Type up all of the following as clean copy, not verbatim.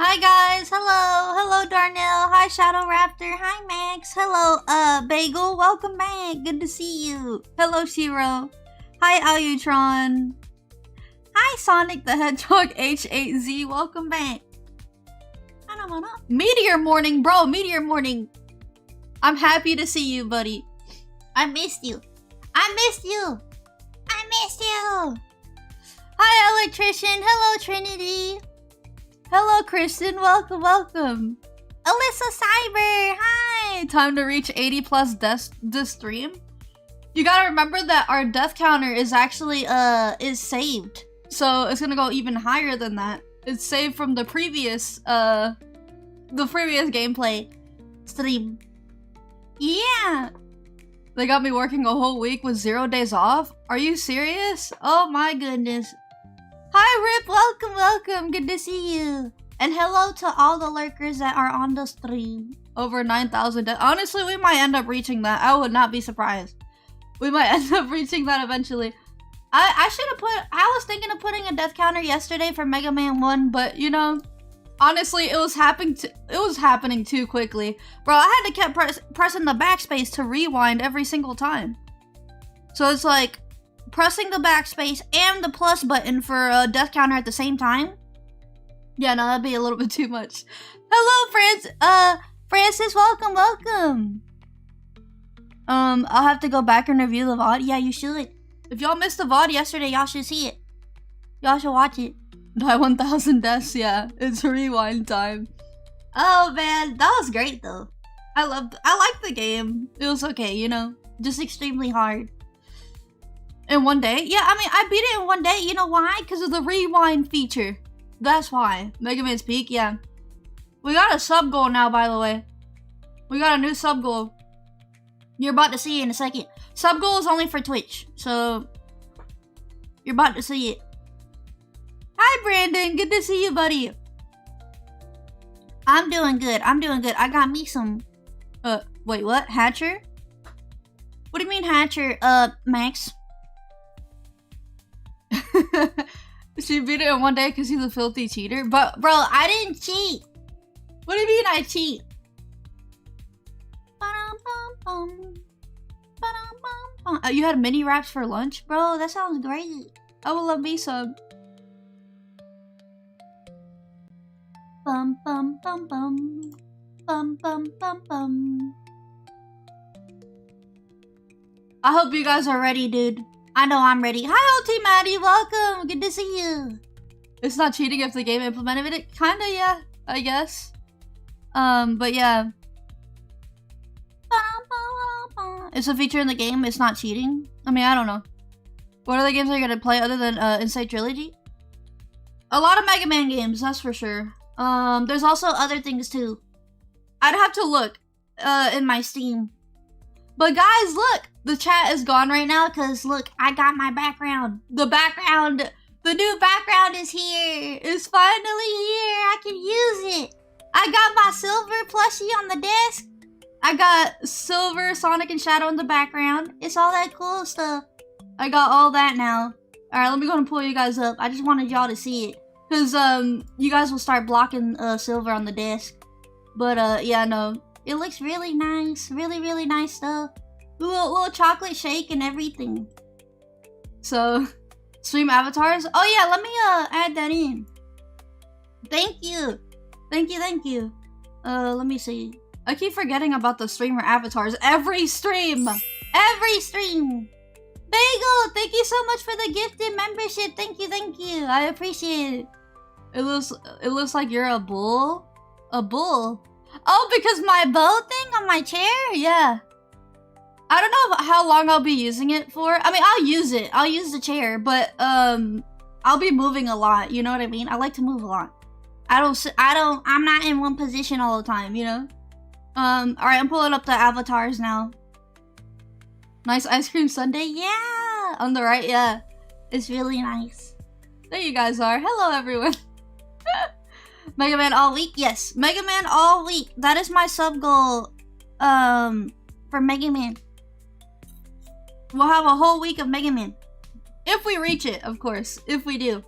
Hi guys, hello Darnell, hi Shadow Raptor, hi Max, hello Bagel, welcome back, good to see you. Hello Shiro, hi Alutron, hi Sonic the Hedgehog H8Z, welcome back. Meteor Morning, bro, Meteor Morning. I'm happy to see you, buddy. I missed you. I missed you. I missed you. Hi Electrician, hello Trinity. Hello, Kristen. Welcome, welcome. Alyssa Cyber. Hi. Time to reach 80 plus deaths this stream. You gotta remember that our death counter is actually is saved, so it's gonna go even higher than that. It's saved from the previous gameplay stream. Yeah. They got me working a whole week with 0 days off? Are you serious? Oh my goodness. Hi Rip, welcome, welcome. Good to see you. And hello to all the lurkers that are on the stream. Over 9,000. Honestly, we might end up reaching that. I would not be surprised. We might end up reaching that eventually. I should have I was thinking of putting a death counter yesterday for Mega Man 1, but you know, honestly, it was happening too quickly. Bro, I had to keep pressing the backspace to rewind every single time. So it's like pressing the backspace and the plus button for a death counter at the same time. Yeah, no, that'd be a little bit too much. Hello, Francis, welcome, welcome. I'll have to go back and review the VOD. Yeah, you should. If y'all missed the VOD yesterday, y'all should see it. Y'all should watch it. Die 1,000 deaths, yeah. It's rewind time. Oh man, that was great though. I liked the game. It was okay, you know? Just extremely hard. In one day? Yeah, I mean, I beat it in one day. You know why? Because of the rewind feature. That's why. Mega Man's Peak, yeah. We got a sub goal now, by the way. We got a new sub goal. You're about to see it in a second. Sub goal is only for Twitch, so you're about to see it. Hi, Brandon. Good to see you, buddy. I'm doing good. I'm doing good. I got me some... wait, what? Hatcher? What do you mean Hatcher, Max? She beat it in one day because he's a filthy cheater? But, bro, I didn't cheat. What do you mean I cheat? You had mini wraps for lunch? Bro, that sounds great. I would love me some. Bum bum bum bum. Bum bum bum bum. I hope you guys are ready, dude. I know I'm ready. Hi, OT Maddie. Welcome. Good to see you. It's not cheating if the game implemented it. Kinda, yeah. I guess. But yeah. It's a feature in the game. It's not cheating. I mean, I don't know. What other games are you gonna play other than N-Sane Trilogy? A lot of Mega Man games, that's for sure. There's also other things too. I'd have to look in my Steam. But guys, look! The chat is gone right now because look, I got my background. The new background is here. It's finally here. I can use it. I got my silver plushie on the desk. I got silver Sonic and Shadow in the background. It's all that cool stuff. I got all that now. Alright, let me go and pull you guys up. I just wanted y'all to see it. Because, you guys will start blocking silver on the desk. But, yeah, no. It looks really nice. Really, really nice stuff. Little chocolate shake and everything. So, stream avatars. Oh, yeah, let me, add that in. Thank you. Thank you, thank you. Let me see. I keep forgetting about the streamer avatars. Every stream! Every stream! Bagel, thank you so much for the gifted membership. Thank you, thank you. I appreciate it. It looks like you're a bull. A bull? Oh, because my bow thing on my chair? Yeah. I don't know how long I'll be using it for. I mean, I'll use it. I'll use the chair, but I'll be moving a lot. You know what I mean? I like to move a lot. I'm not in one position all the time, you know? Alright, I'm pulling up the avatars now. Nice ice cream sundae? Yeah! On the right, yeah. It's really nice. There you guys are. Hello, everyone. Mega Man all week? Yes. Mega Man all week. That is my sub goal, for Mega Man. We'll have a whole week of Mega Man. If we reach it, of course. If we do.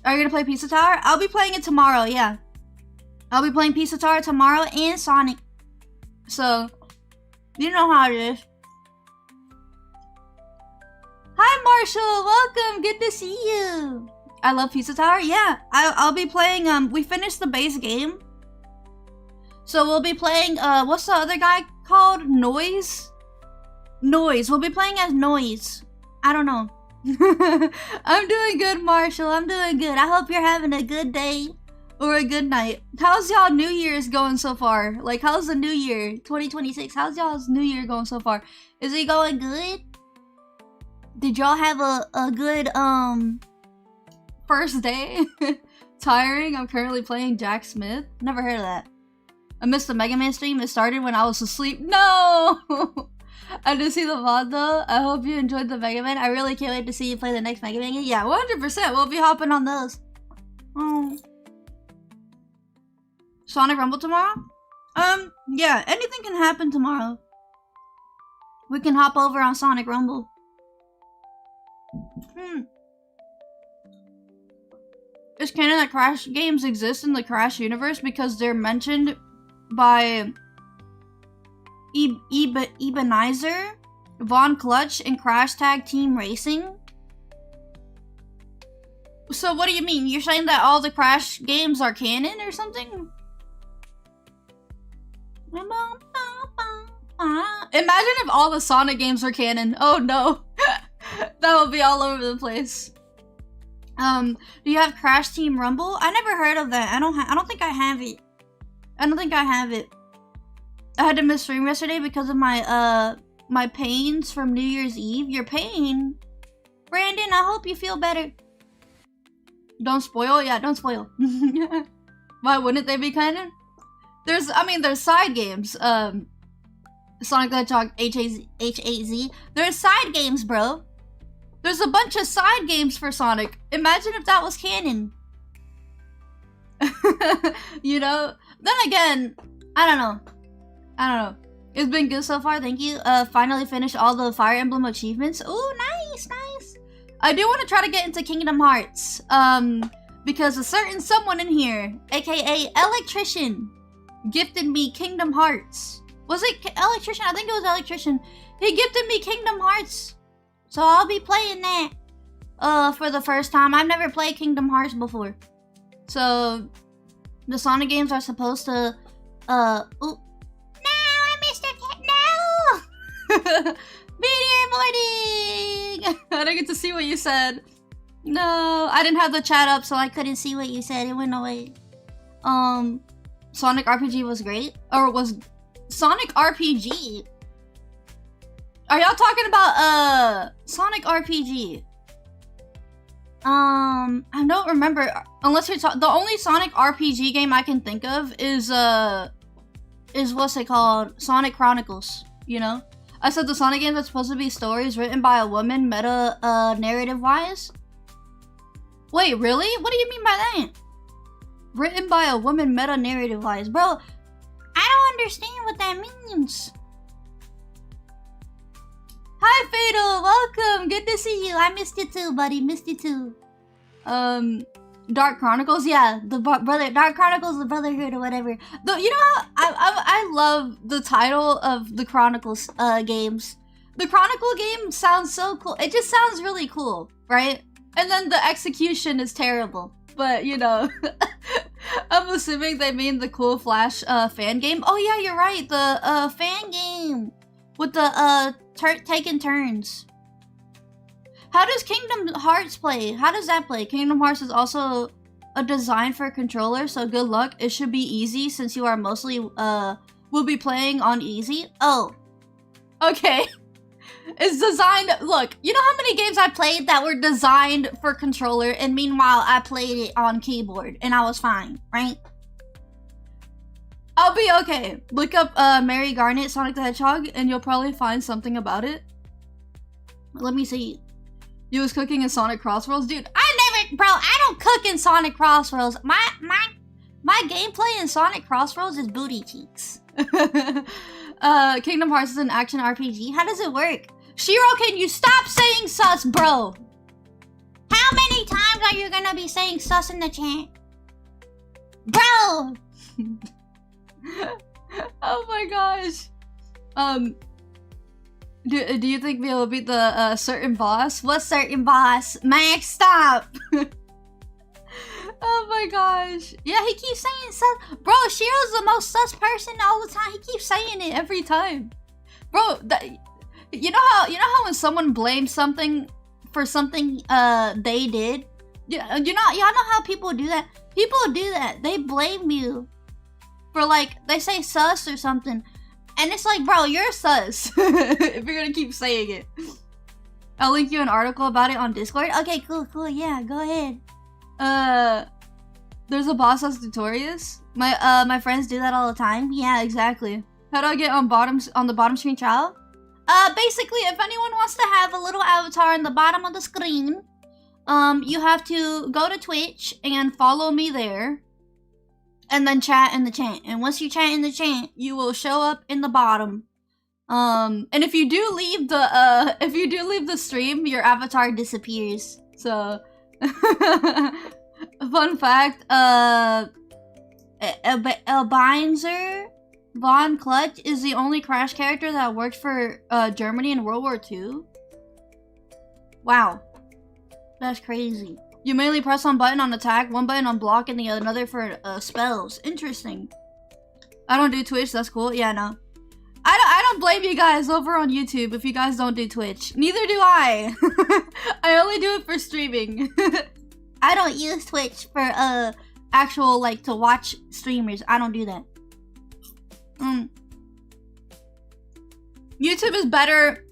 Are you gonna play Pizza Tower? I'll be playing it tomorrow, yeah. I'll be playing Pizza Tower tomorrow and Sonic. So, you know how it is. Hi, Marshall. Welcome. Good to see you. I love Pizza Tower. Yeah, I'll be playing. We finished the base game, so we'll be playing. What's the other guy called? Noise. We'll be playing as Noise. I don't know. I'm doing good, Marshall. I'm doing good. I hope you're having a good day or a good night. How's y'all New Year's going so far? Like, how's the New Year 2026? How's y'all's New Year going so far? Is it going good? Did y'all have a good first day? Tiring. I'm currently playing Jack Smith. Never heard of that. I missed the Mega Man stream. It started when I was asleep. No. I did see the VOD though. I hope you enjoyed the Mega Man. I really can't wait to see you play the next Mega Man game. Yeah, 100%. We'll be hopping on those. Oh. Sonic Rumble tomorrow? Yeah, anything can happen tomorrow. We can hop over on Sonic Rumble. It's canon that Crash games exist in the Crash universe because they're mentioned by Ebenezer, Von Clutch, and Crash Tag Team Racing. So what do you mean? You're saying that all the Crash games are canon or something? Imagine if all the Sonic games were canon. Oh no. That would be all over the place. Do you have Crash Team Rumble? I never heard of that. I don't think I have it. I don't think I have it. I had to miss stream yesterday because of my my pains from New Year's Eve. Your pain? Brandon, I hope you feel better. Don't spoil? Yeah, don't spoil. Why wouldn't they be canon? There's side games. Sonic the Hedgehog H-A-Z. There's side games, bro. There's a bunch of side games for Sonic. Imagine if that was canon. You know? Then again, I don't know. It's been good so far, thank you. Finally finished all the Fire Emblem achievements. Ooh, nice, nice. I do want to try to get into Kingdom Hearts. Because a certain someone in here, aka Electrician, gifted me Kingdom Hearts. Was it Electrician? I think it was Electrician. He gifted me Kingdom Hearts. So I'll be playing that for the first time. I've never played Kingdom Hearts before. So the Sonic games are supposed to ooh. No, I missed it. No. Meteor morning. I didn't get to see what you said. No, I didn't have the chat up, so I couldn't see what you said. It went away. Sonic RPG was great, or was Sonic RPG? Are y'all talking about Sonic RPG? I don't remember. Unless you're the only Sonic RPG game I can think of is what's it called? Sonic Chronicles. You know, I said the Sonic games are supposed to be stories written by a woman, meta narrative wise. Wait, really? What do you mean by that? Written by a woman, meta narrative wise, bro. I don't understand what that means. Hi, Fatal. Welcome. Good to see you. I missed you too, buddy. Missed you too. Dark Chronicles. Yeah, the brother. Dark Chronicles, the Brotherhood, or whatever. Though, you know how I love the title of the Chronicles games. The Chronicle game sounds so cool. It just sounds really cool, right? And then the execution is terrible. But you know, I'm assuming they mean the cool Flash fan game. Oh yeah, you're right. The fan game with the taking turns. How does Kingdom Hearts play? How does that play? Kingdom Hearts is also a design for a controller, so good luck. It should be easy since you are mostly will be playing on easy. Oh, okay. It's designed. Look, you know how many games I played that were designed for controller, and meanwhile I played it on keyboard and I was fine, right? I'll be okay. Look up Mary Garnet Sonic the Hedgehog and you'll probably find something about it. Let me see. You was cooking in Sonic Crossroads? Dude, I don't cook in Sonic Crossroads. My gameplay in Sonic Crossroads is booty cheeks. Kingdom Hearts is an action RPG. How does it work? Shiro, can you stop saying sus, bro? How many times are you gonna be saying sus in the chat? Bro! Oh my gosh. Do you think we'll beat the certain boss? What certain boss? Max, stop! Oh my gosh. Yeah, he keeps saying sus. Bro, Shiro's the most sus person all the time. He keeps saying it every time. Bro, you know how when someone blames something for something they did? Y'all know how people do that? People do that. They blame you for, like, they say sus or something. And it's like, bro, you're sus. If you're gonna keep saying it. I'll link you an article about it on Discord. Okay, cool, yeah, go ahead. There's a boss as Tutorius. My friends do that all the time. Yeah, exactly. How do I get on the bottom screen trial? Basically, if anyone wants to have a little avatar in the bottom of the screen, you have to go to Twitch and follow me there, and then chat in the chat. And once you chat in the chat, you will show up in the bottom. And if you do leave the stream, your avatar disappears. So, fun fact, Albinzer Von Clutch is the only Crash character that worked for Germany in World War II. Wow. That's crazy. You mainly press one button on attack, one button on block, and the another for spells. Interesting. I don't do Twitch, that's cool. Yeah, no. I don't blame you guys over on YouTube if you guys don't do Twitch. Neither do I. I only do it for streaming. I don't use Twitch for actual, like, to watch streamers. I don't do that. YouTube is better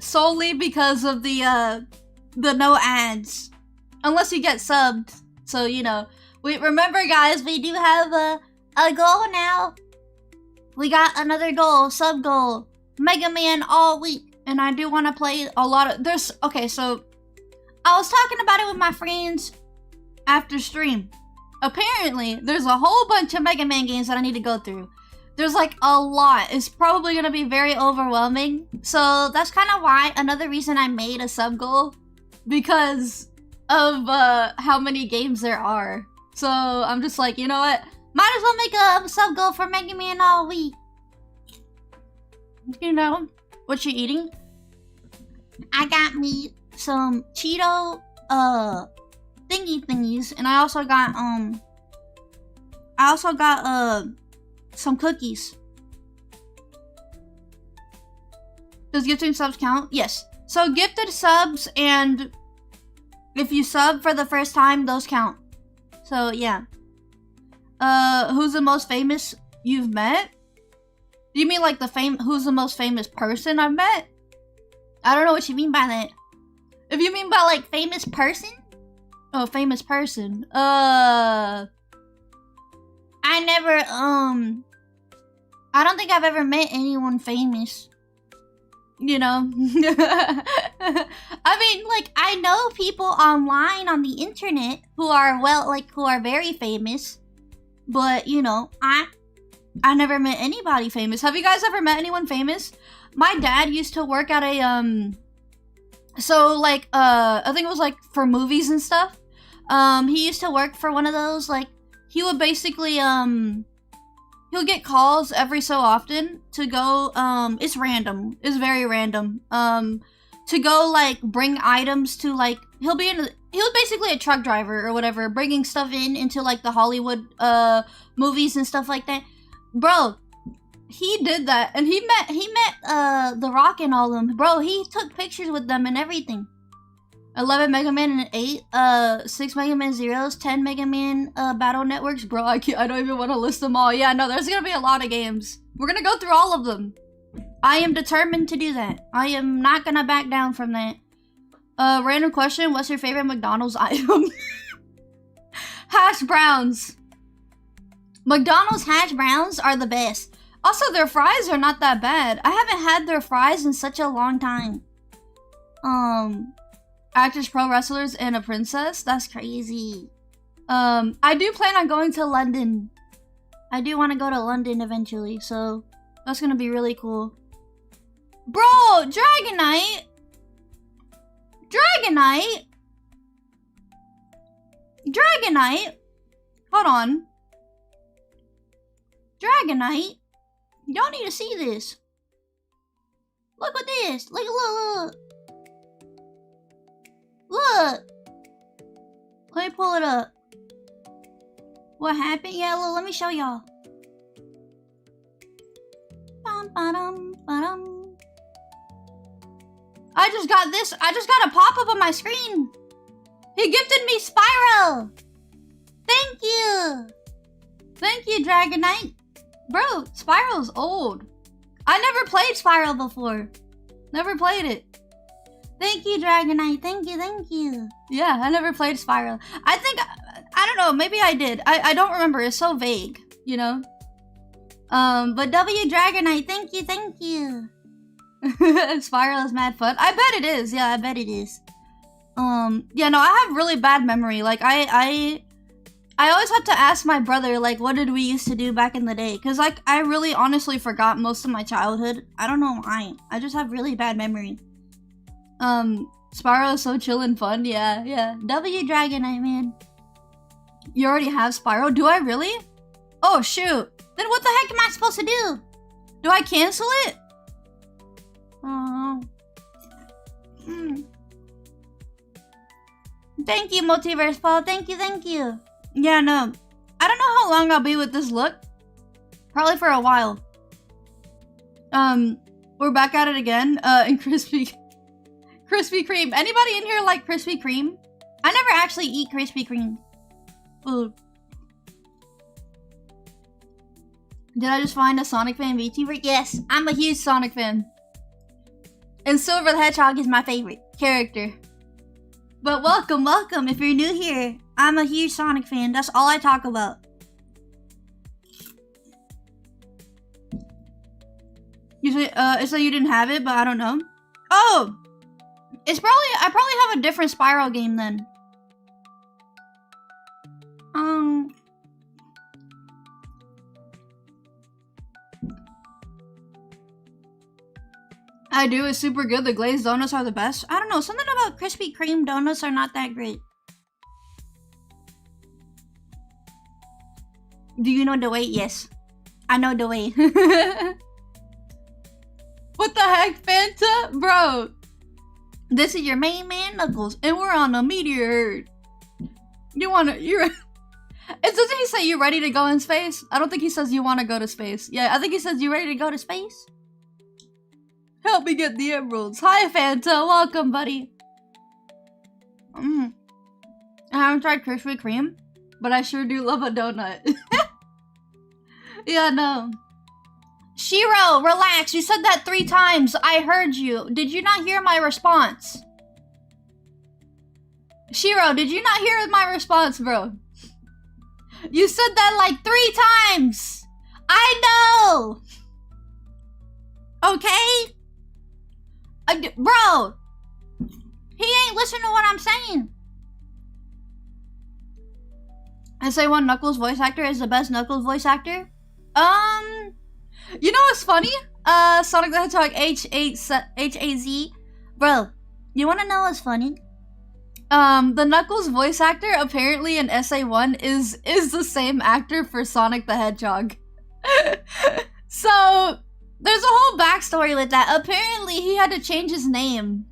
solely because of the no ads. Unless you get subbed. So, you know. Remember, guys, we do have a goal now. We got another goal, sub goal. Mega Man all week. And I do want to play a lot of... Okay, so... I was talking about it with my friends after stream. Apparently, there's a whole bunch of Mega Man games that I need to go through. There's like a lot. It's probably going to be very overwhelming. So that's kind of why, another reason I made a sub goal. Because of how many games there are. So I'm just like, you know what? Might as well make a sub goal for Mega Man all week. You know, what you eating? I got me some Cheeto thingies, and I also got some cookies. Does gifting subs count? Yes. So gifted subs, and if you sub for the first time, those count. So yeah. Who's the most famous you've met? Do you mean like who's the most famous person I've met? I don't know what you mean by that. If you mean by like famous person? Oh, famous person. I don't think I've ever met anyone famous. You know? I mean, like, I know people online on the internet who are, who are very famous. But, you know, I never met anybody famous. Have you guys ever met anyone famous? My dad used to work at a, I think it was, like, for movies and stuff. He used to work for one of those, like, he would basically, he'll get calls every so often to go, it's random. It's very random. To go, like, bring items to, like, he was basically a truck driver or whatever, bringing stuff into, like, the Hollywood, movies and stuff like that. Bro, he did that, and he met, The Rock and all of them. Bro, he took pictures with them and everything. 11 Mega Man and 8, 6 Mega Man Zeros, 10 Mega Man, Battle Networks. Bro, I don't even want to list them all. Yeah, no, there's gonna be a lot of games. We're gonna go through all of them. I am determined to do that. I am not gonna back down from that. Random question, what's your favorite McDonald's item? Hash browns. McDonald's hash browns are the best. Also, their fries are not that bad. I haven't had their fries in such a long time. Actors, pro wrestlers, and a princess? That's crazy. I do plan on going to London. I do want to go to London eventually, so that's gonna be really cool. Bro, Dragonite! Dragonite? Dragonite? Hold on. Dragonite? Y'all need to see this. Look at this. Look. Look. Let me pull it up. What happened? Yeah, look, let me show y'all. I just got this. I just got a pop-up on my screen. He gifted me Spyro. Thank you. Thank you, Dragonite. Bro, Spyro's old. I never played Spyro before. Never played it. Thank you, Dragonite. Thank you. Yeah, I never played Spyro. I think, I don't know, maybe I did. I don't remember. It's so vague, you know? But W Dragonite, thank you. Spiral is mad fun. I bet it is. Yeah, I bet it is. Yeah, no, I have really bad memory. Like, I always have to ask my brother, like, what did we used to do back in the day? Because, like, I really honestly forgot most of my childhood. I don't know why. I just have really bad memory. Spiral is so chill and fun. Yeah, yeah. W Dragonite, man. You already have Spiral? Do I really? Oh, shoot. Then what the heck am I supposed to do? Do I cancel it? Oh. Thank you, Multiverse Paul. Thank you, thank you. Yeah, no. I don't know how long I'll be with this look. Probably for a while. We're back at it again. And Krispy Kreme. Anybody in here like Krispy Kreme? I never actually eat Krispy Kreme food. Did I just find a Sonic fan VTuber? Yes, I'm a huge Sonic fan. And Silver the Hedgehog is my favorite character. But welcome, welcome. If you're new here, I'm a huge Sonic fan. That's all I talk about. Usually, it's like you didn't have it, but I don't know. Oh! I probably have a different Spiral game then. I do, it's super good. The glazed donuts are the best. I don't know, something about Krispy Kreme donuts are not that great. Do you know the way? Yes. I know the way. What the heck, Fanta? Bro. This is your main man, Knuckles, and we're on a meteor. It doesn't he say you ready to go in space? I don't think he says you want to go to space. Yeah, I think he says you ready to go to space? Help me get the emeralds. Hi, Fanta. Welcome, buddy. I haven't tried Krispy Kreme, but I sure do love a donut. Yeah, no. Shiro, relax. You said that 3 times. I heard you. Did you not hear my response? Shiro, did you not hear my response, bro? You said that like 3 times. I know. Okay? Bro. He ain't listening to what I'm saying. SA1 Knuckles voice actor is the best Knuckles voice actor. You know what's funny? Sonic the Hedgehog H-A-Z. Bro, you wanna know what's funny? The Knuckles voice actor apparently in SA1 is the same actor for Sonic the Hedgehog. So, there's a whole backstory with that. Apparently, he had to change his name,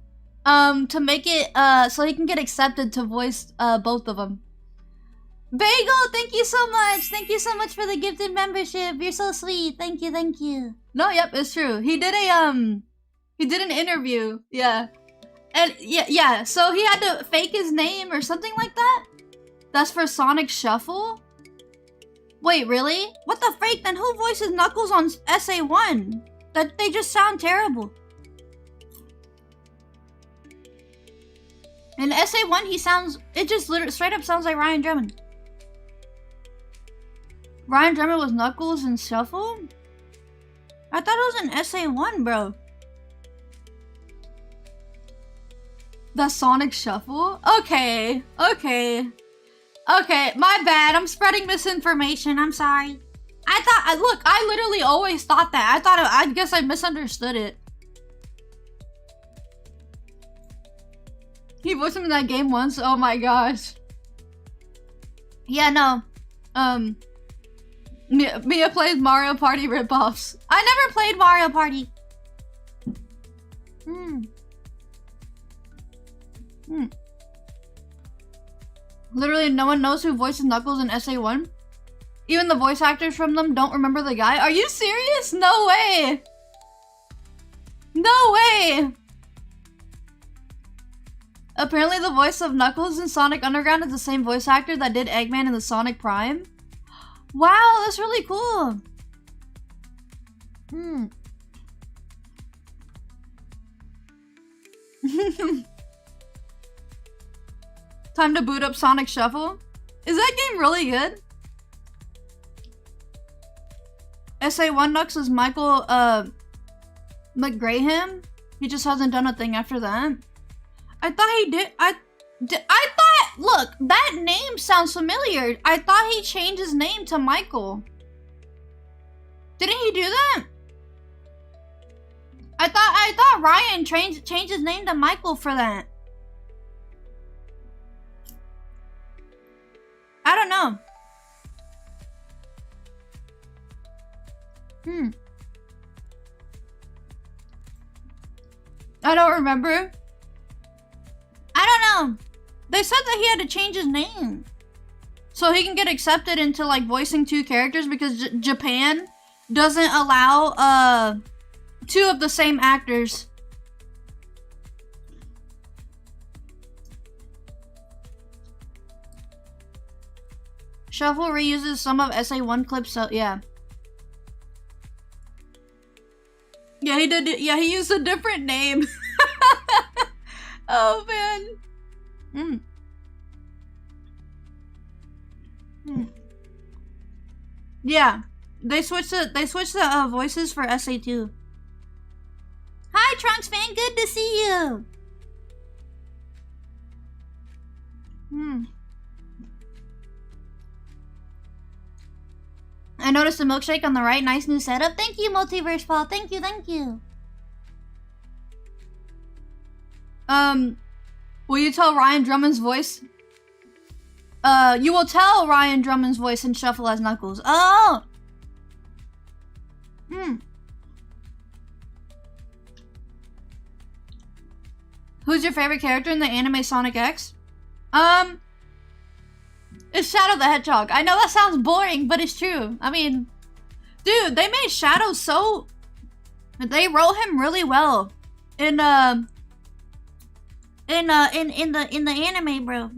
to make it, so he can get accepted to voice, both of them. Bagel, thank you so much. Thank you so much for the gifted membership. You're so sweet. Thank you, thank you. No, yep, it's true. He did an interview. Yeah. And yeah, so he had to fake his name or something like that? That's for Sonic Shuffle? Wait, really? What the freak? Then who voices Knuckles on SA1? That they just sound terrible. In SA1, it just literally straight up sounds like Ryan Drummond. Ryan Drummond was Knuckles in Shuffle? I thought it was in SA1, bro. The Sonic Shuffle? Okay, my bad. I'm spreading misinformation. I'm sorry. Look, I literally always thought that. I guess I misunderstood it. He voiced him in that game once? Oh my gosh. Yeah, no. Miia plays Mario Party ripoffs. I never played Mario Party. Literally no one knows who voices Knuckles in SA1. Even the voice actors from them don't remember the guy. Are you serious? No way. No way. Apparently the voice of Knuckles in Sonic Underground is the same voice actor that did Eggman in the Sonic Prime. Wow, that's really cool. Time to boot up Sonic Shuffle. Is that game really good? SA1 Nux is Michael, McGraham? He just hasn't done a thing after that. I thought he did. I thought, look, that name sounds familiar. I thought he changed his name to Michael. Didn't he do that? I thought Ryan changed his name to Michael for that. I don't know. I don't remember. I don't know. They said that he had to change his name so he can get accepted into like voicing 2 characters because Japan doesn't allow 2 of the same actors. Shuffle reuses some of SA1 clips, so yeah. Yeah, he did. Yeah, he used a different name. Oh man. Yeah, they switched the voices for SA2. Hi, Trunks fan. Good to see you. I noticed a milkshake on the right. Nice new setup. Thank you, Multiverse Paul. Thank you, thank you. Will you tell Ryan Drummond's voice? You will tell Ryan Drummond's voice in Shuffle as Knuckles. Oh! Who's your favorite character in the anime Sonic X? It's Shadow the Hedgehog. I know that sounds boring, but it's true. I mean, dude, they made Shadow so... They wrote him really well in the anime, bro.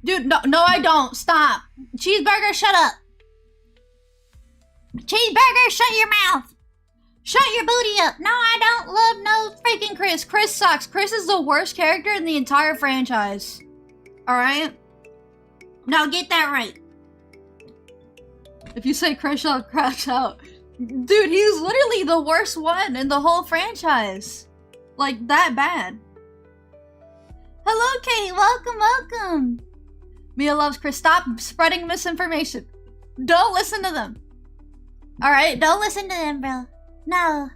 Dude, no, I don't. Stop. Cheeseburger, shut up. Cheeseburger, shut your mouth. Shut your booty up. No, I don't love no freaking Chris. Chris sucks. Chris is the worst character in the entire franchise. Alright? Now get that right. If you say Chris, I'll crash out. Dude, he's literally the worst one in the whole franchise. Like, that bad. Hello, Katie. Welcome, welcome. Miia loves Chris. Stop spreading misinformation. Don't listen to them. Alright? Don't listen to them, bro. No.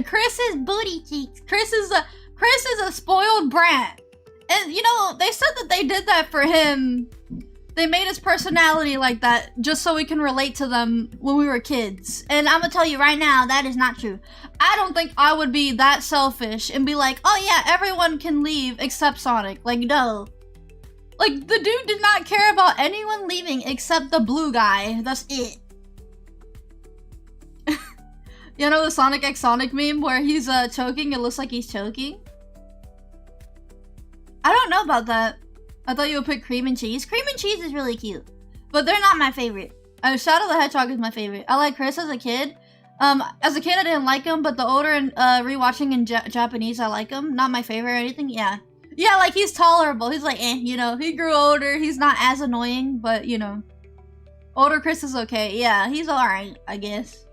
Chris is booty cheeks. Chris is a spoiled brat. And, you know, they said that they did that for him. They made his personality like that just so we can relate to them when we were kids. And I'm gonna tell you right now, that is not true. I don't think I would be that selfish and be like, oh yeah, everyone can leave except Sonic. Like, no. Like, the dude did not care about anyone leaving except the blue guy. That's it. You know the Sonic X Sonic meme where he's choking? It looks like he's choking. I don't know about that. I thought you would pick cream and cheese. Cream and cheese is really cute, but they're not my favorite. Shadow the Hedgehog is my favorite. I like Chris as a kid. As a kid I didn't like him, but the older and rewatching in Japanese I like him. Not my favorite or anything. Yeah, like he's tolerable. He's like, you know, he grew older. He's not as annoying, but you know, older Chris is okay. Yeah, he's alright, I guess.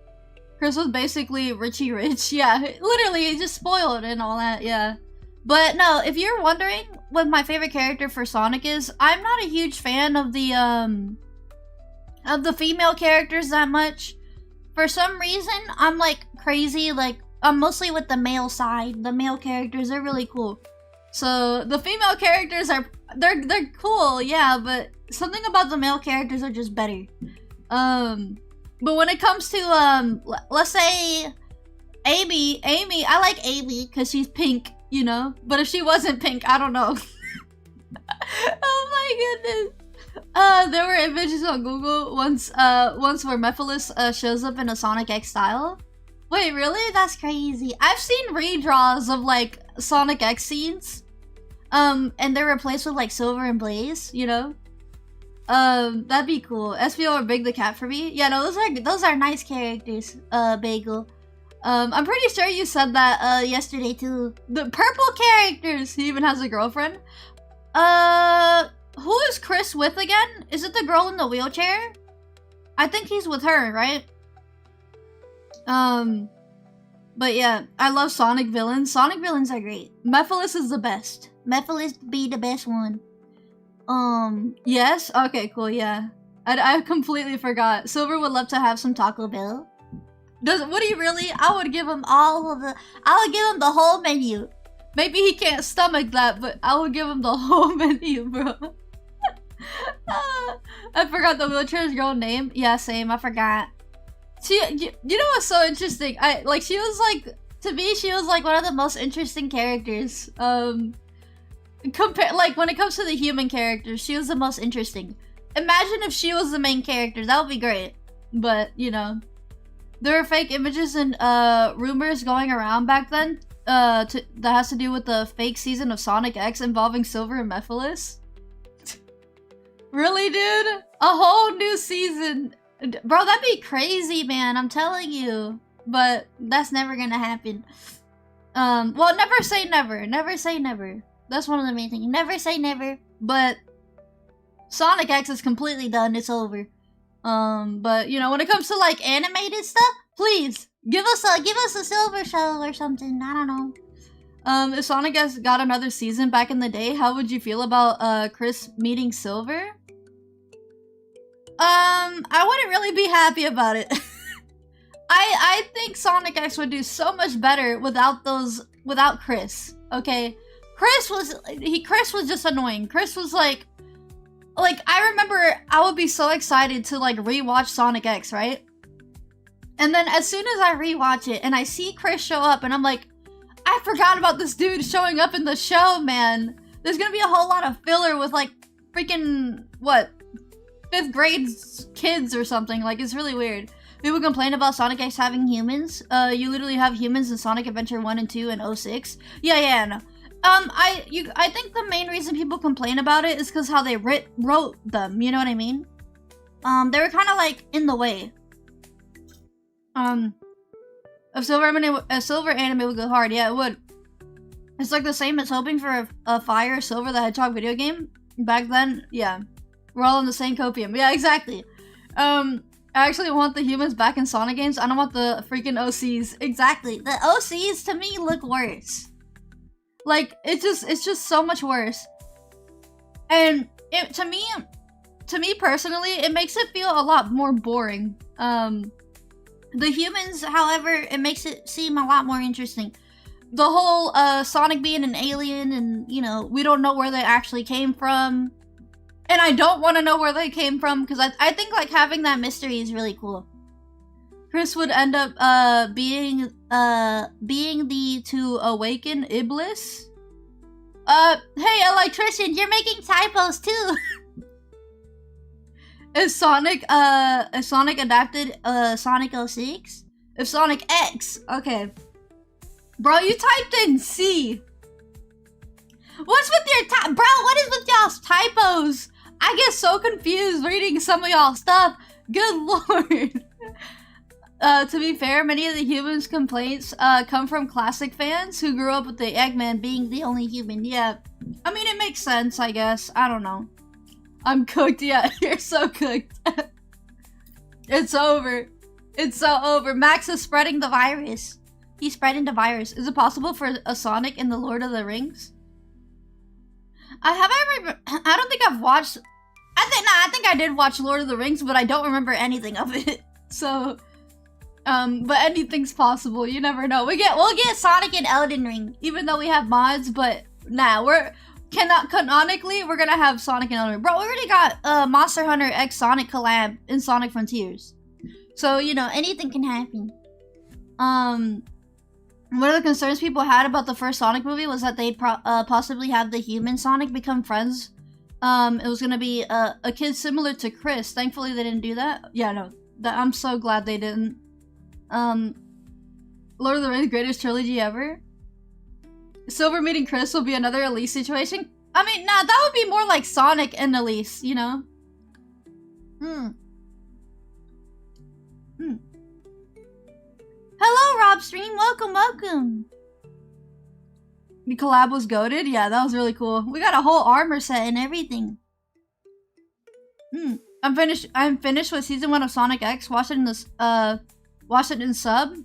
Chris was basically Richie Rich. Yeah, literally, he just spoiled and all that. Yeah. But no, if you're wondering what my favorite character for Sonic is, I'm not a huge fan of the female characters that much. For some reason, I'm like crazy, like I'm mostly with the male side. The male characters are really cool. So the female characters are they're cool, yeah, but something about the male characters are just better. But when it comes to let's say Amy, I like Amy because she's pink. You know, but if she wasn't pink, I don't know. Oh my goodness. There were images on Google once where Mephiles shows up in a Sonic X style. Wait, really? That's crazy. I've seen redraws of like Sonic X scenes. And they're replaced with like Silver and Blaze, you know? That'd be cool. SPO or Big the Cat for me. Yeah, no, those are nice characters, Bagel. I'm pretty sure you said that yesterday too. The purple characters! He even has a girlfriend. Who is Chris with again? Is it the girl in the wheelchair? I think he's with her, right? But yeah, I love Sonic villains. Sonic villains are great. Mephiles is the best. Mephiles be the best one. Yes? Okay, cool, yeah. I completely forgot. Silver would love to have some Taco Bell. Would he really? I would give him I would give him the whole menu. Maybe he can't stomach that, but I would give him the whole menu, bro. I forgot the wheelchair's girl name. Yeah, same, I forgot. You know what's so interesting? She was like, to me, she was like one of the most interesting characters. When it comes to the human characters, she was the most interesting. Imagine if she was the main character, that would be great. But, you know, there were fake images and rumors going around back then that has to do with the fake season of Sonic X involving Silver and Mephiles. Really, dude? A whole new season. Bro, that'd be crazy, man. I'm telling you. But that's never gonna happen. Well, never say never. Never say never. That's one of the main things. Never say never. But Sonic X is completely done. It's over. But you know, when it comes to like animated stuff, please give us a Silver show or something. I don't know. If Sonic X got another season back in the day, how would you feel about Chris meeting Silver? I wouldn't really be happy about it. I think Sonic X would do so much better without Chris. Okay, Chris was just annoying. Chris was like I remember I would be so excited to like rewatch Sonic X, right? And then as soon as I rewatch it and I see Chris show up, and I'm like, I forgot about this dude showing up in the show, man. There's gonna be a whole lot of filler with like freaking what? 5th grade kids or something. Like, it's really weird. People complain about Sonic X having humans. You literally have humans in Sonic Adventure 1 and 2 and 06. Yeah, no. I think the main reason people complain about it is because how they wrote them. You know what I mean? They were kind of like in the way. A silver anime would go hard. Yeah, it would. It's like the same as hoping for a Fire Silver the Hedgehog video game back then. Yeah. We're all in the same copium. Yeah, exactly. I actually want the humans back in Sonic games. I don't want the freaking OCs. Exactly. The OCs to me look worse. Like, it's just so much worse. And to me personally, it makes it feel a lot more boring. The humans, however, it makes it seem a lot more interesting. The whole Sonic being an alien and, you know, we don't know where they actually came from. And I don't want to know where they came from, because I think like having that mystery is really cool. Chris would end up being the to awaken Iblis. Hey electrician, you're making typos too. Is Sonic adapted Sonic 06? If Sonic X, okay. Bro, you typed in C. What's with your bro, what is with y'all's typos? I get so confused reading some of y'all's stuff. Good lord. To be fair, many of the humans' complaints come from classic fans who grew up with the Eggman being the only human. Yeah, I mean, it makes sense, I guess. I don't know. I'm cooked. Yeah, you're so cooked. It's over. It's so over. Max is spreading the virus. He's spreading the virus. Is it possible for a Sonic in the Lord of the Rings? I don't think I've watched... I think I did watch Lord of the Rings, but I don't remember anything of it. So, but anything's possible. You never know. We'll get Sonic in Elden Ring, even though we have mods. But nah, canonically we're gonna have Sonic in Elden Ring. Bro, we already got Monster Hunter X Sonic collab in Sonic Frontiers, so you know anything can happen. One of the concerns people had about the first Sonic movie was that they'd possibly have the human Sonic become friends. It was gonna be a kid similar to Chris. Thankfully, they didn't do that. Yeah, no. I'm so glad they didn't. Lord of the Rings, greatest trilogy ever. Silver meeting Chris will be another Elise situation. I mean, nah, that would be more like Sonic and Elise, you know? Hello, Rob Stream. Welcome. The collab was goated. Yeah, that was really cool. We got a whole armor set and everything. I'm finished with season 1 of Sonic X. Watched it in sub.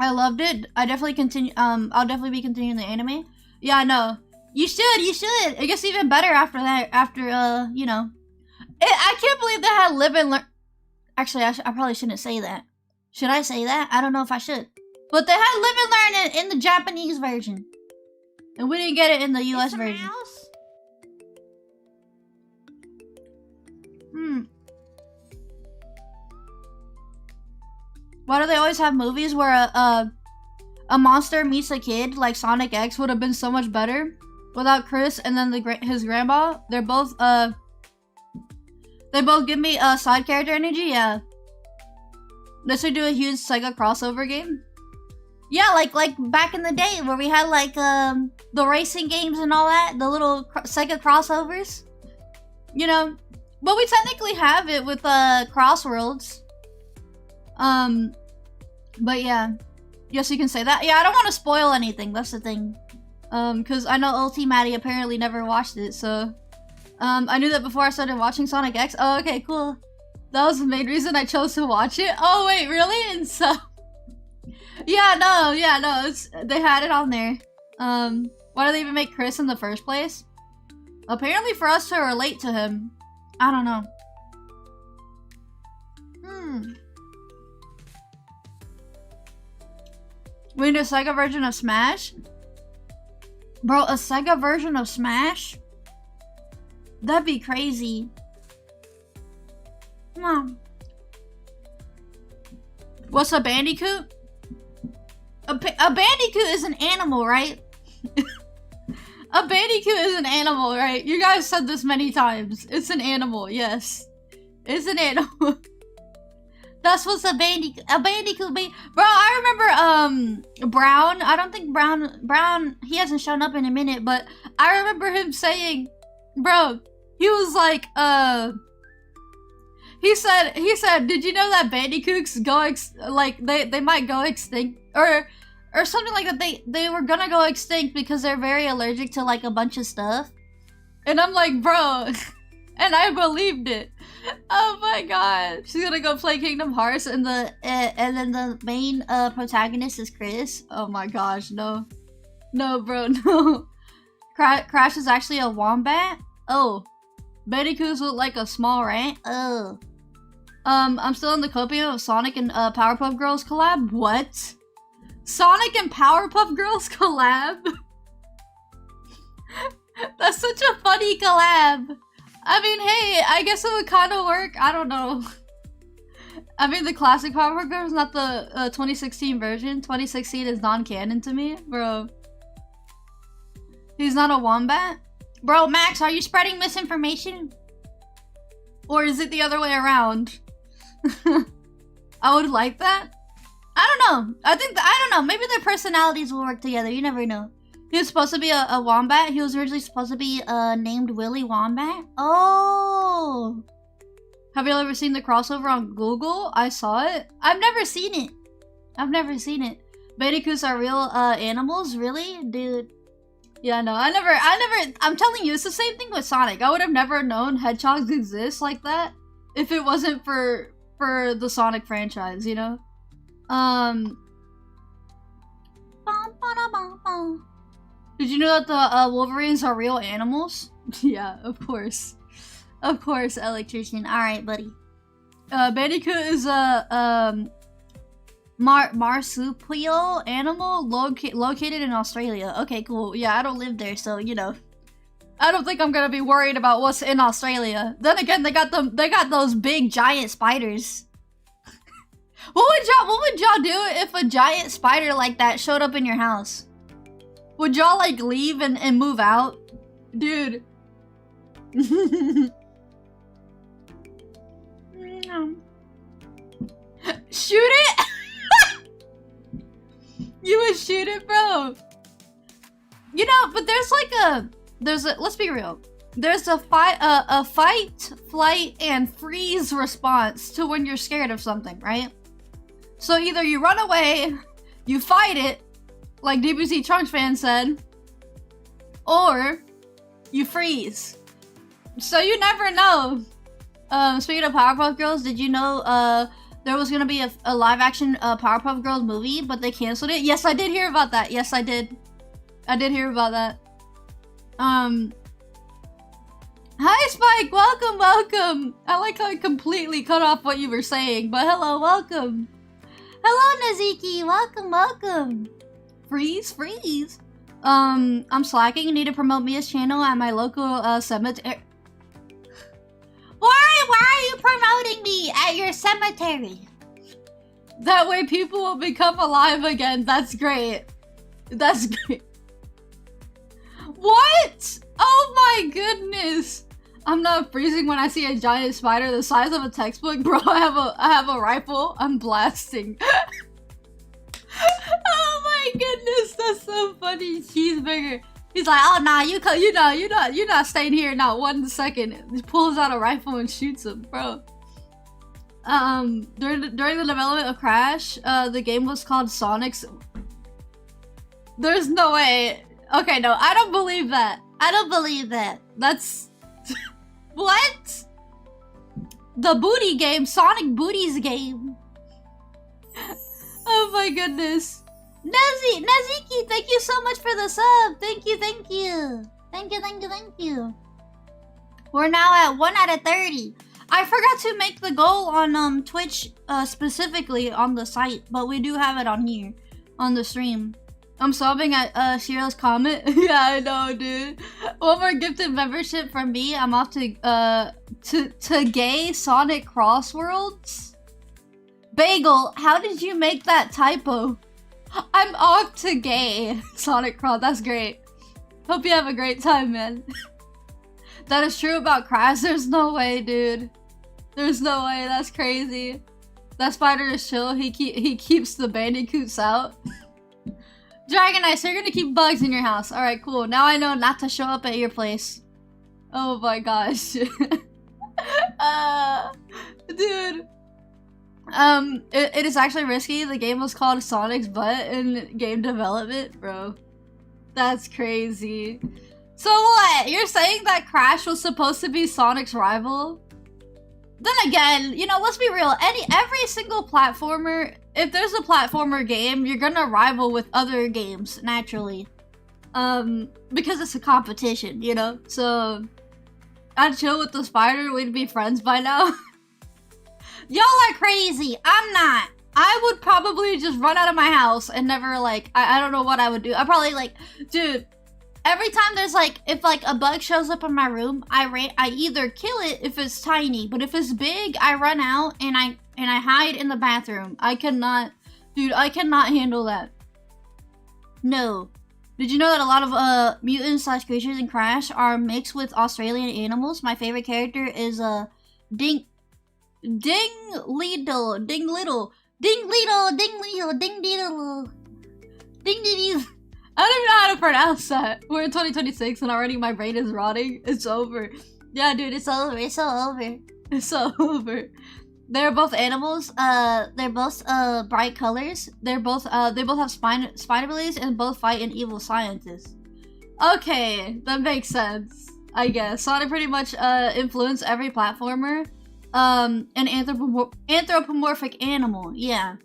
I loved it. I definitely continue. I'll definitely be continuing the anime. Yeah, I know. You should. It gets even better after that. After you know, I can't believe they had live and learn. Actually, I probably shouldn't say that. Should I say that? I don't know if I should. But they had live and learn in the Japanese version, and we didn't get it in the US version. Mouse? Why do they always have movies where a monster meets a kid? Like Sonic X would have been so much better without Chris and then his grandma. They both give me side character energy. Yeah, they should do a huge Sega crossover game. Yeah, like back in the day where we had like the racing games and all that, the little Sega crossovers. You know, but we technically have it with Crossworlds. But yeah. Yes, you can say that. Yeah, I don't want to spoil anything, that's the thing. Cause I know Ulti Maddie apparently never watched it, so... I knew that before I started watching Sonic X. Oh, okay, cool. That was the main reason I chose to watch it. Oh, wait, really? And so... yeah, no, they had it on there. Why do they even make Chris in the first place? Apparently for us to relate to him. I don't know. We need a Sega version of Smash? Bro, a Sega version of Smash? That'd be crazy. Come on. What's a Bandicoot? A Bandicoot is an animal, right? A Bandicoot is an animal, right? You guys said this many times. It's an animal, yes. It's an animal. That's what's a Bandicoot be. Bro, I remember, Brown. I don't think Brown, he hasn't shown up in a minute, but I remember him saying, bro, he was like, he said, did you know that Bandicoots go, they might go extinct? Or something like that. They were gonna go extinct because they're very allergic to, like, a bunch of stuff. And I'm like, bro, and I believed it. Oh my god. She's gonna go play Kingdom Hearts and then the main protagonist is Chris. Oh my gosh, no. No, bro, no. Crash is actually a wombat? Oh. Bandicoots look like a small rat? Oh. I'm still in the copium of Sonic and Powerpuff Girls collab? What? Sonic and Powerpuff Girls collab? That's such a funny collab. I mean, hey, I guess it would kind of work. I don't know. I mean, the classic Powerpuff Girls, not the 2016 version. 2016 is non-canon to me, bro. He's not a wombat? Bro, Max, are you spreading misinformation? Or is it the other way around? I would like that. I don't know. I don't know. Maybe their personalities will work together. You never know. He was supposed to be a wombat. He was originally supposed to be named Willy Wombat. Oh. Have you ever seen the crossover on Google? I saw it. I've never seen it. I've never seen it. Bandicoots are real animals? Really? Dude. Yeah, no. I never, I'm telling you, it's the same thing with Sonic. I would have never known hedgehogs exist like that if it wasn't for the Sonic franchise, you know? Did you know that the Wolverines are real animals? Yeah, of course. Of course, electrician. Alright, buddy. Bandicoot is a marsupial animal located in Australia. Okay, cool. Yeah, I don't live there, so, you know. I don't think I'm gonna be worried about what's in Australia. Then again, they got those big giant spiders. What would y'all do if a giant spider like that showed up in your house? Would y'all, like, leave and move out? Dude. Shoot it? You would shoot it, bro? You know, but there's a, let's be real. There's a fight, flight, and freeze response to when you're scared of something, right? So either you run away, you fight it, like DBZ Trunks fan said, or you freeze. So you never know. Speaking of Powerpuff Girls, did you know there was gonna be a live action Powerpuff Girls movie, but they canceled it? Yes, I did hear about that. Yes, I did. I did hear about that. Hi Spike, welcome, welcome. I like how I completely cut off what you were saying, but hello, welcome. Hello Naziki, welcome, welcome. Freeze, freeze. I'm slacking. Need to promote Mia's channel at my local cemetery. Why are you promoting me at your cemetery? That way people will become alive again. That's great. That's great. What? Oh my goodness. I'm not freezing when I see a giant spider the size of a textbook. Bro, I have a rifle. I'm blasting. Oh my goodness, that's so funny. Cheeseburger. He's like, oh nah, you're not staying here not 1 second. He pulls out a rifle and shoots him, bro. During the development of Crash, the game was called Sonic's. There's no way. Okay, no, I don't believe that. I don't believe that. That's what? The booty game, Sonic Booty's game. Oh my goodness. Naziki, thank you so much for the sub. Thank you, thank you. Thank you, thank you, thank you. We're now at 1 out of 30. I forgot to make the goal on Twitch specifically on the site, but we do have it on here, on the stream. I'm sobbing at Shiro's comment. Yeah, I know, dude. One more gifted membership from me. I'm off to gay Sonic Crossworlds. Bagel, how did you make that typo? I'm off to gay Sonic Cross. That's great. Hope you have a great time, man. That is true about Crash. There's no way, dude. There's no way. That's crazy. That spider is chill. He keeps the Bandicoots out. Dragon Ice, you're gonna keep bugs in your house. Alright, cool. Now I know not to show up at your place. Oh my gosh. Dude. It is actually risky. The game was called Sonic's Butt in game development, bro. That's crazy. So what? You're saying that Crash was supposed to be Sonic's rival? Then again, you know, let's be real. Every single platformer, if there's a platformer game, you're gonna rival with other games, naturally. Because it's a competition, you know? So, I'd chill with the spider, we'd be friends by now. Y'all are crazy. I'm not. I would probably just run out of my house and never, like, I don't know what I would do. I probably, like, dude, every time there's, like, if, like, a bug shows up in my room, I either kill it if it's tiny, but if it's big, I run out and I hide in the bathroom. I cannot, dude, I cannot handle that. No. Did you know that a lot of, mutants/creatures in Crash are mixed with Australian animals? My favorite character is, Ding Little. I don't even know how to pronounce that. We're in 2026 and already my brain is rotting. It's over. Yeah, dude, it's over. It's so over. It's so over. They're both animals. They're both bright colors. They both have spider abilities and both fight an evil scientist. Okay, that makes sense. I guess Sonic pretty much influenced every platformer. An anthropomorphic animal. Yeah.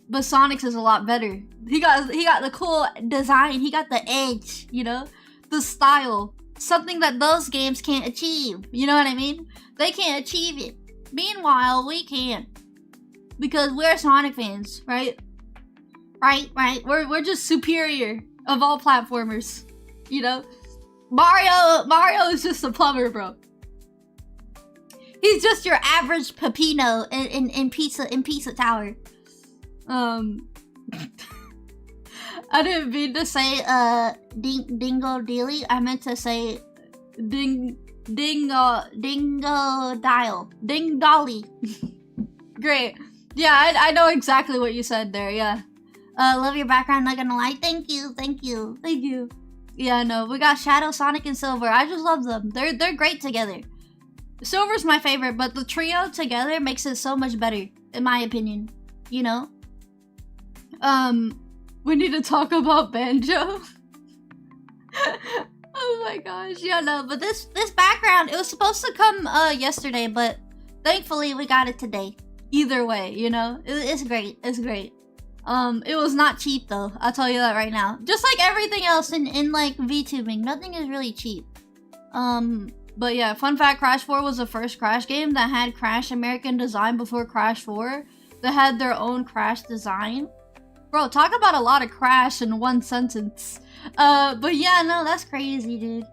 But Sonic's is a lot better. He got the cool design. He got the edge, you know? The style. Something that those games can't achieve. You know what I mean? They can't achieve it. Meanwhile, we can. Because we're Sonic fans, right? Right. We're just superior of all platformers. You know? Mario is just a plumber, bro. He's just your average Peppino in Pizza Tower. I didn't mean to say dingo dilly. I meant to say dingo dolly. Great. Yeah, I know exactly what you said there. Yeah. Love your background. Not gonna lie. Thank you. Yeah, no, we got Shadow, Sonic, and Silver. I just love them. They're great together. Silver's my favorite, but the trio together makes it so much better, in my opinion. You know? We need to talk about Banjo. Oh Oh my gosh, yeah, no, but this background, it was supposed to come yesterday, but thankfully we got it today. Either way, you know, it's great. It's great. It was not cheap though. I'll tell you that right now. Just like everything else in like VTubing, nothing is really cheap. But yeah, fun fact: Crash 4 was the first Crash game that had Crash American design before Crash 4. That had their own Crash design. Bro, talk about a lot of Crash in one sentence. But yeah, no, that's crazy, dude.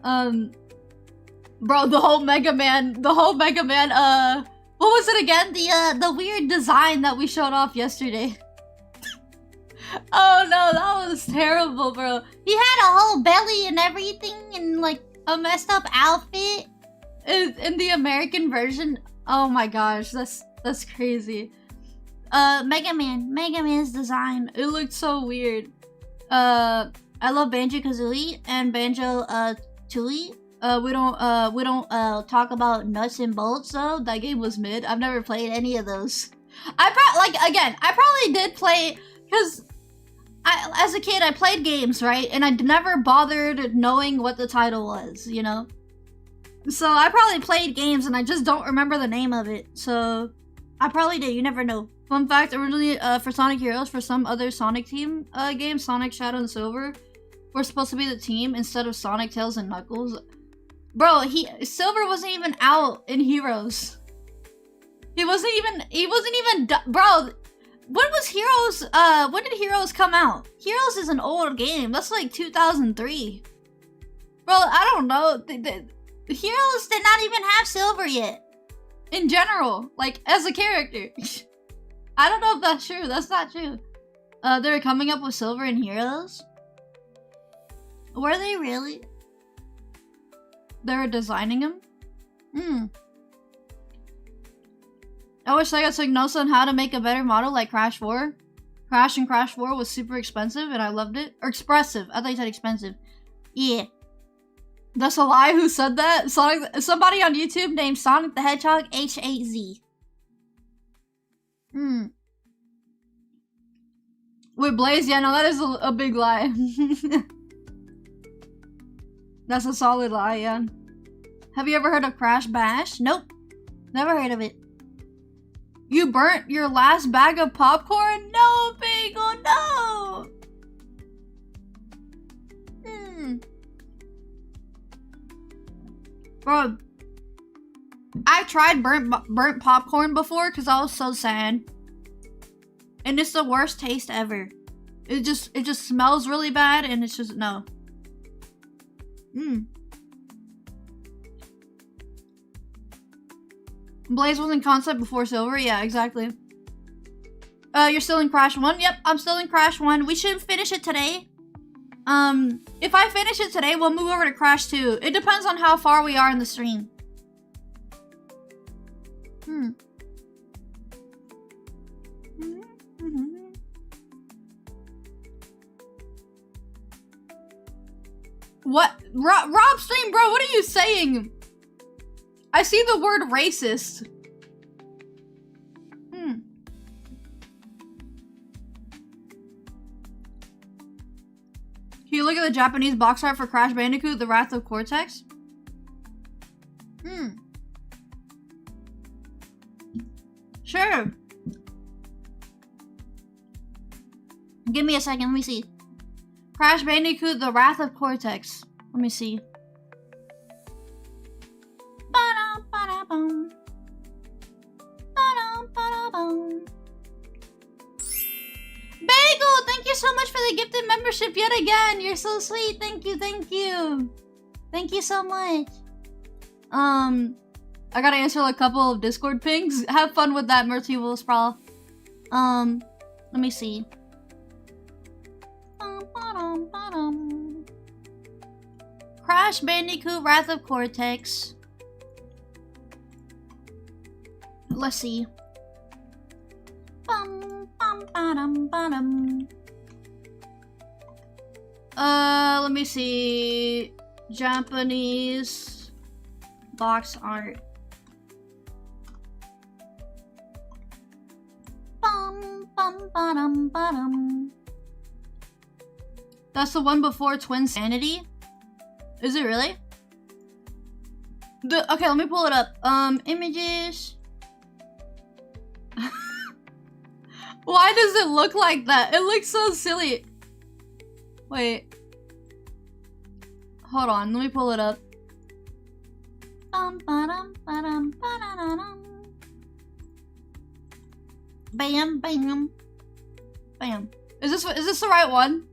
Bro, the whole Mega Man, what was it again? The weird design that we showed off yesterday. Oh no, that was terrible, bro. He had a whole belly and everything and like a messed up outfit in the American version. Oh my gosh, that's crazy. Mega Man's design. It looked so weird. I love Banjo-Kazooie and Banjo-Tooie. We don't talk about nuts and bolts though. That game was mid. I've never played any of those. I probably did play, cause as a kid I played games, right? And I never bothered knowing what the title was, you know? So I probably played games and I just don't remember the name of it. So I probably did, you never know. Fun fact, originally for Sonic Heroes, for some other Sonic team game, Sonic, Shadow, and Silver, were supposed to be the team instead of Sonic, Tails, and Knuckles. Bro, Silver wasn't even out in Heroes. He wasn't even bro, when was Heroes, when did Heroes come out? Heroes is an old game. That's like 2003. Bro, I don't know. Heroes did not even have Silver yet. In general, like, as a character. I don't know if that's true. That's not true. They're coming up with Silver in Heroes? Were they really? They were designing him? I wish I got took notes on how to make a better model like Crash 4. Crash and Crash 4 was super expensive and I loved it. Or expressive. I thought you said expensive. Yeah. That's a lie. Who said that? Somebody on YouTube named Sonic the Hedgehog H8Z. With Blaze? Yeah, no, that is a big lie. That's a solid lie, yeah. Have you ever heard of Crash Bash? Nope. Never heard of it. You burnt your last bag of popcorn? No, Bagel, no! Bro, I tried burnt popcorn before because I was so sad. And it's the worst taste ever. It just smells really bad and it's just, no. Blaze was in concept before Silver? Yeah, exactly. You're still in Crash 1? Yep, I'm still in Crash 1. We should finish it today. If I finish it today, we'll move over to Crash 2. It depends on how far we are in the stream. What? Rob stream, bro, what are you saying? I see the word racist. Can you look at the Japanese box art for Crash Bandicoot, The Wrath of Cortex? Sure. Give me a second, let me see. Crash Bandicoot, The Wrath of Cortex. Let me see. Bagel, thank you so much for the gifted membership yet again. You're so sweet. Thank you, thank you. Thank you so much. I gotta answer like a couple of Discord pings. Have fun with that, Mertival Sprawl. Let me see. Crash Bandicoot, Wrath of Cortex. Let's see. Let me see. Japanese box art. That's the one before Twin Sanity? Is it really? Okay, let me pull it up. Images. Why does it look like that? It looks so silly. Wait. Hold on, let me pull it up. Bam, bam, bam. Is this the right one?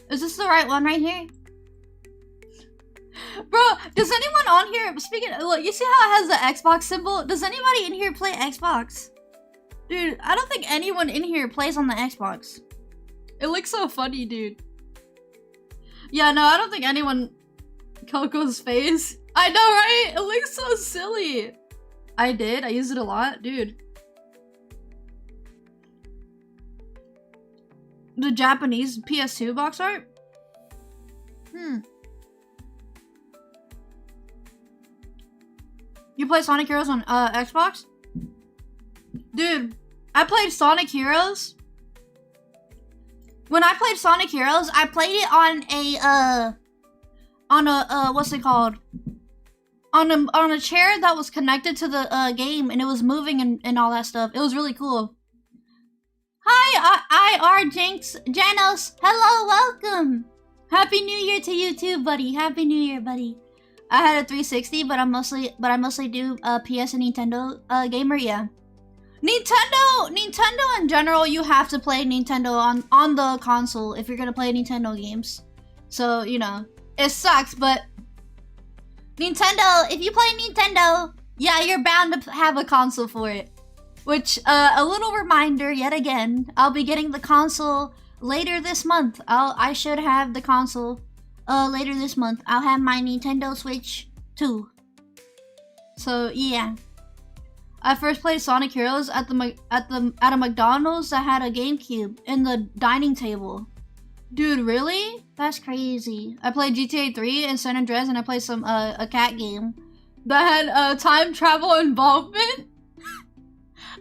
Is this the right one right here? Bro, does anyone on here, speaking of, look, you see how it has the Xbox symbol? Does anybody in here play Xbox? Dude, I don't think anyone in here plays on the Xbox. It looks so funny, dude. Yeah, no, I don't think anyone... Coco's face. I know, right? It looks so silly. I did. I use it a lot. Dude. The Japanese PS2 box art? You play Sonic Heroes on Xbox? Dude, I played Sonic Heroes. When I played Sonic Heroes, I played it on a what's it called? On a chair that was connected to the game, and it was moving and all that stuff. It was really cool. Hi, IR Jinx, Janos. Hello, welcome. Happy New Year to you too, buddy. Happy New Year, buddy. I had a 360, but I mostly do PS and Nintendo gamer. Yeah. Nintendo in general, you have to play Nintendo on the console if you're gonna play Nintendo games. So, you know, it sucks, but Nintendo, if you play Nintendo, yeah, you're bound to have a console for it. Which, a little reminder yet again, I'll be getting the console later this month. I should have the console later this month. I'll have my Nintendo Switch 2. So, yeah. I first played Sonic Heroes at a McDonald's that had a GameCube in the dining table. Dude, really? That's crazy. I played GTA 3 and San Andreas, and I played some a cat game that had time travel involvement.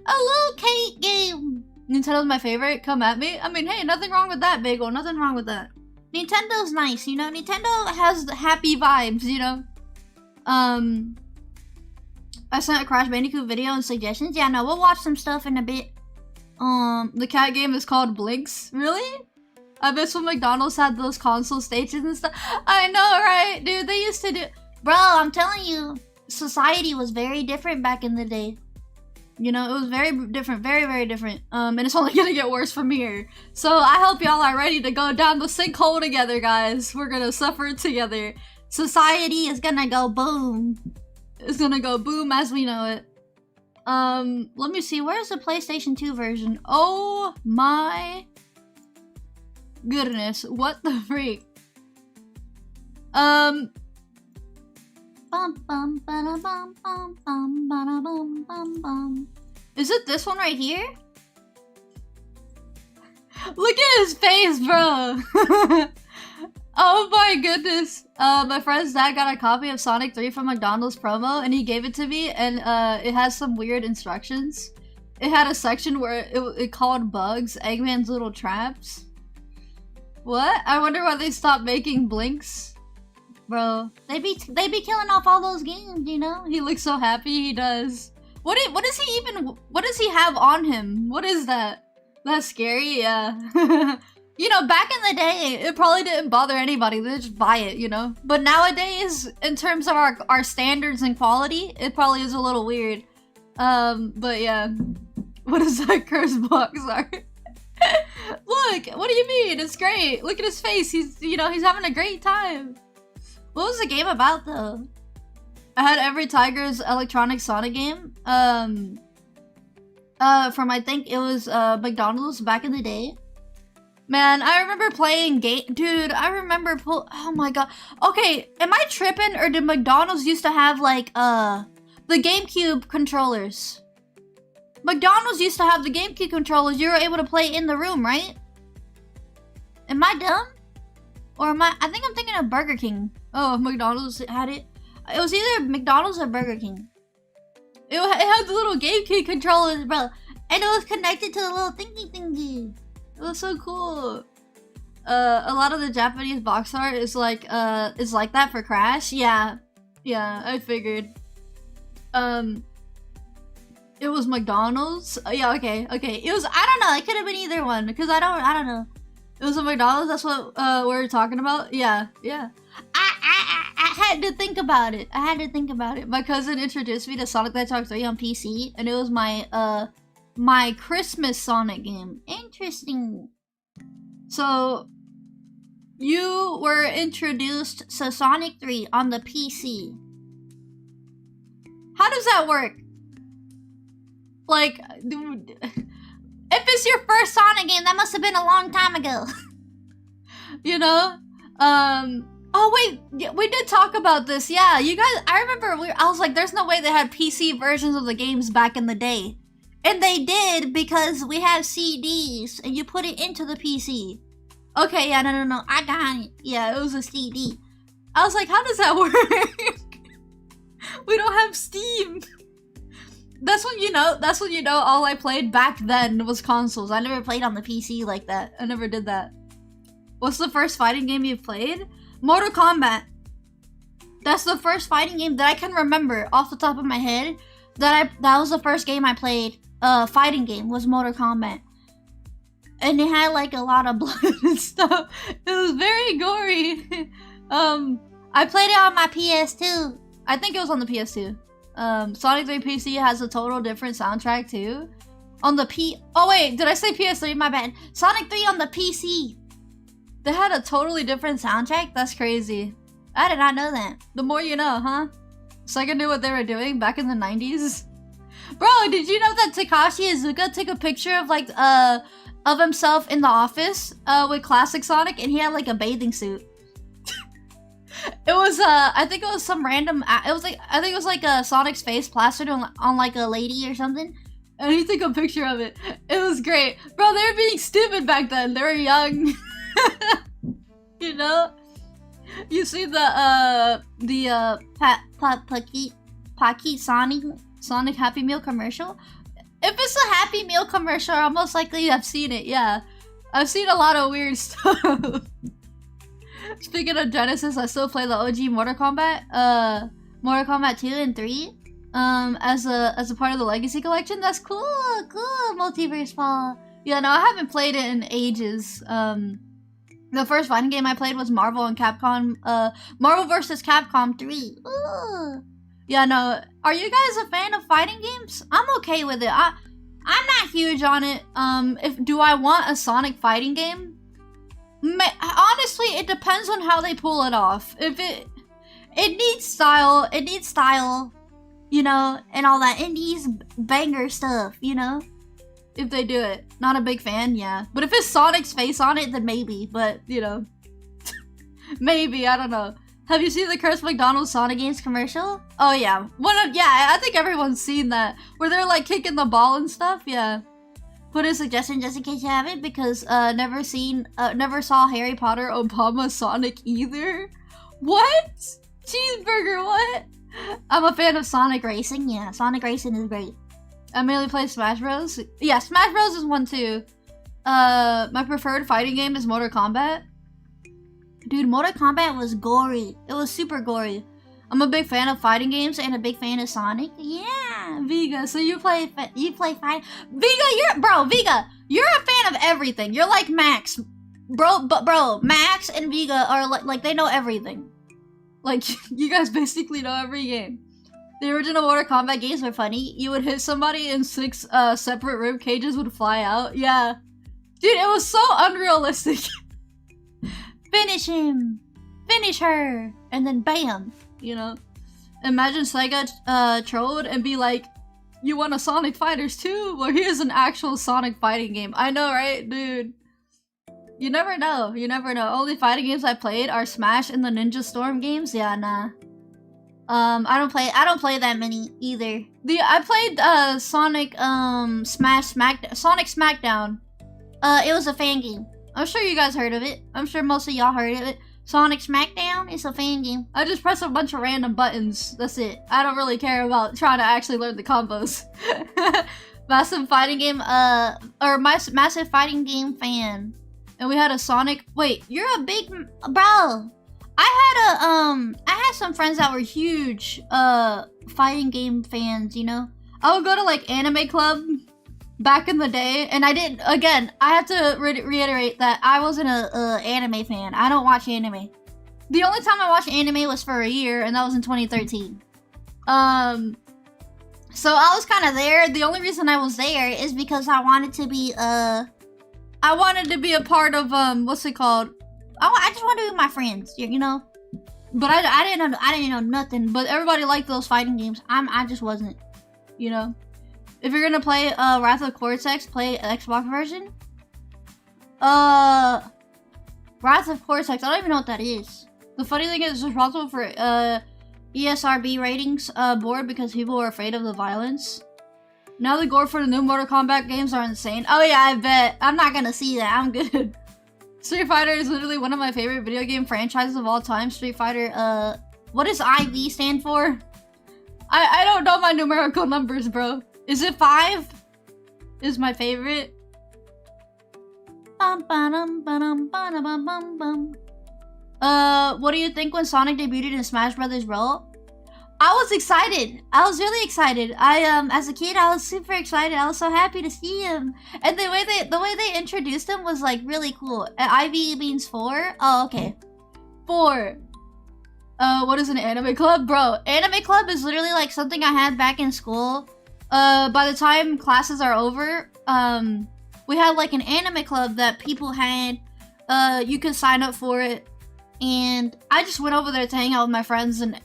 A little cake game. Nintendo's my favorite. Come at me. I mean, hey, nothing wrong with that, Bagel. Nothing wrong with that. Nintendo's nice, you know. Nintendo has happy vibes, you know. I sent a Crash Bandicoot video and suggestions. Yeah, no, we'll watch some stuff in a bit. The cat game is called Blinks. Really? I bet when McDonald's had those console stations and stuff. I know, right? Dude, they used to do... Bro, I'm telling you, society was very different back in the day. You know, it was very different, very, very different. And it's only gonna get worse from here. So I hope y'all are ready to go down the sinkhole together, guys. We're gonna suffer together. Society is gonna go boom. It's gonna go boom as we know it. Let me see. Where's the PlayStation 2 version? Oh my goodness. What the freak? Is it this one right here? Look at his face, bro. Oh my goodness. My friend's dad got a copy of Sonic 3 from McDonald's promo, and he gave it to me, and it has some weird instructions. It had a section where it called bugs Eggman's little traps. What? I wonder why they stopped making Blinks. Bro, they be killing off all those games, you know? He looks so happy, he does. What does he have on him? What is that? That's scary, yeah. You know, back in the day, it probably didn't bother anybody. They just buy it, you know? But nowadays, in terms of our standards and quality, it probably is a little weird. But yeah. What is that curse box art? Look, what do you mean? It's great. Look at his face. He's having a great time. What was the game about, though? I had every Tiger's Electronic Sonic game. From, I think it was, McDonald's back in the day. Man, I remember playing dude, I remember oh my god. Okay, am I tripping, or did McDonald's used to have, like, the GameCube controllers? McDonald's used to have the GameCube controllers you were able to play in the room, right? Am I dumb? Or I think I'm thinking of Burger King. Oh, McDonald's had it. It was either McDonald's or Burger King. It had the little GameCube controllers, bro. And it was connected to the little thingy. It was so cool. a lot of the Japanese box art is like that for Crash. Yeah, I figured. It was McDonald's. Yeah, okay. It was, I don't know. It could have been either one because I don't know. It was a McDonald's. That's what we were talking about. Yeah. I had to think about it. My cousin introduced me to Sonic the Hedgehog 3 on PC, and it was my my Christmas Sonic game. Interesting. So you were introduced to Sonic 3 on the PC. How does that work? Like, dude, if it's your first Sonic game, that must have been a long time ago. You know? Oh wait, yeah, we did talk about this. Yeah, you guys, I remember I was like, there's no way they had PC versions of the games back in the day. And they did, because we have CDs and you put it into the PC. Okay, yeah, no, I got it. Yeah, it was a CD. I was like, how does that work? We don't have Steam. That's when you know all I played back then was consoles. I never played on the PC like that. I never did that. What's the first fighting game you've played? Mortal Kombat. That's the first fighting game that I can remember off the top of my head. That was the first game I played. Fighting game was Mortal Kombat. And it had like a lot of blood and stuff. It was very gory. I played it on my PS2. I think it was on the PS2. Sonic 3 PC has a total different soundtrack too. On the oh wait, did I say PS3? My bad. Sonic 3 on the PC. They had a totally different soundtrack? That's crazy. I did not know that. The more you know, huh? Sega knew what they were doing back in the 90s. Bro, did you know that Takashi Iizuka took a picture of like of himself in the office with classic Sonic, and he had like a bathing suit. It was I think it was some random I think it was like Sonic's face plastered on like a lady or something, and he took a picture of it. It was great. Bro, they were being stupid back then. They were young. You know? You see the Paquet Sonic Happy Meal commercial? If it's a Happy Meal commercial, I'll most likely have seen it. Yeah, I've seen a lot of weird stuff. Speaking of Genesis, I still play the OG Mortal Kombat 2 and 3 as a part of the Legacy Collection. That's cool. Multiverse Fall. Yeah, no, I haven't played it in ages. The first fighting game I played was Marvel and Capcom, Marvel vs. Capcom 3. Ooh. Yeah, no, are you guys a fan of fighting games? I'm okay with it. I'm not huge on it. Do I want a Sonic fighting game? Honestly, it depends on how they pull it off. If it needs style, you know, and all that. It needs banger stuff, you know? If they do it. Not a big fan, yeah. But if it's Sonic's face on it, then maybe. But, you know. Maybe, I don't know. Have you seen the Cursed McDonald's Sonic Games commercial? Oh, yeah. Yeah, I think everyone's seen that. Where they're, like, kicking the ball and stuff, yeah. Put a suggestion just in case you haven't, because never saw Harry Potter Obama Sonic either. What? Cheeseburger, what? I'm a fan of Sonic Racing. Yeah, Sonic Racing is great. I mainly play Smash Bros. Yeah, Smash Bros is one too. My preferred fighting game is Mortal Kombat. Dude, Mortal Kombat was gory. It was super gory. I'm a big fan of fighting games and a big fan of Sonic. Yeah, Vega. So you play fight. Vega, you're a fan of everything. You're like Max, bro. Max and Vega are like they know everything. Like you guys basically know every game. The original Mortal Kombat games were funny. You would hit somebody and 6 separate rib cages would fly out. Yeah, dude, it was so unrealistic. Finish him, finish her, and then bam. You know, imagine Sega trolled and be like, "You want a Sonic Fighters 2? Well, here's an actual Sonic fighting game." I know, right, dude? You never know. You never know. Only fighting games I played are Smash and the Ninja Storm games. Yeah, nah. I don't play that many either. I played Sonic Sonic Smackdown. It was a fan game. I'm sure you guys heard of it. I'm sure most of y'all heard of it. Sonic Smackdown is a fan game. I just press a bunch of random buttons. That's it. I don't really care about trying to actually learn the combos. Massive fighting game, massive fighting game fan. And we had a Sonic. Wait, you're a big bro. I had some friends that were huge fighting game fans, you know? I would go to like anime club back in the day, and I didn't. Again, I have to reiterate that I wasn't a anime fan. I don't watch anime. The only time I watched anime was for a year, and that was in 2013. So I was kind of there. The only reason I was there is because I wanted to be a part of what's it called? I just wanted to be with my friends, you know. But I didn't know nothing. But everybody liked those fighting games. I just wasn't, you know. If you're gonna play Wrath of Cortex, play Xbox version. Wrath of Cortex, I don't even know what that is. The funny thing is, it's responsible for ESRB ratings board because people are afraid of the violence. Now the gore for the new Mortal Kombat games are insane. Oh yeah, I bet. I'm not gonna see that. I'm good. Street Fighter is literally one of my favorite video game franchises of all time. Street Fighter, what does IV stand for? I don't know my numerical numbers, bro. Is it 5? Is my favorite? What do you think when Sonic debuted in Smash Brothers Brawl? I was excited. I was really excited. As a kid, I was super excited. I was so happy to see him. And the way they introduced him was like really cool. IV means 4. Oh, okay. 4. What is an anime club? Bro, anime club is literally like something I had back in school. By the time classes are over, we had like an anime club that people had. You could sign up for it. And I just went over there to hang out with my friends, and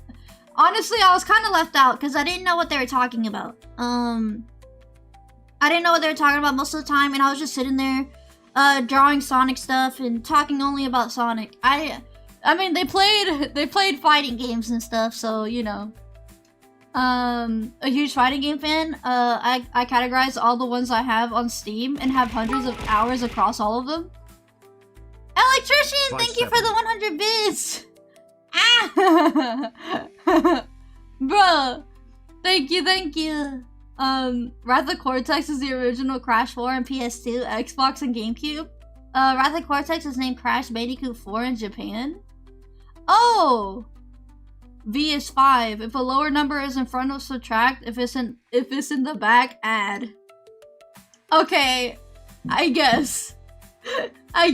honestly, I was kind of left out because I didn't know what they were talking about. I didn't know what they were talking about most of the time, and I was just sitting there, drawing Sonic stuff and talking only about Sonic. I mean, they played fighting games and stuff, so you know. A huge fighting game fan. I categorize all the ones I have on Steam and have hundreds of hours across all of them. Electrician, thank you for the 100 bits. Ah, bro, thank you. Wrath of Cortex is the original Crash 4 on PS2, Xbox, and GameCube. Wrath of Cortex is named Crash Bandicoot 4 in Japan. Oh, V is 5. If a lower number is in front of subtract, if it's in the back, add. Okay, I guess. I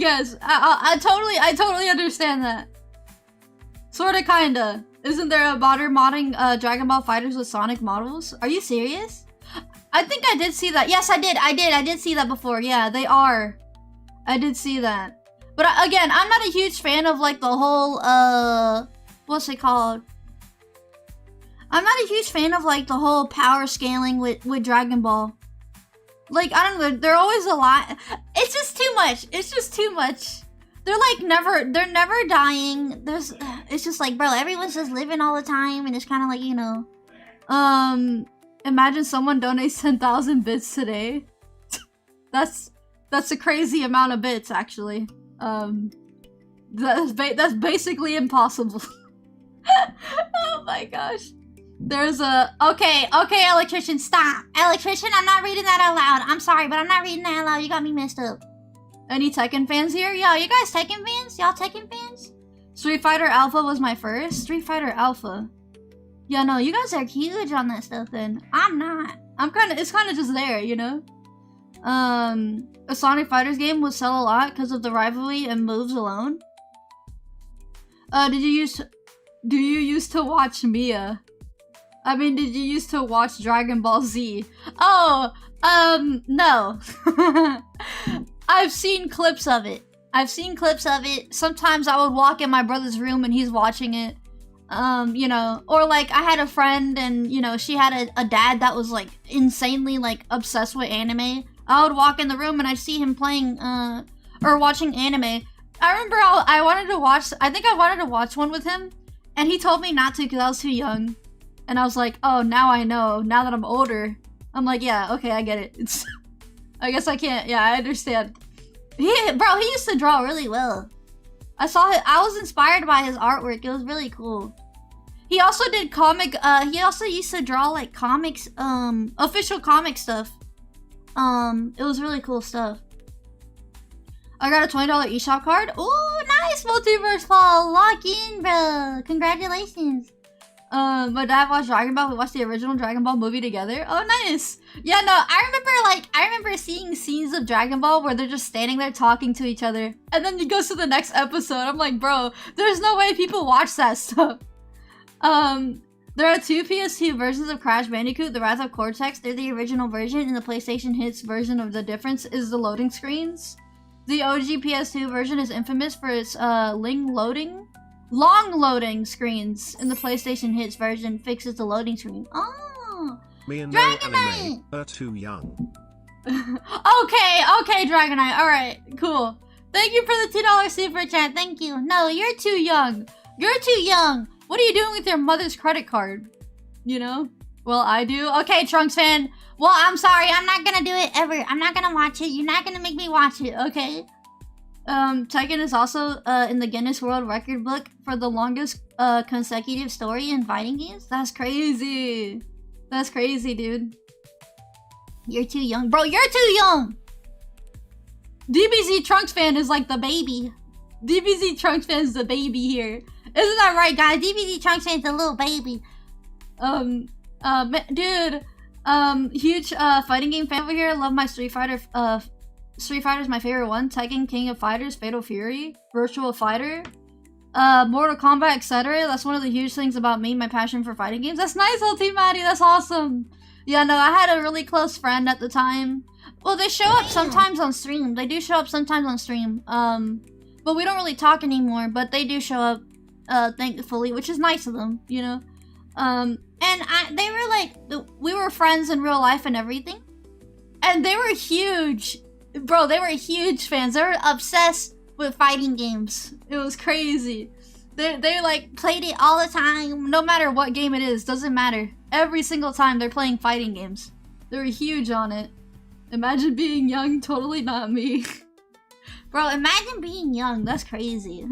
totally understand that. Sorta, kinda. Isn't there a modding Dragon Ball Fighters with Sonic models? Are you serious? I think I did see that. Yes, I did see that before. Yeah, they are. I did see that. But again, I'm not a huge fan of like the whole what's it called? I'm not a huge fan of like the whole power scaling with Dragon Ball. Like, I don't know, they're always a lot. It's just too much. They're like they're never dying. It's just like, bro, everyone's just living all the time, and it's kind of like, you know. Imagine someone donates 10,000 bits today. That's a crazy amount of bits, actually. That's basically impossible. Oh my gosh. There's a... Okay, Electrician, stop. Electrician, I'm not reading that out loud. I'm sorry, but I'm not reading that out loud. You got me messed up. Any Tekken fans here? Yo, you guys Tekken fans? Y'all Tekken fans? Street Fighter Alpha was my first. Street Fighter Alpha. Yeah, no, you guys are huge on that stuff then. I'm not. It's kind of just there, you know? A Sonic Fighters game would sell a lot because of the rivalry and moves alone. Do you used to watch Miia? I mean, did you used to watch Dragon Ball Z? Oh, no. I've seen clips of it. Sometimes I would walk in my brother's room and he's watching it. You know, or like I had a friend and, you know, she had a dad that was like insanely like obsessed with anime. I would walk in the room and I'd see him playing, or watching anime. I remember I wanted to watch one with him, and he told me not to because I was too young. And I was like, oh, now I know. Now that I'm older, I'm like, yeah, okay, I get it. I guess I can't. Yeah, I understand. Bro, he used to draw really well. I was inspired by his artwork. It was really cool. He also did he also used to draw like comics, official comic stuff. It was really cool stuff. I got a $20 eShop card. Ooh, nice, Multiverse Paul. Lock in, bro. Congratulations. My dad watched Dragon Ball. We watched the original Dragon Ball movie together. Oh, nice. Yeah, no, I remember seeing scenes of Dragon Ball where they're just standing there talking to each other. And then it goes to the next episode. I'm like, bro, there's no way people watch that stuff. There are two PS2 versions of Crash Bandicoot, The Wrath of Cortex. They're the original version, and the PlayStation Hits version of the difference is the loading screens. The OG PS2 version is infamous for its long loading screens, and the PlayStation Hits version fixes the loading screen. Oh, Me and Dragonite are too young. okay, Dragonite. All right, cool. Thank you for the $2 super chat. Thank you. No, you're too young. You're too young. What are you doing with your mother's credit card? You know? Well, I do. Okay, Trunks fan. Well, I'm sorry. I'm not gonna do it ever. I'm not gonna watch it. You're not gonna make me watch it, okay? Tekken is also in the Guinness World Record book for the longest consecutive story in fighting games. That's crazy. That's crazy, dude. You're too young. Bro, you're too young! DBZ Trunks fan is like the baby. DBZ Trunks fan is the baby here. Isn't that right, guys? DBZ Trunks fan is the little baby. Dude, huge fighting game fan over here. Love my Street Fighter. Street Fighter is my favorite one. Tekken, King of Fighters, Fatal Fury, Virtual Fighter, Mortal Kombat, etc. That's one of the huge things about me, my passion for fighting games. That's nice, LT Maddie. That's awesome. Yeah, no, I had a really close friend at the time. Well, they show up sometimes on stream. They do show up sometimes on stream. But we don't really talk anymore. But they do show up, thankfully, which is nice of them, you know. They were like, we were friends in real life and everything. And they were huge. Bro, they were huge fans. They were obsessed with fighting games. It was crazy. They like played it all the time, no matter what game it is. Doesn't matter. Every single time they're playing fighting games. They were huge on it. Imagine being young, totally not me. Bro, imagine being young. That's crazy.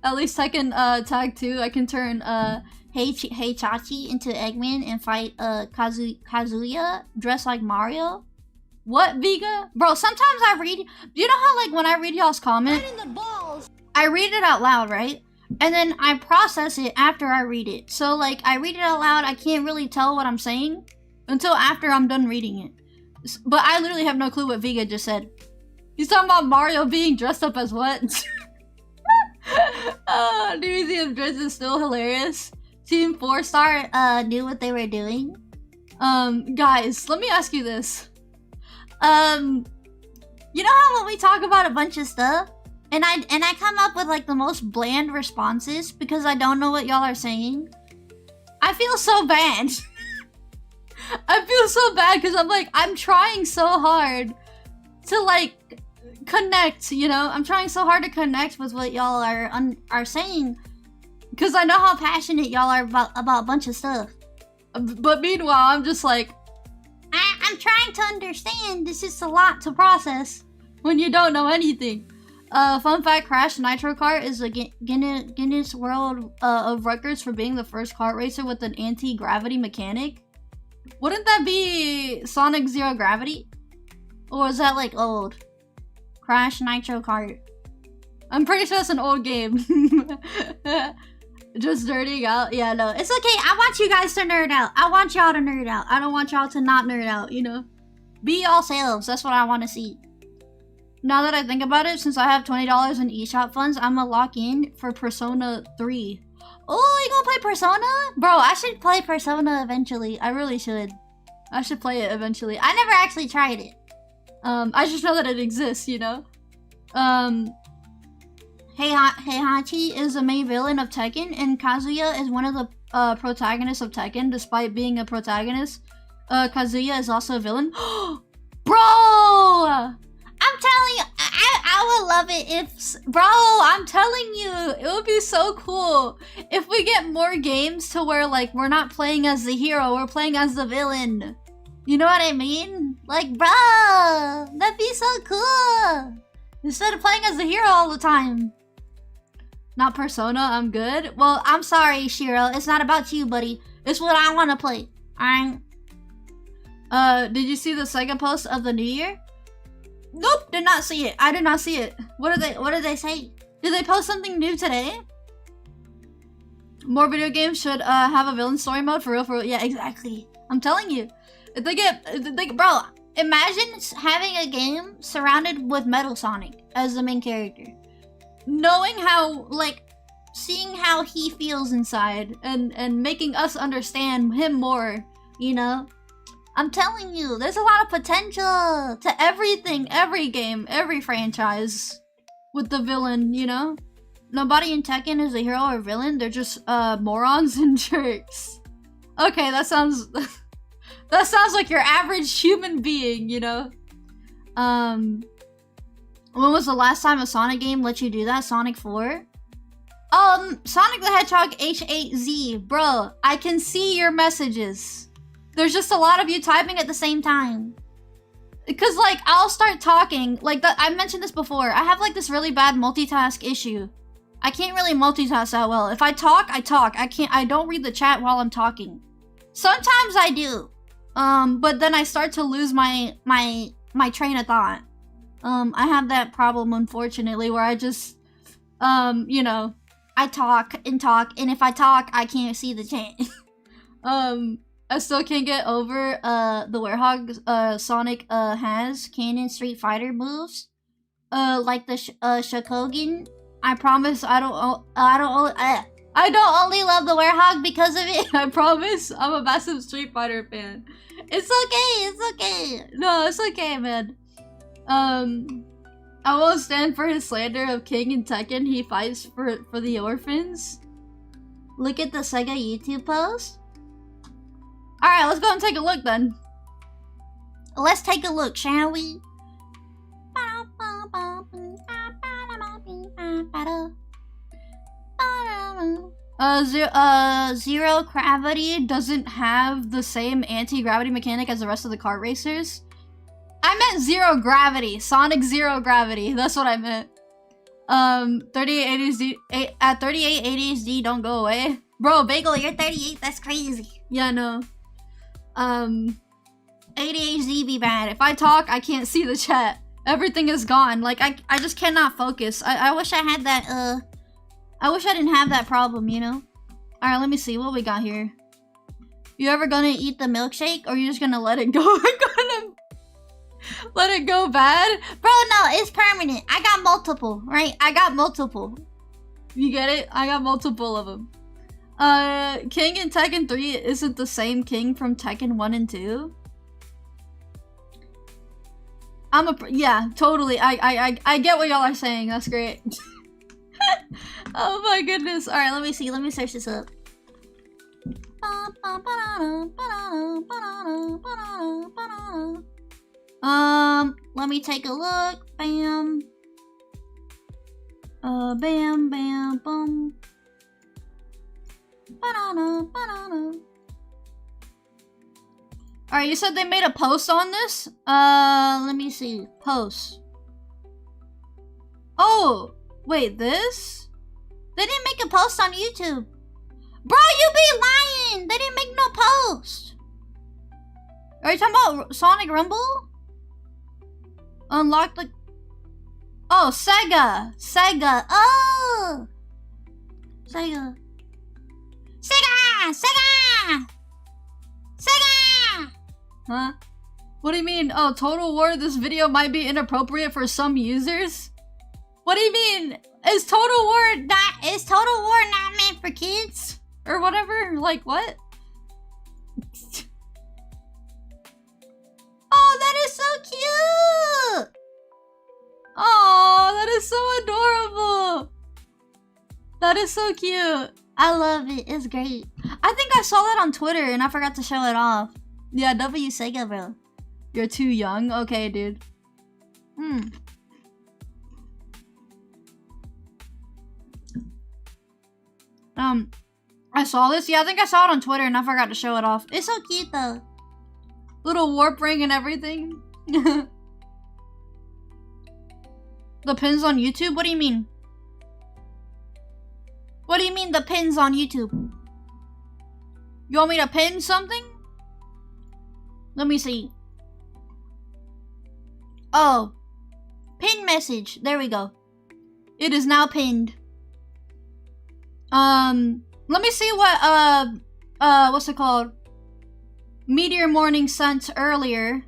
At least I can tag 2. I can turn Hey Chachi into Eggman and fight Kazuya dressed like Mario. What, Vega? Bro, sometimes I read... You know how, like, when I read y'all's comment, Right in the balls. I read it out loud, right? And then I process it after I read it. So, like, I read it out loud, I can't really tell what I'm saying until after I'm done reading it. But I literally have no clue what Vega just said. He's talking about Mario being dressed up as what? New Museum Dress is still hilarious. Team 4-Star knew what they were doing. Guys, let me ask you this. You know how when we talk about a bunch of stuff and I come up with like the most bland responses because I don't know what y'all are saying? I feel so bad. I feel so bad because I'm like, I'm trying so hard to like connect, you know? I'm trying so hard to connect with what y'all are saying because I know how passionate y'all are about a bunch of stuff. But meanwhile, I'm just like, I'm trying to understand. This is a lot to process when you don't know anything. Fun fact, Crash Nitro Kart is a Guinness World of Records for being the first kart racer with an anti-gravity mechanic. Wouldn't that be Sonic Zero Gravity? Or is that like old? Crash Nitro Kart. I'm pretty sure that's an old game. Just nerding out. Yeah, no. It's okay. I want you guys to nerd out. I want y'all to nerd out. I don't want y'all to not nerd out, you know? Be yourselves. That's what I want to see. Now that I think about it, since I have $20 in eShop funds, I'm gonna lock in for Persona 3. Oh, you gonna play Persona? Bro, I should play Persona eventually. I really should. I should play it eventually. I never actually tried it. I just know that it exists, you know? Heihachi is the main villain of Tekken, and Kazuya is one of the protagonists of Tekken, despite being a protagonist. Kazuya is also a villain. Bro! I'm telling you, I would love it if... Bro, I'm telling you, it would be so cool if we get more games to where, like, we're not playing as the hero, we're playing as the villain. You know what I mean? Like, bro, that'd be so cool. Instead of playing as the hero all the time. Not Persona, I'm good. Well, I'm sorry, Shiro. It's not about you, buddy. It's what I want to play. Alright? Did you see the second post of the new year? Nope, did not see it. I did not see it. What did they say? Did they post something new today? More video games should have a villain story mode for real. Yeah, exactly. I'm telling you. Bro, imagine having a game surrounded with Metal Sonic as the main character. Knowing how, like, seeing how he feels inside and making us understand him more, you know? I'm telling you, there's a lot of potential to everything, every game, every franchise with the villain, you know? Nobody in Tekken is a hero or villain, they're just morons and jerks. Okay, that sounds that sounds like your average human being, you know? When was the last time a Sonic game let you do that? Sonic 4? Sonic the Hedgehog H8Z, bro, I can see your messages. There's just a lot of you typing at the same time. Because, like, I'll start talking, like, I mentioned this before, I have, like, this really bad multitask issue. I can't really multitask that well. If I talk, I talk. I don't read the chat while I'm talking. Sometimes I do. But then I start to lose my train of thought. I have that problem, unfortunately, where I just, you know, I talk, and if I talk, I can't see the chat. I still can't get over, the Werehog, Sonic, has Canon Street Fighter moves. Like the, Shakogan. I promise I don't only love the Werehog because of it. I promise. I'm a massive Street Fighter fan. It's okay. No, it's okay, man. I won't stand for his slander of King and Tekken. He fights for the orphans. Look at the Sega YouTube post. Alright, let's go and take a look then. Let's take a look, shall we? Zero Gravity doesn't have the same anti-gravity mechanic as the rest of the kart racers. I meant Zero Gravity. Sonic Zero Gravity. That's what I meant. 3880s at 3880s don't go away. Bro, Bagel, you're 38. That's crazy. Yeah, no. 88Z be bad. If I talk, I can't see the chat. Everything is gone. Like, I just cannot focus. I wish I had that, I wish I didn't have that problem, you know? Alright, let me see what we got here. You ever gonna eat the milkshake, or you just gonna let it go? Gonna let it go bad? Bro, no, it's permanent. I got multiple, right? I got multiple. You get it? I got multiple of them. King in Tekken 3 isn't the same King from Tekken 1 and 2? Yeah, totally. I get what y'all are saying. That's great. Oh my goodness. Alright, let me see. Let me search this up. Let me take a look. Bam. Bam, bam, boom. Alright, you said they made a post on this? Let me see. Post. Oh, wait, this? They didn't make a post on YouTube. Bro, you be lying! They didn't make no post. Are you talking about Sonic Rumble? Unlock the... Oh, Sega! Sega! Oh! Sega! Sega! Sega! Sega! Huh? What do you mean? Oh, Total War, this video might be inappropriate for some users? What do you mean? Is Total War not meant for kids? Or whatever? Like, what? Oh, that is so cute! Oh, that is so adorable! That is so cute. I love it. It's great. I think I saw that on Twitter and I forgot to show it off. Yeah, W Sega, bro. You're too young? Okay, dude. I saw this? Yeah, I think I saw it on Twitter and I forgot to show it off. It's so cute, though. Little warp ring and everything. The pins on YouTube? What do you mean? What do you mean the pins on YouTube? You want me to pin something? Let me see. Oh, Pin message. There we go. It is now pinned. Let me see what, what's it called? Meteor Morning sent earlier.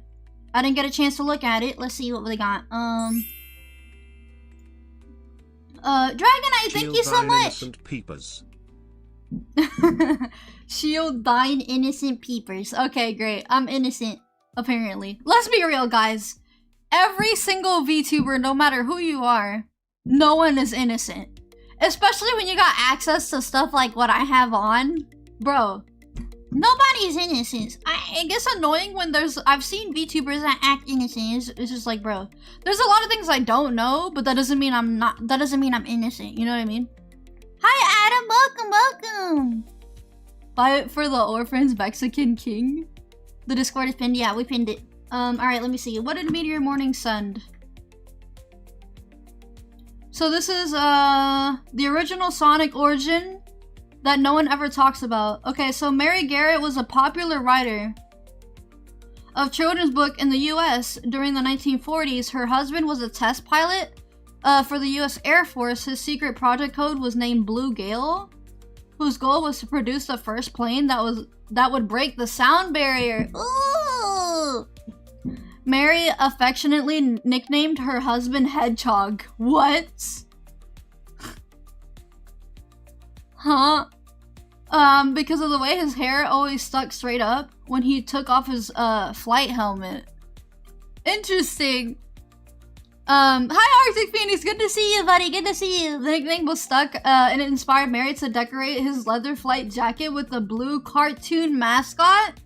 I didn't get a chance to look at it. Let's see what they got. Dragonite, thank you so much! Shield thine innocent peepers. Okay, great. I'm innocent, apparently. Let's be real, guys. Every single VTuber, no matter who you are, no one is innocent. Especially when you got access to stuff like what I have on. Bro, nobody's innocent. It gets annoying when I've seen VTubers that act innocent. It's just like, bro, there's a lot of things I don't know, but that doesn't mean I'm innocent. You know what I mean? Hi, Adam. Welcome. Buy it for the orphans, Mexican King. The Discord is pinned. Yeah, we pinned it. Alright, let me see. What did Meteor Morning send? So this is, the original Sonic origin that no one ever talks about. Okay, so Mary Garrett was a popular writer of children's book in the US during the 1940s. Her husband was a test pilot for the US Air Force. His secret project code was named Blue Gale, whose goal was to produce the first plane that would break the sound barrier. Ooh! Mary affectionately nicknamed her husband Hedgehog. What? Huh? Because of the way his hair always stuck straight up when he took off his flight helmet. Interesting. Hi Arctic Phoenix, good to see you, buddy. Good to see you. The nickname was stuck, and it inspired Mary to decorate his leather flight jacket with a blue cartoon mascot.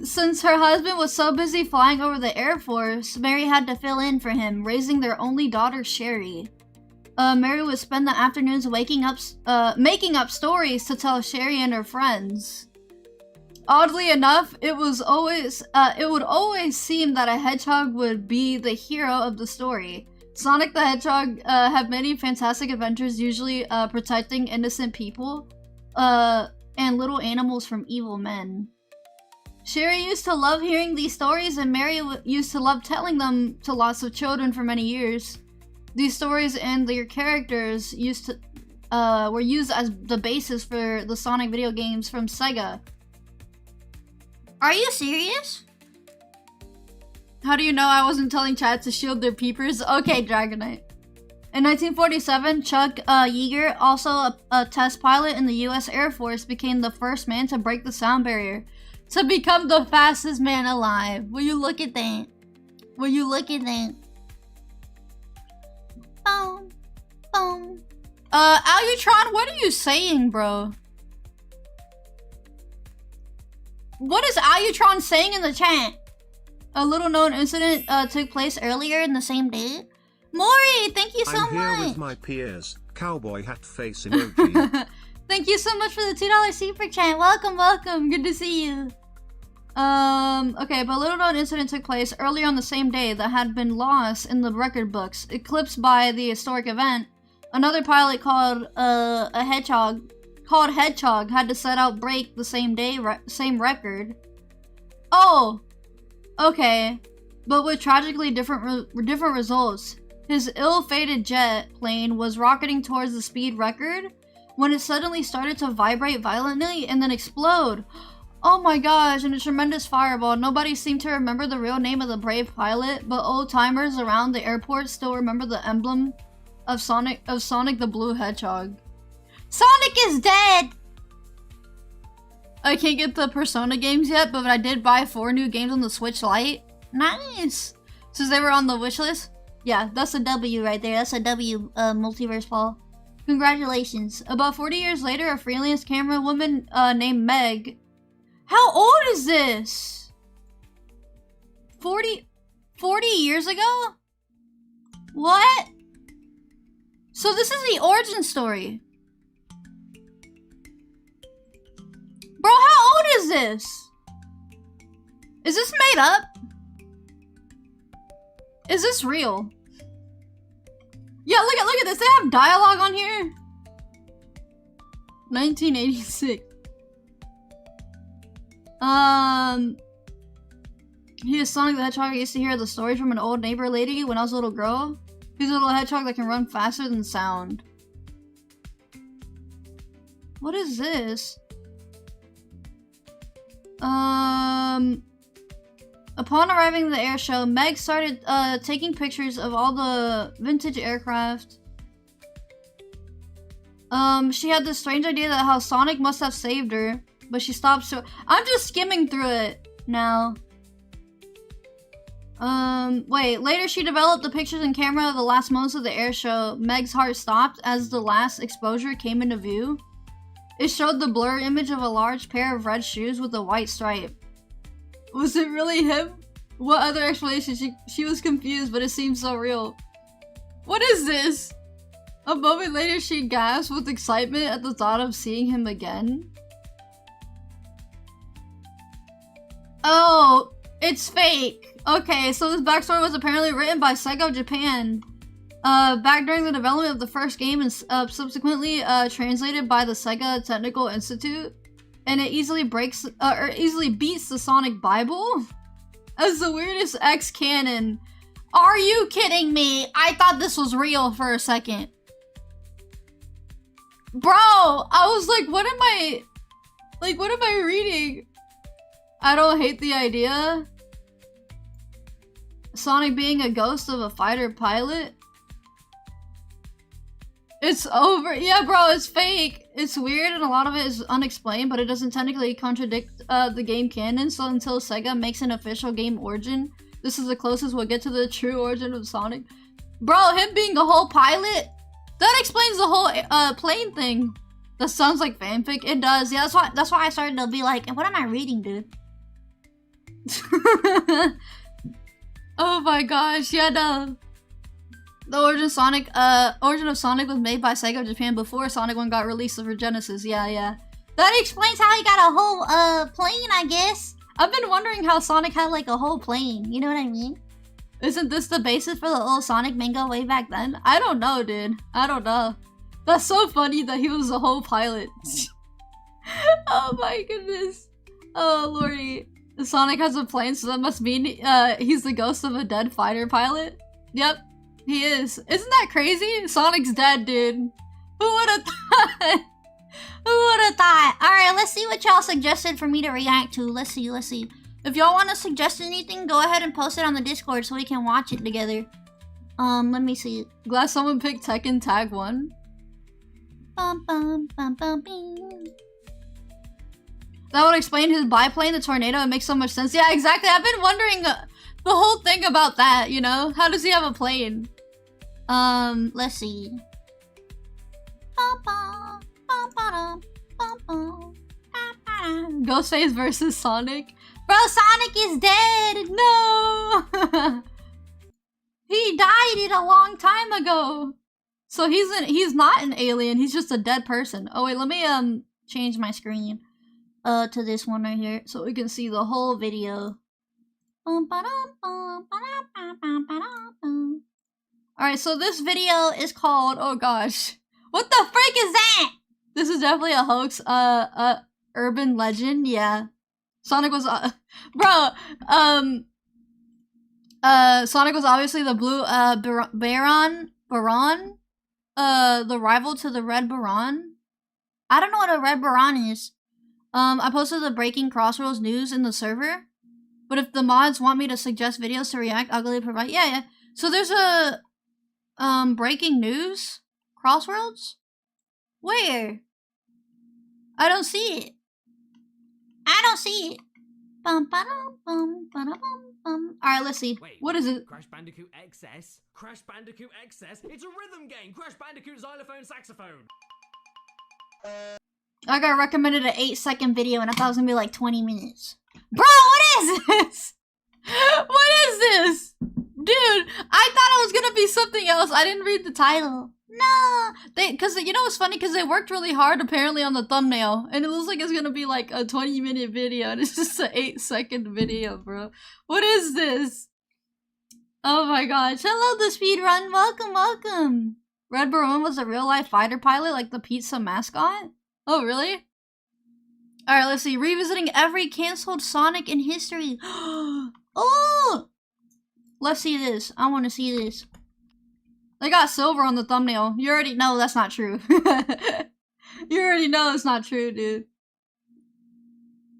Since her husband was so busy flying over the Air Force, Mary had to fill in for him, raising their only daughter, Sherry. Mary would spend the afternoons making up stories to tell Sherry and her friends. Oddly enough, it would always seem that a hedgehog would be the hero of the story. Sonic the Hedgehog had many fantastic adventures, usually protecting innocent people and little animals from evil men. Sherry used to love hearing these stories, and Mary used to love telling them to lots of children for many years. These stories and their characters were used as the basis for the Sonic video games from Sega. Are you serious? How do you know I wasn't telling chat to shield their peepers? Okay, Dragonite. In 1947, Chuck Yeager, also a test pilot in the US Air Force, became the first man to break the sound barrier to become the fastest man alive. Will you look at that? Will you look at that? Boom. Boom. Alutron, what are you saying, bro? What is Alutron saying in the chat? A little known incident took place earlier in the same day. Maury, thank you so much. I'm here with my peers. Cowboy hat face emoji. Thank you so much for the $2 super chat. Welcome. Good to see you. Okay, but a little known incident took place earlier on the same day that had been lost in the record books, eclipsed by the historic event. Another pilot called Hedgehog had to set out break the same day, same record. Oh, okay, but with tragically different results. His ill-fated jet plane was rocketing towards the speed record when it suddenly started to vibrate violently and then explode. Oh my gosh, in a tremendous fireball. Nobody seemed to remember the real name of the brave pilot, but old-timers around the airport still remember the emblem of Sonic the Blue Hedgehog. Sonic is dead! I can't get the Persona games yet, but I did buy 4 new games on the Switch Lite. Nice! Since they were on the wishlist. Yeah, that's a W right there. That's a W, Multiverse Paul. Congratulations. About 40 years later, a freelance camera woman named Meg. How old is this? 40 years ago? What? So this is the origin story. Bro, how old is this? Is this made up? Is this real? Yeah, look at this. They have dialogue on here. 1986. He is Sonic the Hedgehog. I used to hear the stories from an old neighbor lady when I was a little girl. He's a little hedgehog that can run faster than sound. What is this? Upon arriving at the air show, Meg started taking pictures of all the vintage aircraft. She had this strange idea that how Sonic must have saved her, but she stopped. So I'm just skimming through it now. Wait, later she developed the pictures and camera of the last moments of the air show. Meg's heart stopped as the last exposure came into view. It showed the blur image of a large pair of red shoes with a white stripe. Was it really him? What other explanation? She was confused, but it seemed so real. What is this? A moment later, she gasped with excitement at the thought of seeing him again. Oh, it's fake. Okay, so this backstory was apparently written by Sega Japan. Back during the development of the first game and subsequently translated by the Sega Technical Institute. And it easily beats the Sonic Bible as the weirdest X-canon. Are you kidding me? I thought this was real for a second. Bro, I was like, what am I reading? I don't hate the idea. Sonic being a ghost of a fighter pilot. It's over. Yeah, bro, it's fake. It's weird and a lot of it is unexplained, but it doesn't technically contradict the game canon, so until Sega makes an official game origin, this is the closest we'll get to the true origin of Sonic. Bro, him being a whole pilot? That explains the whole plane thing. That sounds like fanfic. It does. Yeah, that's why I started to be like, what am I reading, dude? Oh my gosh, yeah, no. The origin of Sonic was made by Sega Japan before Sonic 1 got released for Genesis. Yeah. That explains how he got a whole plane, I guess. I've been wondering how Sonic had like a whole plane. You know what I mean? Isn't this the basis for the old Sonic manga way back then? I don't know, dude. I don't know. That's so funny that he was a whole pilot. Oh my goodness. Oh lordy. Sonic has a plane, so that must mean he's the ghost of a dead fighter pilot? Yep. He is. Isn't that crazy? Sonic's dead, dude. Who would have thought? Who would have thought? Alright, let's see what y'all suggested for me to react to. Let's see. If y'all want to suggest anything, go ahead and post it on the Discord so we can watch it together. Let me see. Glad someone picked Tekken Tag 1. That would explain his biplane, the tornado. It makes so much sense. Yeah, exactly. I've been wondering the whole thing about that, you know? How does he have a plane? Let's see. Ghostface versus Sonic. Bro, Sonic is dead! No! He died it a long time ago. So he's not an alien, he's just a dead person. Oh wait, let me change my screen to this one right here so we can see the whole video. Alright, so this video is called, oh gosh. What the frick is that? This is definitely a hoax, urban legend, yeah. Sonic was, Sonic was obviously the blue, Baron, the rival to the red Baron. I don't know what a red Baron is. I posted the breaking Crossroads news in the server. But if the mods want me to suggest videos to react, I'll gladly provide. Yeah. So there's a, breaking news? Crossroads? Where? I don't see it. Alright, let's see. Wait, what is it? Crash Bandicoot XS? Crash Bandicoot XS? It's a rhythm game! Crash Bandicoot xylophone saxophone! I got recommended an 8-second video and I thought it was gonna be like 20 minutes. Bro, what is this? What is this? Dude, I thought it was gonna be something else. I didn't read the title. No! Cause you know what's funny? Cause they worked really hard apparently on the thumbnail. And it looks like it's gonna be like a 20-minute video and it's just an 8-second video, bro. What is this? Oh my gosh. Hello, the speedrun. Welcome. Red Baron was a real-life fighter pilot like the pizza mascot? Oh, really? Alright, let's see. Revisiting every cancelled Sonic in history. Oh Oh! Let's see this. I want to see this. They got silver on the thumbnail. You already know that's not true. You already know it's not true, dude.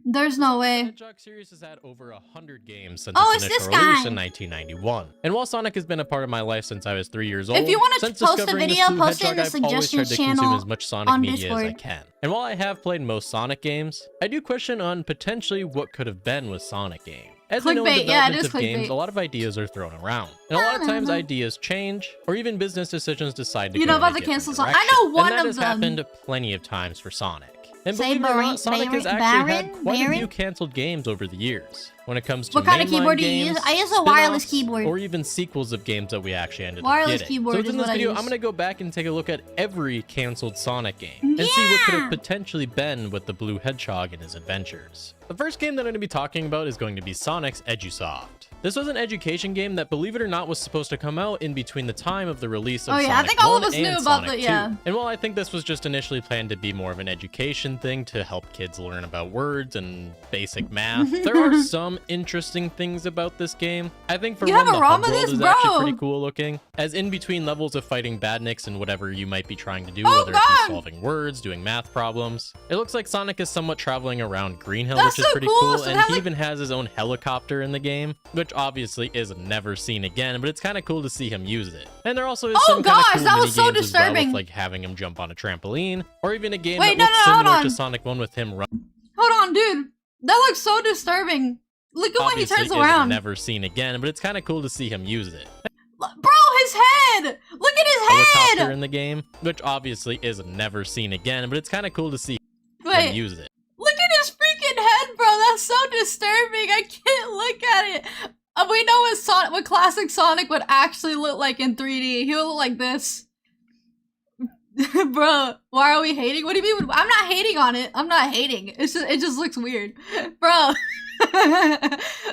There's no way. The Hedgehog series has had over 100 games since Oh, its it's this initial release guy. in 1991. And while Sonic has been a part of my life since I was 3 years old, If you want to since post a discovering video, this blue post it in hedgehog, the I've always tried suggestions to consume channel as much Sonic on media as I Discord. can. And while I have played most Sonic games, I do question on potentially what could have been with Sonic game. As we know, in Clickbait, yeah, it development is of games, clickbait. a lot of ideas are thrown around. And a lot of times ideas change, or even business decisions decide to You go know in a about the different cancel Sonic? direction. I know one and that of has them. happened plenty of times for Sonic. And Say believe it or Baron- not, Sonic has actually had Baron? quite a few Baron? canceled games over the years. When it comes to What kind of mainline keyboard do you games, use? I use a wireless spin-offs, keyboard. or even sequels of games that we actually ended Wireless up getting. keyboard So is within this what I video, use. I'm going to go back and take a look at every canceled Sonic game and see what could have potentially been with the Blue Hedgehog and his adventures. The first game that I'm going to be talking about is going to be Sonic's Edusoft. This was an education game that, believe it or not, was supposed to come out in between the time of the release of Oh, yeah, I Sonic think all of 1 us knew and about Sonic the- 2. yeah. And while I think this was just initially planned to be more of an education thing to help kids learn about words and basic math, there are some interesting things about this game. I think for You one, have a the ROM hub of world this, is bro? actually pretty cool looking, as in between levels of fighting badniks and whatever you might be trying to do, Oh, whether it God! be solving words, doing math problems. It looks like Sonic is somewhat traveling around Green Hill, That's which is so pretty cool. cool, So it and has, he like- even has his own helicopter in the game, which obviously is never seen again, but it's kind of cool to see him use it. And there also is Oh, some kind gosh, of cool that mini was so games as well, disturbing. with like having him jump on a trampoline, or even a game Wait, that no, looks no, hold similar to on. Sonic 1 with him running. Hold on, dude. That looks so disturbing. Look at when he Obviously turns is around. never seen again, but it's kind of cool to see him use it. Bro, his head! Look at his Helicopter head! in the game, which obviously is never seen again, but it's kind of cool to see him Wait, use it. look at his freaking head, bro. That's so disturbing. I can't look at it. We know what classic Sonic would actually look like in 3D. He would look like this. Bro, why are we hating? What do you mean? I'm not hating on it. I'm not hating. It just looks weird. Bro.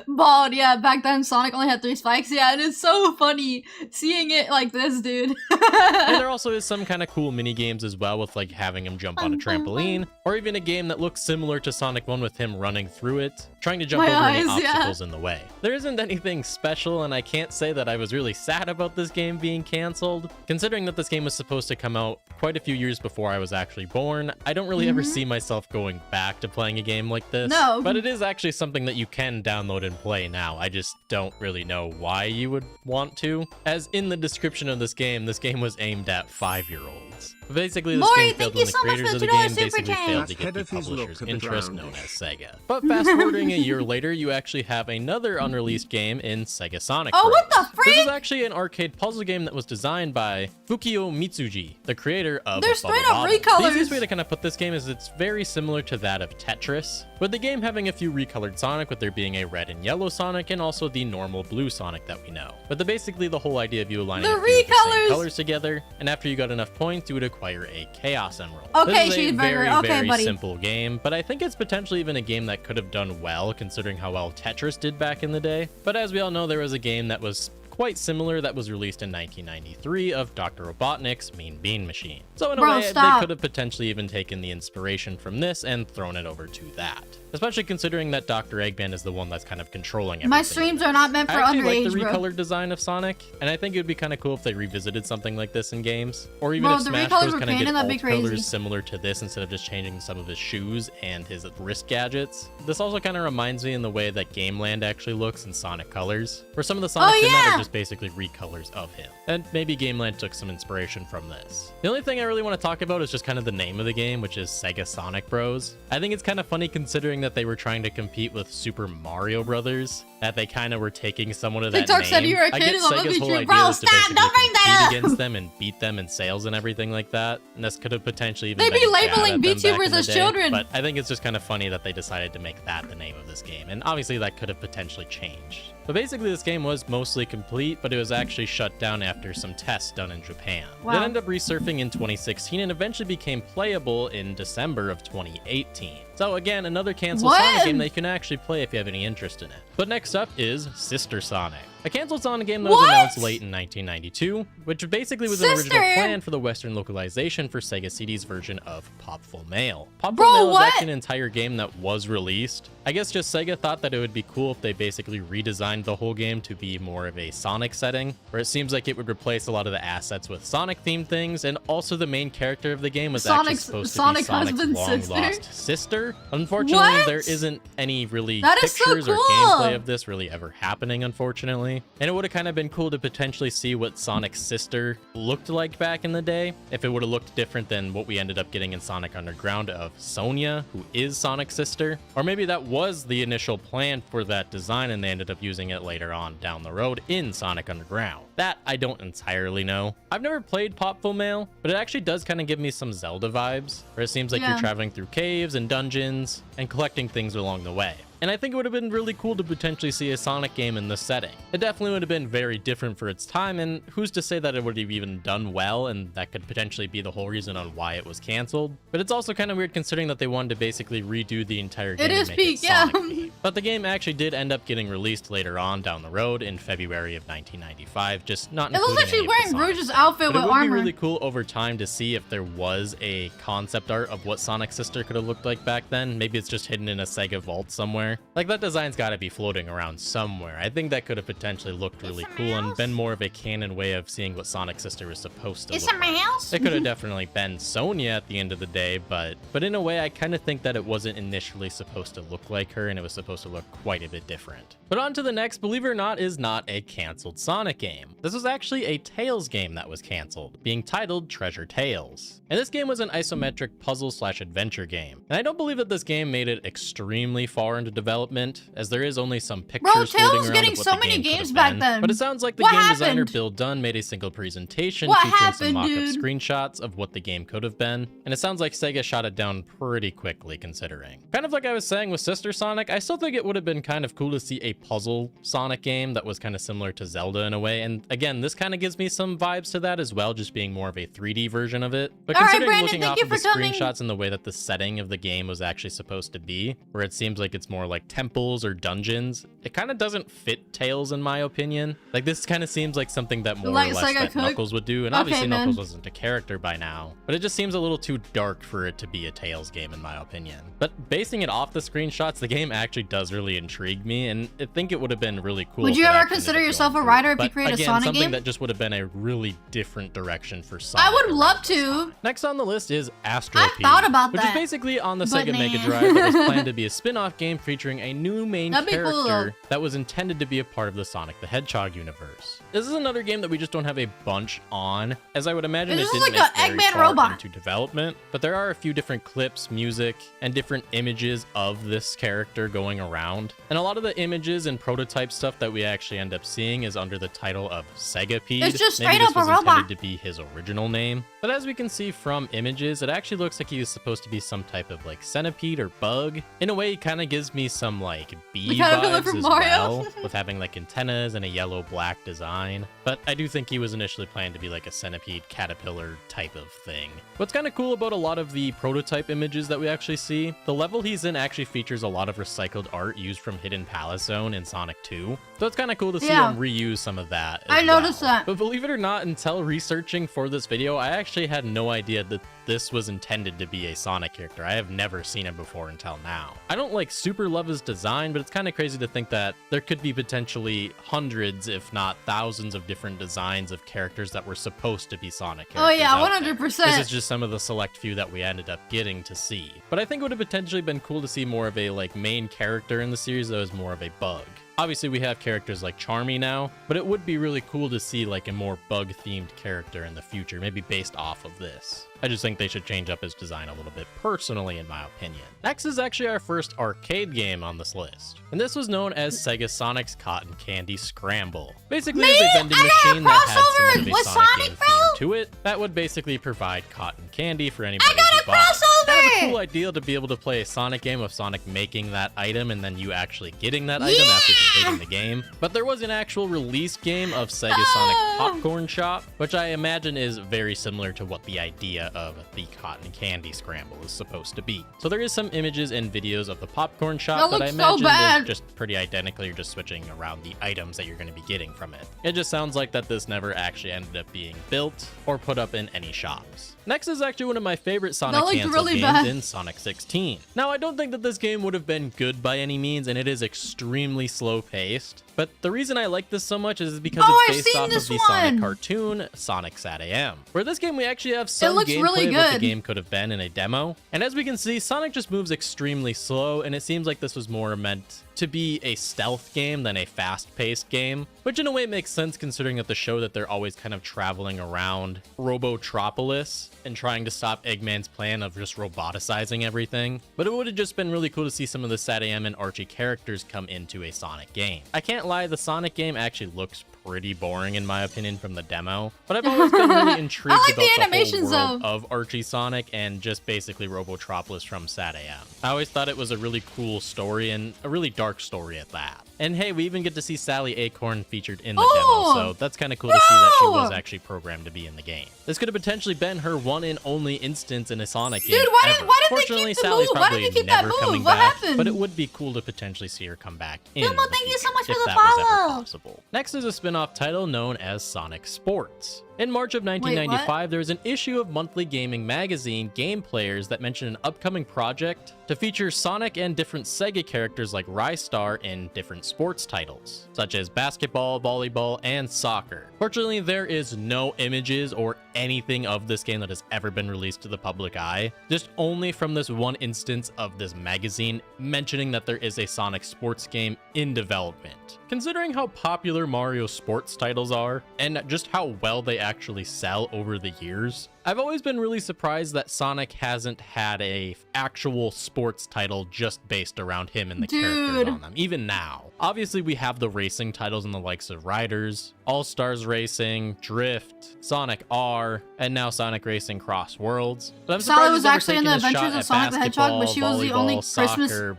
Bald, yeah, back then Sonic only had 3 spikes. Yeah, and it's so funny seeing it like this, dude. And there also is some kind of cool mini games as well, with like having him jump on a trampoline, or even a game that looks similar to Sonic 1 with him running through it, trying to jump My over any eyes, yeah. obstacles in the way. There isn't anything special, and I can't say that I was really sad about this game being canceled. Considering that this game was supposed to come out quite a few years before I was actually born, I don't really ever see myself going back to playing a game like this. No. But it is actually something that you can download and play now. I just don't really know why you would want to. As in the description of this game was aimed at 5-year-olds. Basically, this Maury, game failed thank when you the so much creators for of the the $2 game super basically chat. failed That's to get head the of his look publisher's at the interest, ground. known as Sega. But fast forwarding a year later, you actually have another unreleased game in Sega Sonic Oh, Bros. what the This is freak? actually an arcade puzzle game that was designed by Fukio Mitsuji, the creator of They're Bubble straight up Bobble. recolors. The easiest way to kind of put this game is it's very similar to that of Tetris, with the game having a few recolored Sonic, with there being a red and yellow Sonic and also the normal blue Sonic that we know. But basically the whole idea of you aligning The a few of the same recolors! colors together, and after you got enough points, you would acquire a Chaos Emerald. Okay, this is a Cheeseburger. very, Okay, very buddy. simple game, but I think it's potentially even a game that could have done well, considering how well Tetris did back in the day. But as we all know, there was a game that was quite similar that was released in 1993 of Dr. Robotnik's Mean Bean Machine. So in a Bro, way, stop. they could have potentially even taken the inspiration from this and thrown it over to that. Especially considering that Dr. Eggman is the one that's kind of controlling everything. My streams are not meant for I actually underage, like the bro. recolored design of Sonic, and I think it would be kind of cool if they revisited something like this in games. Or even Bro, if the Smash recolors Bros. were kind of painted, did that'd be alt crazy. colors similar to this instead of just changing some of his shoes and his wrist gadgets. This also kind of reminds me in the way that Gameland actually looks in Sonic Colors, where some of the Sonics in that yeah. are just basically recolors of him. And maybe Gameland took some inspiration from this. The only thing I really want to talk about is just kind of the name of the game, which is Sega Sonic Bros. I think it's kind of funny considering that they were trying to compete with Super Mario Brothers, that they kind of were taking somewhat of that TikTok name. said you were a I kid get is on Sega's the whole true. idea Bro, was to stop, basically don't bring that compete up. against them and beat them in sales and everything like that. And this could have potentially even They been be a jab labeling at them back VTubers in the as day, children. But I think it's just kind of funny that they decided to make that the name of this game. And obviously that could have potentially changed. But basically this game was mostly complete, but it was actually shut down after some tests done in Japan. Wow. It ended up resurfing in 2016 and eventually became playable in December of 2018. So again, another canceled Sonic game that you can actually play if you have any interest in it. But next up is Sister Sonic. A canceled Sonic game that was announced late in 1992, which basically was an original plan for the Western localization for Sega CD's version of Popful Mail. Popful Mail is actually an entire game that was released. I guess just Sega thought that it would be cool if they basically redesigned the whole game to be more of a Sonic setting, where it seems like it would replace a lot of the assets with Sonic-themed things, and also the main character of the game was actually supposed to be Sonic's long-lost sister. Unfortunately, there isn't any really pictures or gameplay of this really ever happening, unfortunately. And it would have kind of been cool to potentially see what Sonic's sister looked like back in the day, if it would have looked different than what we ended up getting in Sonic Underground of Sonia, who is Sonic's sister. Or maybe that was the initial plan for that design and they ended up using it later on down the road in Sonic Underground. That I don't entirely know. I've never played Popful Mail, but it actually does kind of give me some Zelda vibes, where it seems like you're traveling through caves and dungeons and collecting things along the way. And I think it would have been really cool to potentially see a Sonic game in this setting. It definitely would have been very different for its time, and who's to say that it would have even done well, and that could potentially be the whole reason on why it was canceled. But it's also kind of weird considering that they wanted to basically redo the entire game and make it Sonic-themed. But the game actually did end up getting released later on down the road in February of 1995, just not including looks like she's wearing Rouge's outfit with armor. It would be really cool over time to see if there was a concept art of what Sonic's sister could have looked like back then. Maybe it's just hidden in a Sega vault somewhere. Like, that design's got to be floating around somewhere. I think that could have potentially looked really cool and been more of a canon way of seeing what Sonic's sister was supposed to look like. It could have definitely been Sonia at the end of the day, but in a way, I kind of think that it wasn't initially supposed to look like her, and it was supposed to look quite a bit different. But on to the next, believe it or not, is not a canceled Sonic game. This was actually a Tales game that was canceled, being titled Treasure Tales. And this game was an isometric puzzle/adventure game. And I don't believe that this game made it extremely far into development, as there is only some pictures floating around getting of what so the many game games could back have been. then. But it sounds like the game designer Bill Dunn made a single presentation featuring some mock-up screenshots of what the game could have been, and it sounds like Sega shot it down pretty quickly considering. Kind of like I was saying with Sister Sonic, I still think it would have been kind of cool to see a puzzle Sonic game that was kind of similar to Zelda in a way, and again, this kind of gives me some vibes to that as well, just being more of a 3D version of it. But considering looking off of the screenshots and the way that the setting of the game was actually supposed to be, where it seems like it's more like temples or dungeons, it kind of doesn't fit Tails in my opinion. Like, this kind of seems like something that more or less that Knuckles would do, and obviously Knuckles wasn't a character by now, but it just seems a little too dark for it to be a Tails game in my opinion. But basing it off the screenshots, the game actually does really intrigue me, and I think it would have been really cool. Would you ever consider yourself a writer if you create a Sonic game? Something that just would have been a really different direction for Sonic. I would love to. Next on the list is Astro P, thought about which is basically on the Sega Mega Drive that was planned to be a spin-off game featuring a new main character that was intended to be a part of the Sonic the Hedgehog universe. This is another game that we just don't have a bunch on, as I would imagine it didn't make very far into development, but there are a few different clips, music, and different images of this character going around. And a lot of the images and prototype stuff that we actually end up seeing is under the title of Segapede. It's just Maybe straight this up a was robot. intended to be his original name. But as we can see from images, it actually looks like he was supposed to be some type of like centipede or bug. In a way, it kind of gives me some like bee vibes as well, with having like antennas and a yellow-black design. But I do think he was initially planned to be like a centipede caterpillar type of thing. What's kind of cool about a lot of the prototype images that we actually see, the level he's in actually features a lot of recycled art used from Hidden Palace Zone in Sonic 2. So it's kind of cool to see him reuse some of that as I noticed that. But believe it or not, until researching for this video, I actually had no idea that this was intended to be a Sonic character. I have never seen him before until now. I don't like super love his design, but it's kind of crazy to think that there could be potentially hundreds, if not thousands of different designs of characters that were supposed to be Sonic characters. Oh yeah, 100%. This is just some of the select few that we ended up getting to see. But I think it would have potentially been cool to see more of a like main character in the series that was more of a bug. Obviously, we have characters like Charmy now, but it would be really cool to see like a more bug-themed character in the future, maybe based off of this. I just think they should change up his design a little bit, personally, in my opinion. Next is actually our first arcade game on this list, and this was known as Sega Sonic's Cotton Candy Scramble. Basically, it was a vending machine that had some of a Sonic game theme to it that would basically provide cotton candy for anybody who bought it. Kind of a cool idea to be able to play a Sonic game with Sonic making that item and then you actually getting that item after completing the game. But there was an actual release game of Sega Sonic Popcorn Shop, which I imagine is very similar to what the idea of the Cotton Candy Scramble is supposed to be. So there is some images and videos of the Popcorn Shop that I imagine is just pretty identical. You're just switching around the items that you're going to be getting from it. It just sounds like that this never actually ended up being built or put up in any shops. Next is actually one of my favorite Sonic canceled games in Sonic 16. Now, I don't think that this game would have been good by any means, and it is extremely slow paced. But the reason I like this so much is because it's based off of the Sonic cartoon, Sonic SatAM. For this game, we actually have some gameplay of what the game could have been in a demo. And as we can see, Sonic just moves extremely slow, and it seems like this was more meant to be a stealth game than a fast-paced game, which in a way makes sense considering that the show that they're always kind of traveling around Robotropolis and trying to stop Eggman's plan of just roboticizing everything. But it would have just been really cool to see some of the SatAM and Archie characters come into a Sonic game. I can't lie, the Sonic game actually looks pretty boring in my opinion from the demo, but I've always been really intrigued about the whole world of Archie Sonic and just basically Robotropolis from SatAM. I always thought it was a really cool story and a really dark story at that. And hey, we even get to see Sally Acorn featured in the demo, so that's kind of cool to see that she was actually programmed to be in the game. This could have potentially been her one and only instance in a Sonic game ever. Fortunately, Sally's probably never coming back, but it would be cool to potentially see her come back in the future, thank you so much for the that was ever follow. possible. Next is a spin-off title known as Sonic Sports. In March of 1995, there was an issue of Monthly Gaming magazine Game Players that mentioned an upcoming project to feature Sonic and different Sega characters like Rystar in different sports titles, such as basketball, volleyball, and soccer. Fortunately, there is no images or anything of this game that has ever been released to the public eye, just only from this one instance of this magazine mentioning that there is a Sonic sports game in development. Considering how popular Mario sports titles are, and just how well they actually sell over the years, I've always been really surprised that Sonic hasn't had a actual sports title just based around him and the characters on them, even now. Obviously, we have the racing titles in the likes of Riders, All-Stars Racing, Drift, Sonic R, and now Sonic Racing Cross Worlds. But I'm surprised was actually in the Adventures of Sonic the Hedgehog, but she was the only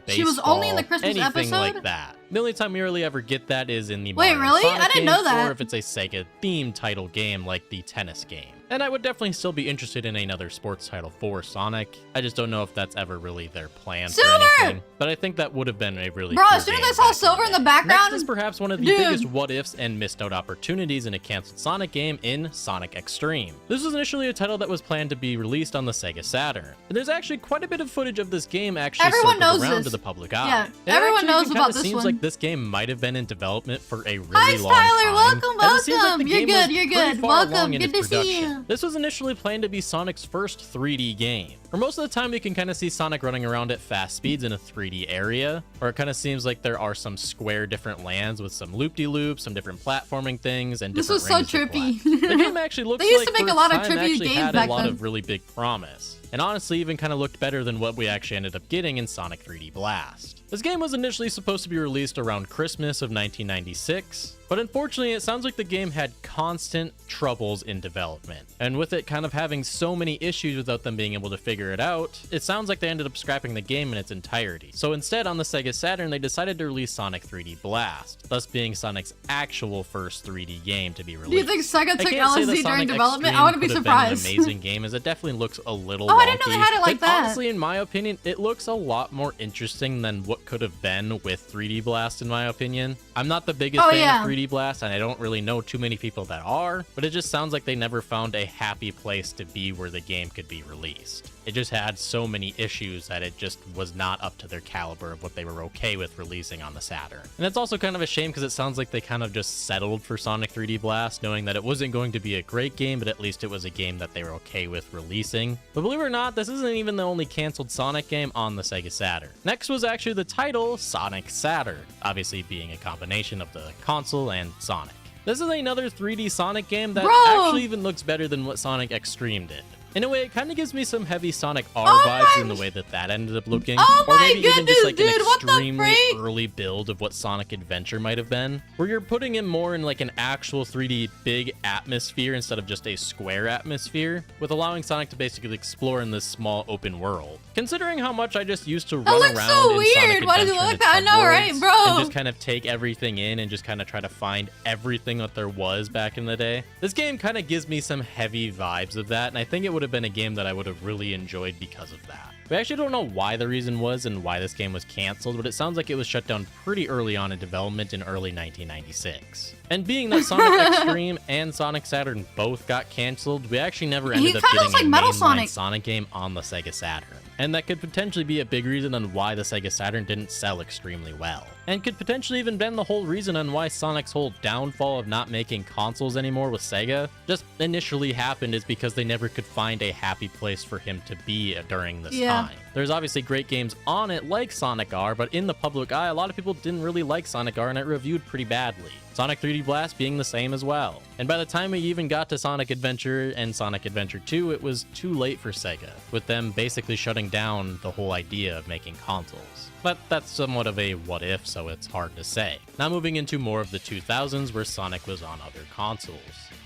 She was only in the Christmas episode? Like that. The only time we really ever get that is in the Mario Sonic I didn't know that. or if it's a Sega-themed title game like the tennis game. And I would definitely still be interested in another sports title for Sonic. I just don't know if that's ever really their plan for anything. But I think that would have been a really cool as soon as I saw Silver in the background... Next is perhaps one of the biggest what-ifs and missed out opportunities in a canceled Sonic game in Sonic Extreme. This was initially a title that was planned to be released on the Sega Saturn. And there's actually quite a bit of footage of this game actually circled around to the public eye. Yeah, everyone knows about this one. It seems like this game might have been in development for a really long time. Welcome. You're good. Welcome. Good to see you. This was initially planned to be Sonic's first 3D game. For most of the time, we can kind of see Sonic running around at fast speeds in a 3D area, or it kind of seems like there are some square different lands with some loop-de-loops, some different platforming things, and different This was so trippy. The game actually looks they used to make a lot of trippy games had back a lot then. of really big promise. And honestly, even kind of looked better than what we actually ended up getting in Sonic 3D Blast. This game was initially supposed to be released around Christmas of 1996, but unfortunately it sounds like the game had constant troubles in development. And with it kind of having so many issues without them being able to figure it out, it sounds like they ended up scrapping the game in its entirety. So instead, on the Sega Saturn, they decided to release Sonic 3D Blast, thus being Sonic's actual first 3D game to be released. Do you think Sega took LSD during development? I wouldn't be surprised. An amazing game, as it definitely looks a little I didn't know they had it like that. Honestly, in my opinion, it looks a lot more interesting than what could have been with 3D Blast, in my opinion. I'm not the biggest fan of 3D Blast, and I don't really know too many people that are, but it just sounds like they never found a happy place to be where the game could be released. It just had so many issues that it just was not up to their caliber of what they were okay with releasing on the Saturn. And it's also kind of a shame because it sounds like they kind of just settled for Sonic 3D Blast, knowing that it wasn't going to be a great game, but at least it was a game that they were okay with releasing. But believe it or not, this isn't even the only canceled Sonic game on the Sega Saturn. Next was actually the title Sonic Saturn, obviously being a combination of the console and Sonic. This is another 3D Sonic game that actually even looks better than what Sonic Extreme did. In a way, it kind of gives me some heavy Sonic R Oh vibes my- in the way that that ended up looking. Oh or my maybe even goodness, just like dude, an what the extremely freak? early build of what Sonic Adventure might have been, where you're putting him more in like an actual 3D big atmosphere instead of just a square atmosphere, with allowing Sonic to basically explore in this small open world. Considering how much I just used to run looks around so in weird. Sonic Why does it Adventure look and that? I its know, right, subworlds, bro? and just kind of take everything in and just kind of try to find everything that there was back in the day. This game kind of gives me some heavy vibes of that, and I think it would have been a game that I would have really enjoyed because of that. We actually don't know why the reason was and why this game was canceled, but it sounds like it was shut down pretty early on in development in early 1996. And being that Sonic Extreme and Sonic Saturn both got canceled, we actually never ended up kinda getting looks a like Metal mainline Sonic. game on the Sega Saturn. And that could potentially be a big reason on why the Sega Saturn didn't sell extremely well. And could potentially even been the whole reason on why Sonic's whole downfall of not making consoles anymore with Sega just initially happened is because they never could find a happy place for him to be during this time. There's obviously great games on it like Sonic R, but in the public eye, a lot of people didn't really like Sonic R and it reviewed pretty badly. Sonic 3D Blast being the same as well. And by the time we even got to Sonic Adventure and Sonic Adventure 2, it was too late for Sega, with them basically shutting down the whole idea of making consoles. But that's somewhat of a what if, so it's hard to say. Now moving into more of the 2000s where Sonic was on other consoles.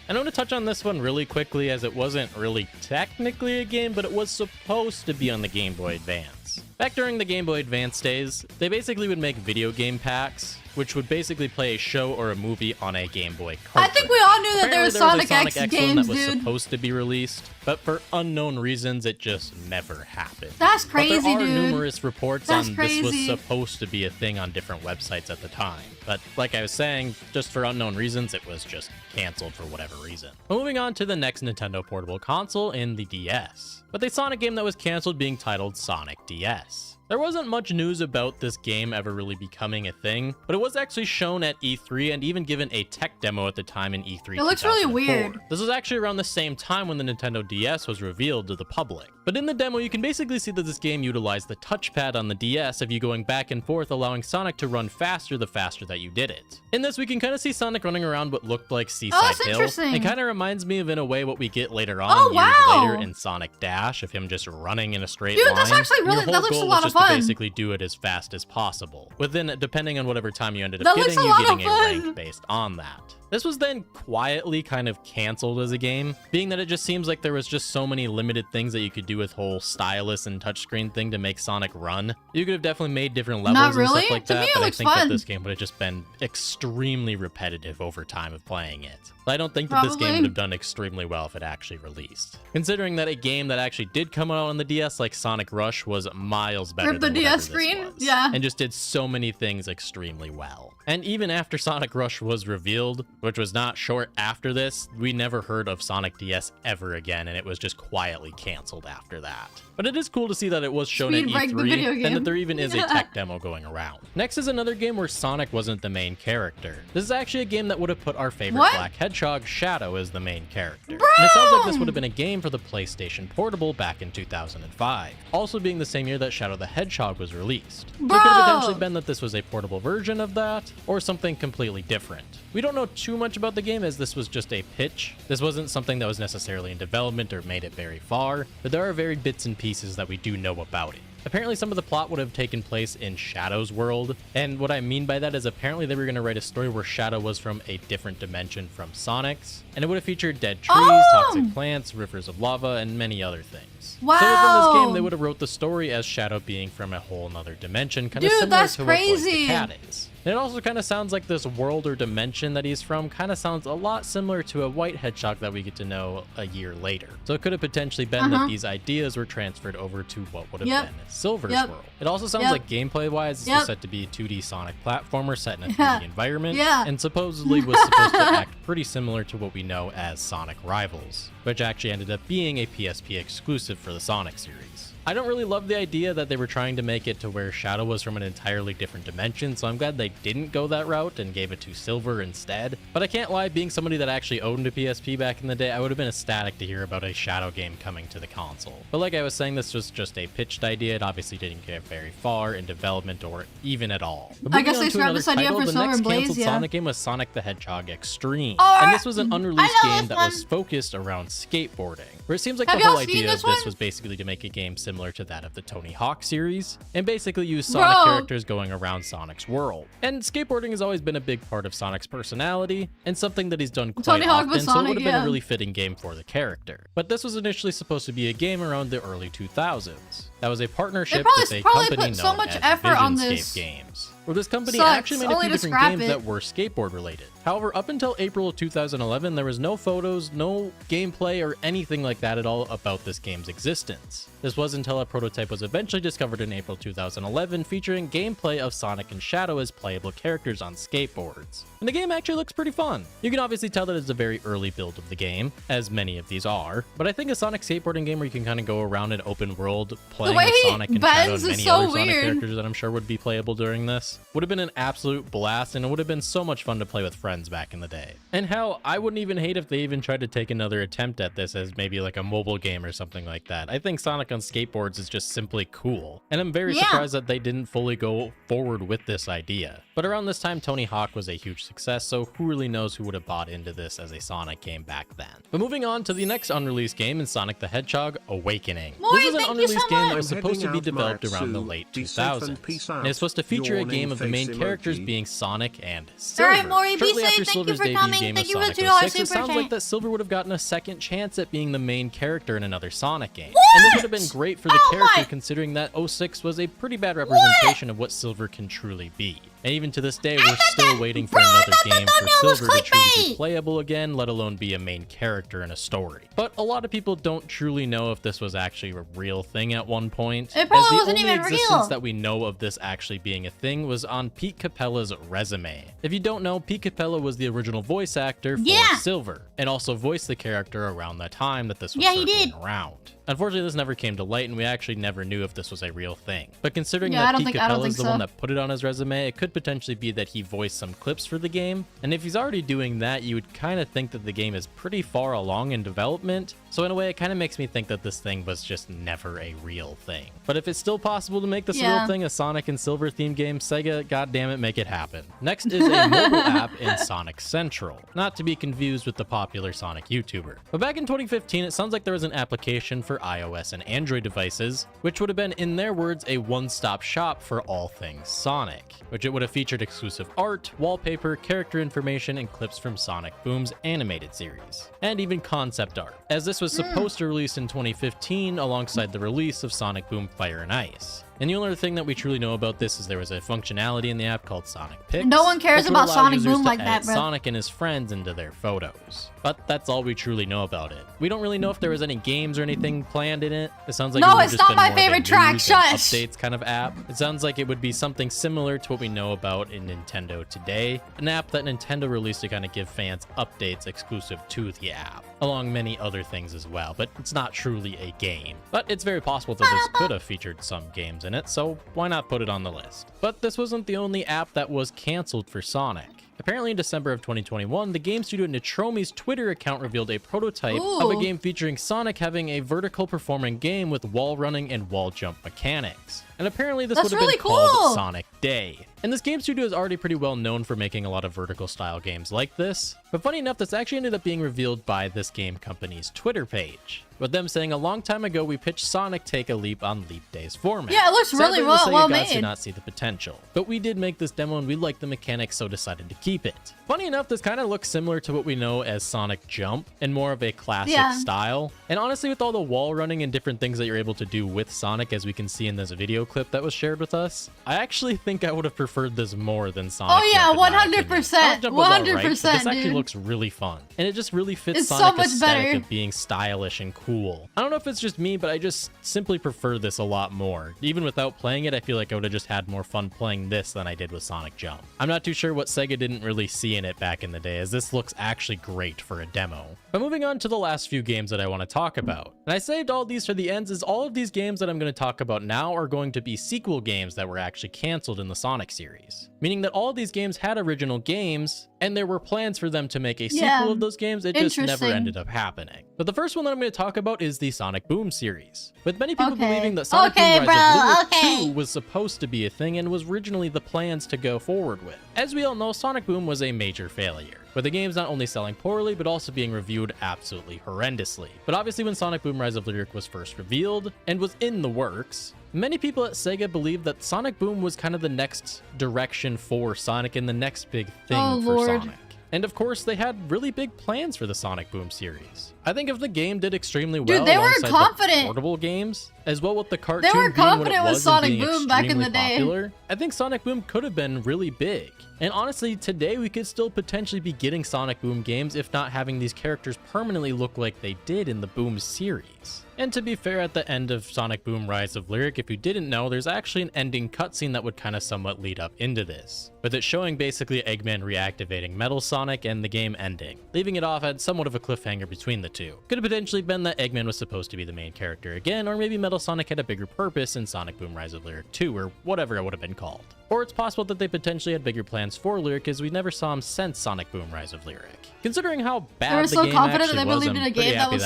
I want to touch on this one really quickly as it wasn't really technically a game, but it was supposed to be on the Game Boy Advance. Back during the Game Boy Advance days, they basically would make video game packs, which would basically play a show or a movie on a Game Boy cartridge. I think we all knew that there was Apparently, Sonic X one games, that was dude. supposed to be released, but for unknown reasons, it just never happened. That's crazy, but there are dude. numerous reports That's on this was crazy. supposed to be a thing on different websites at the time. But like I was saying, just for unknown reasons, it was just canceled for whatever reason. But moving on to the next Nintendo portable console in the DS. But they saw a game that was canceled being titled Sonic DS. There wasn't much news about this game ever really becoming a thing, but it was actually shown at E3 and even given a tech demo at the time in E3 It looks really 2004. weird. This was actually around the same time when the Nintendo DS was revealed to the public. But in the demo, you can basically see that this game utilized the touchpad on the DS of you going back and forth, allowing Sonic to run faster the faster that you did it. In this, we can kind of see Sonic running around what looked like Seaside that's Hill. interesting. It kind of reminds me of, in a way, what we get later on Oh, years wow. later in Sonic Dash, of him just running in a straight Dude, line. that's actually And your really- that whole looks a goal lot was of just to fun. basically do it as fast as possible. Within, depending on whatever time you ended That up looks getting, a you lot of getting a fun. rank based on that. This was then quietly kind of canceled as a game, being that it just seems like there was just so many limited things that you could do with whole stylus and touchscreen thing to make Sonic run. You could have definitely made different levels Not and really? stuff like To that, me, it but I looks think fun. that this game would have just been extremely repetitive over time of playing it. But I don't think that this game Probably. would have done extremely well if it actually released. Considering that a game that actually did come out on the DS like Sonic Rush was miles better Rip the than DS whatever this screen? was, Yeah. and just did so many things extremely well. And even after Sonic Rush was revealed, which was not short after this, we never heard of Sonic DS ever again, and it was just quietly canceled after that. But it is cool to see that it was shown Speed at break the video E3, game. and that there even is a tech demo going around. Next is another game where Sonic wasn't the main character. This is actually a game that would have put our favorite What? Black Hedgehog, Shadow, as the main character. And it sounds like this would have been a game for the PlayStation Portable back in 2005, also being the same year that Shadow the Hedgehog was released. So it could have Bro! potentially been that this was a portable version of that, or something completely different. We don't know too much about the game as this was just a pitch. This wasn't something that was necessarily in development or made it very far, but there are varied bits and pieces that we do know about it. Apparently some of the plot would have taken place in Shadow's world, and what I mean by that is apparently they were going to write a story where Shadow was from a different dimension from Sonic's, and it would have featured dead trees, toxic plants, rivers of lava, and many other things. So within this Wow. game, they would have wrote the story as Shadow being from a whole nother dimension, kind of Dude, similar that's to what crazy. the cat is. And it also kind of sounds like this world or dimension that he's from kind of sounds a lot similar to a white hedgehog that we get to know a year later. So it could have potentially been that these ideas were transferred over to what would have Yep. been Silver's Yep. world. It also sounds Yep. like gameplay-wise, this Yep. was set to be a 2D Sonic platformer set in a 3D Yeah. environment, Yeah. and supposedly was supposed to act pretty similar to what we know as Sonic Rivals, which actually ended up being a PSP exclusive for the Sonic series. I don't really love the idea that they were trying to make it to where Shadow was from an entirely different dimension, so I'm glad they didn't go that route and gave it to Silver instead. But I can't lie, being somebody that actually owned a PSP back in the day, I would have been ecstatic to hear about a Shadow game coming to the console. But like I was saying, this was just a pitched idea. It obviously didn't get very far in development or even at all. But I guess moving they on to scrapped another this idea title, for the Silver next Blaze, canceled yeah. Sonic game was Sonic the Hedgehog Extreme. Oh, And this was an unreleased I know game this that one. was focused around skateboarding, where it seems like Have the whole y'all seen idea of this this one? was basically to make a game similar to that of the Tony Hawk series, and basically use Sonic Bro. characters going around Sonic's world. And skateboarding has always been a big part of Sonic's personality, and something that he's done quite Tony Hawk often, with so it Sonic, would have been yeah. a really fitting game for the character. But this was initially supposed to be a game around the early 2000s. That was a partnership with a probably company put so known much as effort on Visionscape this. Games, where this company Sucks, actually made a only few to different scrap games it. that were skateboard related. However, up until April of 2011, there was no photos, no gameplay, or anything like that at all about this game's existence. This was until a prototype was eventually discovered in April 2011, featuring gameplay of Sonic and Shadow as playable characters on skateboards. And the game actually looks pretty fun. You can obviously tell that it's a very early build of the game, as many of these are, but I think a Sonic skateboarding game where you can kind of go around an open world playing way with he Sonic and Shadow bends and is many so other Sonic weird. characters that I'm sure would be playable during this would have been an absolute blast, and it would have been so much fun to play with friends back in the day. And hell, I wouldn't even hate if they even tried to take another attempt at this as maybe like a mobile game or something like that. I think Sonic on skateboards is just simply cool, and I'm very Yeah. surprised that they didn't fully go forward with this idea. But around this time, Tony Hawk was a huge success, so who really knows who would have bought into this as a Sonic game back then. But moving on to the next unreleased game in Sonic the Hedgehog Awakening. Maury, This is an thank you unreleased so game that much. was supposed to be I'm heading out, developed Miia around the Tzu. late Be safe 2000s, and peace and it's supposed to feature a Yawning game of the main face characters emoji. being Sonic and Silver. Alright, Maury, be Shortly safe. after Thank you Silver's for debut coming. game Thank of you for Sonic the $2 06, it super sounds chat. like that Silver would have gotten a second chance at being the main character in another Sonic game. And this would have been great for the Oh character, my- considering that 06 was a pretty bad representation of what Silver can truly be. And even to this day, we're still waiting for another game for Silver to truly be playable again, let alone be a main character in a story. But a lot of people don't truly know if this was actually a real thing at one point. It probably as the wasn't only even existence real. that we know of this actually being a thing was on Pete Capella's resume. If you don't know, Pete Capella was the original voice actor for Yeah. Silver, and also voiced the character around the time that this was Yeah, he circling did. around. Unfortunately, this never came to light, and we actually never knew if this was a real thing. But considering Yeah, I that don't Pete think- I don't Capella is think the one so. that put it on his resume, it could potentially be that he voiced some clips for the game. And if he's already doing that, you would kind of think that the game is pretty far along in development. So in a way, it kind of makes me think that this thing was just never a real thing. But if it's still possible to make this a Yeah. real thing, a Sonic and Silver themed game, Sega, goddammit, make it happen. Next is a mobile app in Sonic Central, not to be confused with the popular Sonic YouTuber. But back in 2015, it sounds like there was an application for iOS and Android devices, which would have been, in their words, a one-stop shop for all things Sonic, which it would have featured exclusive art, wallpaper, character information, and clips from Sonic Boom's animated series, and even concept art, as this was supposed to release in 2015 alongside the release of Sonic Boom Fire and Ice. And the only other thing that we truly know about this is there was a functionality in the app called Sonic Pics. No one cares which would about allow Sonic users Boom to like that, edit bro. Sonic and his friends into their photos. But that's all we truly know about it. We don't really know if there was any games or anything planned in it. It sounds like No, it would it's just not been my more of a favorite track, news and shush. updates kind of app. It sounds like it would be something similar to what we know about in Nintendo today, an app that Nintendo released to kind of give fans updates exclusive to the app, along many other things as well, but it's not truly a game. But it's very possible that this could have featured some games in it, so why not put it on the list? But this wasn't the only app that was canceled for Sonic. Apparently in December of 2021, the game studio Nitromi's Twitter account revealed a prototype of a Ooh. game featuring Sonic having a vertical performing game with wall running and wall jump mechanics. And apparently this That's would have really been called cool. Sonic Day. And this game studio is already pretty well known for making a lot of vertical style games like this. But funny enough, this actually ended up being revealed by this game company's Twitter page, with them saying a long time ago we pitched Sonic Take a Leap on Leap Day's format. Yeah, it looks really Sadly, the well- Sega well guys made. did not see the potential. But we did make this demo and we liked the mechanics, so decided to keep it. Funny enough, this kind of looks similar to what we know as Sonic Jump, and more of a classic Yeah. style. And honestly, with all the wall running and different things that you're able to do with Sonic, as we can see in this video clip that was shared with us, I actually think I would have preferred this more than Sonic Oh, yeah, Jump, in my 100%, opinion. Sonic Jump was alright, but 100%, this actually dude. looks really fun. And it just really fits It's so Sonic much aesthetic better. of being stylish and cool. I don't know if it's just me, but I just simply prefer this a lot more. Even without playing it, I feel like I would have just had more fun playing this than I did with Sonic Jump. I'm not too sure what Sega didn't really see in it back in the day, as this looks actually great for a demo. But moving on to the last few games that I want to talk about. And I saved all these for the ends, as all of these games that I'm going to talk about now are going to be sequel games that were actually canceled in the Sonic series. series, meaning that all these games had original games, and there were plans for them to make a sequel of those games. It just never ended up happening. But the first one that I'm going to talk about is the Sonic Boom series, with many people believing that Sonic Boom Rise of Lyric 2 was supposed to be a thing and was originally the plans to go forward with. As we all know, Sonic Boom was a major failure, with the games not only selling poorly, but also being reviewed absolutely horrendously. But obviously when Sonic Boom Rise of Lyric was first revealed, and was in the works, many people at Sega believed that Sonic Boom was kind of the next direction for Sonic and the next big thing for Sonic. And of course, they had really big plans for the Sonic Boom series. I think if the game did extremely well alongside the portable games, as well with the cartoon being what it was and being extremely popular, I think Sonic Boom could have been really big. And honestly, today we could still potentially be getting Sonic Boom games if not having these characters permanently look like they did in the Boom series. And to be fair, at the end of Sonic Boom Rise of Lyric, if you didn't know, there's actually an ending cutscene that would kind of somewhat lead up into this, with it showing basically Eggman reactivating Metal Sonic and the game ending, leaving it off at somewhat of a cliffhanger between the two. Could have potentially been that Eggman was supposed to be the main character again, or maybe Metal Sonic had a bigger purpose in Sonic Boom Rise of Lyric 2, or whatever it would have been called. Or it's possible that they potentially had bigger plans for Lyric, as we never saw him since Sonic Boom Rise of Lyric. Considering how bad the game actually was, I'm pretty happy that we didn't get a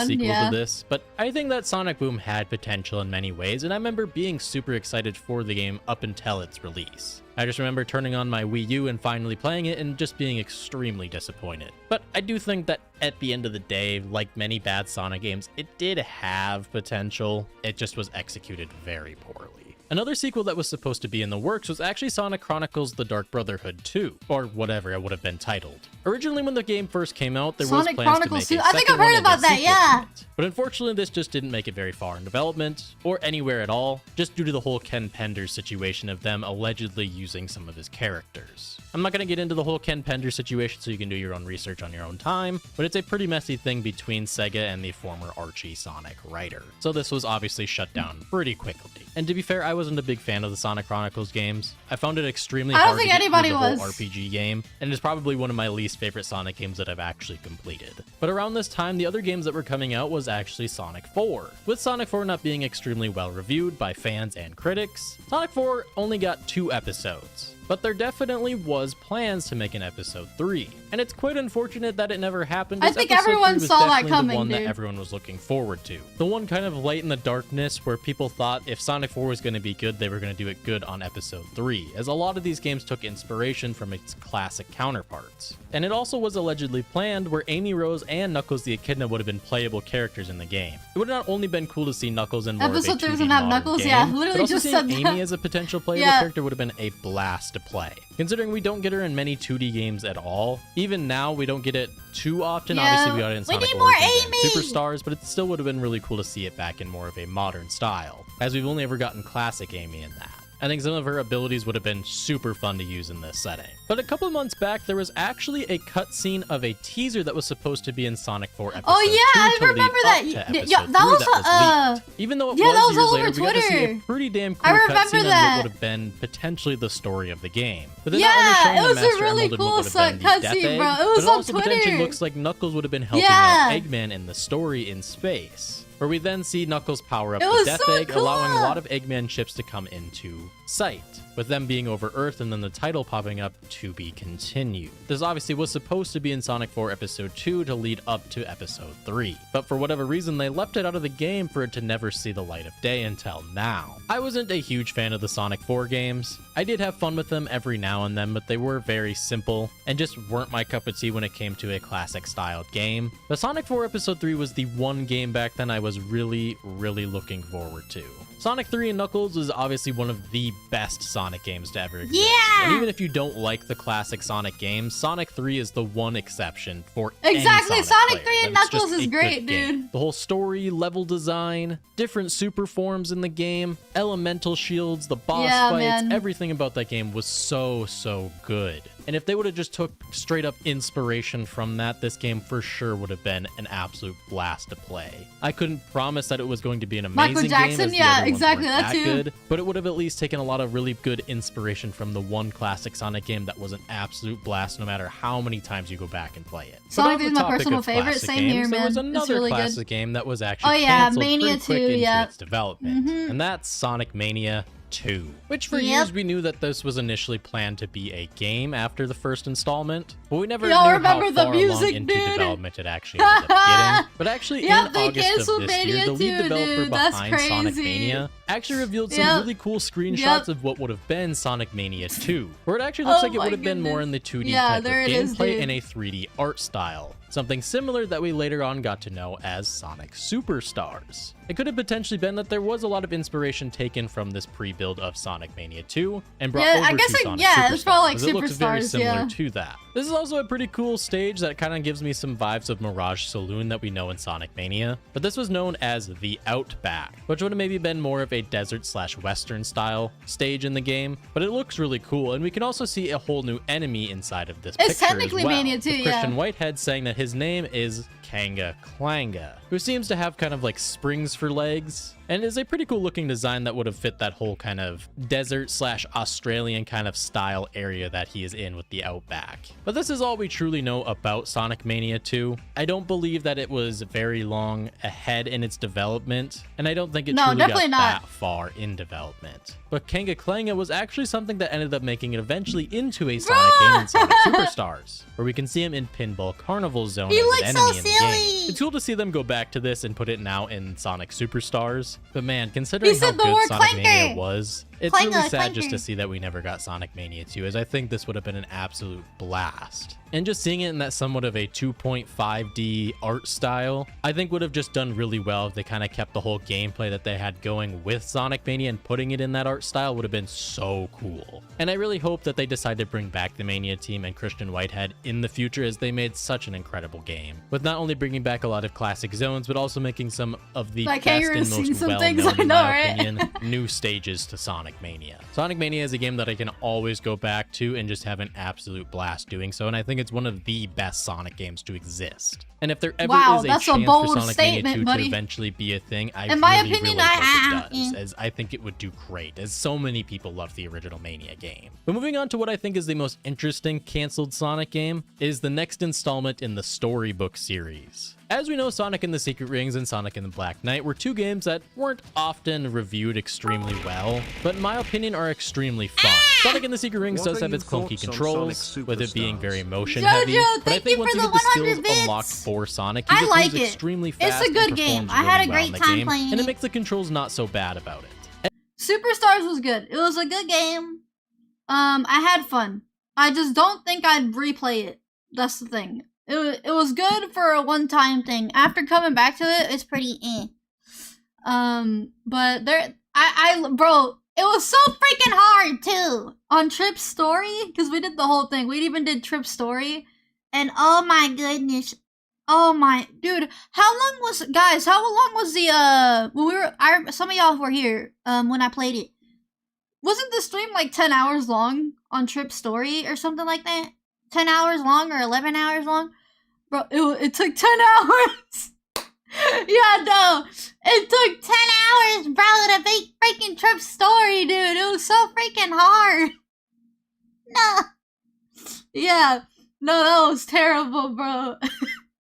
sequel to this, but I think that Sonic Boom had potential in many ways, and I remember being super excited for the game up until its release. I just remember turning on my Wii U and finally playing it and just being extremely disappointed. But I do think that at the end of the day, like many bad Sonic games, it did have potential. It just was executed very poorly. Another sequel that was supposed to be in the works was actually Sonic Chronicles The Dark Brotherhood 2, or whatever it would have been titled. Originally, when the game first came out, there was plans to make a second one. I think I've heard about that, yeah. But unfortunately, this just didn't make it very far in development, or anywhere at all, just due to the whole Ken Penders situation of them allegedly using some of his characters. I'm not going to get into the whole Ken Penders situation, so you can do your own research on your own time, but it's a pretty messy thing between Sega and the former Archie Sonic writer. So this was obviously shut down pretty quickly. And to be fair, I wasn't a big fan of the Sonic Chronicles games. I found it extremely hard to get through the whole RPG game, and it's probably one of my least favorite Sonic games that I've actually completed. But around this time, the other games that were coming out was actually Sonic 4. With Sonic 4 not being extremely well reviewed by fans and critics, Sonic 4 only got 2 episodes. But there definitely was plans to make an episode 3, and it's quite unfortunate that it never happened. I think everyone saw that coming, the one that everyone was looking forward to. The one kind of light in the darkness where people thought if Sonic 4 was going to be good, they were going to do it good on episode 3, as a lot of these games took inspiration from its classic counterparts. And it also was allegedly planned where Amy Rose and Knuckles the Echidna would have been playable characters in the game. It would have not only been cool to see Knuckles in more of a 2D modern game, but also seeing Amy as a potential playable character would have been a blast to play. Considering we don't get her in many 2D games at all, even now we don't get it too often. Obviously we got it in Sonic Origins and Superstars, but it still would have been really cool to see it back in more of a modern style, as we've only ever gotten classic Amy in that. I think some of her abilities would have been super fun to use in this setting. But a couple of months back, there was actually a cutscene of a teaser that was supposed to be in Sonic 4 episode 2 I remember that. Yeah, that was leaked. Even though it was years later, we got to see a pretty damn cool cutscene on what would have been potentially the story of the game. But then it was a really cool cutscene, bro. It was on Twitter. Potentially looks like Knuckles would have been helping out Eggman in the story in space, where we then see Knuckles power up the Death Egg, allowing a lot of Eggman chips to come into sight, with them being over Earth and then the title popping up to be continued. This obviously was supposed to be in Sonic 4 Episode 2 to lead up to Episode 3, but for whatever reason they left it out of the game for it to never see the light of day until now. I wasn't a huge fan of the Sonic 4 games. I did have fun with them every now and then, but they were very simple and just weren't my cup of tea when it came to a classic styled game. But Sonic 4 Episode 3 was the one game back then I was really looking forward to. Sonic 3 and Knuckles is obviously one of the best Sonic games to ever exist. Yeah! And even if you don't like the classic Sonic games, Sonic 3 is the one exception for any Sonic 3 and Knuckles is great, dude. The whole story, level design, different super forms in the game, elemental shields, the boss fights, everything about that game was so good. And if they would have just took straight up inspiration from that, this game for sure would have been an absolute blast to play. I couldn't promise that it was going to be an amazing game, as the other ones weren't that good, but it would have at least taken a lot of really good inspiration from the one classic Sonic game that was an absolute blast no matter how many times you go back and play it. Sonic is my personal favorite, same here, man. There was another classic game that was actually canceled pretty quick into its development, and that's Sonic Mania 2, which for Yep. years we knew that this was initially planned to be a game after the first installment, but we never Y'all knew remember how the far music, along into dude? development it actually ended up getting. But actually, Yep, in they August of canceled this year, Mania the lead 2, developer dude. That's behind Sonic crazy. Mania actually revealed some Yep. really cool screenshots Yep. of what would have been Sonic Mania 2, where it actually looks Oh like it my would have been more in the 2D Yeah, type of there it is, gameplay dude. and a 3D art style. Something similar that we later on got to know as Sonic Superstars. It could have potentially been that there was a lot of inspiration taken from this pre-build of Sonic Mania 2 and brought Yeah, over I guess to it- Sonic yeah, Superstars, it's probably like as it looks very Superstars, similar yeah. to that. This is also a pretty cool stage that kind of gives me some vibes of Mirage Saloon that we know in Sonic Mania, but this was known as the Outback, which would have maybe been more of a desert/western style stage in the game, but it looks really cool, and we can also see a whole new enemy inside of this It's picture technically as well, Mania 2, with yeah. Christian Whitehead saying that his name is Kanga Klanga, who seems to have kind of like springs for legs, and is a pretty cool looking design that would have fit that whole kind of desert/Australian kind of style area that he is in with the Outback. But this is all we truly know about Sonic Mania 2. I don't believe that it was very long ahead in its development, and I don't think it No, truly definitely got not. that far in development. But Kanga Klanga was actually something that ended up making it eventually into a Sonic game in Sonic Superstars, where we can see him in Pinball Carnival Zone He as looks an so enemy in the game. silly. It's cool to see them go back to this and put it now in Sonic Superstars. But man, considering He how said the good word Sonic clanker. Mania was, it's Clanker, really sad just clanker. to see that we never got Sonic Mania 2, as I think this would have been an absolute blast. And just seeing it in that somewhat of a 2.5D art style, I think would have just done really well if they kind of kept the whole gameplay that they had going with Sonic Mania and putting it in that art style would have been so cool. And I really hope that they decide to bring back the Mania team and Christian Whitehead in the future, as they made such an incredible game, with not only bringing back a lot of classic zones, but also making some of the Like best Kangaroo's and seen most some things, well-known, I in know, my right? opinion, new stages to Sonic Mania. Sonic Mania is a game that I can always go back to and just have an absolute blast doing so, and I think it's one of the best Sonic games to exist. And if there ever Wow, is a that's a chance bold for Sonic statement, Mania 2 buddy. to eventually be a thing, I In my really, opinion, really I- hope it does, as I think it would do great, as so many people love the original Mania game. But moving on to what I think is the most interesting canceled Sonic game is the next installment in the Storybook series. As we know, Sonic and the Secret Rings and Sonic and the Black Knight were two games that weren't often reviewed extremely well, but in my opinion are extremely fun. Sonic and the Secret Rings What does are have your its clunky thoughts on controls, Sonic with it being Superstars? very motion Jojo, heavy, but I thank think you once for you the get the skills 100 bits. unlocked for Sonic, he I just like moves it. extremely It's fast a good and game. performs I had a really well in great the time game, playing and it. it makes the controls not so bad about it. Superstars was good. It was a good game. I had fun. I just don't think I'd replay it. That's the thing. It was good for a one-time thing. After coming back to it, it's pretty eh. But bro, it was so freaking hard too on Trip's story, because we did the whole thing. We even did Trip's story, and oh my goodness, oh my dude, how long was the when we were? Some of y'all were here when I played it. Wasn't the stream like 10 hours long on Trip's story or something like that? 10 hours long or 11 hours long? Bro, it took 10 hours. Yeah, no. It took 10 hours, bro, to make freaking Trip's story, dude. It was so freaking hard. No. Yeah. No, that was terrible, bro.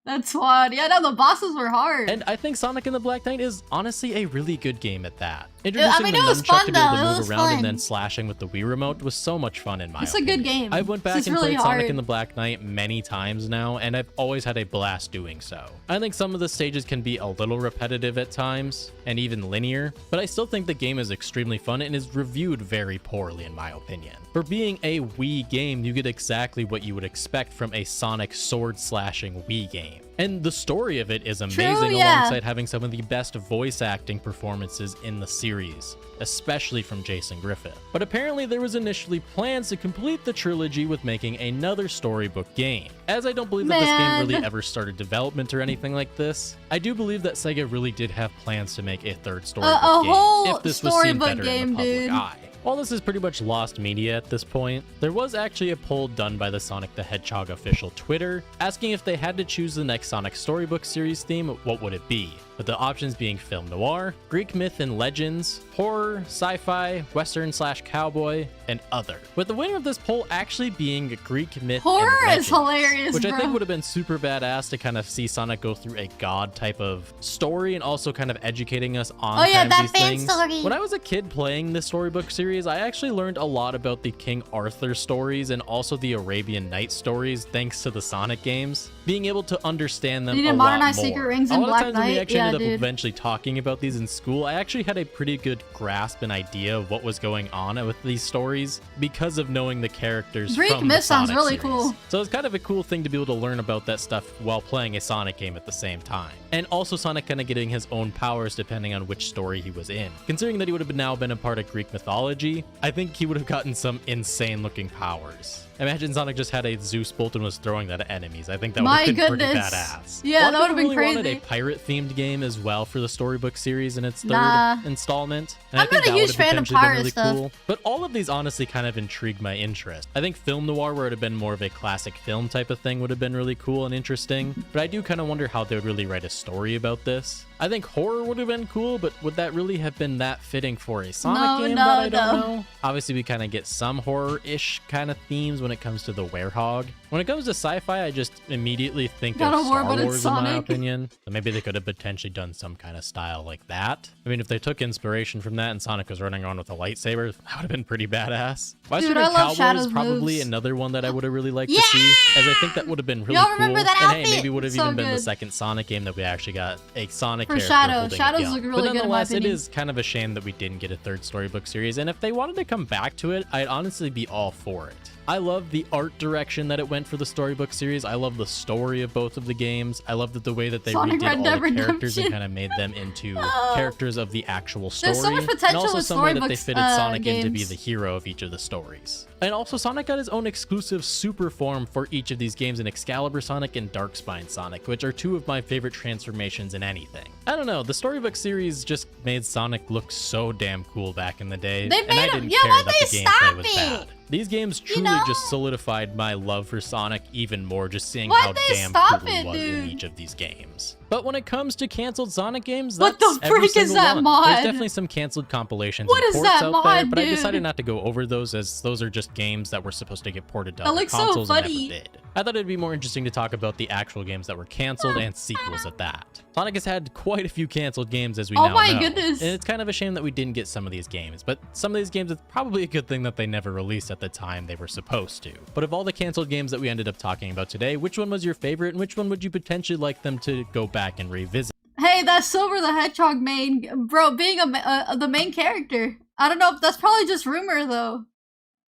That's wild. Yeah, no, the bosses were hard. And I think Sonic and the Black Knight is honestly a really good game at that. Introducing mean, the it was nunchuck fun, to be able though. to It move was around fun. and then slashing with the Wii remote was so much fun in my It's a good opinion. game. I went back It's and really played Sonic hard. and the Black Knight many times now, and I've always had a blast doing so. I think some of the stages can be a little repetitive at times, and even linear, but I still think the game is extremely fun and is reviewed very poorly in my opinion. For being a Wii game, you get exactly what you would expect from a Sonic sword-slashing Wii game. And the story of it is amazing, yeah. alongside having some of the best voice acting performances in the series, especially from Jason Griffith. But apparently there was initially plans to complete the trilogy with making another storybook game. As I don't believe that this Man. game really ever started development or anything like this, I do believe that Sega really did have plans to make a third storybook game whole if this was seen storybook better in game, the public dude. eye. While this is pretty much lost media at this point, there was actually a poll done by the Sonic the Hedgehog official Twitter, asking if they had to choose the next Sonic Storybook series theme, what would it be? with the options being film noir, Greek myth and legends, horror, sci-fi, western/cowboy, and other. With the winner of this poll actually being Greek myth Horror and legends, is hilarious, which bro. I think would have been super badass to kind of see Sonic go through a god type of story and also kind of educating us on kind of these things. story. When I was a kid playing this storybook series, I actually learned a lot about the King Arthur stories and also the Arabian Nights stories thanks to the Sonic games. Being able to understand them You need a to lot modernize more. Secret Rings a and lot Black of times when we Knight. actually Yeah, ended up dude. eventually talking about these in school, I actually had a pretty good grasp and idea of what was going on with these stories because of knowing the characters Greek from myth the sounds Sonic really series. cool. So it's kind of a cool thing to be able to learn about that stuff while playing a Sonic game at the same time. And also Sonic kind of getting his own powers depending on which story he was in. Considering that he would have now been a part of Greek mythology, I think he would have gotten some insane looking powers. Imagine Sonic just had a Zeus bolt and was throwing that at enemies. I think that would My have been pretty goodness. badass. Yeah, A lot that of would have been people really wanted crazy. a pirate-themed game as well for the storybook series in its third Nah. installment. And I'm I think not a that would huge have fan of potentially been pirate really stuff. cool. But all of these honestly kind of intrigued my interest. I think film noir, where it had been more of a classic film type of thing, would have been really cool and interesting. But I do kind of wonder how they would really write a story about this. I think horror would have been cool, but would that really have been that fitting for a Sonic game? That I don't know. Obviously, we kind of get some horror-ish kind of themes when it comes to the werehog. When it comes to sci-fi, I just immediately think God of of War, Star but it's Wars in my Sonic. opinion. So maybe they could have potentially done some kind of style like that. I mean, if they took inspiration from that and Sonic was running around with a lightsaber, that would have been pretty badass. Western I love Cowboy Shadow's is probably moves. another one that I would have really liked to see, as I think that would have been really Y'all cool. remember that and hey, outfit? maybe would have So even been the good. second Sonic game that we actually got a Sonic For character Shadow. holding Shadows a gun. look really But good in my nonetheless, it opinion. is kind of a shame that we didn't get a third storybook series, and if they wanted to come back to it, I'd honestly be all for it. I love the art direction that it went for the storybook series. I love the story of both of the games. I love the way that they Sonic redid Red all Dead the characters and Redemption. kind of made them into Oh. characters of the actual story. There's so much and potential also with some way that they storybooks, fitted Sonic in to be games. the hero of each of the stories. And also Sonic got his own exclusive super form for each of these games in Excalibur Sonic and Darkspine Sonic, which are two of my favorite transformations in anything. I don't know, the storybook series just made Sonic look so damn cool back in the day, They and made I him- didn't yeah, care why'd that they the gameplay stop was it? bad. These games truly know? just solidified my love for Sonic even more, just seeing Why'd how they damn stop cool he it, was in dude? each of these games. But when it comes to canceled Sonic games, What that's the every freak is single that one. mod? There's definitely some canceled compilations What and is ports that out there, mod, but I dude? decided not to go over those, as those are just games that were supposed to get ported to That other looks so consoles and funny. never did. I thought it'd be more interesting to talk about the actual games that were canceled and sequels at that. Sonic has had quite a few canceled games, as we Oh now my know. goodness. And it's kind of a shame that we didn't get some of these games, but some of these games, it's probably a good thing that they never released at the time they were supposed to. But of all the canceled games that we ended up talking about today, which one was your favorite and which one would you potentially like them to go back and revisit? Hey, that's Silver the Hedgehog main, bro, being the main character. I don't know if that's probably just rumor though.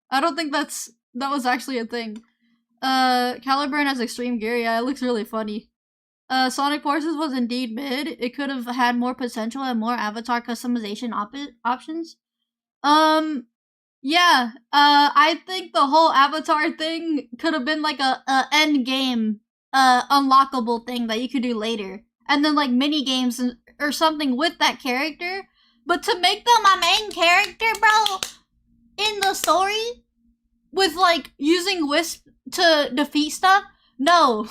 I don't think that was actually a thing. Caliburn has extreme gear, yeah, it looks really funny. Sonic Forces was indeed mid. It could have had more potential and more avatar customization options. Yeah, I think the whole avatar thing could have been like a end game, unlockable thing that you could do later. And then like mini games or something with that character. But to make them a main character, bro, in the story, with like using Wisp to defeat stuff, no.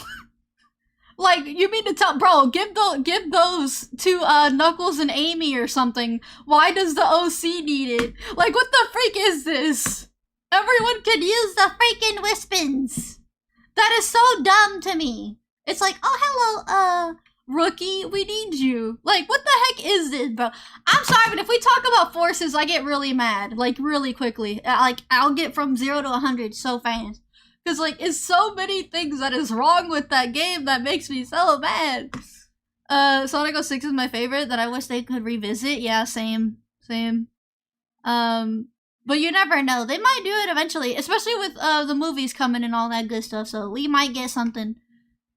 Like, you mean to tell, bro, give those to Knuckles and Amy or something. Why does the OC need it? Like, what the freak is this? Everyone can use the freaking Wispins. That is so dumb to me. It's like, oh, hello, rookie, we need you. Like, what the heck is this, bro? I'm sorry, but if we talk about forces, I get really mad. Like, really quickly. Like, I'll get from 0 to 100 so fast. Because, like, it's so many things that is wrong with that game that makes me so mad. Sonic 06 is my favorite that I wish they could revisit. Yeah, same. But you never know. They might do it eventually, especially with the movies coming and all that good stuff, so we might get something.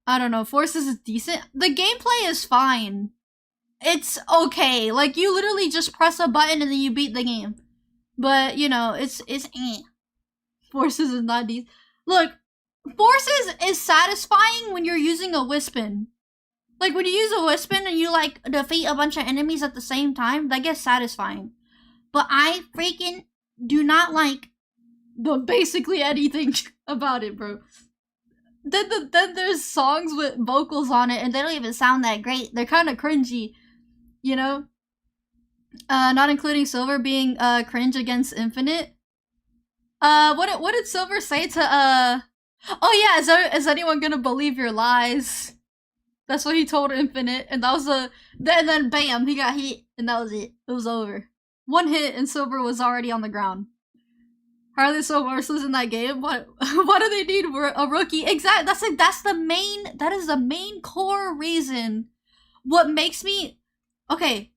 I don't know. Forces is decent. The gameplay is fine. It's okay. Like, you literally just press a button and then you beat the game. But, you know, it's eh. Forces is not decent. Look, Forces is satisfying when you're using a Wispin. Like, when you use a Wispin and you, like, defeat a bunch of enemies at the same time, that gets satisfying. But I freaking do not like basically anything about it, bro. Then there's songs with vocals on it, and they don't even sound that great. They're kind of cringy. you know? Not including Silver being cringe against Infinite. What did Silver say to oh yeah, is anyone gonna believe your lies? That's what he told Infinite, and that was then bam, he got hit, and that was it. It was over. One hit, and Silver was already on the ground. How are they so merciless in that game? What do they need? A rookie? Exactly. That is the main core reason. What makes me okay.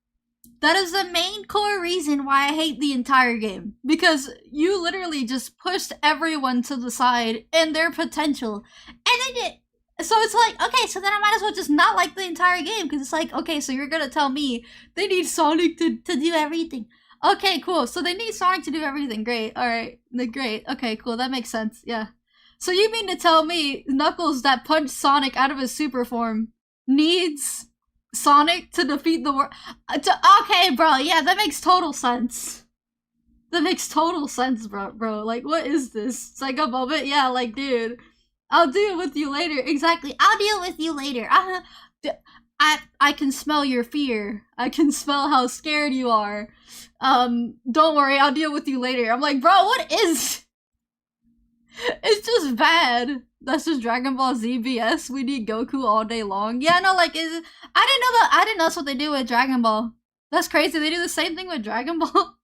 That is the main core reason why I hate the entire game. Because you literally just pushed everyone to the side and their potential. And then so it's like, okay, so then I might as well just not like the entire game. Because it's like, okay, so you're gonna tell me they need Sonic to do everything. Okay, cool. So they need Sonic to do everything. Great. Alright. Great. Okay, cool. That makes sense. Yeah. So you mean to tell me Knuckles that punched Sonic out of his super form needs Sonic to defeat the world? Okay, bro. Yeah, that makes total sense. That makes total sense, bro. Like, what is this? Psycho moment? Yeah, like, dude. I'll deal with you later. Exactly. I'll deal with you later. I can smell your fear. I can smell how scared you are. Don't worry, I'll deal with you later. I'm like, bro, what is... It's just bad. That's just Dragon Ball Z BS. We need Goku all day long. Yeah, no, like, I didn't know that's what they do with Dragon Ball. That's crazy. They do the same thing with Dragon Ball.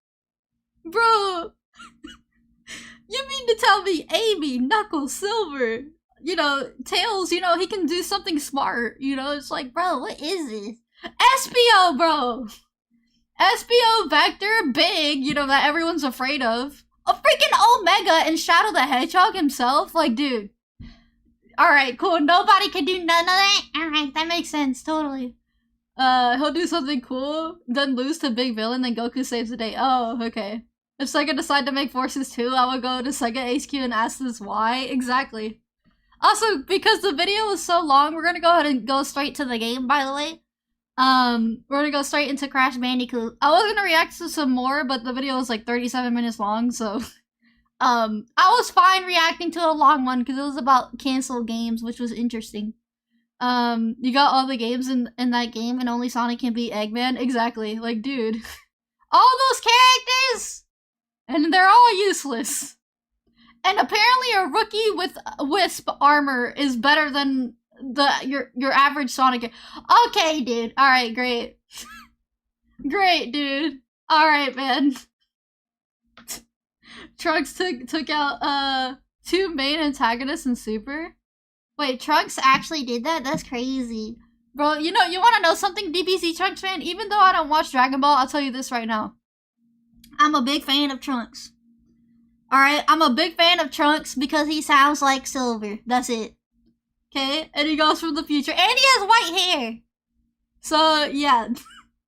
Bro. You mean to tell me Amy, Knuckles, Silver, you know, Tails, you know, he can do something smart, you know? It's like, bro, what is this? Espio, bro! Espio, Vector, Big, you know, that everyone's afraid of. A freaking Omega and Shadow the Hedgehog himself? Like, dude. Alright, cool. Nobody can do none of that? Alright, that makes sense, totally. He'll do something cool, then lose to Big Villain, then Goku saves the day. Oh, okay. If Sega decide to make Forces 2, I would go to Sega HQ and ask this why. Exactly. Also, because the video was so long, we're gonna go ahead and go straight to the game, by the way. We're gonna go straight into Crash Bandicoot. I was gonna react to some more, but the video was like 37 minutes long, so... I was fine reacting to a long one, because it was about canceled games, which was interesting. You got all the games in that game, and only Sonic can beat Eggman? Exactly. Like, dude. All those characters! And they're all useless. And apparently a rookie with Wisp armor is better than your average Sonic. Okay, dude. Alright, great. Great, dude. Alright, man. Trunks took out 2 main antagonists in Super. Wait, Trunks actually did that? That's crazy. Bro, you know, you wanna know something, DBZ Trunks fan? Even though I don't watch Dragon Ball, I'll tell you this right now. I'm a big fan of Trunks. Alright, I'm a big fan of Trunks because he sounds like Silver. That's it. Okay? And he goes from the future. And he has white hair! So, yeah.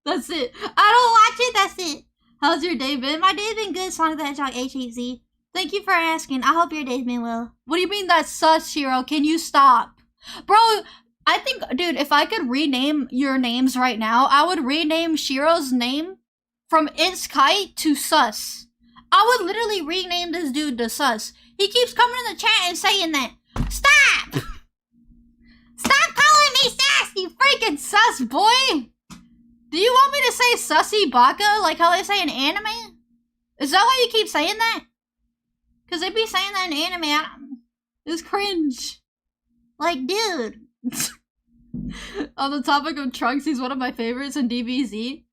That's it. I don't watch it, that's it. How's your day been? My day's been good, Sonic the Hedgehog HEC. Thank you for asking. I hope your day's been well. What do you mean that's sus, Shiro? Can you stop? Bro, I think, dude, if I could rename your names right now, I would rename Shiro's name from It's Kite to Sus. I would literally rename this dude to Sus. He keeps coming in the chat and saying that. Stop! Stop calling me Sus, you freaking sus boy! Do you want me to say Sussy Baka like how they say in anime? Is that why you keep saying that? Because they be saying that in anime. It's cringe. Like, dude. On the topic of Trunks, he's one of my favorites in DBZ.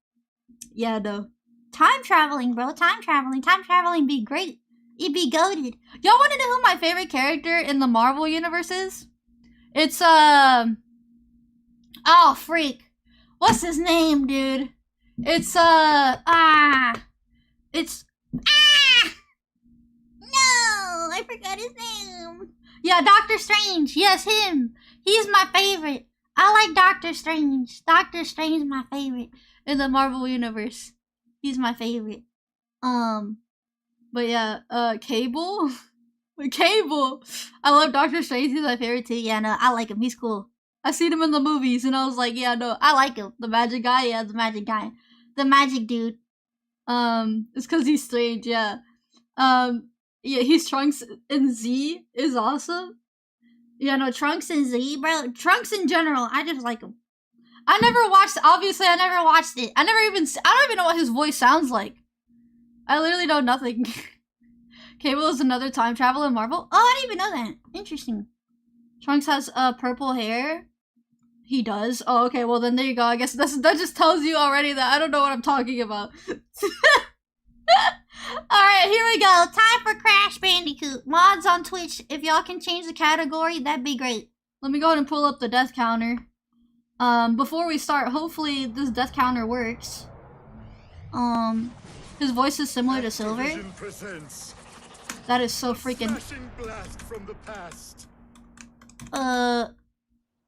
Yeah, no. Time traveling, bro. Time traveling. Time traveling be great. It'd be goated. Y'all want to know who my favorite character in the Marvel universe is? It's, oh, freak. What's his name, dude? It's, it's, no, I forgot his name. Yeah, Doctor Strange. Yes, him. He's my favorite. I like Doctor Strange. Doctor Strange's my favorite in the Marvel universe. He's my favorite. But yeah, Cable? Cable! I love Doctor Strange. He's my favorite too. Yeah, no, I like him. He's cool. I seen him in the movies and I was like, yeah, no, I like him. The magic guy? Yeah, the magic guy. The magic dude. It's cause he's strange, yeah. Yeah, he's Trunks and Z is awesome. Yeah, no, Trunks and Z, bro. Trunks in general, I just like him. I never watched. Obviously, I never watched it. I don't even know what his voice sounds like. I literally know nothing. Cable is another time travel in Marvel. Oh, I didn't even know that. Interesting. Trunks has purple hair. He does. Oh, okay. Well, then there you go. I guess that just tells you already that I don't know what I'm talking about. Alright, here we go. Time for Crash Bandicoot. Mods on Twitch, if y'all can change the category, that'd be great. Let me go ahead and pull up the death counter. Before we start, hopefully this death counter works. His voice is similar to Silver. That is so freaking...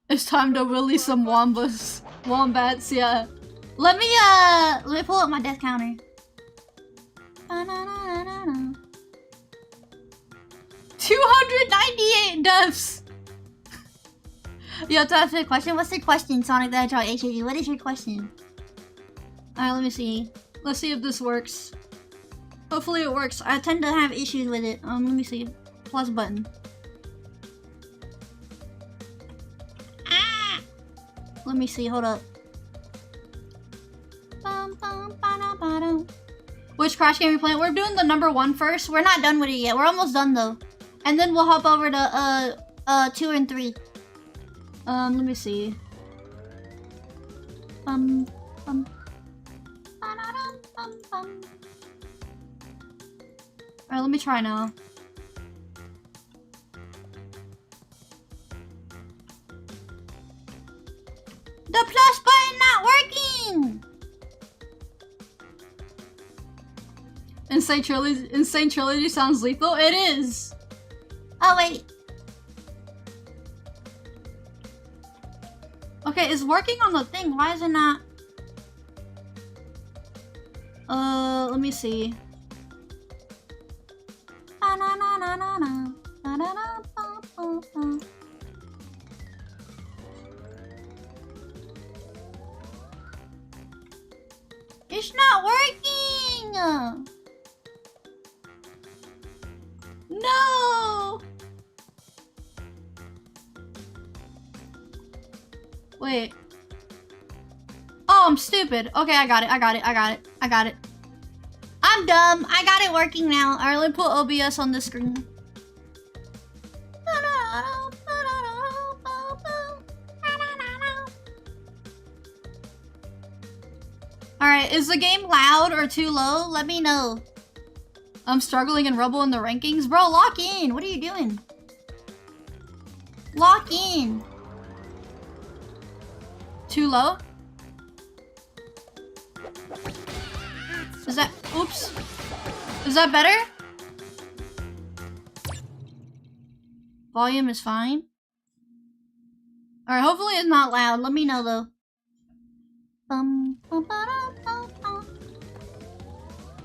It's time to willy some wombats, yeah. Let me pull up my death counter. 298 deaths! You have to ask me a question? What's the question, Sonic the Hedgehog HAG? What is your question? Alright, let me see. Let's see if this works. Hopefully it works. I tend to have issues with it. Let me see. Plus button. Ah! Let me see, hold up. Which Crash game are we playing? We're doing the number 1 first. We're not done with it yet. We're almost done though. And then we'll hop over to 2 and 3. Let me see. Alright, let me try now. The plus button not working! Insane Trilogy sounds lethal. It is! Oh, wait. Okay, it's working on the thing. Why is it not? Let me see. It's not working! No! Wait. Oh, I'm stupid. Okay, I got it. I'm dumb. I got it working now. Alright, let me put OBS on the screen. Alright, is the game loud or too low? Let me know. I'm struggling in Rubble in the rankings. Bro, lock in. What are you doing? Lock in. Too low? Is that... Oops. Is that better? Volume is fine. Alright, hopefully it's not loud. Let me know though.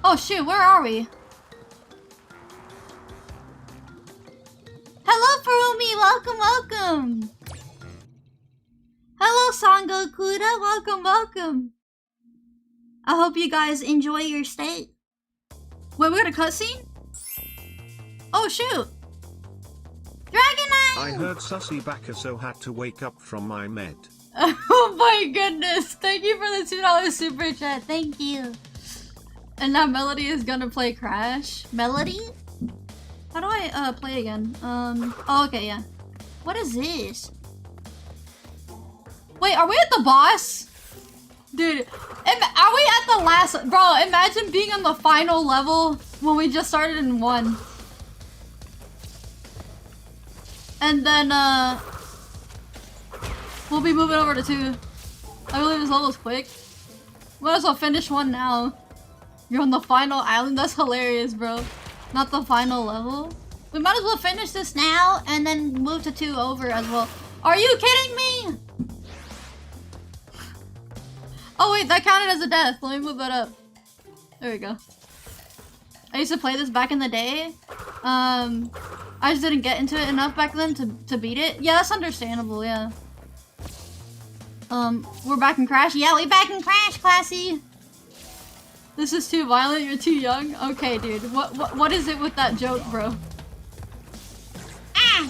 Oh shoot, where are we? Hello Furumi, welcome! Hello Sango Kuda, welcome! I hope you guys enjoy your stay. Wait, we got a cutscene? Oh shoot! Dragonite! I heard Sussy Backer so had to wake up from my med. Oh my goodness! Thank you for the $2 super chat, thank you. And now Melody is gonna play Crash. Melody? How do I play again? Oh okay, yeah. What is this? Wait, are we at the boss? Dude, are we at the last... Bro, imagine being on the final level when we just started in 1. And then, we'll be moving over to 2. I believe this level's quick. Might as well finish 1 now. You're on the final island? That's hilarious, bro. Not the final level. We might as well finish this now and then move to 2 over as well. Are you kidding me? Oh wait, that counted as a death. Let me move that up. There we go. I used to play this back in the day. I just didn't get into it enough back then to beat it. Yeah, that's understandable, yeah. We're back in Crash. Yeah, we back in Crash, classy. This is too violent, you're too young? Okay, dude. What is it with that joke, bro? Ah!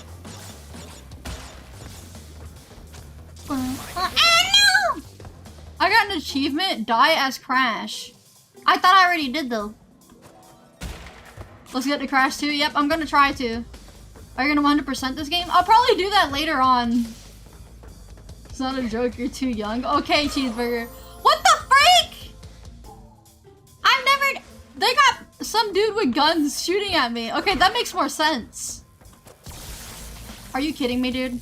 Ah, no! achievement, die as Crash. I thought I already did though. Let's get to Crash 2. Yep, I'm gonna try to. Are you gonna 100% this game? I'll probably do that later on. It's not a joke, you're too young. Okay, Cheeseburger. What the freak? I've never... They got some dude with guns shooting at me. Okay, that makes more sense. Are you kidding me, dude?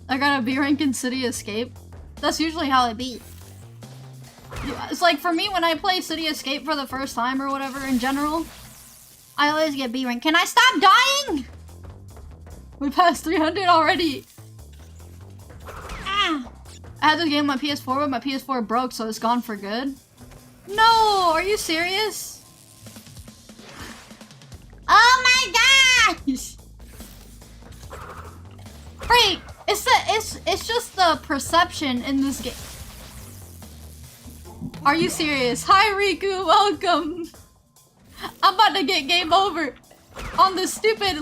I got a B rank in City Escape. That's usually how I beat. It's like for me when I play City Escape for the first time or whatever in general, I always get B rank. Can I stop dying? We passed 300 already. Ah. I had this game on my PS4, but my PS4 broke, so it's gone for good. No, are you serious? Oh my gosh! Freak! It's just the perception in this game. Are you serious? Hi Riku, welcome. I'm about to get game over on the stupid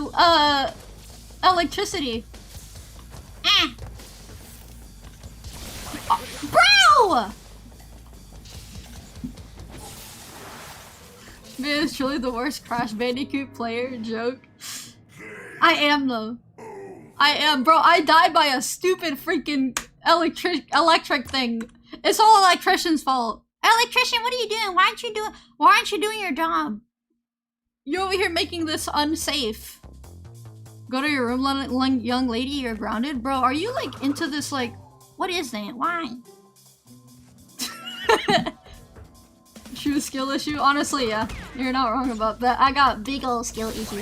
electricity. Ah. Bro! Man, it's truly the worst Crash Bandicoot player joke. I am though. I am, bro. I died by a stupid freaking electric thing. It's all electrician's fault. Electrician, what are you doing? Why aren't you doing your job? You're over here making this unsafe. Go to your room, young lady. You're grounded, bro. Are you like into this? Like, what is that? Why? True skill issue. Honestly, yeah, you're not wrong about that. I got big ol' skill issue.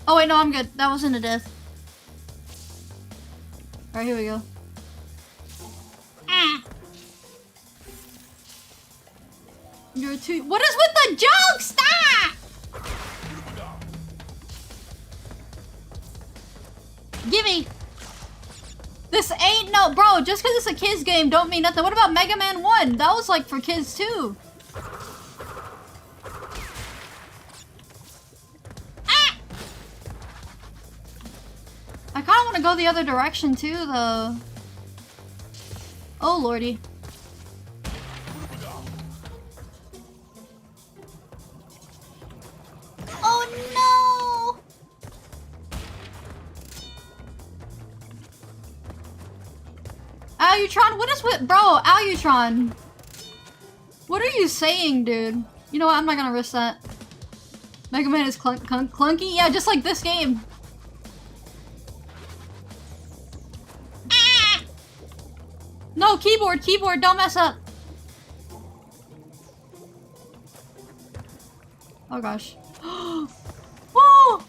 Oh wait, no, I'm good. That wasn't a death. Alright, here we go. Ah. You're too- What is with the joke? Stop! Gimme! This ain't no- Bro, just cause it's a kids game don't mean nothing. What about Mega Man 1? That was like for kids too. I kinda wanna go the other direction too, though. Oh lordy. Oh no! Alutron, what is with- Bro, Alutron. What are you saying, dude? You know what, I'm not gonna risk that. Mega Man is clunky? Yeah, just like this game. No, keyboard, don't mess up. Oh gosh. Oh! Oh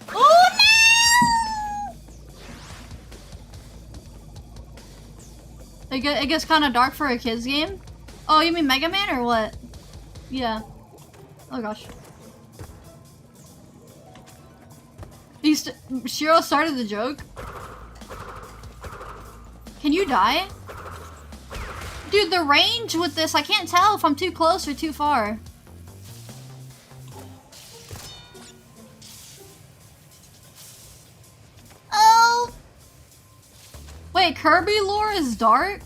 no! It gets kind of dark for a kid's game? Oh, you mean Mega Man or what? Yeah. Oh gosh. Shiro started the joke? Can you die? Dude, the range with this, I can't tell if I'm too close or too far. Oh! Wait, Kirby lore is dark?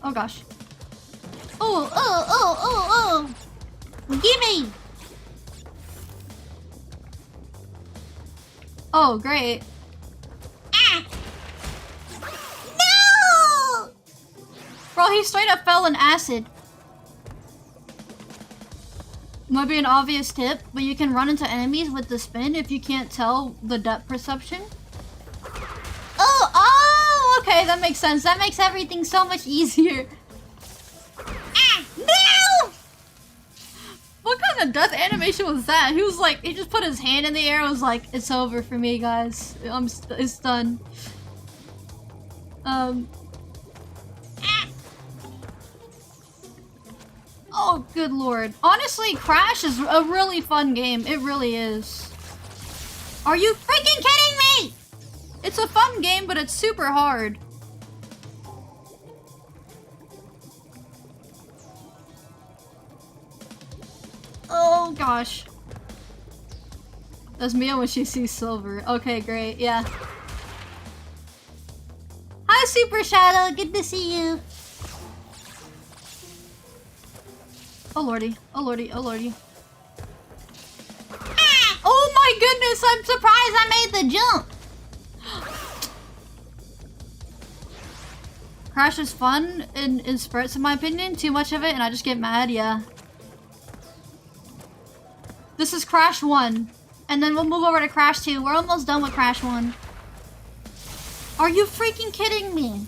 Oh gosh. Oh! Gimme! Oh, great. Ah! No! Bro, he straight up fell in acid. Might be an obvious tip, but you can run into enemies with the spin if you can't tell the depth perception. Oh, okay, that makes sense. That makes everything so much easier. Ah! No! What kind of death animation was that? He was like, he just put his hand in the air and was like, it's over for me, guys. It's done. Ah. Oh, good lord. Honestly, Crash is a really fun game. It really is. Are you freaking kidding me? It's a fun game, but it's super hard. Oh gosh. That's Miia when she sees silver. Okay, great. Yeah. Hi, Super Shadow. Good to see you. Oh lordy. Oh lordy. Oh lordy. Ah! Oh my goodness! I'm surprised I made the jump. Crash is fun in spurts, in my opinion. Too much of it, and I just get mad. Yeah. This is Crash 1. And then we'll move over to Crash 2. We're almost done with Crash 1. Are you freaking kidding me?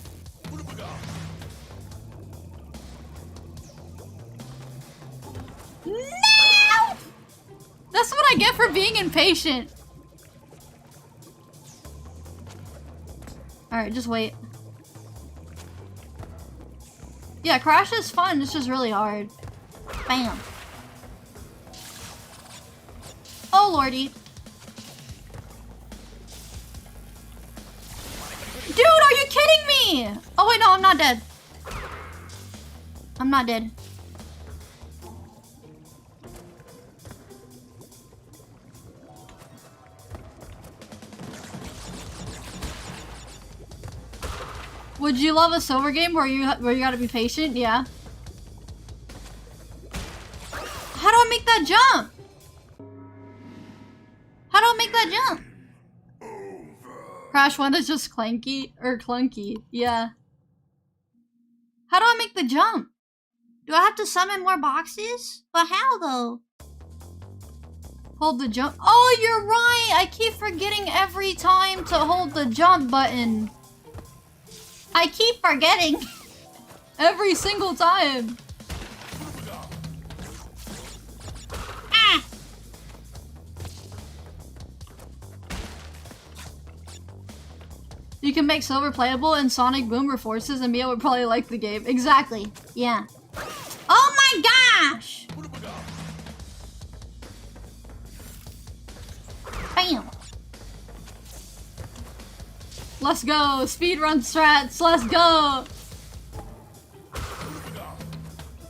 No! That's what I get for being impatient. Alright, just wait. Yeah, Crash is fun. It's just really hard. Bam. Oh lordy. Dude, are you kidding me? Oh wait, no, I'm not dead. I'm not dead. Would you love a silver game where you gotta be patient? Yeah. How do I make that jump? How do I make that jump? Crash 1 is just clanky or clunky. Yeah. How do I make the jump? Do I have to summon more boxes? But how though? Hold the jump. Oh, you're right. I keep forgetting every time to hold the jump button. I keep forgetting. Every single time. Ah! You can make silver playable in Sonic Boomer Forces and Miia would probably like the game. Exactly. Yeah. Oh my gosh! Bam! Let's go! Speedrun strats! Let's go!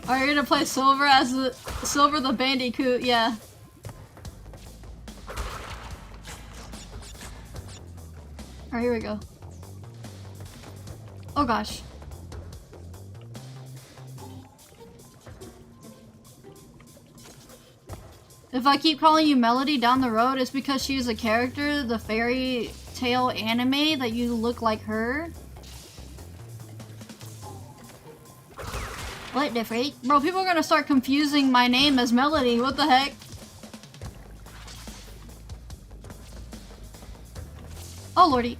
Are you gonna play Silver as the Bandicoot? Yeah. Alright, here we go. Oh gosh. If I keep calling you Melody down the road, it's because she's a character, the fairy tale anime, that you look like her. What the freak? Bro, people are gonna start confusing my name as Melody. What the heck? Oh lordy.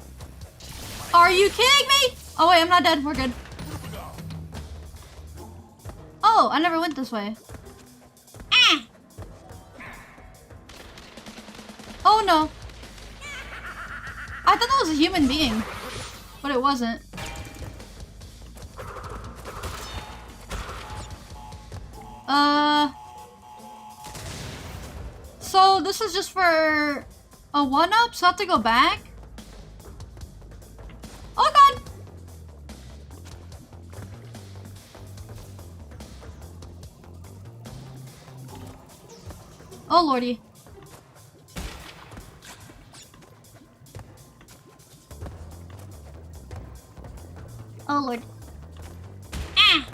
Are you kidding me? Oh wait, I'm not dead. We're good. Oh, I never went this way. Ah! Oh no. I thought that was a human being, but it wasn't. So this is just for a one-up, so I have to go back? Oh god! Oh lordy. Oh lord. Ah!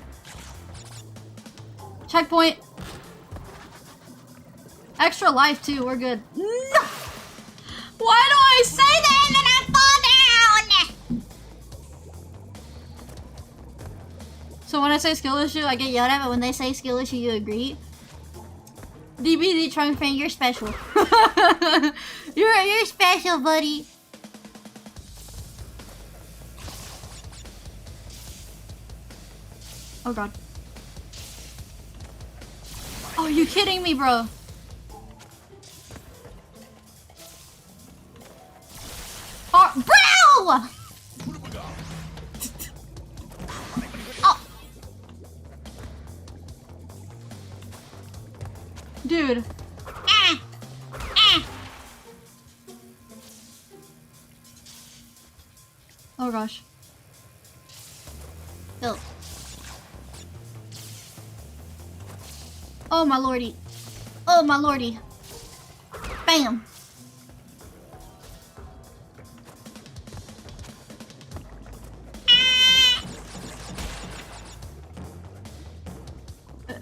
Checkpoint. Extra life too, we're good. No! Why do I say that and then I fall down? So when I say skill issue, I get yelled at, but when they say skill issue, you agree? DBZ Trunk Fan, you're special. You're special, buddy. Oh god. Oh, are you kidding me, bro? Oh, bro! Oh. Dude. Ah. Ah. Oh gosh. Oh. Oh my lordy. Oh my lordy. Bam.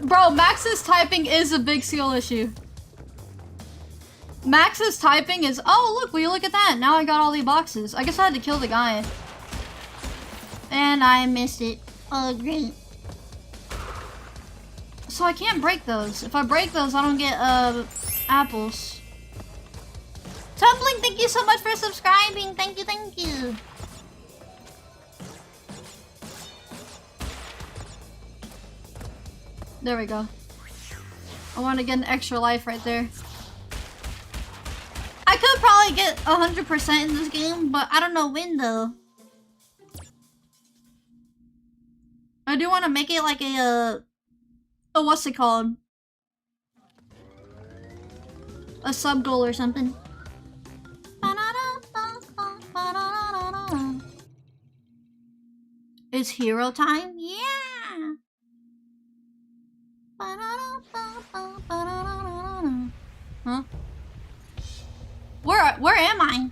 Bro, Max's typing is a big skill issue. Max's typing is... Oh, look, will you look at that? Now I got all the boxes. I guess I had to kill the guy. And I missed it. Oh, great. So I can't break those. If I break those, I don't get, apples. Tumbling, thank you so much for subscribing. Thank you, thank you. There we go. I want to get an extra life right there. I could probably get 100% in this game, but I don't know when though. I do want to make it like a what's it called? A sub goal or something. It's hero time? Yeah! Huh? Where am I?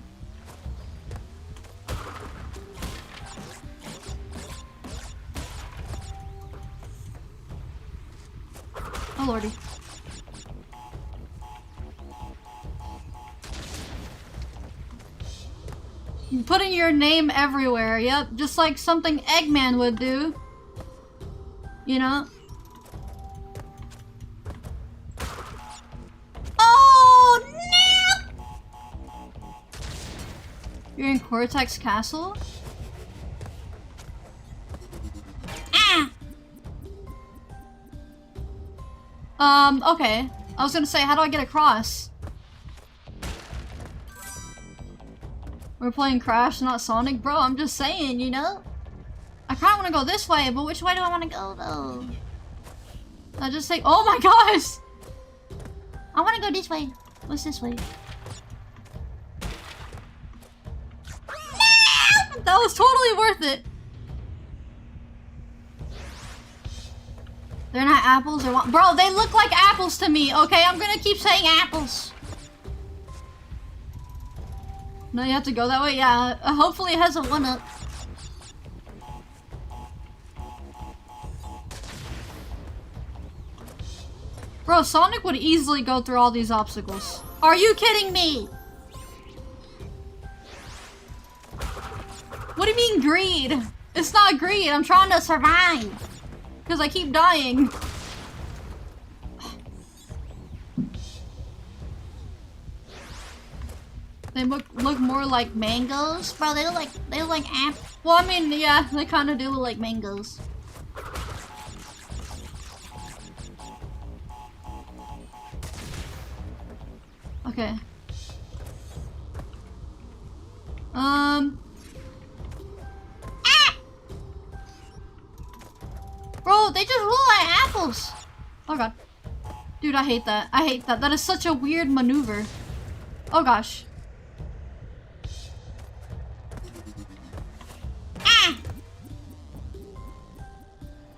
Oh lordy. Putting your name everywhere, yep. Just like something Eggman would do. You know? Oh no! You're in Cortex Castle? Okay. I was gonna say, how do I get across? We're playing Crash, not Sonic? Bro, I'm just saying, you know? I kinda wanna go this way, but which way do I wanna go, though? I just say, oh my gosh! I wanna go this way. What's this way? No! That was totally worth it! They're not apples or what? Bro, they look like apples to me, okay? I'm gonna keep saying apples. No, you have to go that way? Yeah, hopefully it has a 1-up. Bro, Sonic would easily go through all these obstacles. Are you kidding me? What do you mean greed? It's not greed, I'm trying to survive. Because I keep dying. They look more like mangoes. Bro, they look like apples. Well, I mean, yeah, they kind of do look like mangoes. Okay. Bro, they just look like apples. Oh god. Dude, I hate that. I hate that. That is such a weird maneuver. Oh gosh.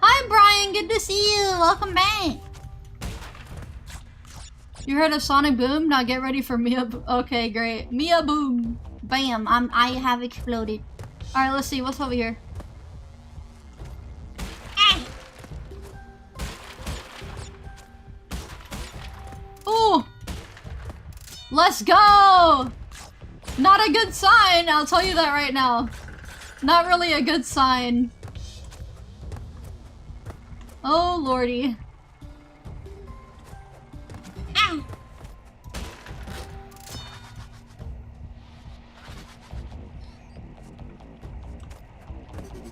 Hi Brian, good to see you. Welcome back. You heard of Sonic Boom? Now get ready for Miia. Okay, great. Miia Boom. Bam. I have exploded. All right, let's see what's over here. Oh, let's go. Not a good sign. I'll tell you that right now. Not really a good sign. Oh lordy.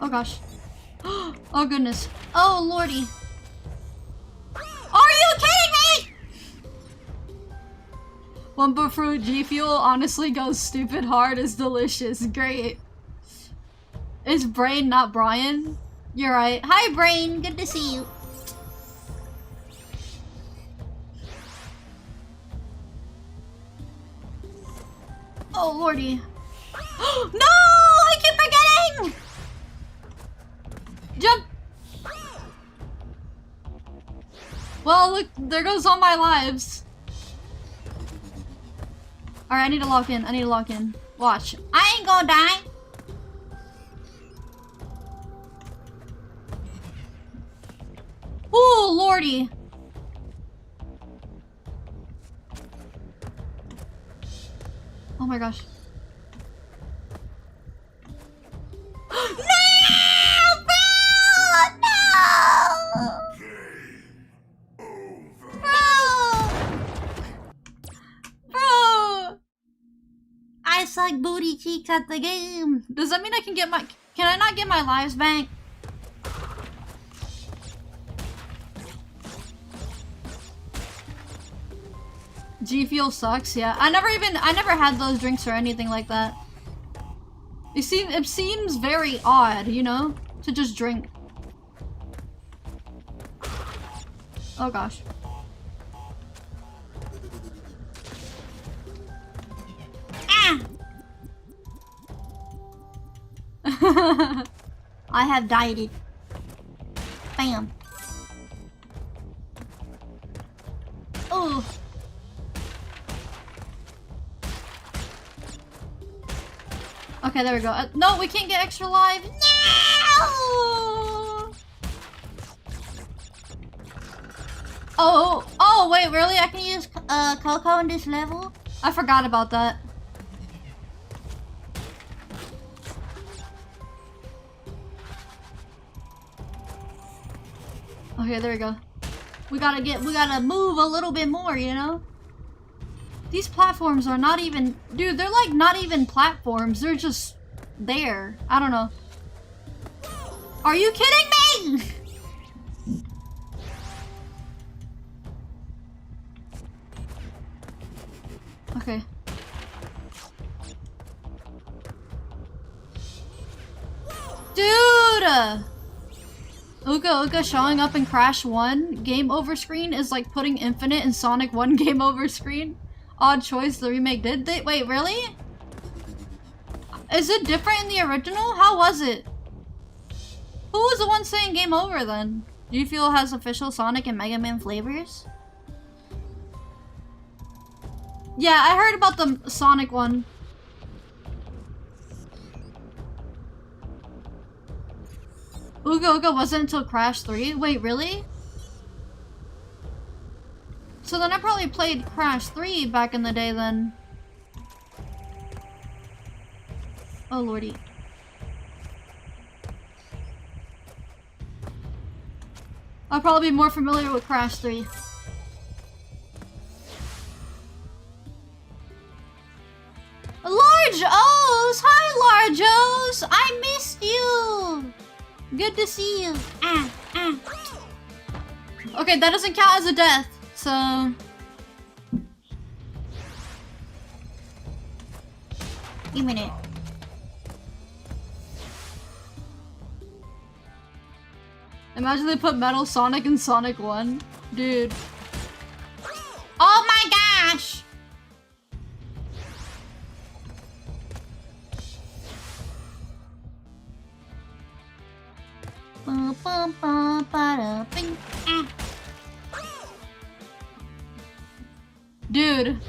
Oh gosh. Oh goodness. Oh lordy. Are you kidding me? Wumpa Fruit G Fuel honestly goes stupid hard. Is delicious. Great. Is Brain not Brian? You're right. Hi Brain. Good to see you. Oh lordy. No! I keep forgetting! Jump! Well, look, there goes all my lives. Alright, I need to lock in. I need to lock in. Watch. I ain't gonna die. Ooh, lordy. Oh my gosh. No! Bro! I suck booty cheeks at the game. Does that mean I can get my... Can I not get my lives back? G Fuel sucks, yeah. I never had those drinks or anything like that. It seems very odd, you know? To just drink. Oh gosh. Ah! I have dieted. Bam. Oh. Okay, there we go. No, we can't get extra life. No! Oh, wait, really? I can use Coco in this level? I forgot about that. Okay, there we go. We gotta move a little bit more, you know? These platforms are not even... Dude, they're like not even platforms. They're just there. I don't know. Are you kidding me? Okay. Dude! Uka showing up in Crash 1 game over screen is like putting Infinite in Sonic 1 game over screen. Odd choice the remake did. Wait, really? Is it different in the original? How was it? Who was the one saying game over then? Do you feel it has official Sonic and Mega Man flavors? Yeah, I heard about the Sonic one. Uga wasn't until Crash 3? Wait, really? So then I probably played Crash 3 back in the day then. Oh lordy. I'll probably be more familiar with Crash 3. Large O's! Hi, Large O's! I missed you! Good to see you. Okay, that doesn't count as a death, so... Give me it. Imagine they put Metal Sonic in Sonic 1. Dude. Oh my gosh! Dude.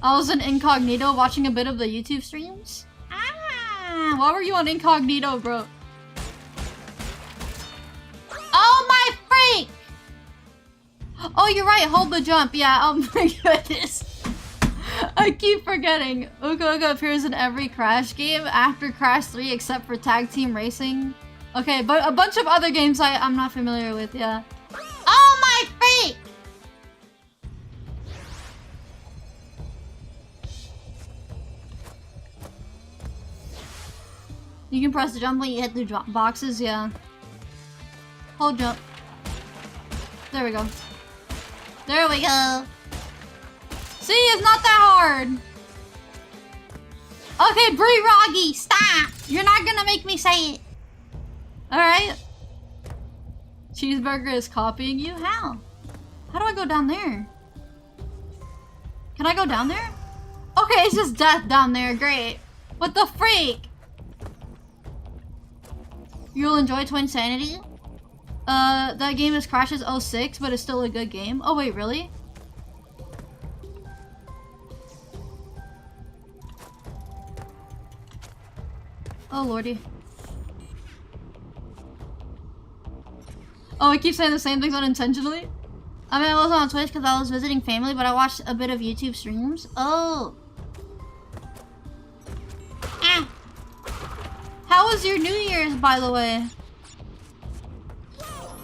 I was in incognito watching a bit of the YouTube streams. Why were you on incognito, bro? Oh my freak! Oh, you're right, hold the jump. Yeah, oh my goodness. I keep forgetting. Uga appears in every Crash game after Crash 3 except for Tag Team Racing. Okay, but a bunch of other games I'm not familiar with, yeah. Oh my freak! You can press the jump when you hit the boxes, yeah. Hold jump. There we go. There we go. See, it's not that hard. Okay, Brie Roggy, stop! You're not gonna make me say it. Alright. Cheeseburger is copying you? How? How do I go down there? Can I go down there? Okay, it's just death down there. Great. What the freak? You'll enjoy Twin Sanity? That game is Crash's 06, but it's still a good game. Oh wait, really? Oh lordy. Oh, I keep saying the same things unintentionally? I mean, I wasn't on Twitch because I was visiting family, but I watched a bit of YouTube streams. Oh. Ah. How was your New Year's, by the way?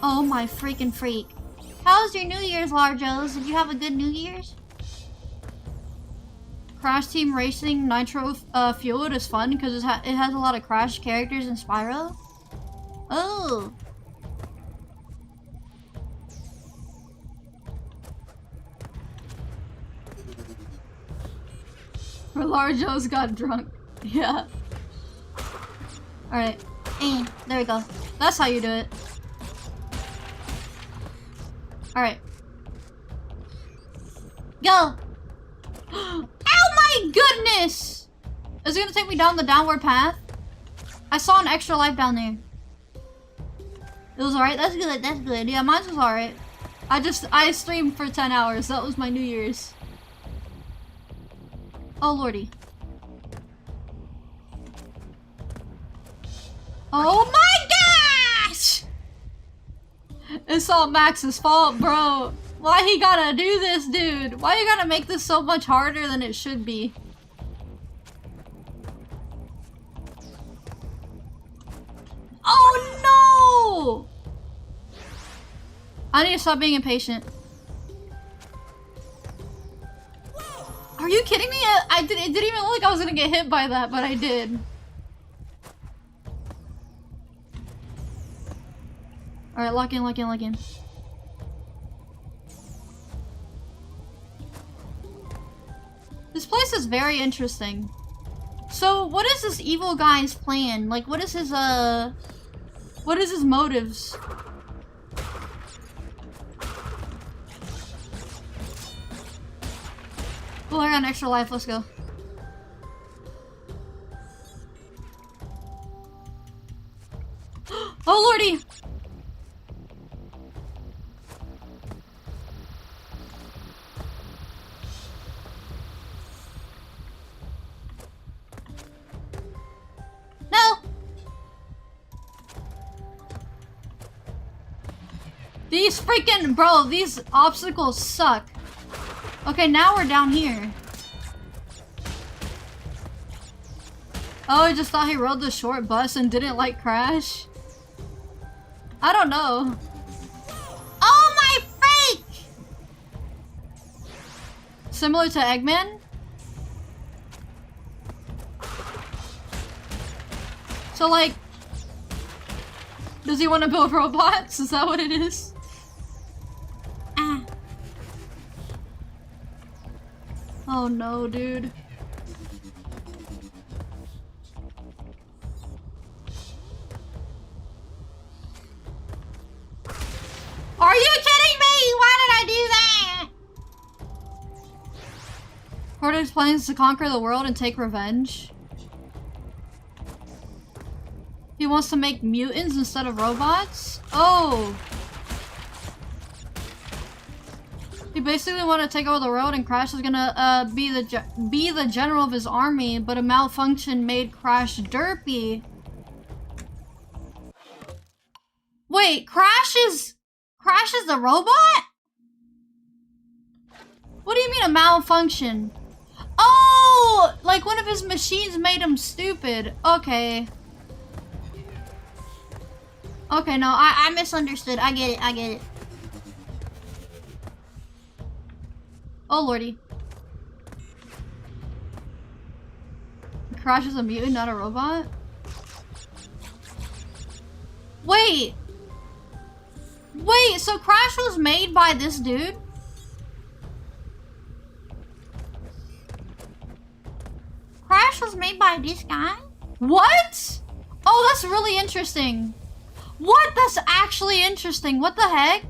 Oh my freaking freak. How was your New Year's, Largos? Did you have a good New Year's? Crash Team Racing Nitro Fueled is fun because it has a lot of Crash characters in Spyro. Oh. Where Largos got drunk. Yeah. Alright. There we go. That's how you do it. Alright. Go! Oh my goodness! Is it gonna take me down the downward path? I saw an extra life down there. It was alright? That's good, that's good. Yeah, mine was alright. I streamed for 10 hours. That was my New Year's. Oh lordy. Oh my gosh! It's all Max's fault, bro. Why he gotta do this, dude? Why you gotta make this so much harder than it should be? Oh no! I need to stop being impatient. Are you kidding me? It didn't even look like I was gonna get hit by that, but I did. Alright, lock in, lock in, lock in. This place is very interesting. So, what is this evil guy's plan? Like, what is his motives? Oh, I got an extra life. Let's go. Oh, lordy! No! These freaking... Bro, these obstacles suck. Okay, now we're down here. Oh, I just thought he rode the short bus and didn't like crash. I don't know. Oh my freak! Similar to Eggman? So like, does he want to build robots? Is that what it is? Ah. Oh no, dude. Are you kidding me? Why did I do that? Hordex plans to conquer the world and take revenge. He wants to make mutants instead of robots? Oh. He basically wanted to take over the world, and Crash is gonna be the general of his army, but a malfunction made Crash derpy. Wait, Crash is the robot? What do you mean a malfunction? Oh, like one of his machines made him stupid. Okay. Okay, no, I misunderstood. I get it, I get it. Oh lordy. Crash is a mutant, not a robot? Wait! Wait, so Crash was made by this dude? Crash was made by this guy? What? Oh, that's really interesting. What? That's actually interesting. What the heck?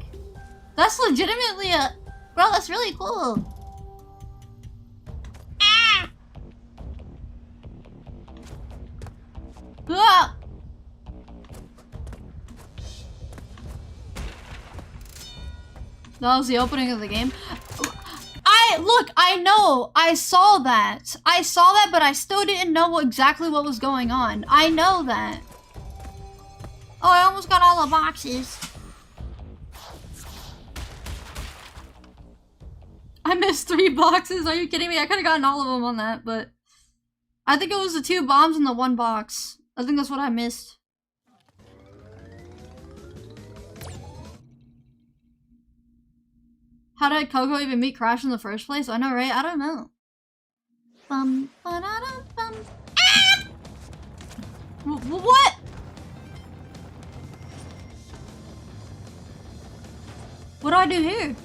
That's legitimately a... Bro, that's really cool. Ah! Ah! That was the opening of the game. Look, Look, I know. I saw that. I saw that, but I still didn't know exactly what was going on. I know that. Oh, I almost got all the boxes. I missed 3 boxes. Are you kidding me? I could have gotten all of them on that, but I think it was the 2 bombs in the 1 box. I think that's what I missed. How did Coco even meet Crash in the first place? I know, right? I don't know. Bum, ba-da-dum, bum. Ah! What? What do I do here?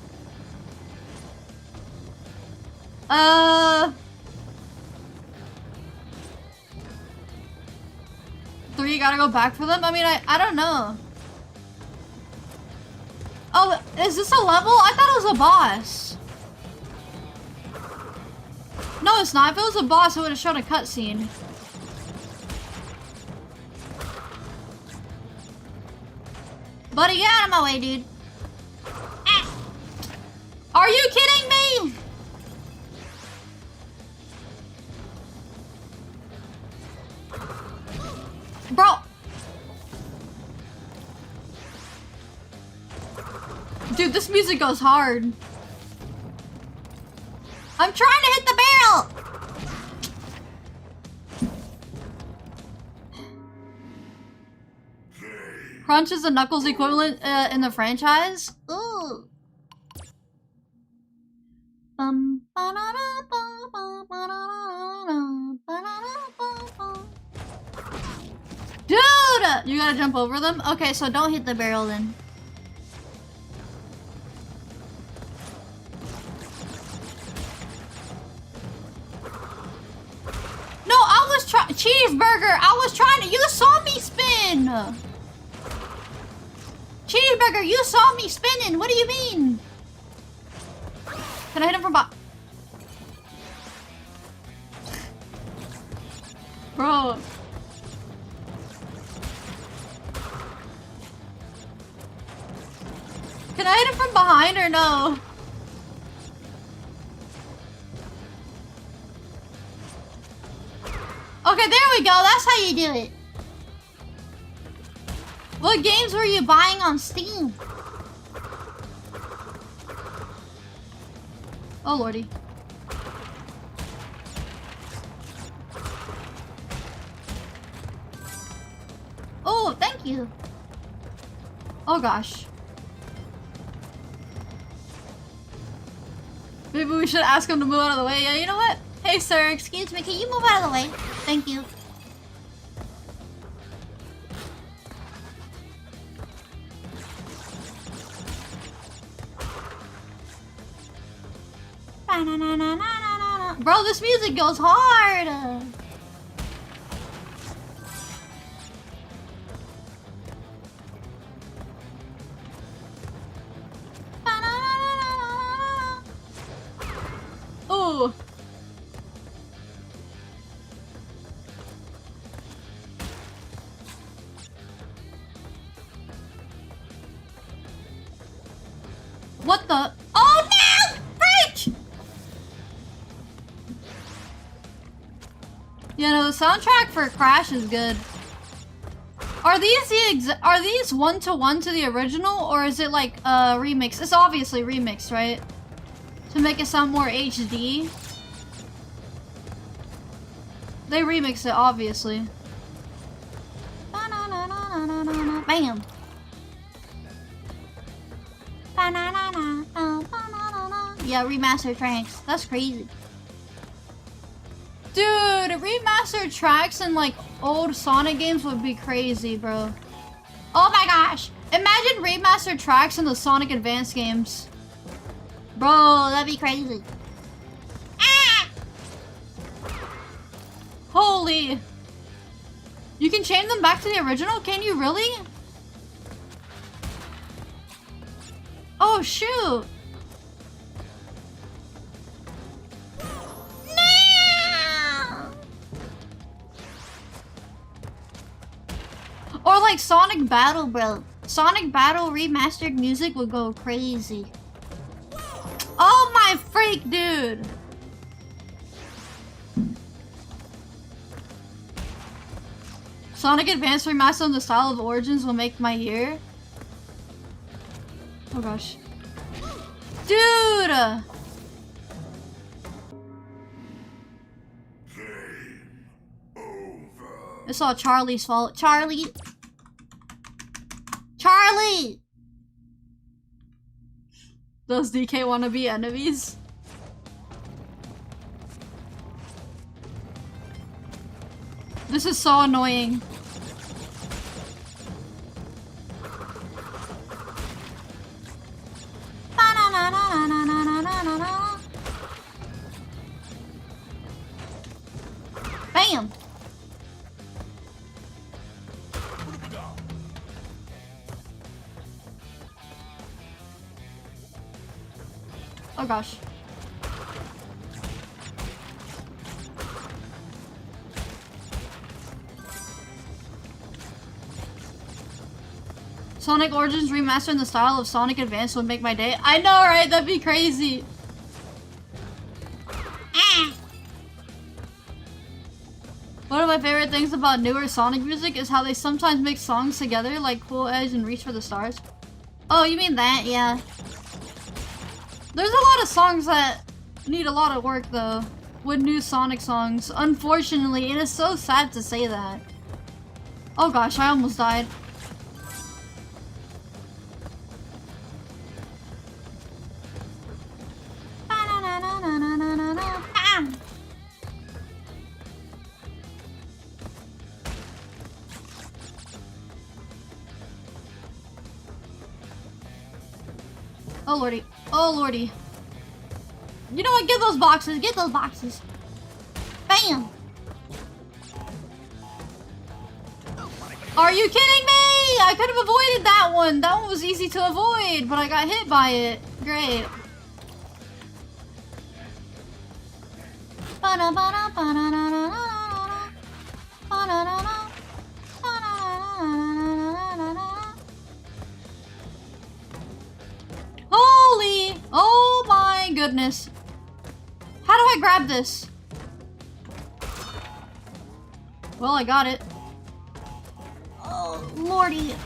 Three, gotta go back for them? I mean, I don't know. Oh, is this a level? I thought it was a boss. No, it's not. If it was a boss, it would have shown a cutscene. Buddy, get out of my way, dude. Ah. Are you kidding me? Bro. Dude, this music goes hard. I'm trying to hit the barrel! Crunch is the Knuckles equivalent in the franchise? Ooh. Dude! You gotta jump over them? Okay, so don't hit the barrel then. No, I was trying- Cheeseburger! I was trying to- You saw me spin! Cheeseburger, you saw me spinning! What do you mean? Can I hit him from behind? Bro. Can I hit him from behind or no? Okay, there we go. That's how you do it. What games were you buying on Steam? Oh, lordy. Oh, thank you. Oh, gosh. Maybe we should ask him to move out of the way. Yeah, you know what? Hey, sir, excuse me. Can you move out of the way? Thank you. Bro, this music goes hard! Ooh. What the? Oh no! Freak! Yeah, no, the soundtrack for Crash is good. Are these one-to-one to the original, or is it like a remix? It's obviously remixed, right? To make it sound more HD. They remixed it, obviously. Bam! Yeah, remastered tracks. That's crazy. Dude, remastered tracks in like old Sonic games would be crazy, bro. Oh my gosh! Imagine remastered tracks in the Sonic Advance games. Bro, that'd be crazy. Ah! Holy. You can change them back to the original? Can you really? Oh, shoot. No! Or like Sonic Battle, bro. Sonic Battle remastered music would go crazy. Oh my freak, dude. Sonic Advance Remastered in the style of Origins will make my year. Oh gosh. Dude! It's all Charlie's fault. Charlie! Charlie! Those DK wanna be enemies? This is so annoying. Bam! Oh gosh. Sonic Origins Remastered in the style of Sonic Advance would make my day. I know, right? That'd be crazy. One of my favorite things about newer Sonic music is how they sometimes mix songs together, like Cool Edge and Reach for the Stars. Oh, you mean that? Yeah. There's a lot of songs that need a lot of work, though, with new Sonic songs, unfortunately, and it's so sad to say that. Oh gosh, I almost died. Oh lordy. Oh lordy. You know what? Get those boxes. Get those boxes. Bam. Are you kidding me? I could have avoided that one. That one was easy to avoid, but I got hit by it. Great. Holy! Oh my goodness. How do I grab this? Well, I got it. Oh, lordy.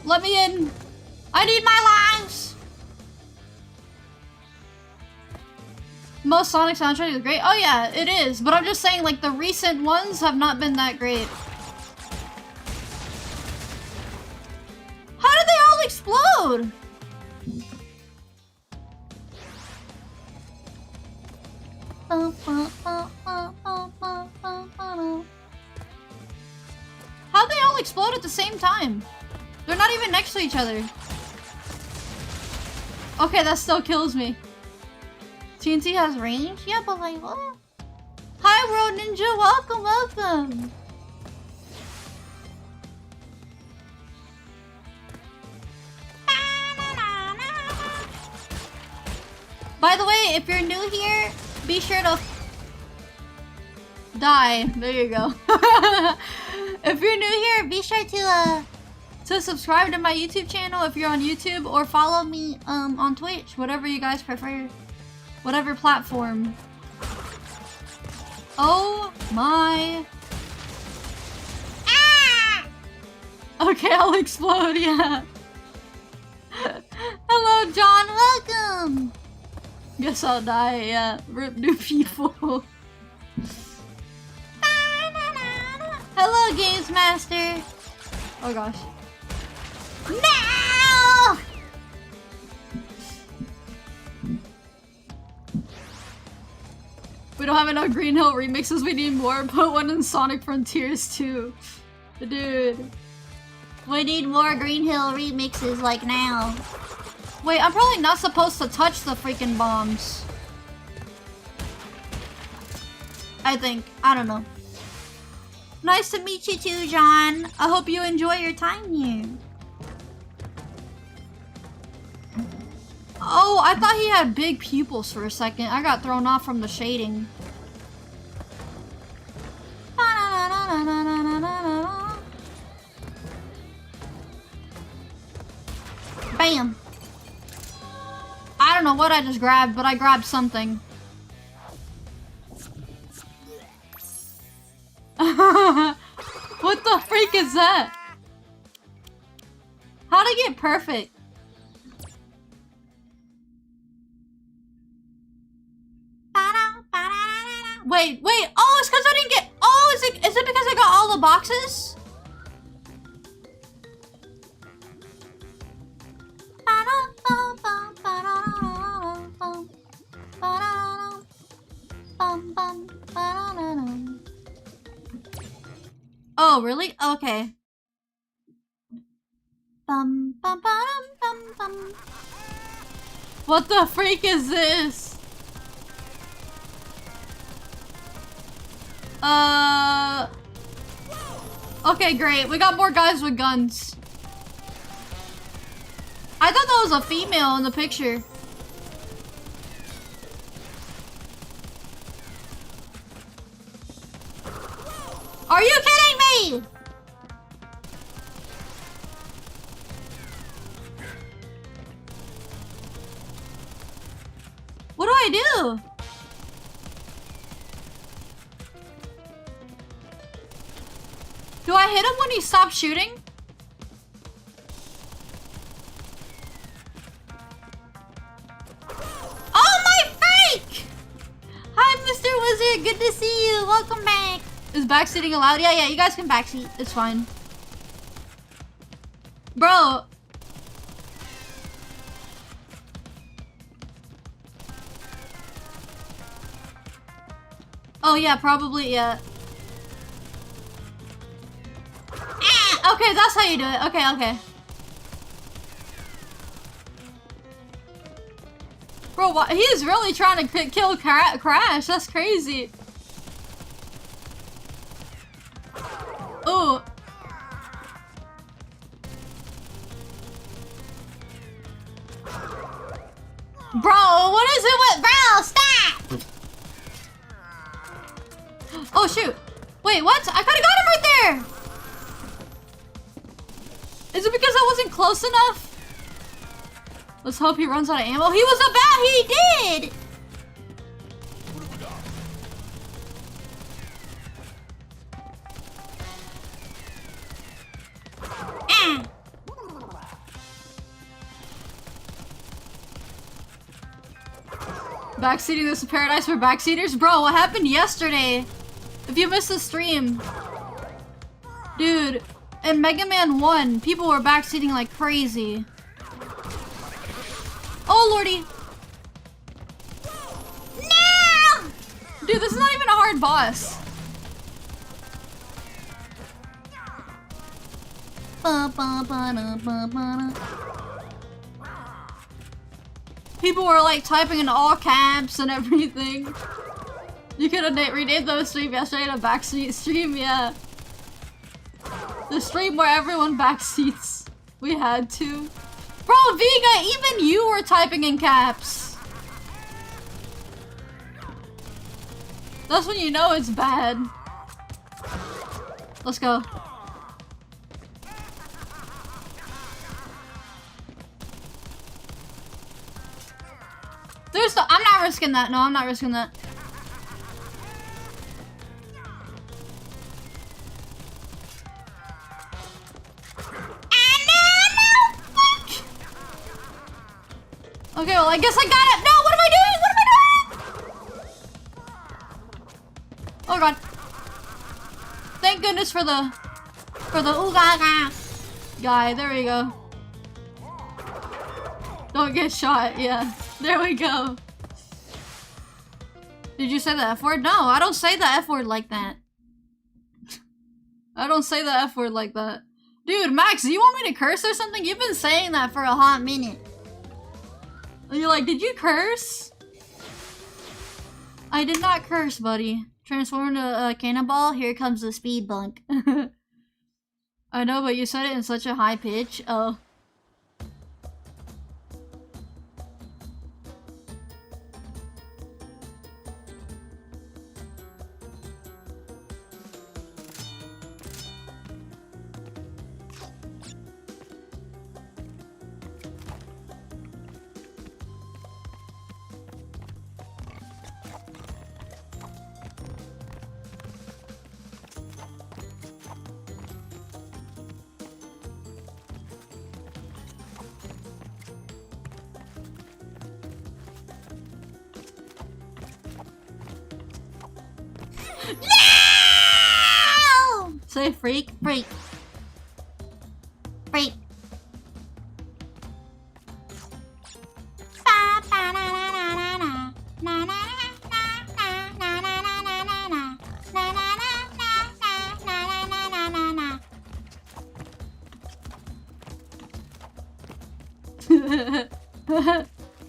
Let me in. I need my lives. Most Sonic soundtrack is great. Oh yeah, it is. But I'm just saying, like, the recent ones have not been that great. How did they all explode? How'd they all explode at the same time? They're not even next to each other. Okay, that still kills me. TNT has range? Yeah, but like, what? Hi, World Ninja. Welcome, welcome. By the way, if you're new here, be sure to die. There you go. If you're new here, be sure to subscribe to my YouTube channel if you're on YouTube, or follow me on Twitch, whatever you guys prefer, whatever platform. Oh my! Ah! Okay, I'll explode. Yeah. Hello, John. Welcome. Guess I'll die, yeah. Rip new people. Hello, Games Master. Oh gosh. No! We don't have enough Green Hill remixes, we need more. Put one in Sonic Frontiers too. Dude. We need more Green Hill remixes like now. Wait, I'm probably not supposed to touch the freaking bombs. I think. I don't know. Nice to meet you too, John. I hope you enjoy your time here. Oh, I thought he had big pupils for a second. I got thrown off from the shading. Bam. I don't don't know what I just grabbed, but I grabbed something. What the freak is that? How'd I get perfect? Wait, oh, it's because I didn't get, oh, is it because I got all the boxes? Oh, really? Okay. What the freak is this? Okay, great. We got more guys with guns. I thought that was a female in the picture. Are you kidding me? What do I do? Do I hit him when he stops shooting? Oh my freak! Hi, Mr. Wizard. Good to see you. Welcome back. Is backseating allowed? Yeah, you guys can backseat. It's fine. Bro. Oh yeah, probably, yeah. Okay, that's how you do it. Okay. Bro, what? He is really trying to kill Crash. That's crazy. Ooh. Bro, what is it with... Bro, stop! Oh, shoot. Wait, what? I could've got him right there! Is it because I wasn't close enough? Let's hope he runs out of ammo. He did! Backseating this is paradise for backseaters? Bro, what happened yesterday? If you missed the stream. Dude, in Mega Man 1, people were backseating like crazy. Oh, lordy. No! Dude, this is not even a hard boss. People were like typing in all caps and everything. You could have renamed those stream yesterday to backseat stream, yeah. The stream where everyone backseats. We had to. Bro, Vega, even you were typing in caps. That's when you know it's bad. Let's go. I'm not risking that. No, I'm not risking that. Okay, well, I guess I got it. No, what am I doing? What am I doing? Oh god. Thank goodness for the ooh-ga-ga guy. There we go. Don't get shot. Yeah. There we go. Did you say the F word? No, I don't say the F word like that. I don't say the F word like that. Dude, Max, do you want me to curse or something? You've been saying that for a hot minute. And you're like, did you curse? I did not curse, buddy. Transform into a cannonball. Here comes the speed bunk. I know, but you said it in such a high pitch. Oh. Say freak. Freak. Freak.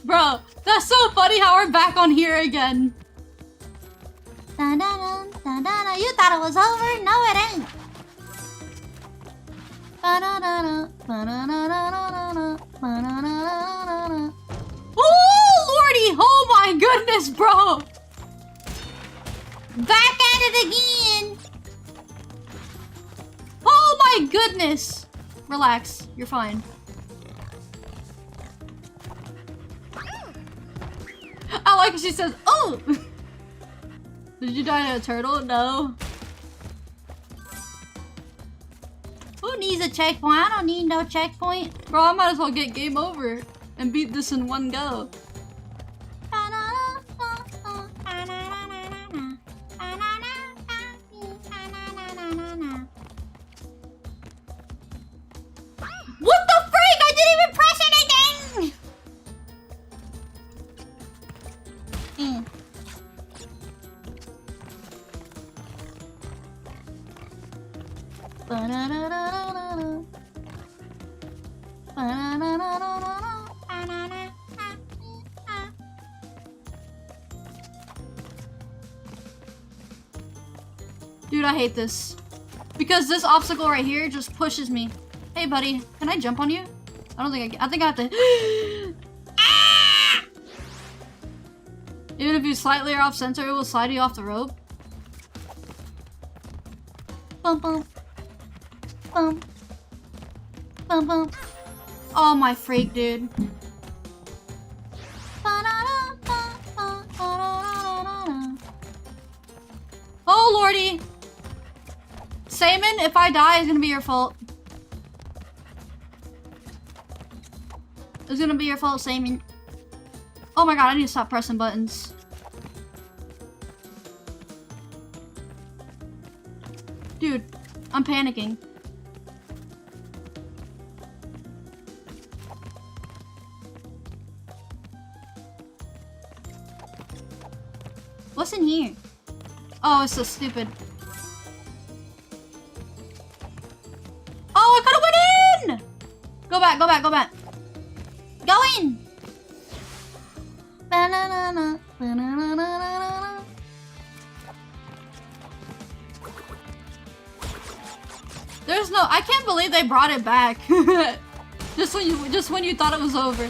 Bro, that's so funny how we're back on here again. You thought it was over? No, it ain't. Oh, lordy! Oh my goodness, bro! Back at it again! Oh my goodness! Relax, you're fine. I like what she says, oh! Did you die to a turtle? No. Who needs a checkpoint? I don't need no checkpoint. Bro, I might as well get game over and beat this in one go. What the freak? I didn't even press anything! Dude, I hate this. Because this obstacle right here just pushes me. Hey, buddy, can I jump on you? I don't think I can. I think I have to. Ah! Even if you slightly are off center, it will slide you off the rope. Bum bum. Bum. Bum bum. Oh my freak, dude. Oh lordy. Salmon, if I die, it's gonna be your fault. It's gonna be your fault, Salmon. Oh my god, I need to stop pressing buttons. Dude, I'm panicking. What's in here? Oh, it's so stupid. Oh, I could've went in! Go back, go back, go back. Go in! Ba-na-na-na, ba-na-na-na-na-na. There's no, I can't believe they brought it back. just when you thought it was over.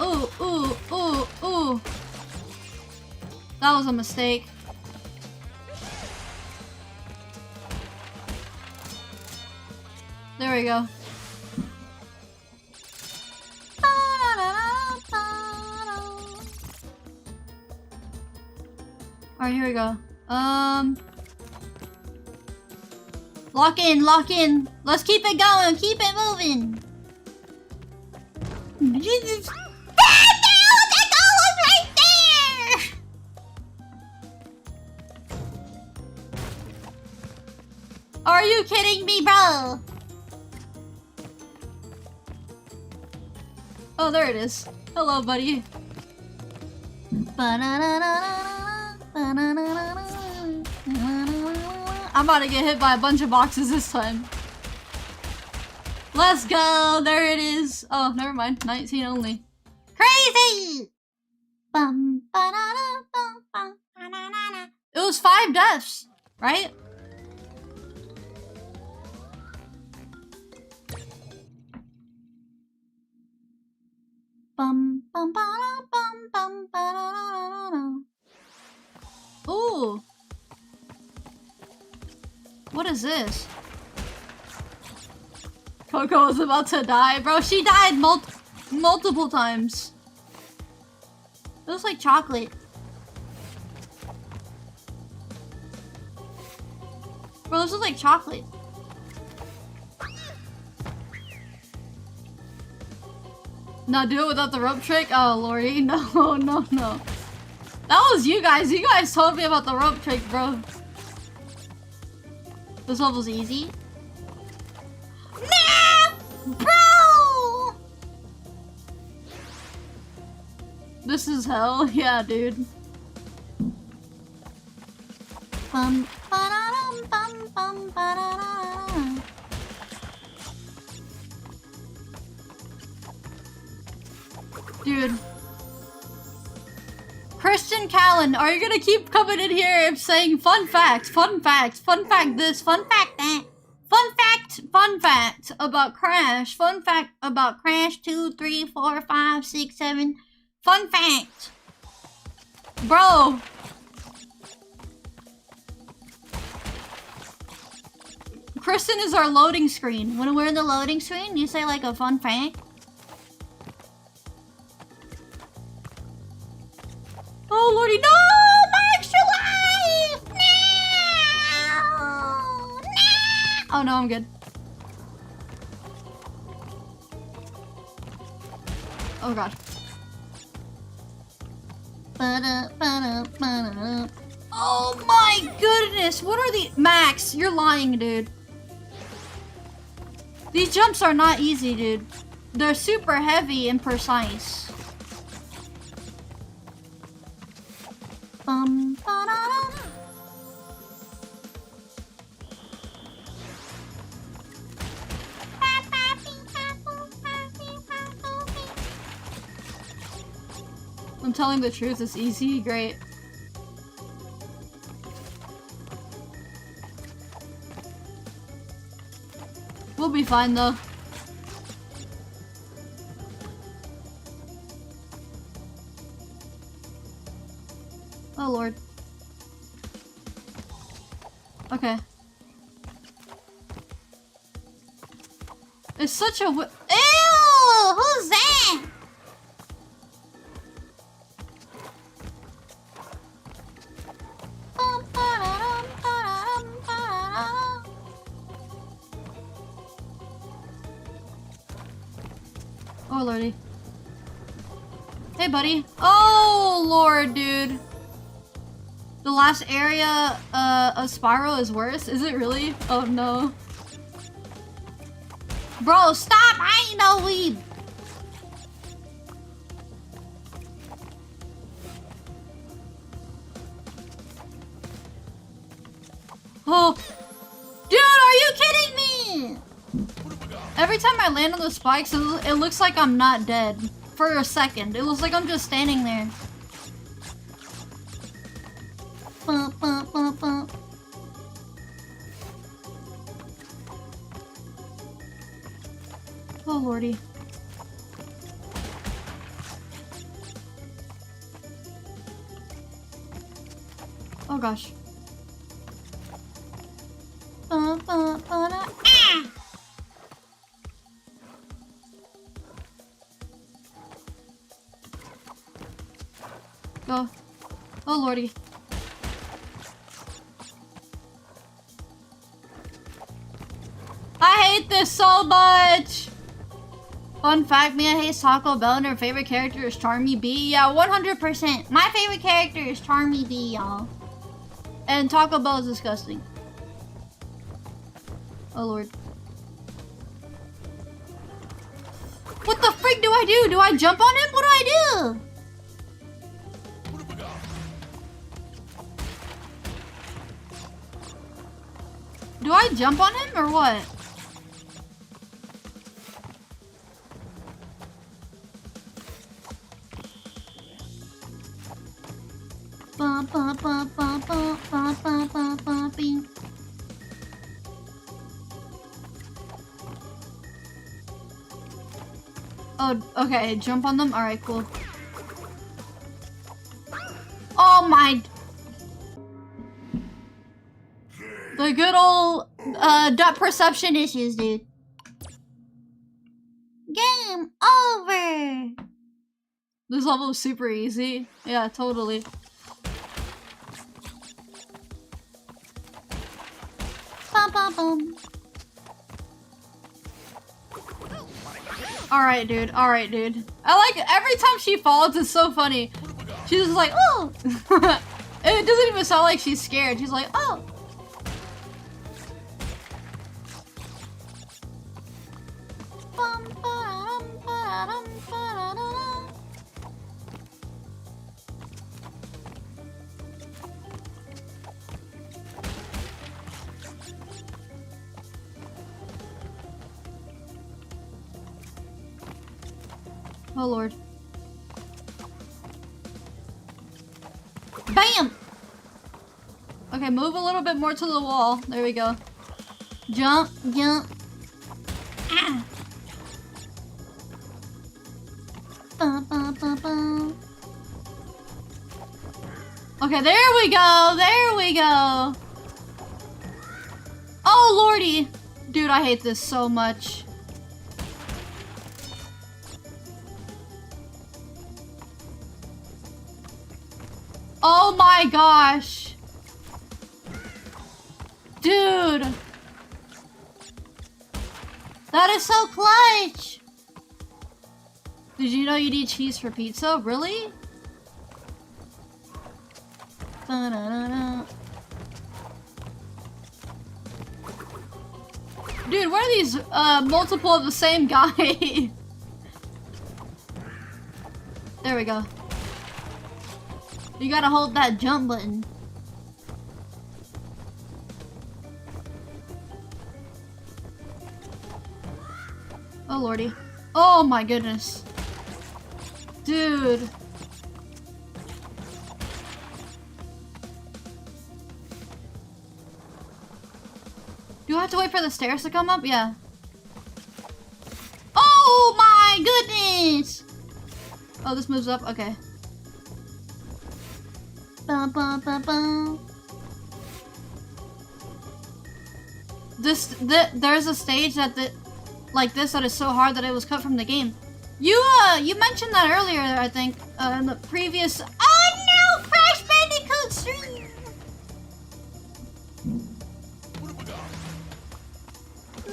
Ooh, ooh, ooh, ooh. That was a mistake. There we go. Alright, here we go. Lock in, lock in. Let's keep it going, keep it moving. Jesus. That goal was right there! Are you kidding me, bro? Oh, there it is. Hello, buddy. I'm about to get hit by a bunch of boxes this time. Let's go! There it is. Oh, never mind. 19 only. Crazy! It was 5 deaths, right? Ooh. What is this? Coco was about to die. Bro, she died Multiple times. It looks like chocolate. Bro, this looks like chocolate. Not do it without the rope trick? Oh, lordy. No, no, no. That was you guys. You guys told me about the rope trick, bro. This level's easy. Nah! Bro! This is hell. Yeah, dude. Bum, ba-da-dum, bum, bum, ba-da-da. Dude. Christian Callan, are you gonna keep coming in here and saying fun fact, fun fact, fun fact this, fun fact that, fun fact about Crash, fun fact about Crash 2, 3, 4, 5, 6, 7, fun fact. Bro. Kristen is our loading screen. When we're in the loading screen, you say like a fun fact. Oh lordy, no! My extra life! No! No! Oh no, I'm good. Oh god. Oh my goodness! What are the Max? You're lying, dude. These jumps are not easy, dude. They're super heavy and precise. Ba-da-da. I'm telling the truth, it's easy, great. We'll be fine though. Oh lord. Okay. It's such a Ew! Who's that? Oh lordy. Hey buddy. Oh lord, dude. The last area of Spyro is worse? Is it really? Oh no. Bro, stop! I ain't no weeb! Oh. Dude, are you kidding me? Every time I land on the spikes, it looks like I'm not dead. For a second. It looks like I'm just standing there. Bum, bum, bum, bum. Oh lordy. Oh gosh. Ah! Go. Oh lordy. I hate this so much! Fun fact, Miia hates Taco Bell and her favorite character is Charmy B. Yeah, 100%. My favorite character is Charmy B, y'all. And Taco Bell is disgusting. Oh lord. What the freak do I do? Do I jump on him? What do I do? Do I jump on him or what? Ba, ba, ba, ba, ba, ba, ba, ba, ba, bing. Oh, okay, jump on them? Alright, cool. Oh my... The good old, depth perception issues, dude. Game! Game over! This level is super easy. Yeah, totally. Bum, bum, bum. Alright, dude. Alright, dude. I like every time she falls, it's so funny. She's just like, oh! It doesn't even sound like she's scared. She's like, oh! Bum, ba-dum, ba-dum, ba-da-da-da. Oh lord. Bam! Okay, move a little bit more to the wall. There we go. Jump, jump. Ah. Ba, ba, ba, ba. Okay, there we go. There we go. Oh lordy. Dude, I hate this so much. Oh my gosh. Dude. That is so clutch. Did you know you need cheese for pizza? Really? Ba-da-da-da. Dude, what are these multiple of the same guy? There we go. You gotta hold that jump button. Oh lordy. Oh my goodness. Dude. Do I have to wait for the stairs to come up? Yeah. Oh my goodness! Oh, this moves up? Okay. Bum, bum, bum, bum. There's a stage that like this that is so hard that it was cut from the game. You mentioned that earlier, I think, in the previous. Oh no, Crash Bandicoot stream.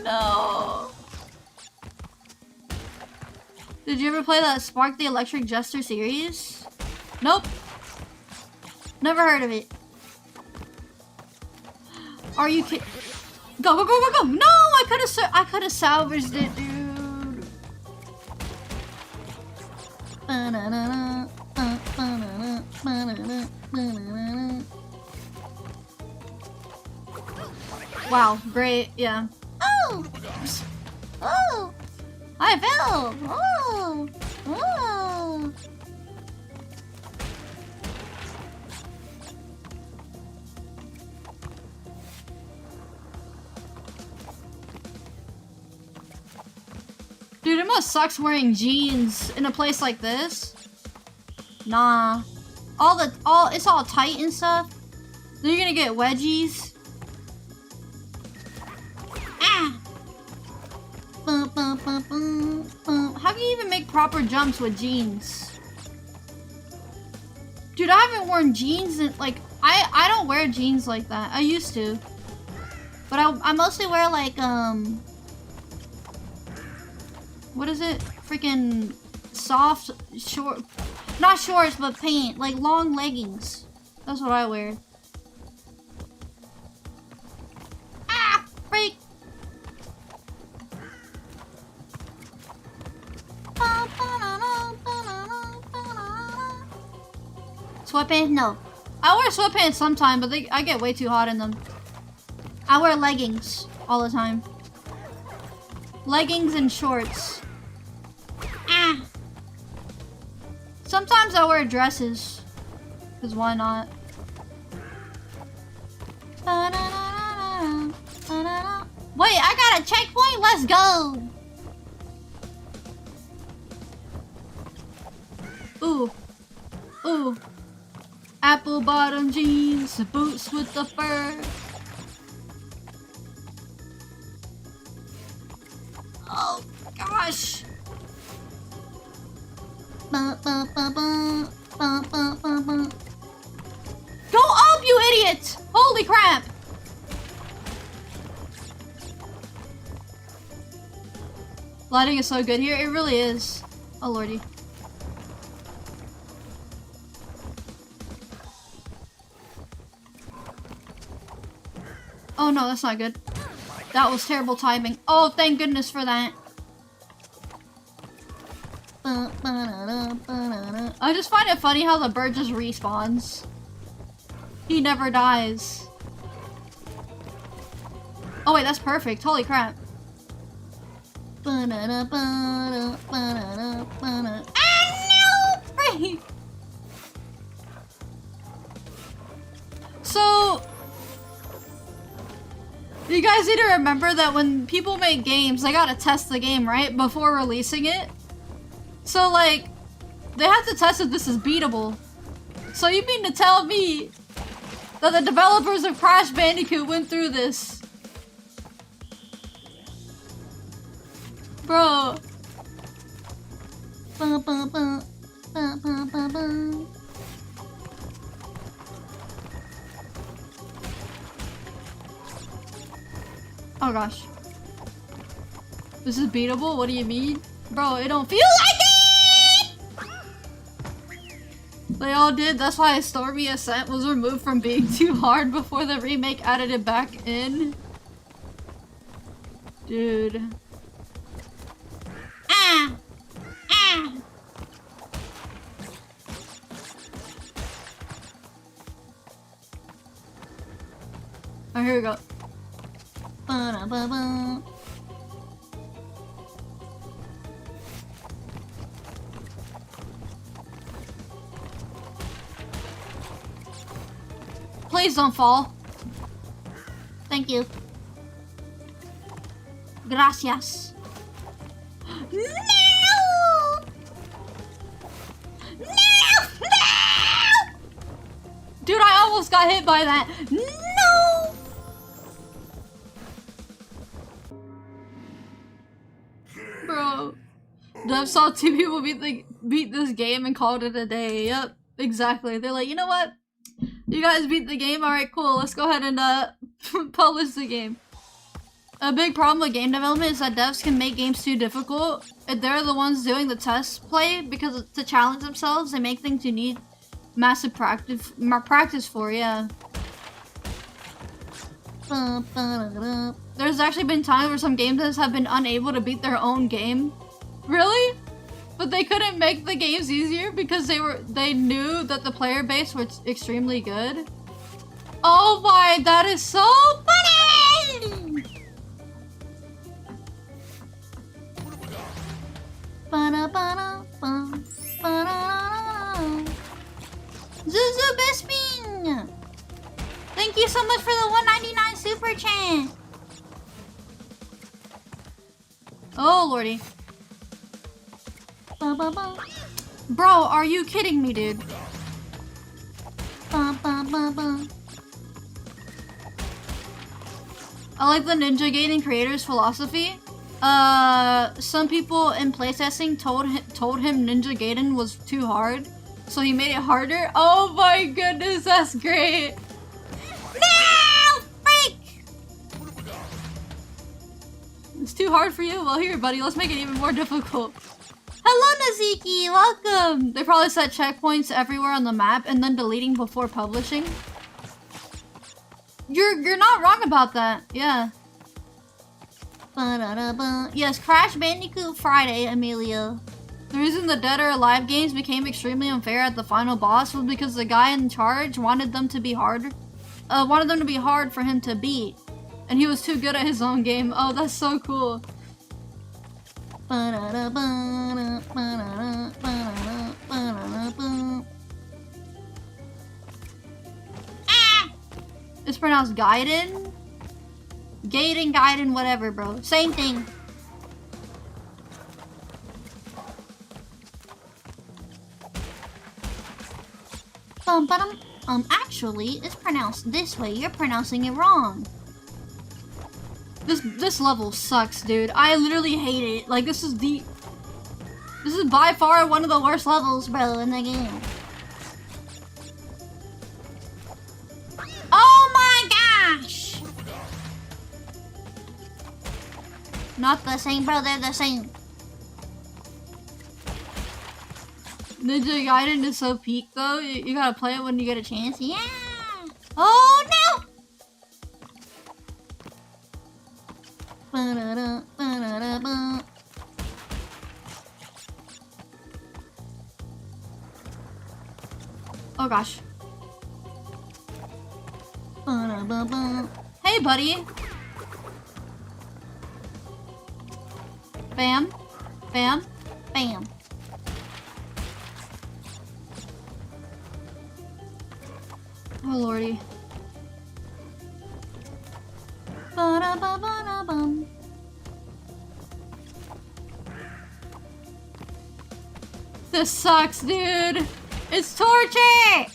No. Did you ever play that Spark the Electric Jester series? Nope. Never heard of it. Are you kidding? Go, go, go, go, go! No, I could have salvaged it, dude. Wow, great, yeah. Oh! Oh! I fell! Oh! Oh! Dude, it must sucks wearing jeans in a place like this. Nah. It's all tight and stuff. Then you're gonna get wedgies. Ah! Bum, bum, bum, bum, bum. How can you even make proper jumps with jeans? Dude, I haven't worn jeans in, like, I don't wear jeans like that. I used to. But I mostly wear, like, what is it? Freaking soft, short, not shorts, but pant, like long leggings. That's what I wear. Ah, freak! Sweatpants? No. I wear sweatpants sometimes, but I get way too hot in them. I wear leggings all the time. Leggings and shorts. Ah. Sometimes I wear dresses. Cause why not? Wait, I got a checkpoint? Let's go! Ooh. Ooh. Apple bottom jeans, boots with the fur. Oh gosh. Go up, you idiot! Holy crap! Lighting is so good here. It really is. Oh lordy. Oh no, that's not good. That was terrible timing. Oh, thank goodness for that. I just find it funny how the bird just respawns. He never dies. Oh wait, that's perfect. Holy crap. Ah, no! Freak! So, you guys need to remember that when people make games, they gotta test the game, right? Before releasing it. So, like, they have to test if this is beatable. So you mean to tell me that the developers of Crash Bandicoot went through this? Bro. Oh gosh. This is beatable? What do you mean? Bro, it don't feel like it! They all did. That's why Stormy Ascent was removed from being too hard before the remake added it back in. Dude. Ah! Ah! Oh, here we go. Ba-da-ba-ba. Please don't fall. Thank you. Gracias. No! No! No! Dude, I almost got hit by that. No! Bro. Dev saw two people beat this game and called it a day. Yep, exactly. They're like, you know what? You guys beat the game? Alright, cool. Let's go ahead and publish the game. A big problem with game development is that devs can make games too difficult. If they're the ones doing the test play, because to challenge themselves, they make things you need massive practice for, yeah. There's actually been times where some game devs have been unable to beat their own game. Really? But they couldn't make the games easier because they knew that the player base was extremely good. Oh my, that is so funny! Zuzu Bisping! Thank you so much for the 199 super chat! Oh lordy. Bro, are you kidding me, dude? I like the Ninja Gaiden creator's philosophy. Some people in playtesting told him Ninja Gaiden was too hard, so he made it harder. Oh my goodness, that's great! No! Freak! It's too hard for you? Well, here, buddy, let's make it even more difficult. Hello, Naziki! Welcome! They probably set checkpoints everywhere on the map and then deleting before publishing. You're not wrong about that. Yeah. Yes, Crash Bandicoot Friday, Amelia. The reason the Dead or Alive games became extremely unfair at the final boss was because the guy in charge wanted them to be hard. Wanted them to be hard for him to beat. And he was too good at his own game. Oh, that's so cool. Ah! It's pronounced Gaiden? Gaiden, whatever, bro. Same thing. Actually, it's pronounced this way. You're pronouncing it wrong. This level sucks, dude. I literally hate it. Like, this is the... This is by far one of the worst levels, bro, in the game. Oh my gosh! Not the same, bro, they're the same. Ninja Gaiden is so peak though. You gotta play it when you get a chance. Yeah! Oh no! Ba-da-da, ba-da-da-ba. Oh gosh. Ba-da-ba-ba. Hey buddy! Bam. Bam. Bam. Oh lordy. Ba-da-ba-ba-da-bum. This sucks, dude! It's torture!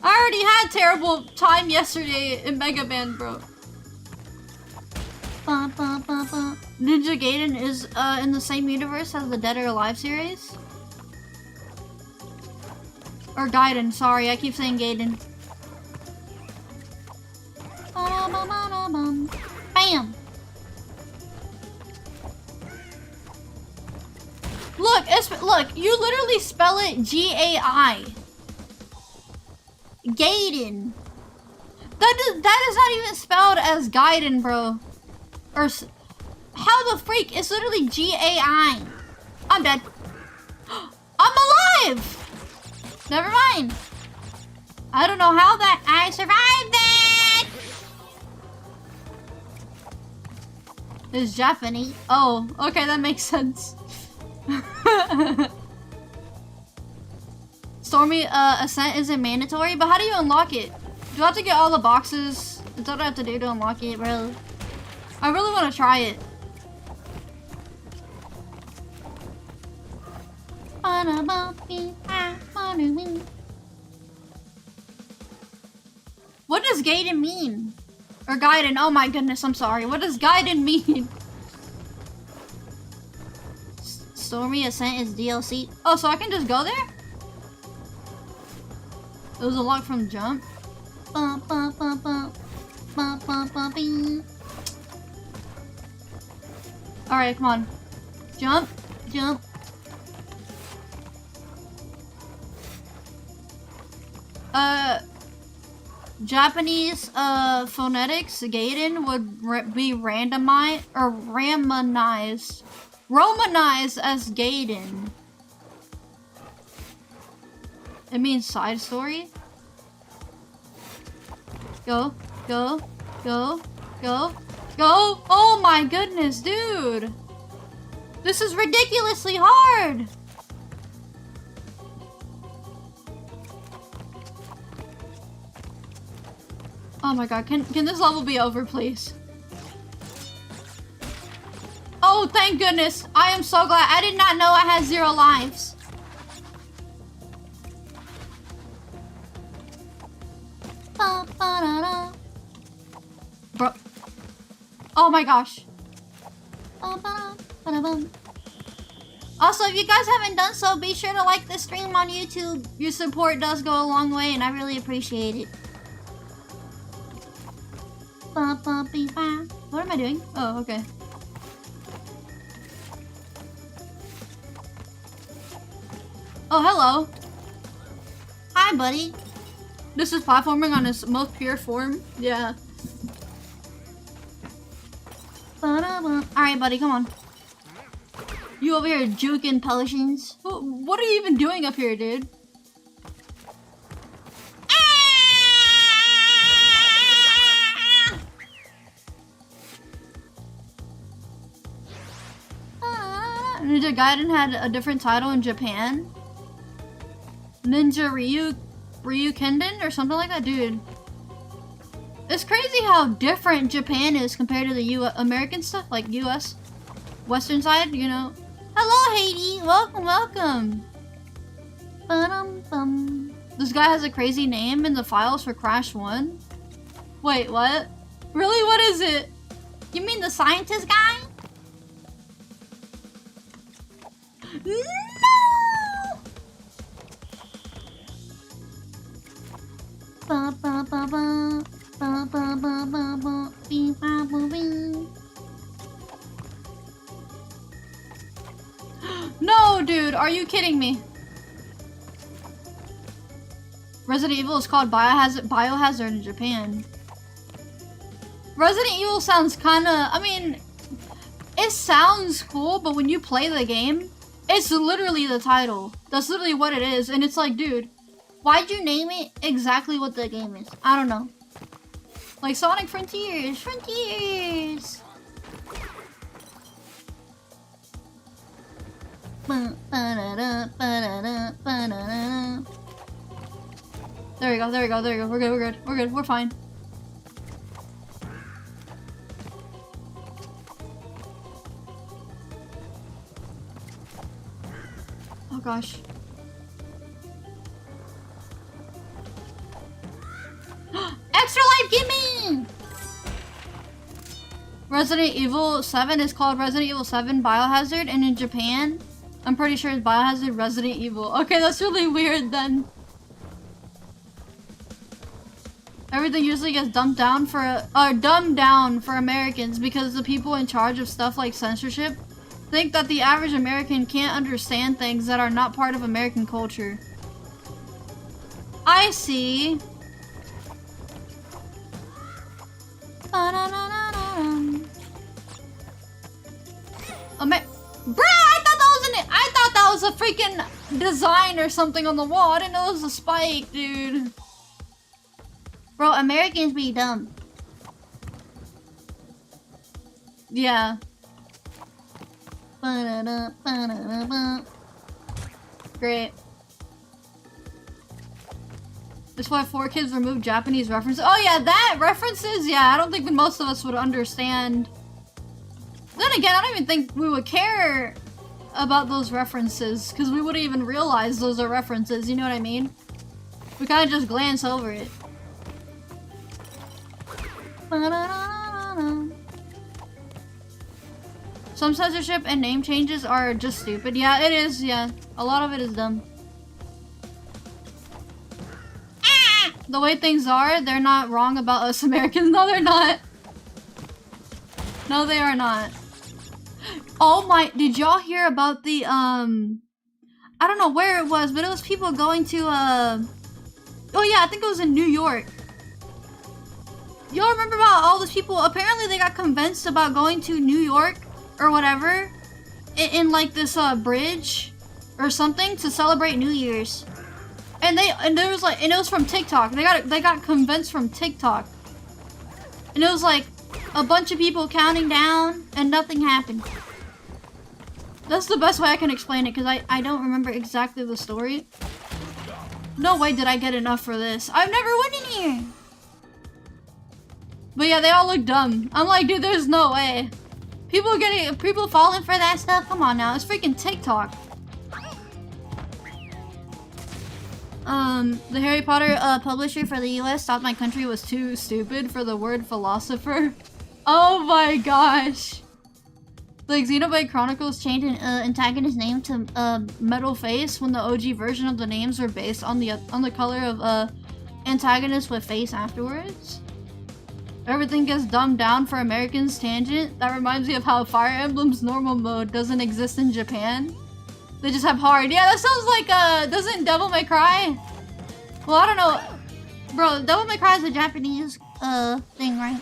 I already had terrible time yesterday in Mega Man, bro. Ba, ba, ba, ba. Ninja Gaiden is in the same universe as the Dead or Alive series? Or Gaiden, sorry, I keep saying Gaiden. Bam! Look, you literally spell it G-A-I. Gaiden. That is not even spelled as Gaiden, bro. Or how the freak? It's literally G-A-I. I'm dead. I'm alive! Never mind. I don't know how that I survived that. It's Japanese. Oh, okay, that makes sense. Stormy Ascent isn't mandatory, but how do you unlock it? Do I have to get all the boxes? That's what I have to do to unlock it, bro. I really want to try it. What does Gaiden mean? Or Gaiden, oh my goodness, I'm sorry. What does Gaiden mean? Stormy Ascent is DLC. Oh, so I can just go there? It was unlocked from jump. Alright, come on. Jump, jump. Japanese phonetics, Gaiden would be randomized or romanized as Gaiden. It means side story. Go, go, go, go, go. Oh my goodness, dude. This is ridiculously hard. Oh my god, can this level be over, please? Oh, thank goodness. I am so glad. I did not know I had 0 lives. Bro. Oh my gosh. Also, if you guys haven't done so, be sure to like the stream on YouTube. Your support does go a long way, and I really appreciate it. What am I doing? Oh, okay. Oh, hello. Hi, buddy. This is platforming on its most pure form. Yeah. Alright, buddy, come on. You over here juking Pelishins? What are you even doing up here, dude? Ninja Gaiden had a different title in Japan. Ninja Ryukenden or something like that, dude. It's crazy how different Japan is compared to the American stuff, like US, Western side, you know. Hello, Haiti. Welcome, welcome. Ba-dum-bum. This guy has a crazy name in the files for Crash 1. Wait, what? Really? What is it? You mean the scientist guy? Ba, ba, ba, ba. Ba, ba, ba, ba, ba. Bee, ba, boo, bee. No, dude, are you kidding me? Resident Evil is called Biohazard in Japan. Resident Evil sounds kinda, I mean, it sounds cool, but when you play the game, it's literally the title. That's literally what it is, and it's like, dude, why'd you name it exactly what the game is? I don't know. Like Sonic Frontiers, Frontiers! There we go, there we go, there we go. We're good, we're good, we're good, we're fine. Oh gosh. Extra life, gimme! Resident Evil 7 is called Resident Evil 7 Biohazard, and in Japan, I'm pretty sure it's Biohazard Resident Evil. Okay, that's really weird then. Everything usually gets dumbed down for Americans because the people in charge of stuff like censorship think that the average American can't understand things that are not part of American culture. I see. Bruh, I thought that was a freaking design or something on the wall. I didn't know it was a spike, dude. Bro, Americans be dumb. Yeah. Great. That's why 4Kids removed Japanese references. Oh yeah, that references? Yeah, I don't think most of us would understand. Then again, I don't even think we would care about those references because we wouldn't even realize those are references, you know what I mean? We kind of just glance over it. Some censorship and name changes are just stupid. Yeah, it is, yeah. A lot of it is dumb. The way things are, they're not wrong about us Americans. No, they're not. No, they are not. Oh my, did y'all hear about the, I don't know where it was, but it was people going to, oh yeah, I think it was in New York. Y'all remember about all those people? Apparently they got convinced about going to New York or whatever in like this, bridge or something to celebrate New Year's. And there was like, and it was from TikTok. They got convinced from TikTok. And it was like a bunch of people counting down and nothing happened. That's the best way I can explain it because I don't remember exactly the story. No way did I get enough for this. I've never went in here. But yeah, they all look dumb. I'm like, dude, there's no way. People falling for that stuff? Come on now, it's freaking TikTok. The Harry Potter publisher for the US thought my country was too stupid for the word philosopher. Oh my gosh. The Xenoblade Chronicles changed an antagonist's name to Metal Face when the OG version of the names were based on the color of antagonist with face afterwards. Everything gets dumbed down for Americans tangent. That reminds me of how Fire Emblem's normal mode doesn't exist in Japan. They just have hard. Yeah, that sounds like, doesn't Devil May Cry? Well, I don't know. Bro, Devil May Cry is a Japanese, thing, right?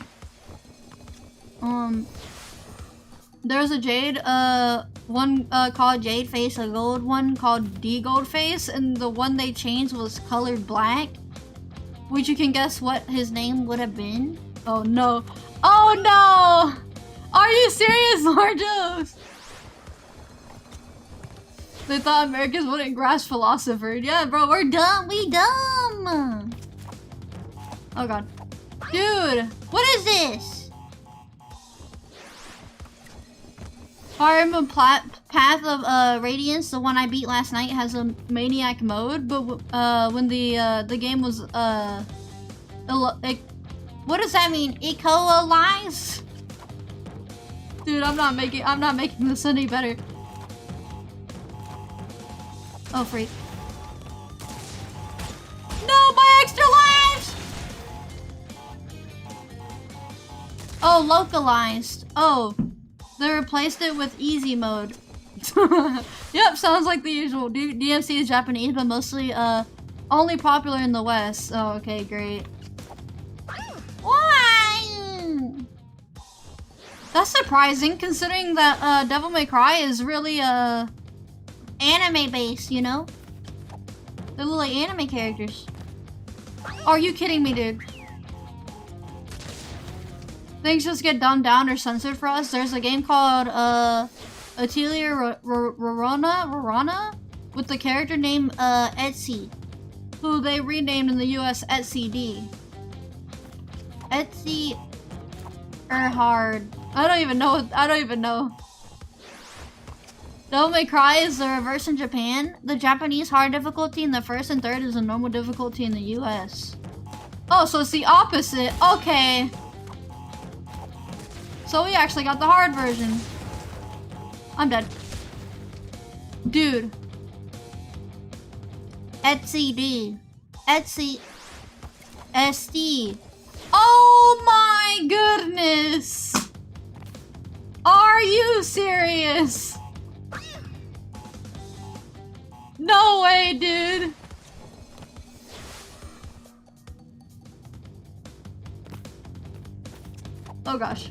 There's a Jade, one, called Jade Face, a gold one called D Gold Face, and the one they changed was colored black. Which you can guess what his name would have been? Oh no. Oh no! Are you serious, Marjos? They thought Americans wouldn't grasp philosopher. Yeah, bro, we're dumb. We dumb. Oh god. Dude, what is this? Fire Emblem Path of Radiance, the one I beat last night, has a maniac mode, but when the game was what does that mean? Equalize? Dude, I'm not making this any better. Oh, freak. No, my extra lives! Oh, localized. Oh, they replaced it with easy mode. Yep, sounds like the usual. DMC is Japanese, but mostly, only popular in the West. Oh, okay, great. Why? That's surprising, considering that, Devil May Cry is really, anime-based, you know? They look like anime characters. Are you kidding me, dude? Things just get dumbed down or censored for us. There's a game called, Atelier Rorana? With the character named, Etsy. Who they renamed in the US Etsy D. Etsy Erhard. I don't even know. Devil May Cry is the reverse in Japan. The Japanese hard difficulty in the first and third is the normal difficulty in the US. Oh, so it's the opposite. Okay. So we actually got the hard version. I'm dead. Dude. Etsy D. Etsy SD. Oh my goodness! Are you serious? No way, dude! Oh gosh.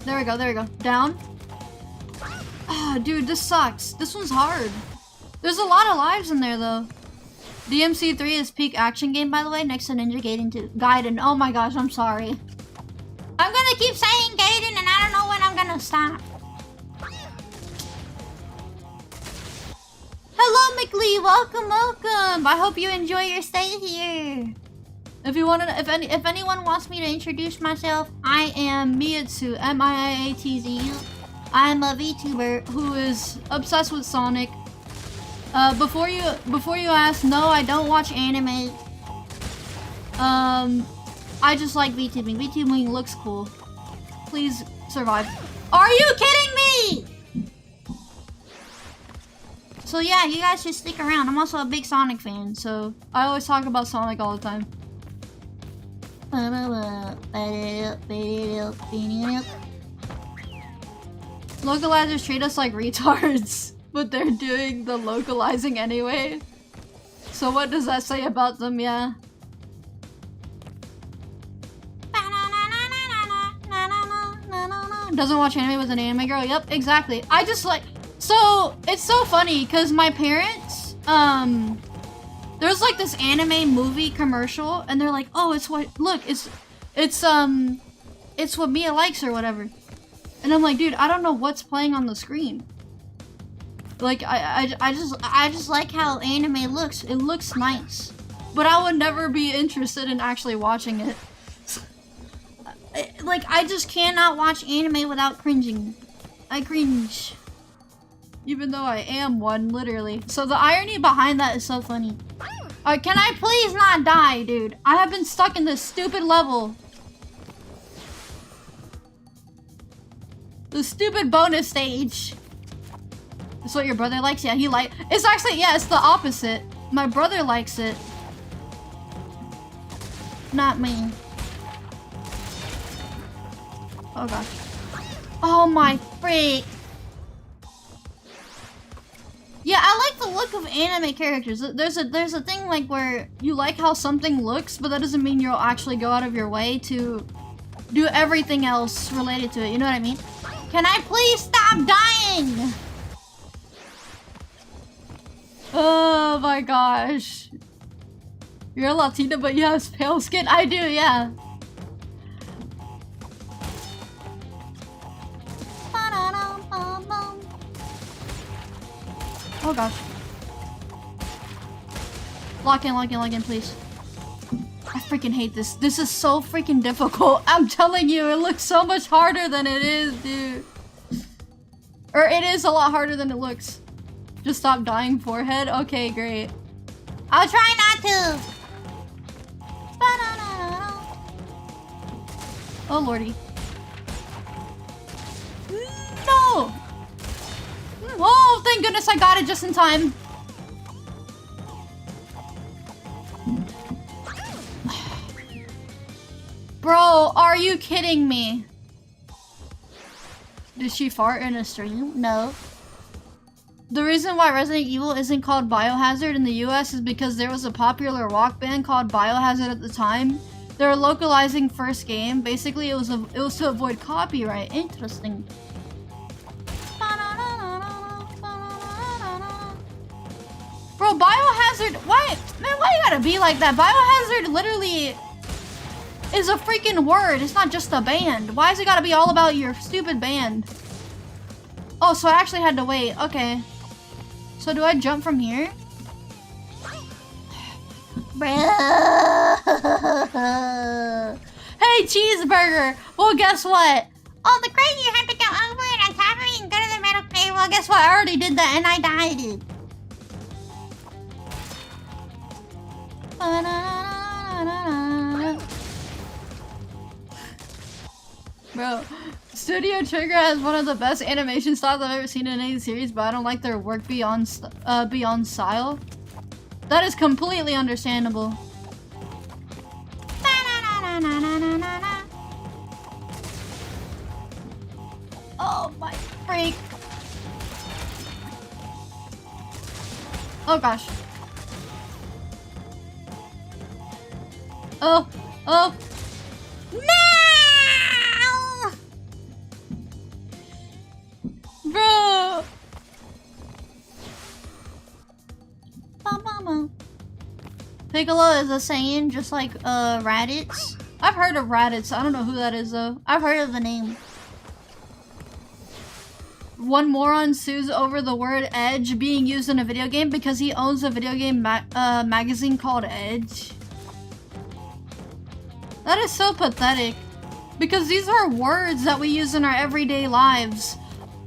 There we go, there we go. Down. Ah, dude, this sucks. This one's hard. There's a lot of lives in there, though. DMC 3 is peak action game, by the way, next to Ninja Gaiden. Oh my gosh, I'm sorry. I'm gonna keep saying Gaiden, and I don't know when I'm gonna stop. Hello, McLee. Welcome, welcome. I hope you enjoy your stay here. If you wanna, if anyone wants me to introduce myself, I am Miia Tzu, M-I-I-A-T-Z-U. I'm a VTuber who is obsessed with Sonic. Before you ask, no, I don't watch anime. I just like VTubing. VTubing looks cool. Please survive. Are you kidding me? So yeah, you guys should stick around. I'm also a big Sonic fan, so I always talk about Sonic all the time. Localizers treat us like retards, but they're doing the localizing anyway. So what does that say about them? Yeah. Doesn't watch anime with an anime girl. Yep, exactly. I just like, so it's so funny because my parents, there's like this anime movie commercial and they're like, oh, it's what, look, it's what Mia likes or whatever. And I'm like, dude, I don't know what's playing on the screen. Like, I just like how anime looks. It looks nice. But I would never be interested in actually watching it. Like, I just cannot watch anime without cringing. I cringe. Even though I am one, literally. So the irony behind that is so funny. Can I please not die, dude? I have been stuck in this stupid level. The stupid bonus stage. That's what your brother likes? Yeah, it's actually, yeah, it's the opposite. My brother likes it. Not me. Oh gosh. Oh my freak. Yeah, I like the look of anime characters. There's a thing like where you like how something looks, but that doesn't mean you'll actually go out of your way to do everything else related to it. You know what I mean? Can I please stop dying? Oh my gosh. You're a Latina, but you have pale skin? I do, yeah. Oh gosh. Lock in, please. I freaking hate this. This is so freaking difficult. I'm telling you, it looks so much harder than it is, dude. Or it is a lot harder than it looks. Just stop dying, forehead. Okay, great. I'll try not to. Oh lordy. Oh, thank goodness I got it just in time. Bro, are you kidding me? Did she fart in a stream? No. The reason why Resident Evil isn't called Biohazard in the US is because there was a popular rock band called Biohazard at the time. They were localizing first game. Basically, it was to avoid copyright. Interesting. Bro, Biohazard, why? Man, why you gotta be like that? Biohazard literally is a freaking word. It's not just a band. Why is it gotta be all about your stupid band? Oh, so I actually had to wait. Okay. So do I jump from here? Hey, cheeseburger! Well, guess what? Oh, the crate you have to go over and uncover it and go to the metal crate. Well, guess what? I already did that and I died. Bro, Studio Trigger has one of the best animation styles I've ever seen in any series, but I don't like their work beyond style. That is completely understandable. Oh my freak. Oh gosh. Oh, oh. No! Bro. Piccolo is a Saiyan just like Raditz. I've heard of Raditz. I don't know who that is though. I've heard of the name. One moron sues over the word edge being used in a video game because he owns a video game magazine called Edge. That is so pathetic. Because these are words that we use in our everyday lives.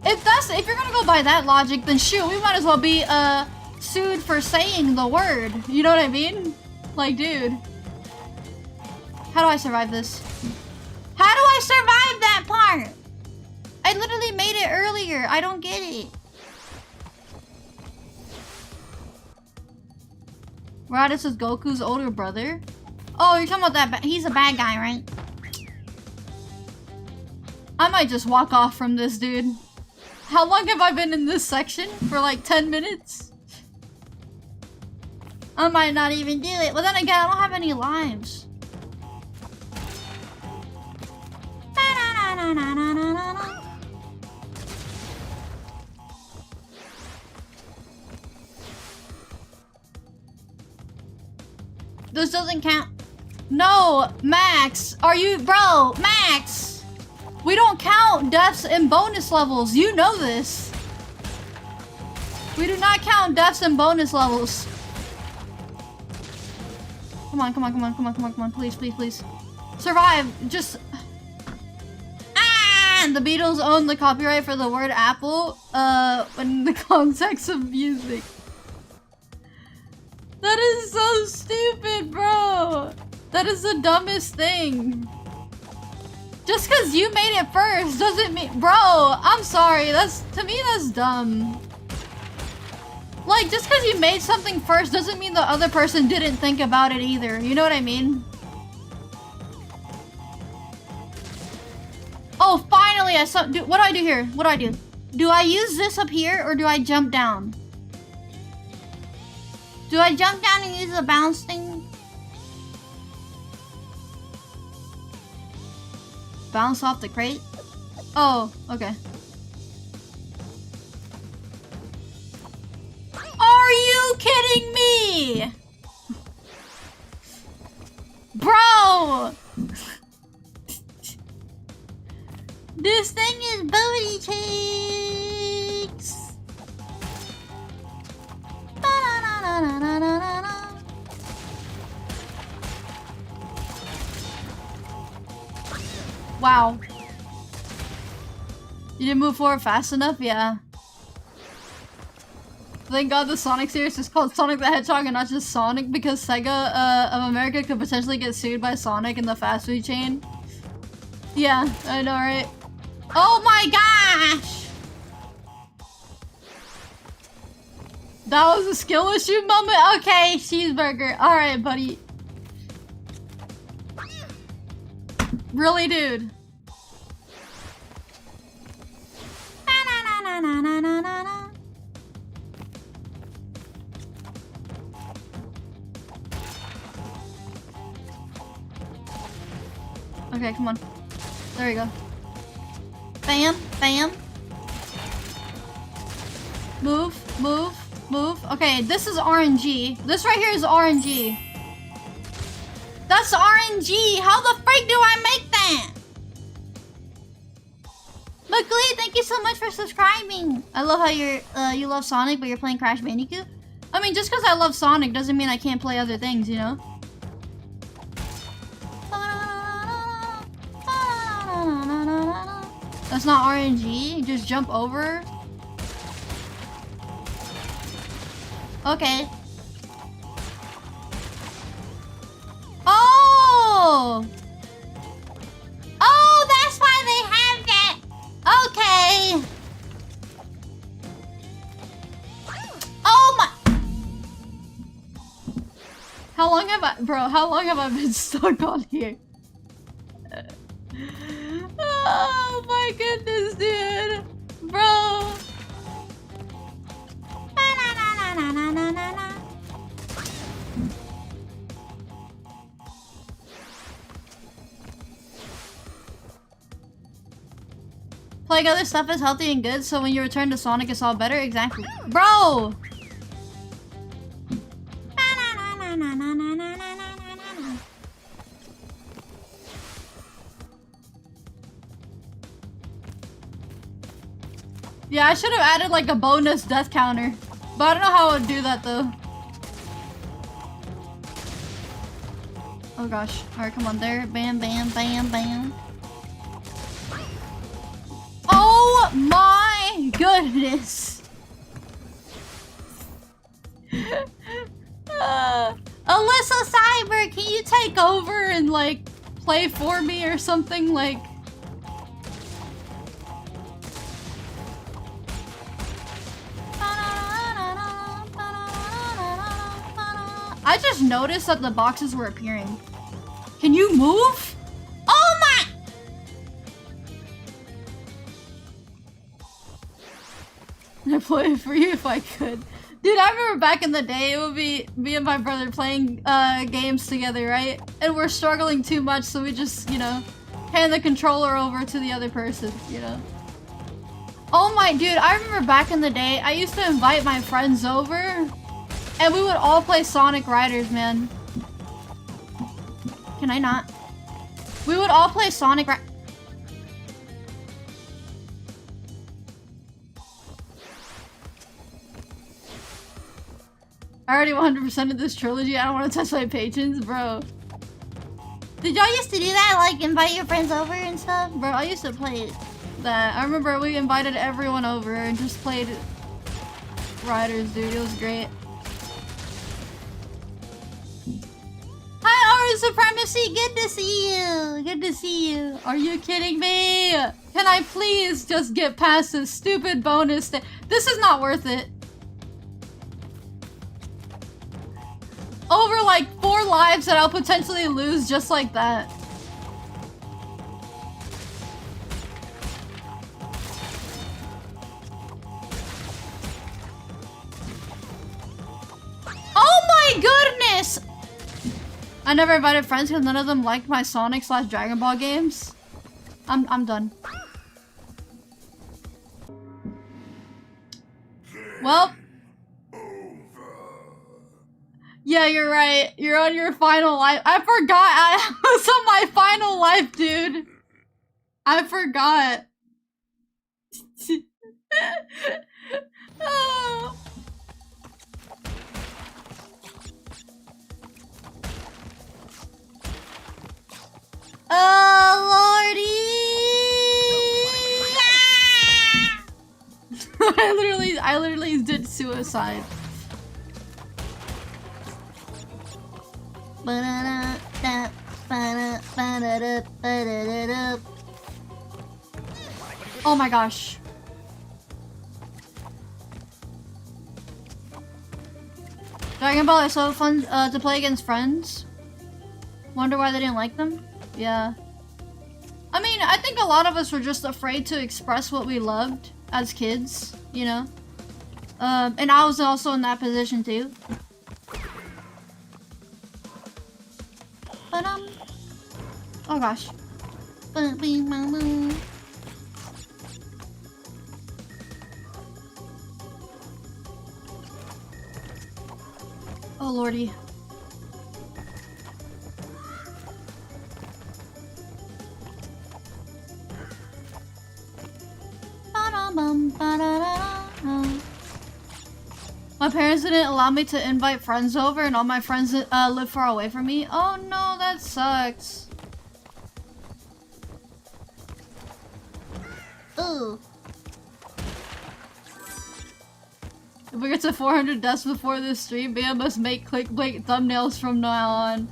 If you're gonna go by that logic, then shoot, we might as well be sued for saying the word. You know what I mean? Like, dude. How do I survive this? How do I survive that part? I literally made it earlier. I don't get it. Raditz is Goku's older brother. Oh, you're talking about that. He's a bad guy, right? I might just walk off from this, dude. How long have I been in this section? For like 10 minutes? I might not even do it. Well, then again, I don't have any lives. This doesn't count. No, Max. Are you... Bro, Max. We don't count deaths and bonus levels. You know this. We do not count deaths and bonus levels. Come on, come on, come on, come on, come on, come on. Please, please, please. Survive. Just... Ah! The Beatles own the copyright for the word apple, in the context of music. That is so stupid, bro. That is the dumbest thing. Just because you made it first doesn't mean... Bro, I'm sorry. To me, that's dumb. Like, just because you made something first doesn't mean the other person didn't think about it either. You know what I mean? Oh, finally I saw... What do I do here? What do I do? Do I use this up here or do I jump down? Do I jump down and use the bounce thing? Bounce off the crate? Oh, okay. Are you kidding me? Bro! This thing is booty cheeks! Wow. You didn't move forward fast enough? Yeah. Thank God the Sonic series is called Sonic the Hedgehog and not just Sonic because Sega of America could potentially get sued by Sonic in the fast food chain. Yeah, I know, right? Oh my gosh! That was a skill issue moment? Okay, cheeseburger. Alright, buddy. Really, dude? Okay, come on. There we go. Bam, bam. Move, move, move. Okay, this is RNG. This right here is RNG. That's RNG. How the freak do I make that? McLean, thank you so much for subscribing. I love how you love Sonic, but you're playing Crash Bandicoot. I mean, just because I love Sonic doesn't mean I can't play other things, you know? That's not RNG. Just jump over. Okay. Oh! Oh, that's why they have that. Okay. Oh my. How long have I been stuck on here? Oh my goodness, dude. Bro. Playing other stuff is healthy and good, so when you return to Sonic, it's all better. Exactly. Bro! Yeah, I should have added like a bonus death counter. But I don't know how I would do that though. Oh gosh. Alright, come on there. Bam, bam, bam, bam. Oh my goodness. Alyssa Cyber, can you take over and like play for me or something? Like, I just noticed that the boxes were appearing. Can you move? Oh my! I'd play it for you if I could. Dude, I remember back in the day, it would be me and my brother playing games together, right? And we're struggling too much, so we just, you know, hand the controller over to the other person, you know? Oh my, dude, I remember back in the day, I used to invite my friends over, and we would all play Sonic Riders, man. Can I not? We would all play Sonic Riders. I already 100%ed this trilogy. I don't want to touch my patrons, bro. Did y'all used to do that? Like, invite your friends over and stuff? Bro, I used to play that. I remember we invited everyone over and just played Riders, dude. It was great. Hi, Aura Supremacy. Good to see you. Good to see you. Are you kidding me? Can I please just get past this stupid bonus? This is not worth it. Over like 4 lives that I'll potentially lose just like that. Oh my goodness! I never invited friends because none of them liked my Sonic/Dragon Ball games. I'm done. Well. Yeah, you're right. You're on your final life. I forgot I was on my final life, dude. I forgot. Oh. Oh, lordy! I literally did suicide. Oh my gosh. Dragon Ball is so fun to play against friends. Wonder why they didn't like them? Yeah. I mean, I think a lot of us were just afraid to express what we loved as kids, you know? And I was also in that position too. Oh gosh. Oh lordy. My parents didn't allow me to invite friends over, and all my friends live far away from me. Oh no, that sucks. Ooh. If we get to 400 deaths before this stream, Miia must make clickbait thumbnails from now on.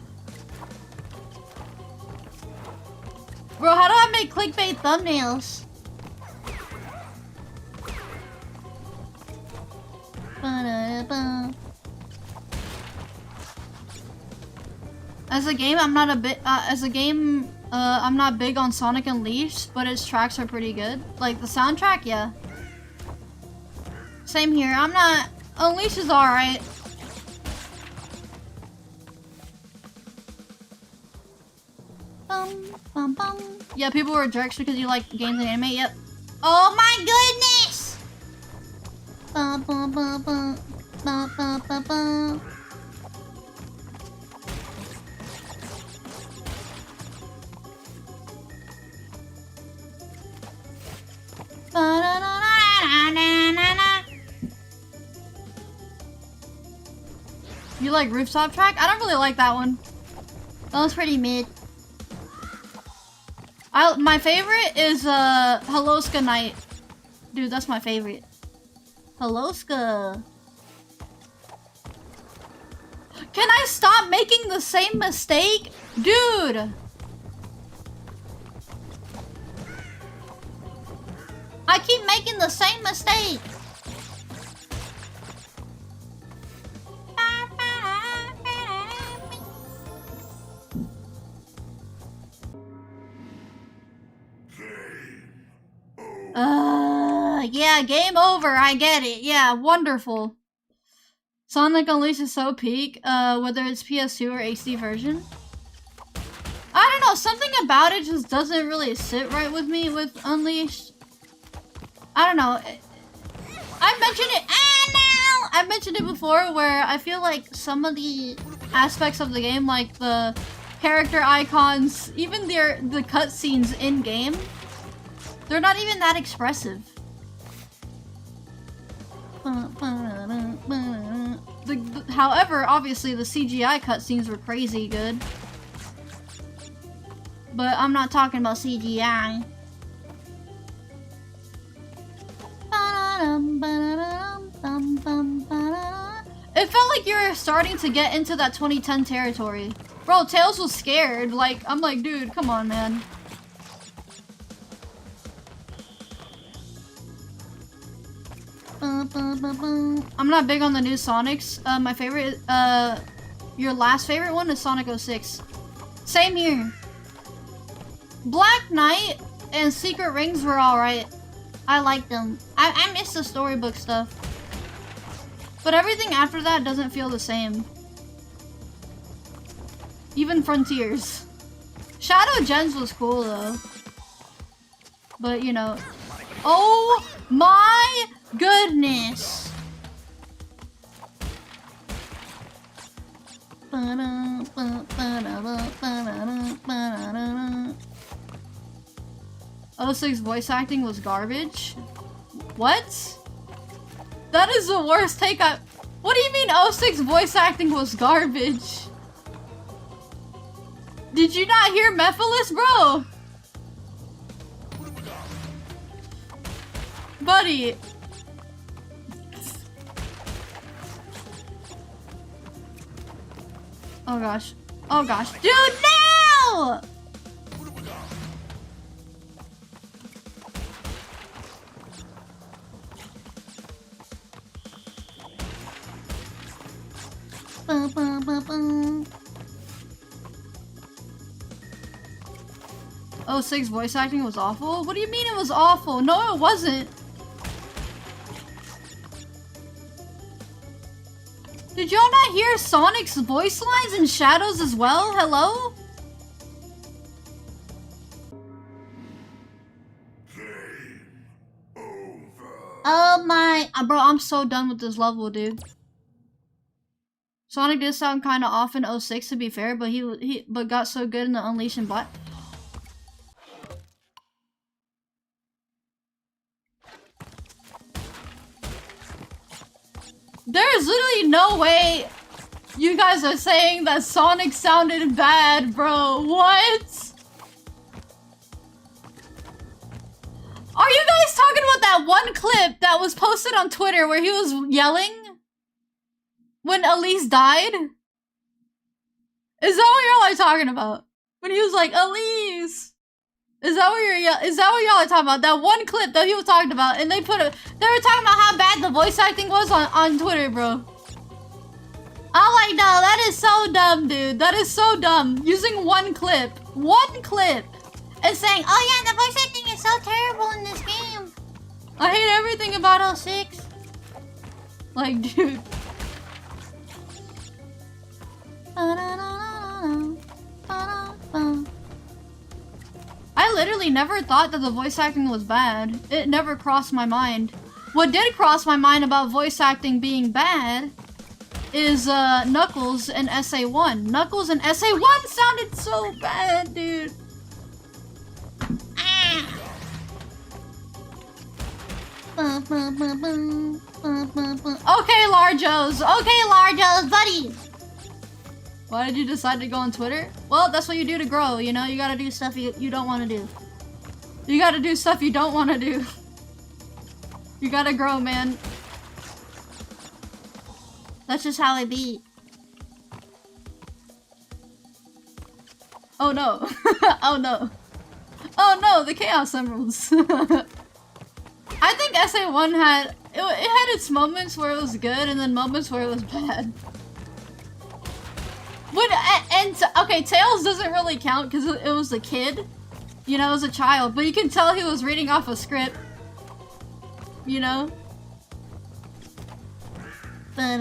Bro, how do I make clickbait thumbnails? As a game, I'm not big on Sonic Unleashed, but its tracks are pretty good. Like the soundtrack, yeah. Same here. I'm not. Unleashed is alright. Yeah, people were jerks because you like games and anime. Yep. Oh my goodness! You like Rooftop Track? I don't really like that one. That one's pretty mid. My favorite is Helllloooooo Night. Dude, that's my favorite. Helllloooooo. Can I stop making the same mistake? Dude! I keep making the same mistake. Yeah, game over. I get it. Yeah, wonderful. Sonic Unleashed is so peak, whether it's PS2 or HD version. I don't know, something about it just doesn't really sit right with me with Unleashed. I don't know. I mentioned it. I mentioned it before, where I feel like some of the aspects of the game, like the character icons, even the cutscenes in game, they're not even that expressive. However, obviously the CGI cutscenes were crazy good. But I'm not talking about CGI. It felt like you were starting to get into that 2010 territory. Bro, Tails was scared. Like, I'm like, dude, come on, man. I'm not big on the new Sonics. My favorite, your last favorite one is Sonic 06. Same here. Black Knight and Secret Rings were alright. I liked them. I miss the storybook stuff. But everything after that doesn't feel the same. Even Frontiers. Shadow Gems was cool though. But you know. Oh my goodness! 06 voice acting was garbage? What? That is the worst take I- What do you mean 06 voice acting was garbage? Did you not hear Mephiles, bro? Buddy. Oh gosh. Oh gosh. Dude, no! Bum, bum, bum, bum. 06 voice acting was awful? What do you mean it was awful? No, it wasn't. Did y'all not hear Sonic's voice lines in Shadows as well? Hello? Oh my... bro, I'm so done with this level, dude. Sonic did sound kind of off in 06 to be fair, but he got so good in the Unleashing Black. There's literally no way you guys are saying that Sonic sounded bad, bro. What? Are you guys talking about that one clip that was posted on Twitter where he was yelling when Elise died? Is that what y'all are talking about? When he was like, Elise! Is that what y'all are talking about? That one clip that he was talking about, and they were talking about how bad the voice acting was on Twitter, bro. I'm like, no, that is so dumb, dude. That is so dumb. Using one clip, and saying, oh yeah, the voice acting is so terrible in this game. I hate everything about 06. Like, dude. I literally never thought that the voice acting was bad. It never crossed my mind. What did cross my mind about voice acting being bad is Knuckles and SA1. Knuckles and SA1 sounded so bad, dude. Okay, Largos. Okay, Largos, buddy. Why did you decide to go on Twitter? Well, that's what you do to grow, you know? You gotta do stuff you don't want to do. You gotta do stuff you don't want to do. You gotta grow, man. That's just how it be. Oh no. Oh no. Oh no, the Chaos Emeralds. I think SA1 had... It had its moments where it was good and then moments where it was bad. Okay, Tails doesn't really count because it was a kid. You know, it was a child. But you can tell he was reading off a script. You know? Tails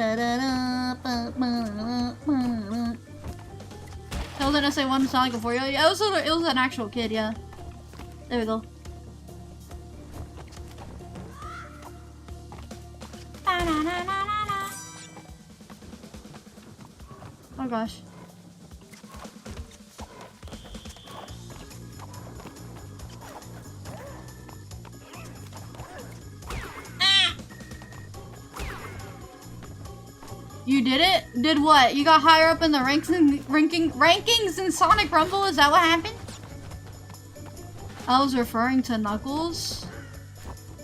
didn't say one sound like a 4-year-old. Yeah, it was an actual kid, yeah. There we go. Oh gosh. You did it? Did what? You got higher up in the rankings in Sonic Rumble? Is that what happened? I was referring to Knuckles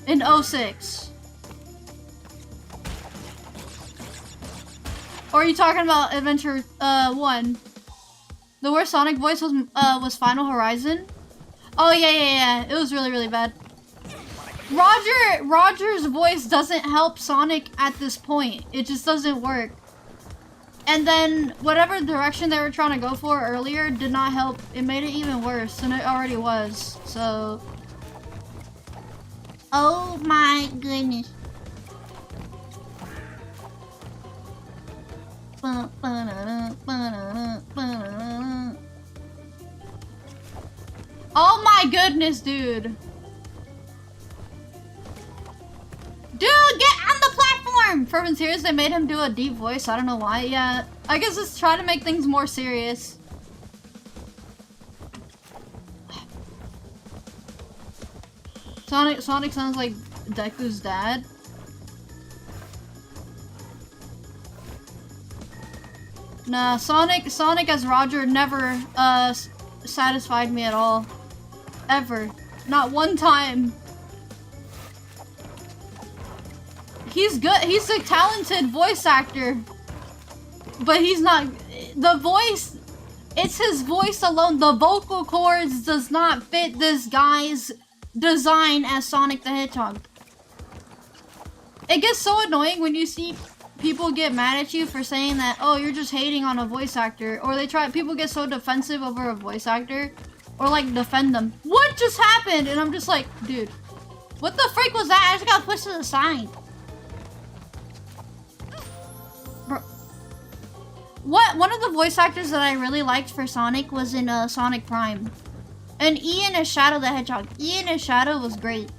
in 06. Or are you talking about Adventure 1? The worst Sonic voice was Final Horizon. Oh yeah. It was really bad. Roger's voice doesn't help Sonic at this point. It just doesn't work. And then whatever direction they were trying to go for earlier did not help. It made it even worse than it already was. So, oh my goodness. Oh my goodness, dude. Dude, get on the platform! For serious, they made him do a deep voice. I don't know why. Yeah, I guess it's trying to make things more serious. Sonic sounds like Deku's dad. Nah, Sonic as Roger never satisfied me at all. Ever. Not one time. He's good. He's a talented voice actor. But he's not... The voice... It's his voice alone. The vocal cords does not fit this guy's design as Sonic the Hedgehog. It gets so annoying when you see people get mad at you for saying that, oh, you're just hating on a voice actor, or people get so defensive over a voice actor, or like defend them. What just happened? And I'm just like, dude, what the freak was that? I just got pushed to the side. Bro. One of the voice actors that I really liked for Sonic was in Sonic Prime. And Ian as Shadow the Hedgehog. Ian as Shadow was great.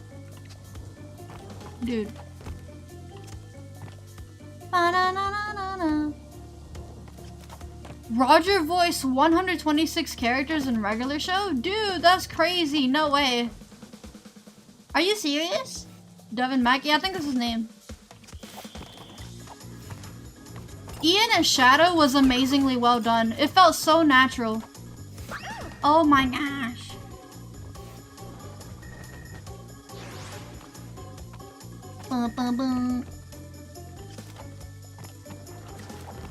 Dude. Ba-na-na-na-na-na. Roger voiced 126 characters in regular show? Dude, that's crazy. No way. Are you serious? Devin Mack? Yeah, I think that's his name. Ian as Shadow was amazingly well done. It felt so natural. Oh my gosh. Ba-ba-ba.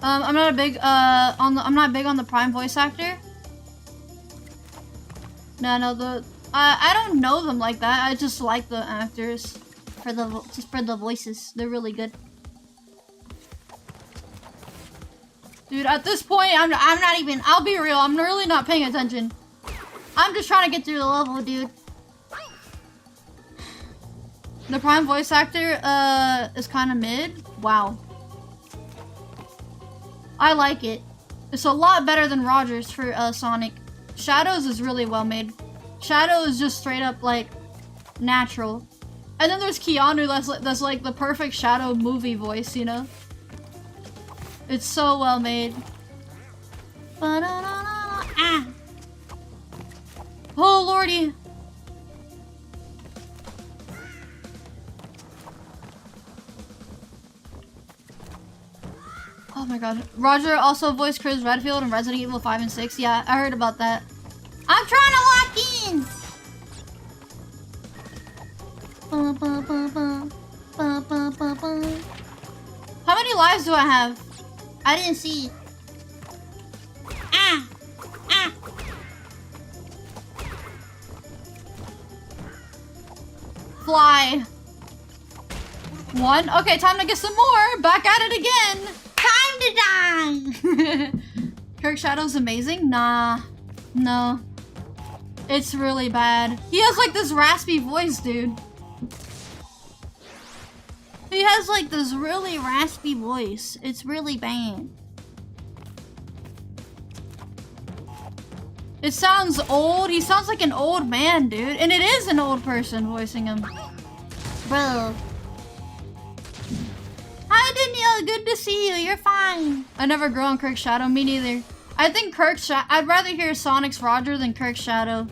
I'm not a big I'm not big on the Prime voice actor. No, I don't know them like that. I just like the actors for the voices. They're really good. Dude, at this point, I'm not even. I'll be real. I'm really not paying attention. I'm just trying to get through the level, dude. The Prime voice actor is kind of mid. Wow. I like it. It's a lot better than Rogers for Sonic. Shadows is really well made. Shadow is just straight up like natural. And then there's Keanu that's like the perfect Shadow movie voice, you know? It's so well made. Ah. Oh lordy. Oh my god. Roger also voiced Chris Redfield in Resident Evil 5 and 6. Yeah, I heard about that. I'm trying to lock in! How many lives do I have? I didn't see. Ah! Ah! Fly. 1. Okay, time to get some more. Back at it again. Time to die! Kirk Shadow's amazing? Nah. No. It's really bad. He has like this raspy voice, dude. He has like this really raspy voice. It's really bad. It sounds old. He sounds like an old man, dude. And it is an old person voicing him. Bro. Hi, Danielle. Good to see you. You're fine. I never grew on Kirk's Shadow. Me neither. I think I'd rather hear Sonic's Roger than Kirk's Shadow.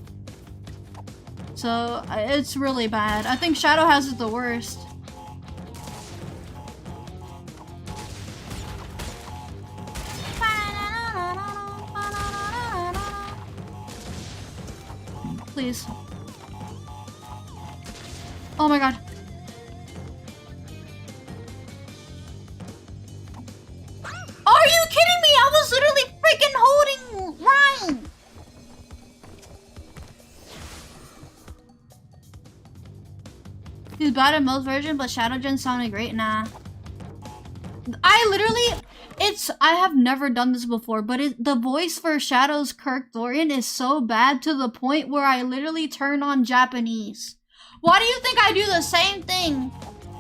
So, it's really bad. I think Shadow has it the worst. Please. Oh my god. Are you kidding me? I was literally freaking holding Ryan. He's bad in most versions, but Shadow Gen sounded great. Nah. I have never done this before, but the voice for Shadow's Kirk Thorian is so bad to the point where I literally turn on Japanese. Why do you think I do the same thing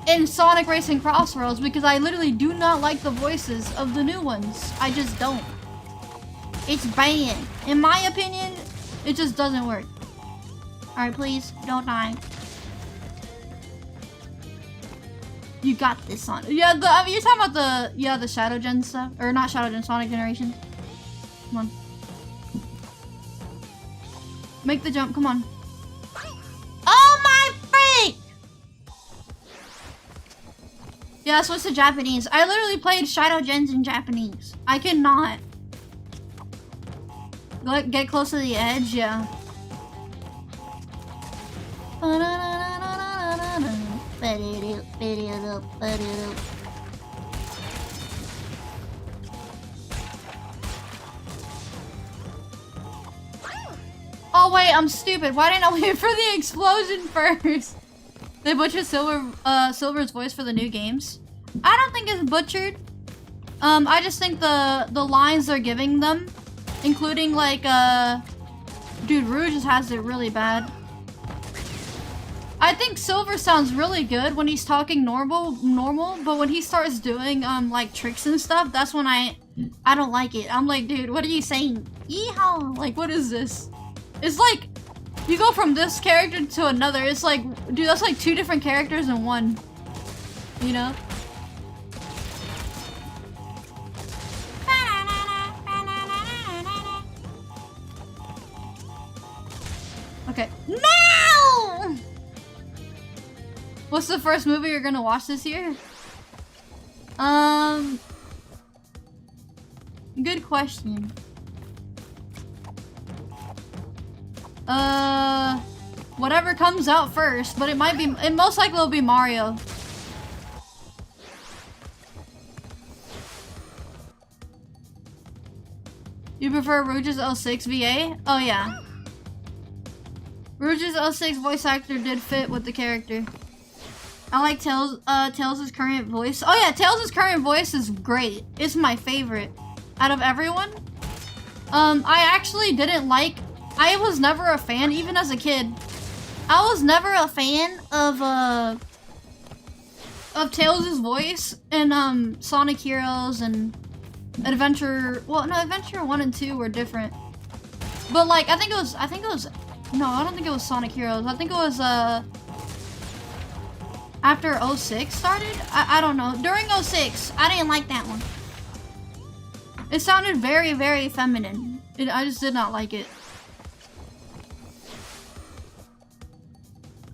in Sonic Racing Crossroads? Because I literally do not like the voices of the new ones. I just don't. It's bad. In my opinion, it just doesn't work. Alright, please, don't die. You got this, Sonic. Yeah, you're talking about the Shadow Gen stuff. Or not Shadow Gen, Sonic Generation. Come on. Make the jump, come on. Oh my freak! Yeah, switch to Japanese. I literally played Shadow Gens in Japanese. I cannot. Get close to the edge, yeah. Oh wait, I'm stupid. Why didn't I wait for the explosion first? They butchered Silver's voice for the new games. I don't think it's butchered. I just think the lines they're giving them, including like dude, Rouge just has it really bad. I think Silver sounds really good when he's talking normal, but when he starts doing like tricks and stuff, that's when I don't like it. I'm like, dude, what are you saying? Yeehaw! Like, what is this? It's like you go from this character to another. It's like, dude, that's like two different characters in one. You know? Okay. No! What's the first movie you're gonna watch this year? Good question. Whatever comes out first, but it most likely will be Mario. You prefer Rouge's 06 VA? Oh yeah. Rouge's 06 voice actor did fit with the character. I like Tails' current voice. Oh yeah, Tails' current voice is great. It's my favorite out of everyone. I actually didn't like. I was never a fan, even as a kid. I was never a fan of Tails' voice in Sonic Heroes and Adventure. Well, no, Adventure 1 and 2 were different. But like, I think it was. No, I don't think it was Sonic Heroes. I think it was after 06 started? I don't know. During 06, I didn't like that one. It sounded very, very feminine. I just did not like it.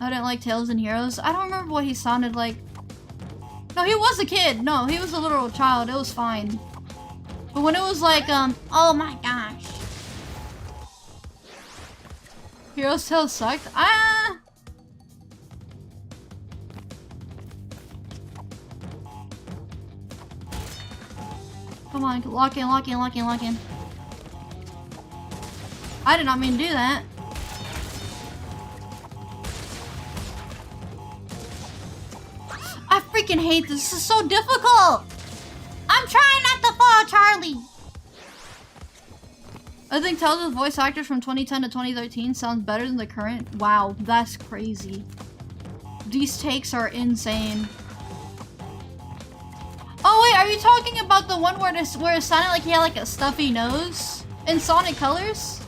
I didn't like Tails and Heroes. I don't remember what he sounded like. No, he was a kid. No, he was a literal child. It was fine. But when it was like, oh my gosh. Heroes Tails sucked? Ah! Come on, lock in, lock in, lock in, lock in. I did not mean to do that. I freaking hate this. This is so difficult. I'm trying not to fall, Charlie. I think Tails' voice actors from 2010 to 2013 sounds better than the current. Wow, that's crazy. These takes are insane. Oh wait, are you talking about the one where it sounded like he had like a stuffy nose in Sonic Colors?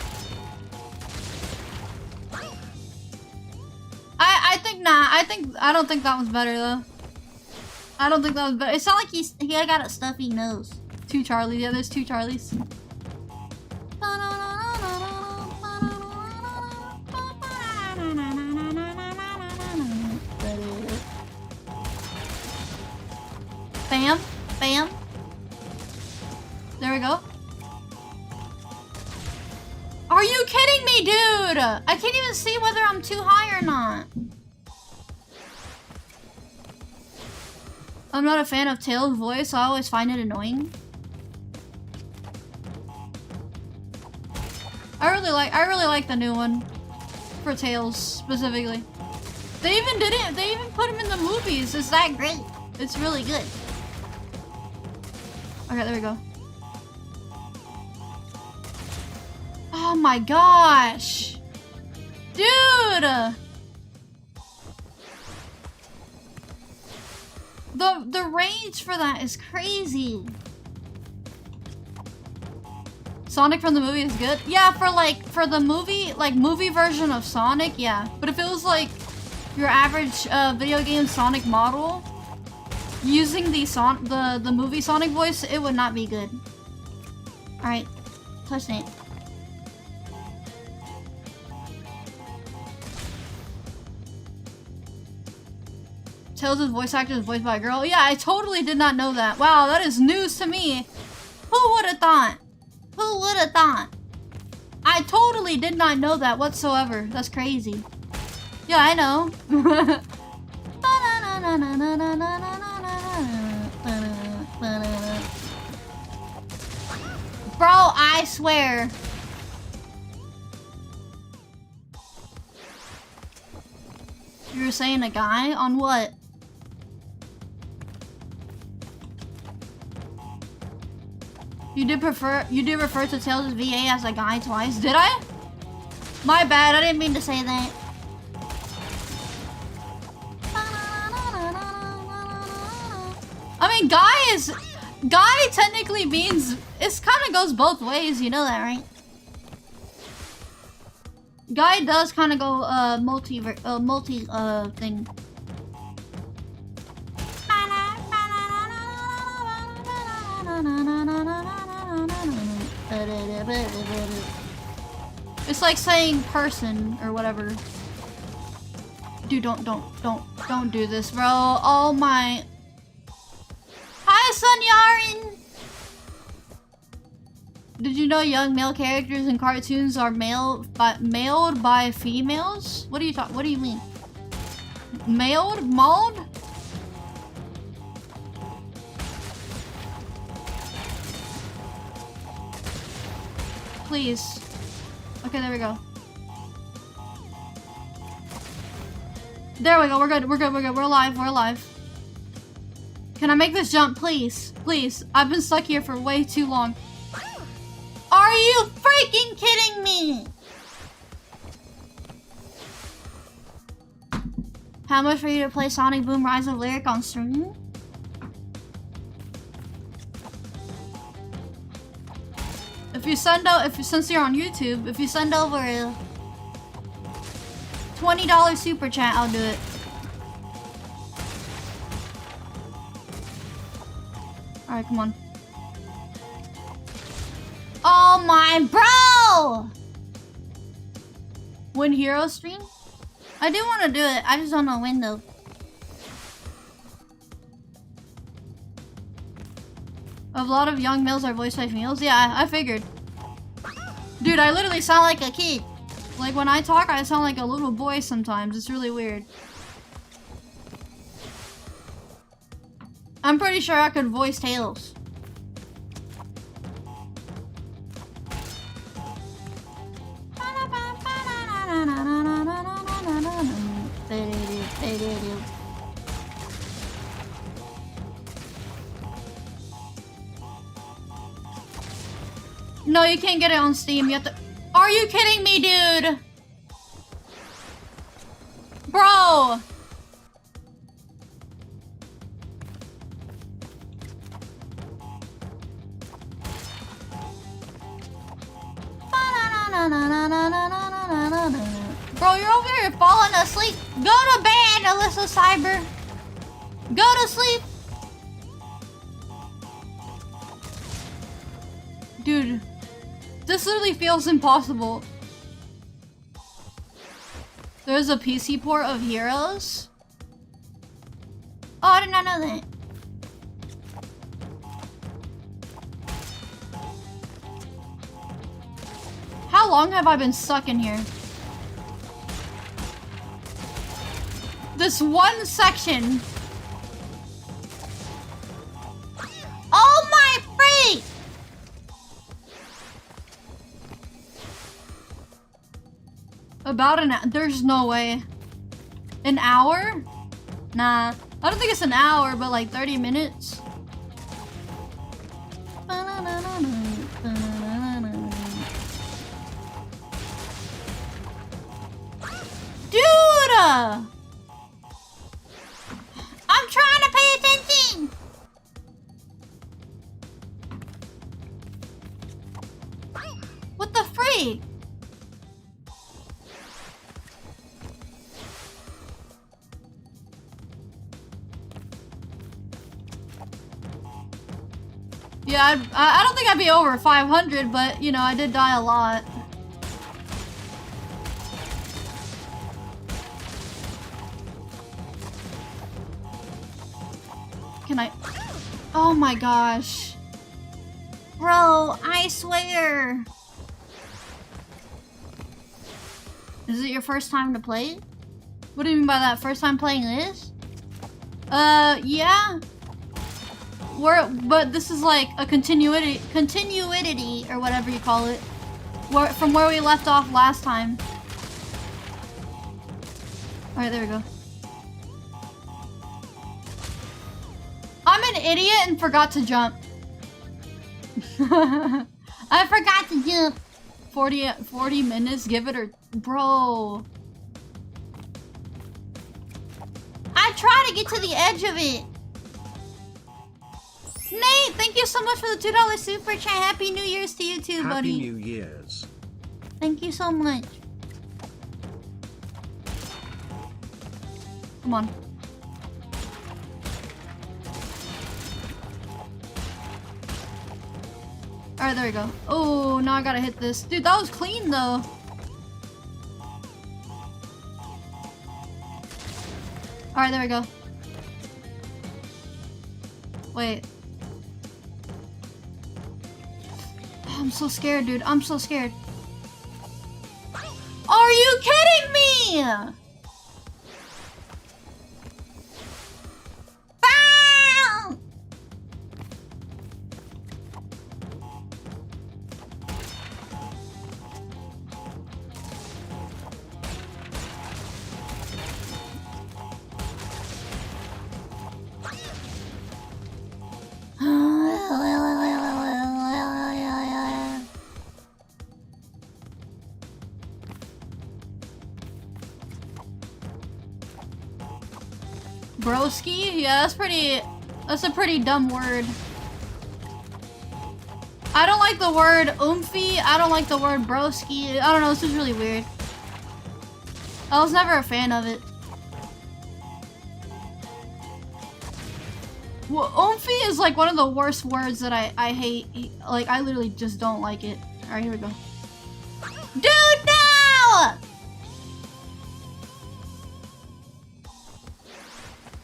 I think not. I don't think that one's better though. I don't think that was better. It sounded like he had got a stuffy nose. Two Charlies. Yeah, there's two Charlies. Bam, bam. There we go. Are you kidding me, dude? I can't even see whether I'm too high or not. I'm not a fan of Tails' voice, so I always find it annoying. I really like the new one for Tails specifically. They even put him in the movies. It's that great. It's really good. Okay, there we go. Oh my gosh. Dude! The range for that is crazy. Sonic from the movie is good? Yeah, for the movie, like movie version of Sonic, yeah. But if it was like your average video game Sonic model, using the movie Sonic voice, it would not be good. Alright, touch it. Tails' voice actor is voiced by a girl? Yeah, I totally did not know that. Wow, that is news to me. Who would have thought? Who would have thought? I totally did not know that whatsoever. That's crazy. Yeah, I know. Bro, I swear. You were saying a guy? On what? You did refer to Tails' VA as a guy twice, did I? My bad, I didn't mean to say that. I mean, guy technically means, it kind of goes both ways, you know that, right? Guy does kind of go, multi thing. It's like saying person or whatever. Dude, don't do this, bro. Oh my. Hi, Sun Yarin. Did you know young male characters in cartoons are mailed by females? What do you mean? Mailed? Mauled? Please. Okay, there we go. There we go. We're good. We're alive. We're alive. Can I make this jump, please? Please. I've been stuck here for way too long. Are you freaking kidding me? How much for you to play Sonic Boom Rise of Lyric on stream? Since you're on YouTube, if you send over a $20 super chat, I'll do it. Alright, come on. Oh my bro! Win Hero stream? I do want to do it, I just don't know when though. A lot of young males are voiced by females? Yeah, I figured. Dude, I literally sound like a kid. Like when I talk, I sound like a little boy sometimes. It's really weird. I'm pretty sure I could voice Tails. No, you can't get it on Steam. You have to. Are you kidding me, dude? Bro! Bro, you're over here falling asleep. Go to bed, Alyssa Cyber. Go to sleep. Dude, this literally feels impossible. There's a PC port of Heroes? Oh, I did not know that. How long have I been stuck in here? This one section. Oh my freak! About an hour. There's no way. An hour? Nah. I don't think it's an hour, but like 30 minutes. Dude! I'm trying to pay attention! What the freak? Yeah, I don't think I'd be over 500, but, you know, I did die a lot. Can I... Oh my gosh. Bro, I swear. Is it your first time to play it? What do you mean by that? First time playing this? Yeah. But this is like a continuity or whatever you call it. From where we left off last time. Alright, there we go. I'm an idiot and forgot to jump. I forgot to jump. 40 minutes, give it or... Bro. I try to get to the edge of it. Nate, thank you so much for the $2 super chat. Happy New Year's to you too, buddy. Happy New Year's. Thank you so much. Come on. Alright, there we go. Oh, now I gotta hit this. Dude, that was clean though. Alright, there we go. Wait. Oh, I'm so scared, dude. I'm so scared. Are you kidding me? Ah! Broski? Yeah, that's a pretty dumb word. I don't like the word oomphy. I don't like the word broski. I don't know, this is really weird. I was never a fan of it. Well, oomphy is like one of the worst words that I hate. Like, I literally just don't like it. Alright, here we go. Dude, no!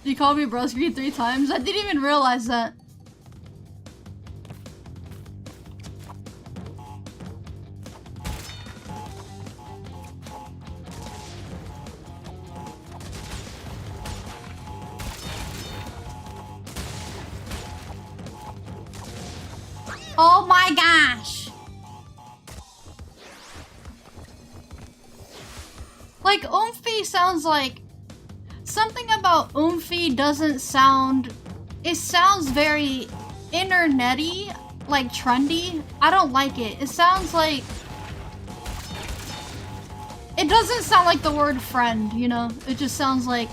You called me broski 3 times? I didn't even realize that. Oh my gosh! Like, oomphy sounds like... Something about oomphy doesn't sound... It sounds very internety, like trendy. I don't like it. It sounds like... It doesn't sound like the word friend, you know? It just sounds like,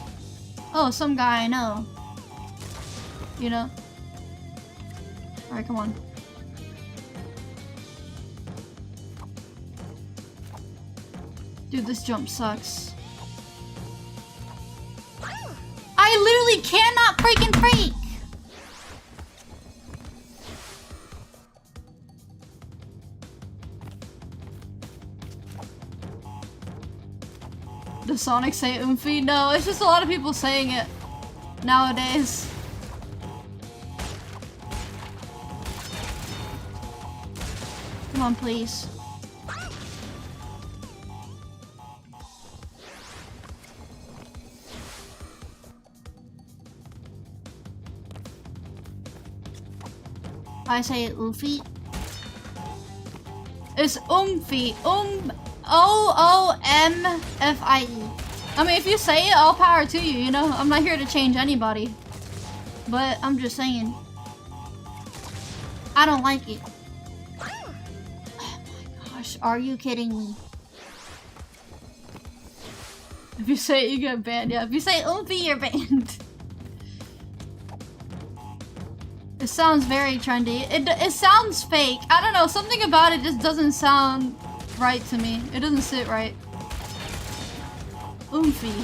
oh, some guy I know. You know? Alright, come on. Dude, this jump sucks. I literally cannot freaking freak! Does Sonic say oomphy? No, it's just a lot of people saying it nowadays. Come on, please. I say oofy. It's oomphy. O-O-M-F-I-E. I mean, if you say it, all power to you, you know? I'm not here to change anybody. But I'm just saying. I don't like it. Oh my gosh, are you kidding me? If you say it, you get banned. Yeah, if you say oomphy, you're banned. It sounds very trendy. It sounds fake. I don't know, something about it just doesn't sound right to me. It doesn't sit right. Oomphy.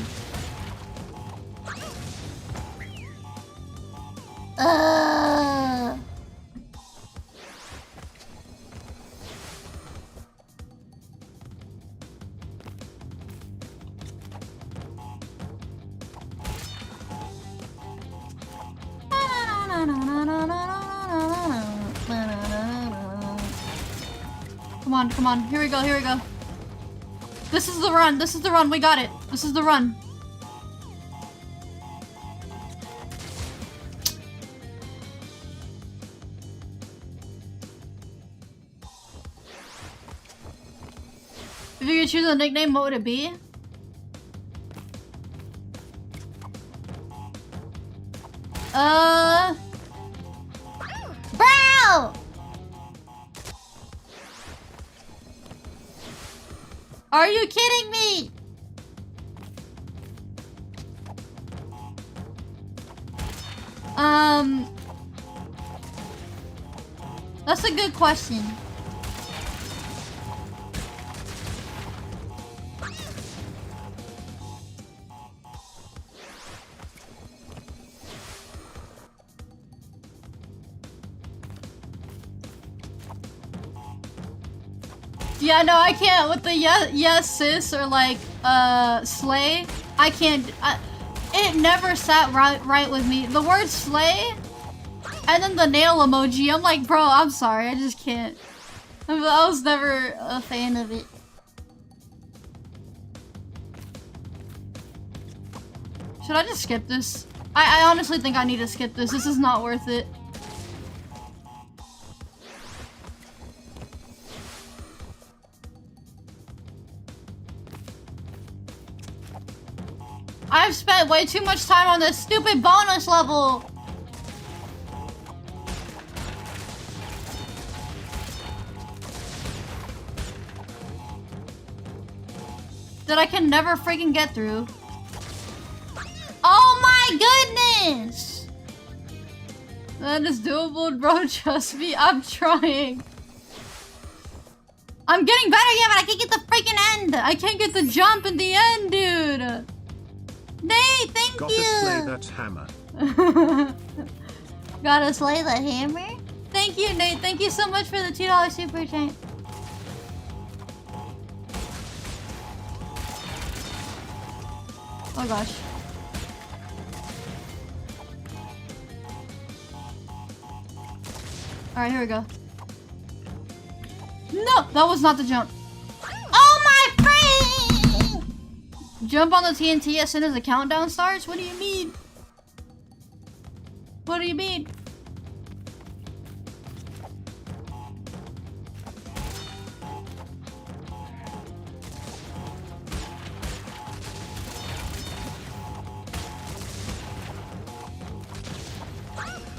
Come on, come on. Here we go, here we go. This is the run, this is the run. We got it. This is the run. If you could choose a nickname, what would it be? Bro! Are you kidding me? That's a good question. Yeah, no, I can't with the yes sis or like slay. I can't. It never sat right with me. The word slay and then the nail emoji. I'm like, bro, I'm sorry, I just can't. I was never a fan of it. Should I just skip this? I honestly think I need to skip this. This is not worth it. I've spent way too much time on this stupid bonus level! That I can never freaking get through. Oh my goodness! That is doable, bro, trust me, I'm trying. I'm getting better, yeah, but I can't get the freaking end! I can't get the jump in the end, dude! Nate, thank Gotta you! slay that hammer. Gotta slay the hammer? Thank you, Nate. Thank you so much for the $2 super chat. Oh gosh. Alright, here we go. No! That was not the jump. Oh my friend! Jump on the TNT as soon as the countdown starts? What do you mean? What do you mean?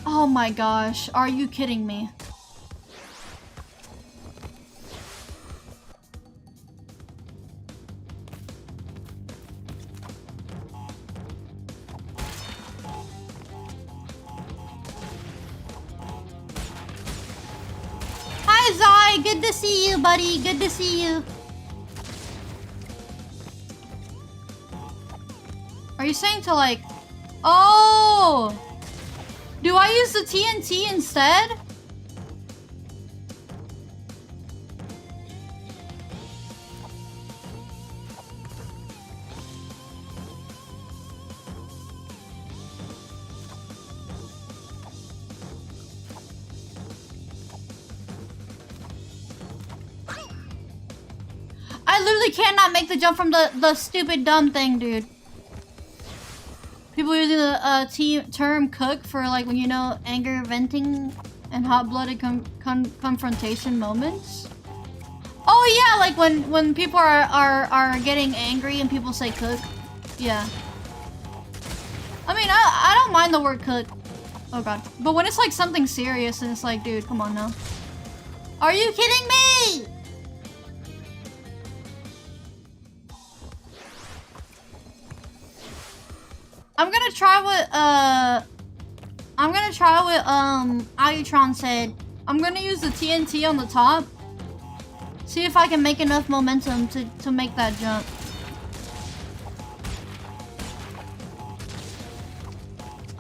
Oh my gosh, are you kidding me? Hi Zai, good to see you, buddy. Good to see you. Are you saying to like... Oh! Do I use the TNT instead? I literally cannot make the jump from the stupid dumb thing, dude. People using the term cook for like when you know anger venting and hot-blooded confrontation moments. Oh yeah, like when people are getting angry and people say cook. Yeah. I mean, I don't mind the word cook. Oh god. But when it's like something serious and it's like, dude, come on now. Are you kidding me? I'm gonna try what Ayutron said. I'm gonna use the TNT on the top. See if I can make enough momentum to make that jump.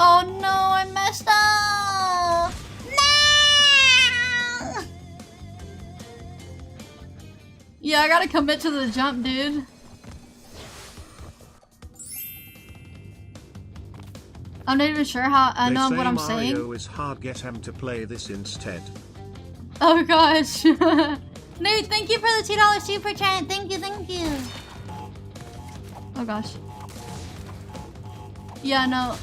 Oh no, I messed up! No! Yeah, I gotta commit to the jump, dude. I'm not even sure how I know what I'm saying. Mario is hard. Get him to play this instead. Oh gosh. Nate, thank you for the $2 super chat. Thank you, thank you. Oh gosh. Yeah, no.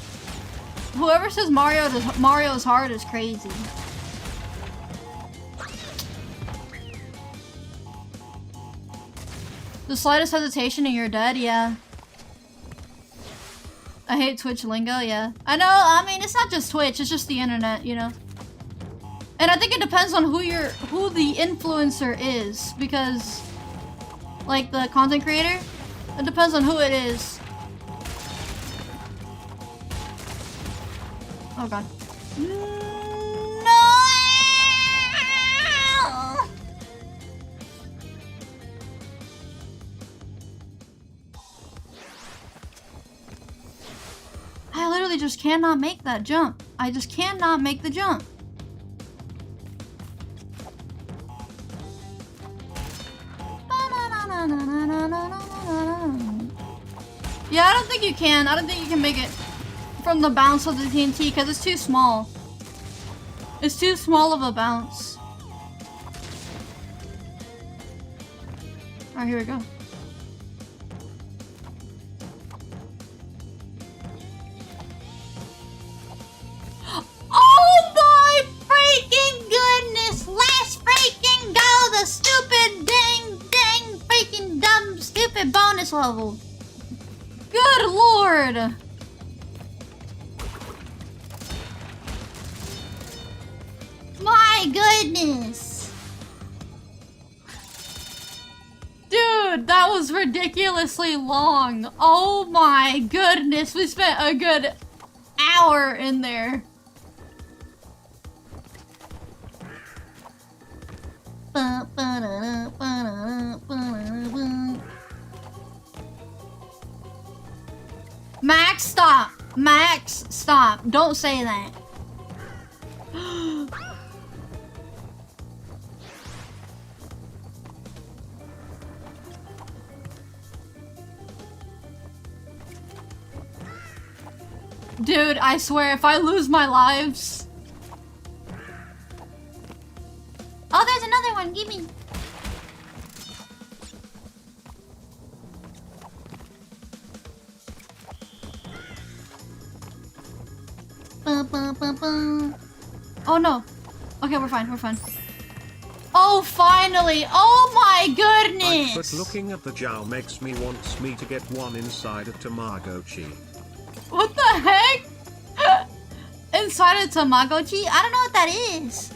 Whoever says Mario's hard is crazy. The slightest hesitation and you're dead, yeah. I hate Twitch lingo, yeah. I know, I mean, it's not just Twitch, it's just the internet, you know? And I think it depends on who the influencer is, because Like the content creator? It depends on who it is. Oh god. No! I literally just cannot make that jump. I just cannot make the jump. Yeah, I don't think you can. I don't think you can make it from the bounce of the TNT because it's too small. It's too small of a bounce. Alright, here we go. Oh my freaking goodness! Let's freaking go! The stupid dang freaking dumb stupid bonus level. Good lord! My goodness! Dude, that was ridiculously long. Oh my goodness, we spent a good hour in there. Max, stop! Max, stop! Don't say that. Dude, I swear, if I lose my lives... Oh, there's another one, give me... Oh no. Okay, we're fine, we're fine. Oh, finally! Oh my goodness! But looking at the Jow makes me want me to get one inside a Tamagotchi. What the heck? Inside a Tamagotchi? I don't know what that is.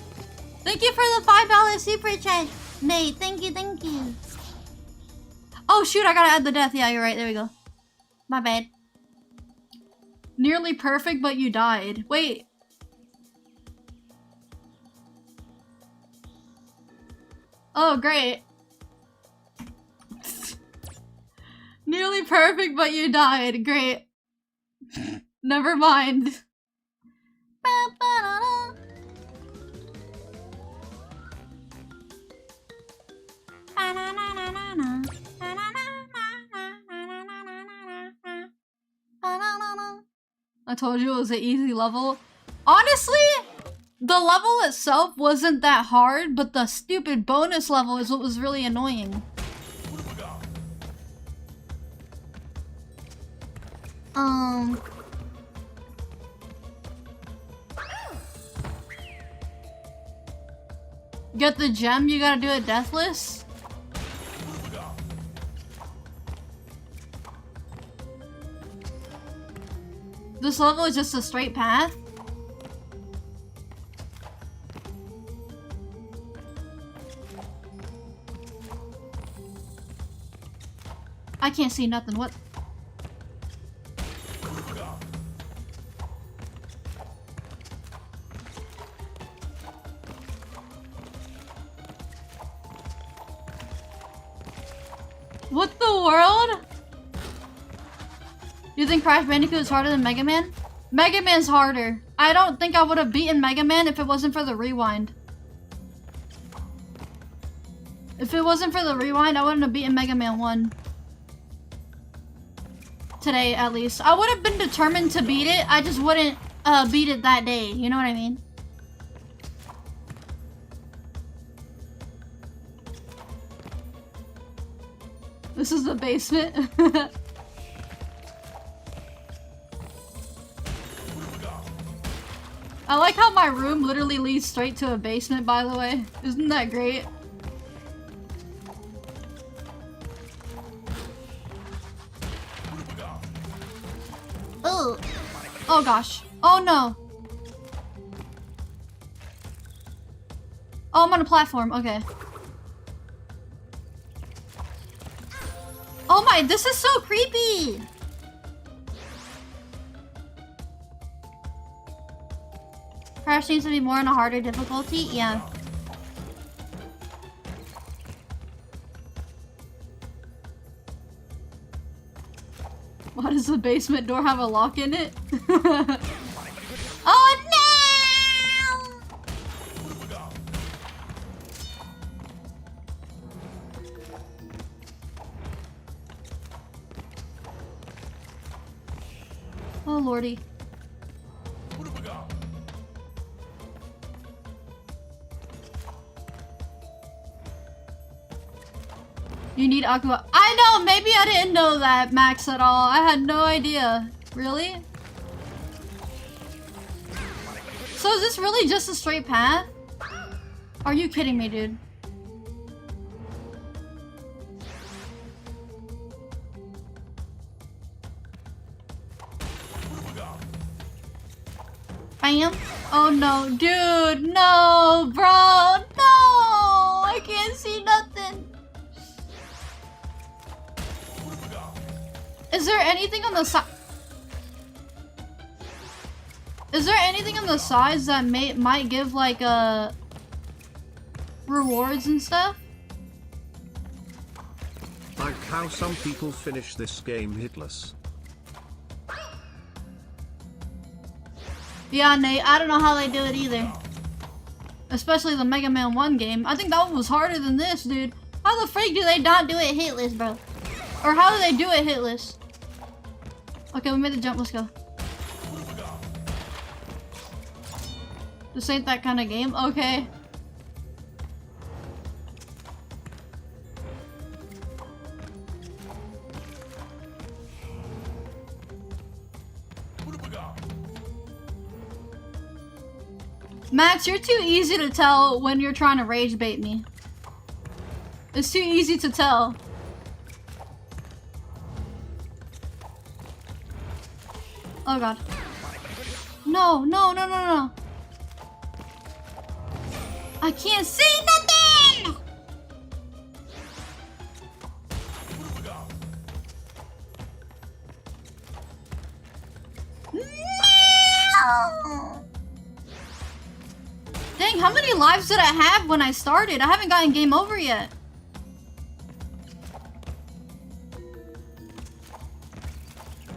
Thank you for the $5 super chat, Nate. Thank you, thank you. Oh shoot, I gotta add the death. Yeah, you're right. There we go. My bad. Nearly perfect, but you died. Wait. Oh, great. Nearly perfect, but you died. Great. Never mind. I told you it was an easy level. Honestly, the level itself wasn't that hard, but the stupid bonus level is what was really annoying. Get the gem, you gotta do it deathless? This level is just a straight path? I can't see nothing, what? What the world? You think Crash Bandicoot is harder than Mega Man? Mega Man's harder. I don't think I would have beaten Mega Man if it wasn't for the rewind. If it wasn't for the rewind, I wouldn't have beaten Mega Man 1. Today, at least. I would have been determined to beat it, I just wouldn't beat it that day, you know what I mean? This is the basement. I like how my room literally leads straight to a basement, by the way. Isn't that great? Oh. Oh gosh. Oh no. Oh, I'm on a platform. Okay. god! This is so creepy! Crash seems to be more on a harder difficulty. Yeah. Why does the basement door have a lock in it? Oh no! Oh lordy. You need aqua. I know, maybe I didn't know that, Max, at all. I had no idea. Really? So is this really just a straight path? Are you kidding me, dude? Bam. Oh no, dude, no, bro, no! I can't see nothing. Is there anything on the side? Is there anything on the sides that might give like rewards and stuff? Like how some people finish this game hitless. Yeah, Nate, I don't know how they do it either. Especially the Mega Man 1 game. I think that one was harder than this, dude. How the freak do they not do it hitless, bro? Or how do they do it hitless? Okay, we made the jump, let's go. This ain't that kind of game? Okay. Max, you're too easy to tell when you're trying to rage bait me. It's too easy to tell. Oh god. No, no, no, no, no. I can't see nothing! No! Dang, how many lives did I have when I started? I haven't gotten game over yet.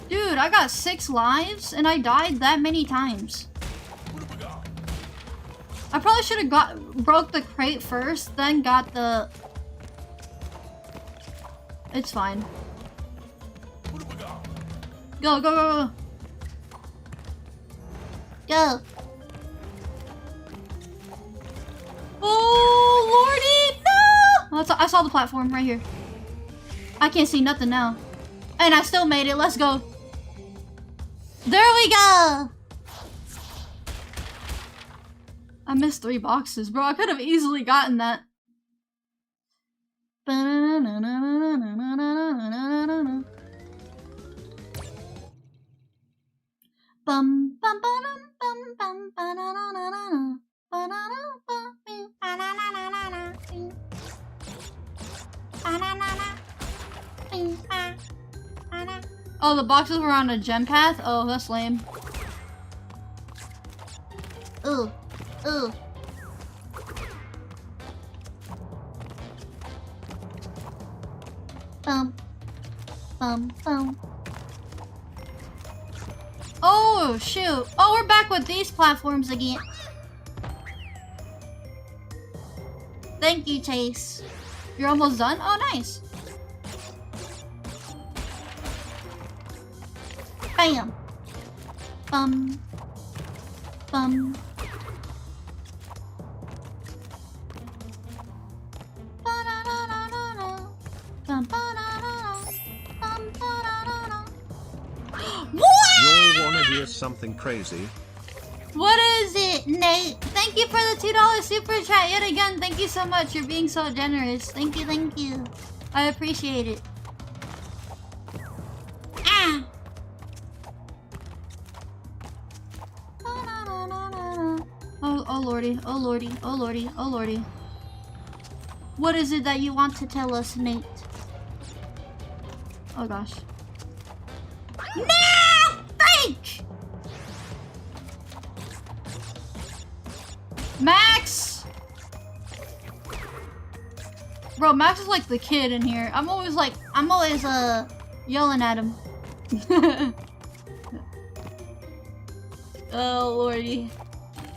Dude, I got 6 lives and I died that many times. I probably should have broke the crate first, then got the... It's fine. Go, go, go, go. Go. Oh, lordy, no! I saw the platform right here. I can't see nothing now. And I still made it, let's go. There we go! I missed 3 boxes, bro. I could have easily gotten that. Oh, the boxes were on a gem path? Oh, that's lame. Ooh. Ooh. Bum. Bum. Bum. Oh, shoot. Oh, we're back with these platforms again. Thank you, Chase. You're almost done? Oh, nice. Bam. Bum. Bum. You'll wanna hear something crazy? What is it, Nate? Thank you for the $2 super chat yet again. Thank you so much. You're being so generous. Thank you, thank you. I appreciate it. Ah. Oh lordy, oh lordy, oh lordy, oh lordy. What is it that you want to tell us, Nate? Oh gosh. No! Freak! Max! Bro, Max is like the kid in here. I'm always yelling at him. Oh lordy.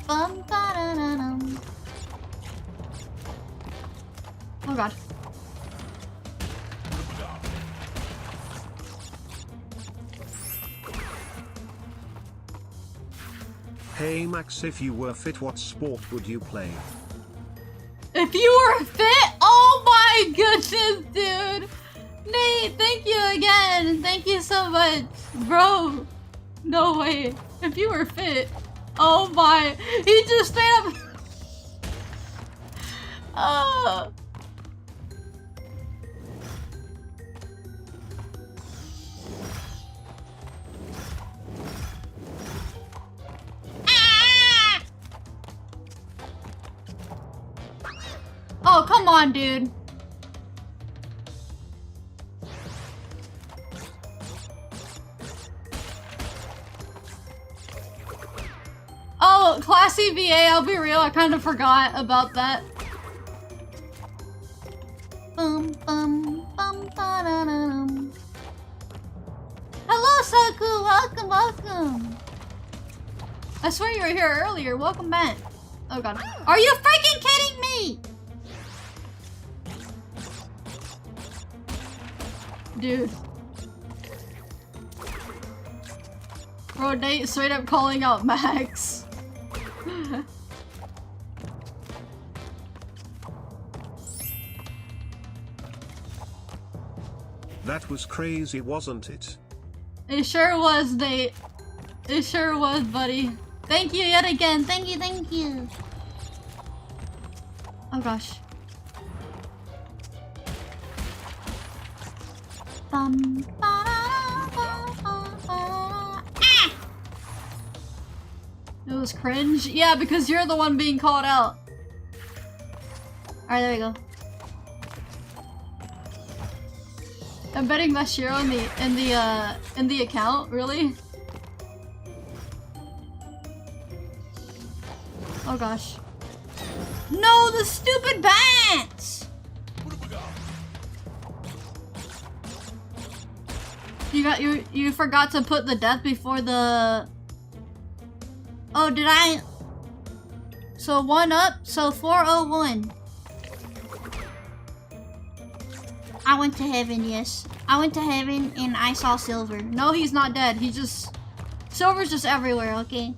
Bum, ba-da-da-dum. Oh god. Hey Max, if you were fit, what sport would you play? If you were fit? Oh my goodness, dude! Nate, thank you again! Thank you so much! Bro! No way. If you were fit. Oh my. He just straight up. Oh. Oh, come on, dude. Oh, classy VA, I'll be real, I kind of forgot about that. Bum, bum, bum, ba-da-da-dum. Hello, Soku! Welcome, welcome! I swear you were here earlier. Welcome back. Oh god. Are you freaking kidding me? Dude. Bro, Nate straight up calling out Max. That was crazy, wasn't it? It sure was, Nate. It sure was, buddy. Thank you yet again. Thank you, thank you. Oh gosh. It was cringe? Yeah, because you're the one being called out. Alright, there we go. I'm betting Mashiro in the account, really? Oh gosh. No, the stupid bats! You forgot to put the death before the... Oh, did I? So 1 up, so 401. I went to heaven, yes. I went to heaven and I saw Silver. No, he's not dead. He just... Silver's just everywhere, okay?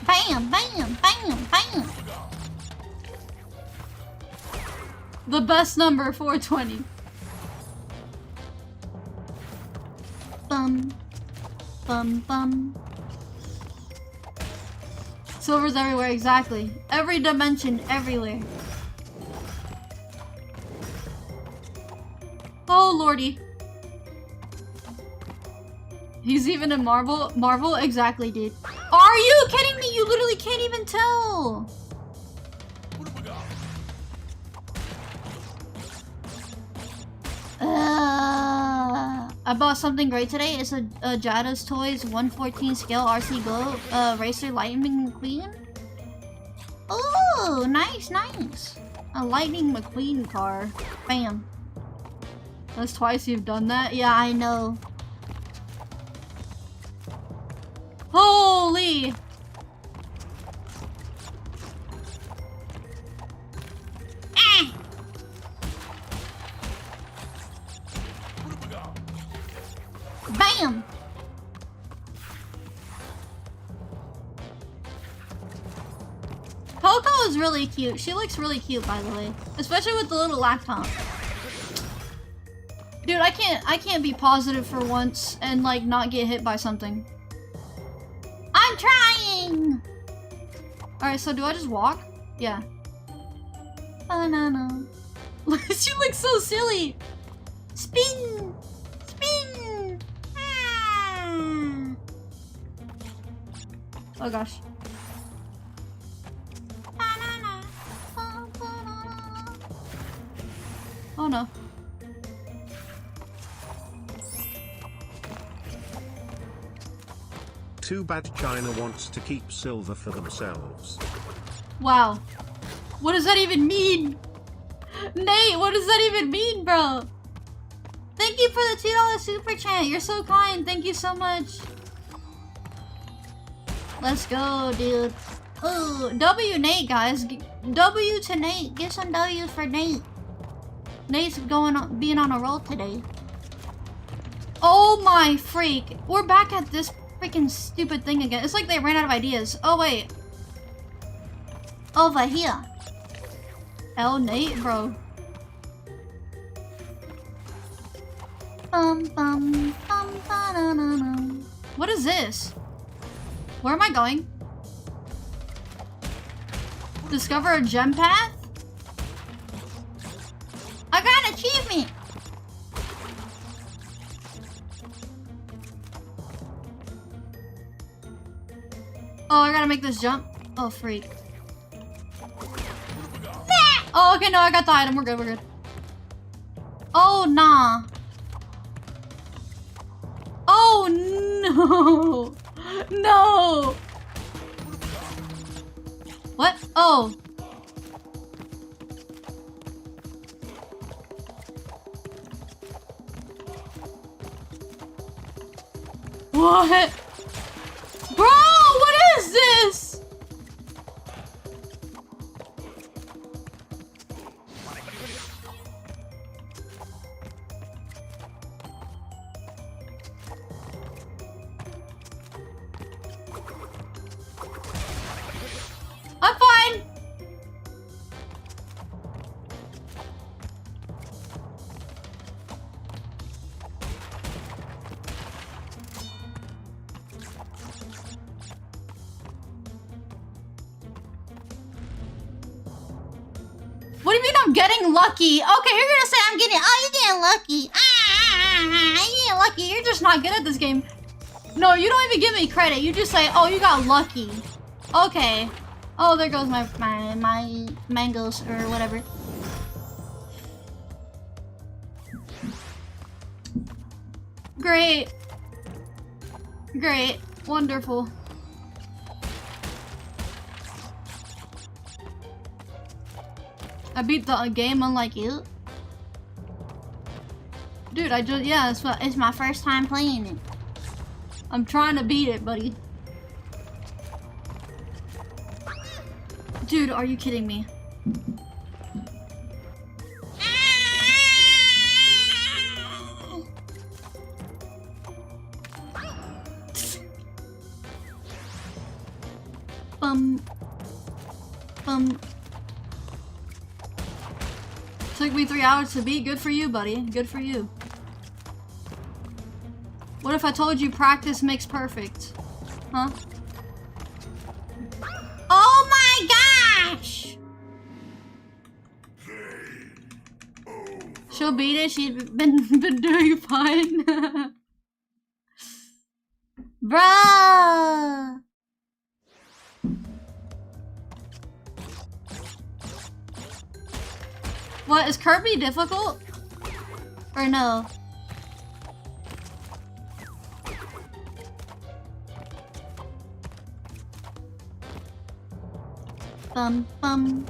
Bam, bam, bam, bam. The best number, 420. Bum. Bum, bum. Silver's everywhere, exactly. Every dimension, everywhere. Oh, lordy. He's even in Marvel? Marvel? Exactly, dude. Are you kidding me? You literally can't even tell. I bought something great today. It's a Jada's Toys 114 scale RC Go Racer Lightning McQueen. Ooh, nice, nice. A Lightning McQueen car. Bam. That's twice you've done that? Yeah, I know. Holy! Ah! Bam! Coco is really cute. She looks really cute, by the way. Especially with the little laptop. Dude, I can't be positive for once and like not get hit by something. I'm trying! Alright, so do I just walk? Yeah. Banana. She looks so silly! Spin! Spin! Ah. Oh gosh. Oh no. Too bad China wants to keep silver for themselves. Wow. What does that even mean? Nate, what does that even mean, bro? Thank you for the $2 super chat. You're so kind. Thank you so much. Let's go, dude. Ooh, W Nate, guys. W to Nate. Give some W's for Nate. Nate's being on a roll today. Oh my freak. We're back at this freaking stupid thing again. It's like they ran out of ideas. Oh, wait. Over here. Oh, Nate, bro. What is this? Where am I going? Discover a gem path? I got an achievement! Oh, I gotta make this jump? Oh, freak. Oh, okay, no, I got the item. We're good, we're good. Oh, nah. Oh, no. No. What? Oh. What? Bro, what is this? I'm fine. What do you mean I'm getting lucky? Okay, you're gonna say I'm getting. Oh, you're getting lucky. You're getting lucky. You're just not good at this game. No, you don't even give me credit. You just say, oh, you got lucky. Okay. Oh, there goes my mangoes or whatever. Great. Great. Wonderful. I beat the game unlike you. Dude, yeah, it's my first time playing it. I'm trying to beat it, buddy. Dude, are you kidding me? Took me 3 hours to beat. Good for you, buddy. Good for you. What if I told you practice makes perfect? Huh? Oh my gosh! She'll beat it. She's been doing fine. Bruh! What, is Kirby difficult? Or no? Bum bum.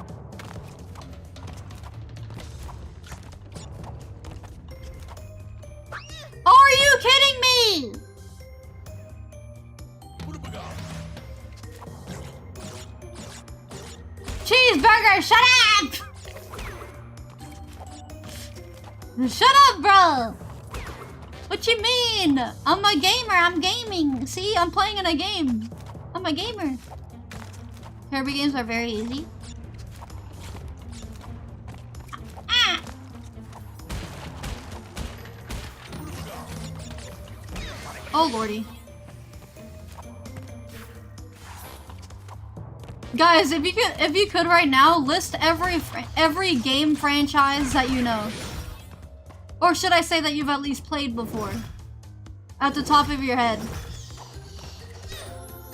Are you kidding me? Cheeseburger, shut up! Shut up, bro! What you mean? I'm a gamer, I'm gaming. See, I'm playing in a game. I'm a gamer. Kirby games are very easy. Ah. Oh lordy. Guys, if you could right now, list every game franchise that you know. Or should I say that you've at least played before? At the top of your head.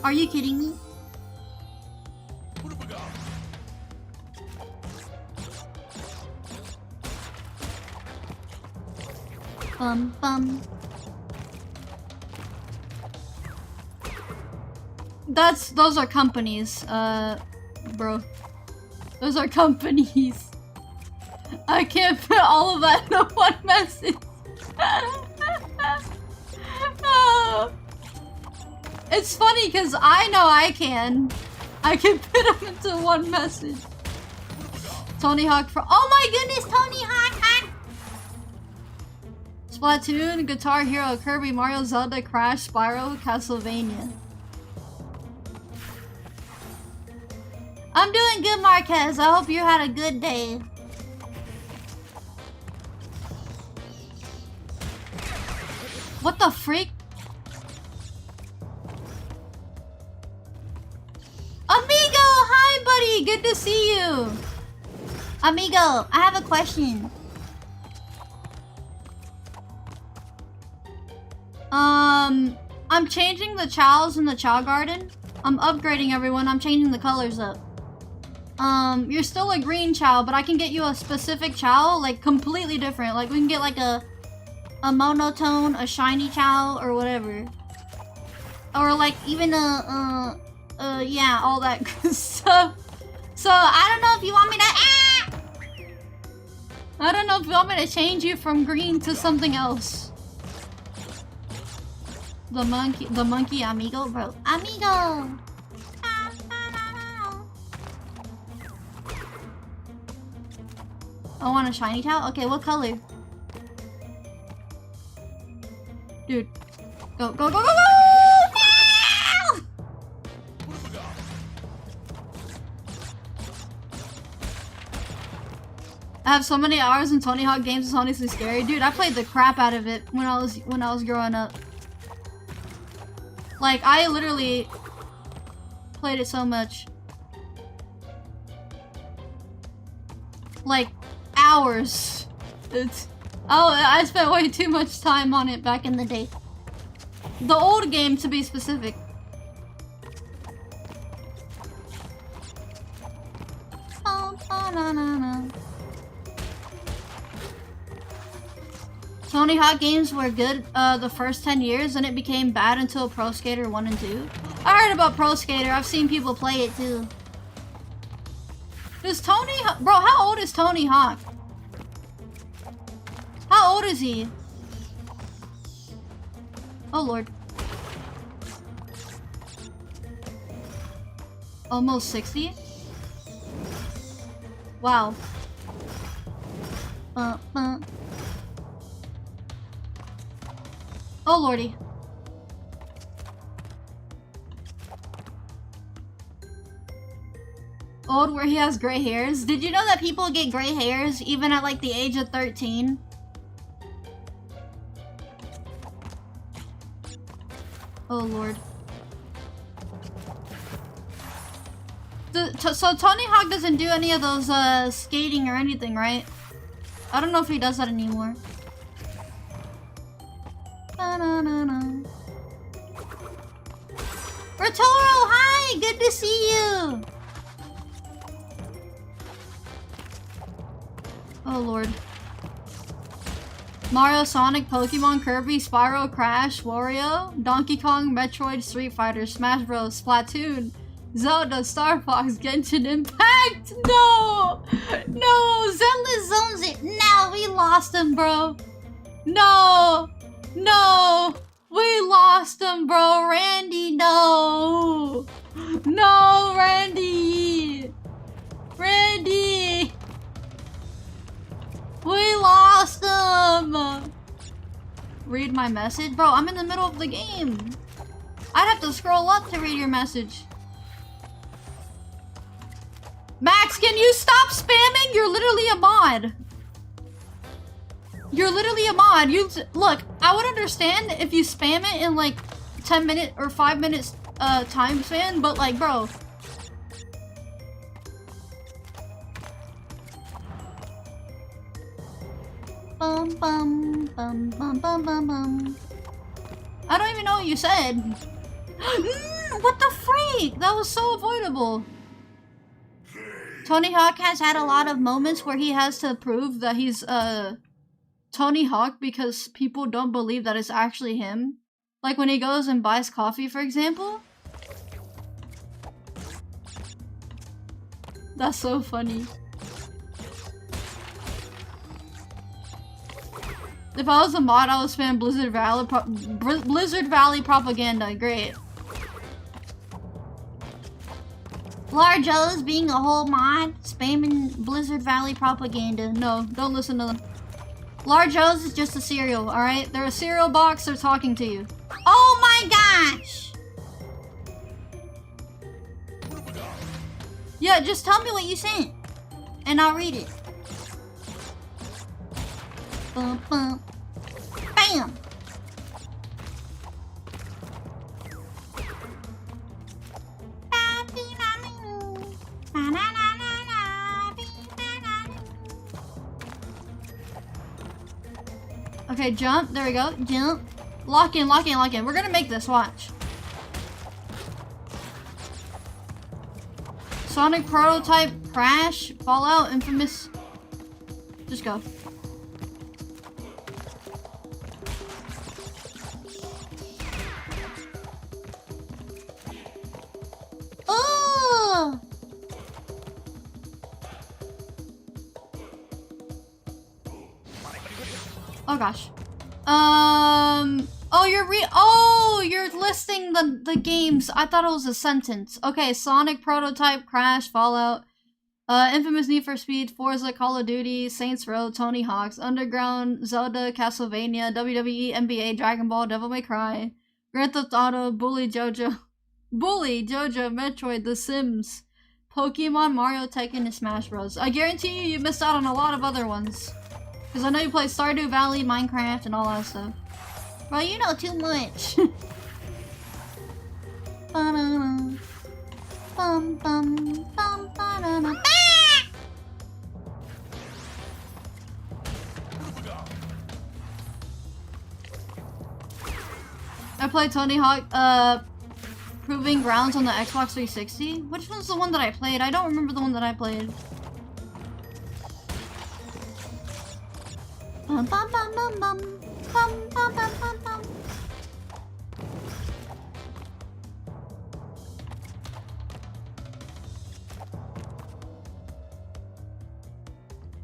Are you kidding me? Bum bum. Those are companies, bro. Those are companies. I can't put all of that in one message. Oh. It's funny because I know I can. I can put them into one message. Tony Hawk for— oh my goodness, Tony Hawk! Splatoon, Guitar Hero, Kirby, Mario, Zelda, Crash, Spyro, Castlevania. I'm doing good, Marquez. I hope you had a good day. What the freak? Amigo! Hi, buddy! Good to see you! Amigo, I have a question. I'm changing the chows in the chow garden. I'm upgrading everyone. I'm changing the colors up. You're still a green chow, but I can get you a specific chow, like completely different. Like we can get like a monotone, a shiny chow, or whatever. Or like even yeah, all that good stuff. So I don't know if you want me to— I don't know if you want me to change you from green to something else. The monkey amigo, bro. Amigo! I want a shiny towel? Okay, what color? Dude. Go, go, go, go, go! No! I have so many hours in Tony Hawk games, it's honestly scary. Dude, I played the crap out of it when I was growing up. Like, I literally played it so much. Like, hours. I spent way too much time on it back in the day. The old game, to be specific. Tony Hawk games were good the first 10 years, and it became bad until Pro Skater 1 and 2. I heard about Pro Skater. I've seen people play it too. Does Tony Hawk— bro, how old is Tony Hawk? How old is he? Oh lord. Almost 60? Wow. Oh lordy. Old where he has gray hairs? Did you know that people get gray hairs even at like the age of 13? Oh lord. So Tony Hawk doesn't do any of those skating or anything, right? I don't know if he does that anymore. Rotoro, hi! Good to see you! Oh lord. Mario, Sonic, Pokemon, Kirby, Spyro, Crash, Wario, Donkey Kong, Metroid, Street Fighter, Smash Bros, Splatoon, Zelda, Star Fox, Genshin Impact! No! No! Zelda zones it! No! We lost him, bro! No! No! We lost him, bro! Randy, no! No, Randy! Randy! We lost him! Read my message? Bro, I'm in the middle of the game. I'd have to scroll up to read your message. Max, can you stop spamming? You're literally a mod. You're literally a mod. Look, I would understand if you spam it in like 10 minute or 5 minutes time span, but like, bro. Bum bum bum bum bum bum bum. I don't even know what you said. What the freak? That was so avoidable. Tony Hawk has had a lot of moments where he has to prove that he's Tony Hawk because people don't believe that it's actually him. Like when he goes and buys coffee, for example. That's so funny. If I was a mod, I would spam Blizzard Valley propaganda. Great. Large O's being a whole mod, spamming Blizzard Valley propaganda. No, don't listen to them. Large O's is just a cereal, alright? They're a cereal box, they're talking to you. Oh my gosh! Yeah, just tell me what you sent, and I'll read it. Bum, bum. Bam! Okay, jump. There we go. Jump. Lock in, lock in, lock in. We're gonna make this. Watch. Sonic Prototype, Crash, Fallout, Infamous. Just go. Oh! Oh gosh. Oh, you're listing the games. I thought it was a sentence. Okay, Sonic Prototype, Crash, Fallout, Infamous, Need for Speed, Forza, Call of Duty, Saints Row, Tony Hawk's, Underground, Zelda, Castlevania, WWE, NBA, Dragon Ball, Devil May Cry, Grand Theft Auto, Bully, Jojo, Metroid, The Sims, Pokemon, Mario, Tekken, and Smash Bros. I guarantee you missed out on a lot of other ones. Because I know you play Stardew Valley, Minecraft, and all that stuff. Bro, you know too much. I played Tony Hawk, Proving Grounds on the Xbox 360. Which one's the one that I played? I don't remember the one that I played. Bum, bum, bum, bum, bum. Bum, bum, bum, bum, bum.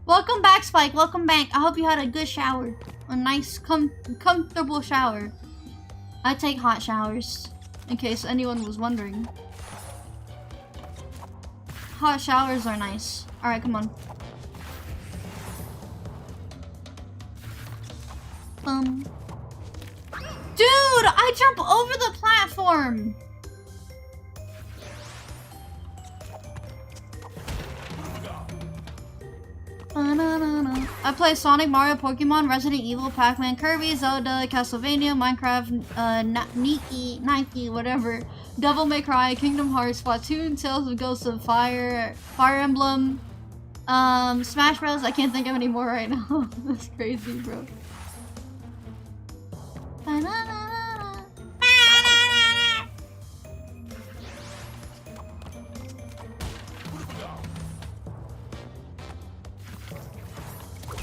Welcome back, Spike. Welcome back. I hope you had a good shower. A nice, comfortable shower. I take hot showers, in case anyone was wondering. Hot showers are nice. Alright, come on. Dude, I jump over the platform. I play Sonic, Mario, Pokemon, Resident Evil, Pac-Man, Kirby, Zelda, Castlevania, Minecraft, Nike, whatever. Devil May Cry, Kingdom Hearts, Splatoon, Tales of Ghosts of Fire, Fire Emblem, Smash Bros. I can't think of any more right now. That's crazy, bro.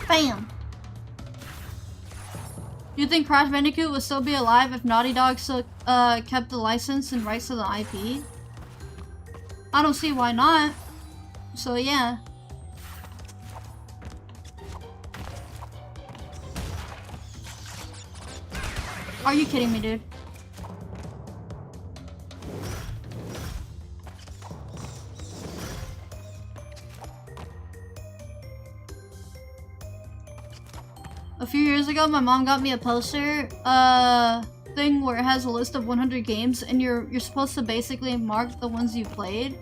Bam! Do you think Crash Bandicoot would still be alive if Naughty Dog still kept the license and rights to the IP? I don't see why not. So yeah. Are you kidding me, dude? A few years ago, my mom got me a poster, thing where it has a list of 100 games, and you're supposed to basically mark the ones you played.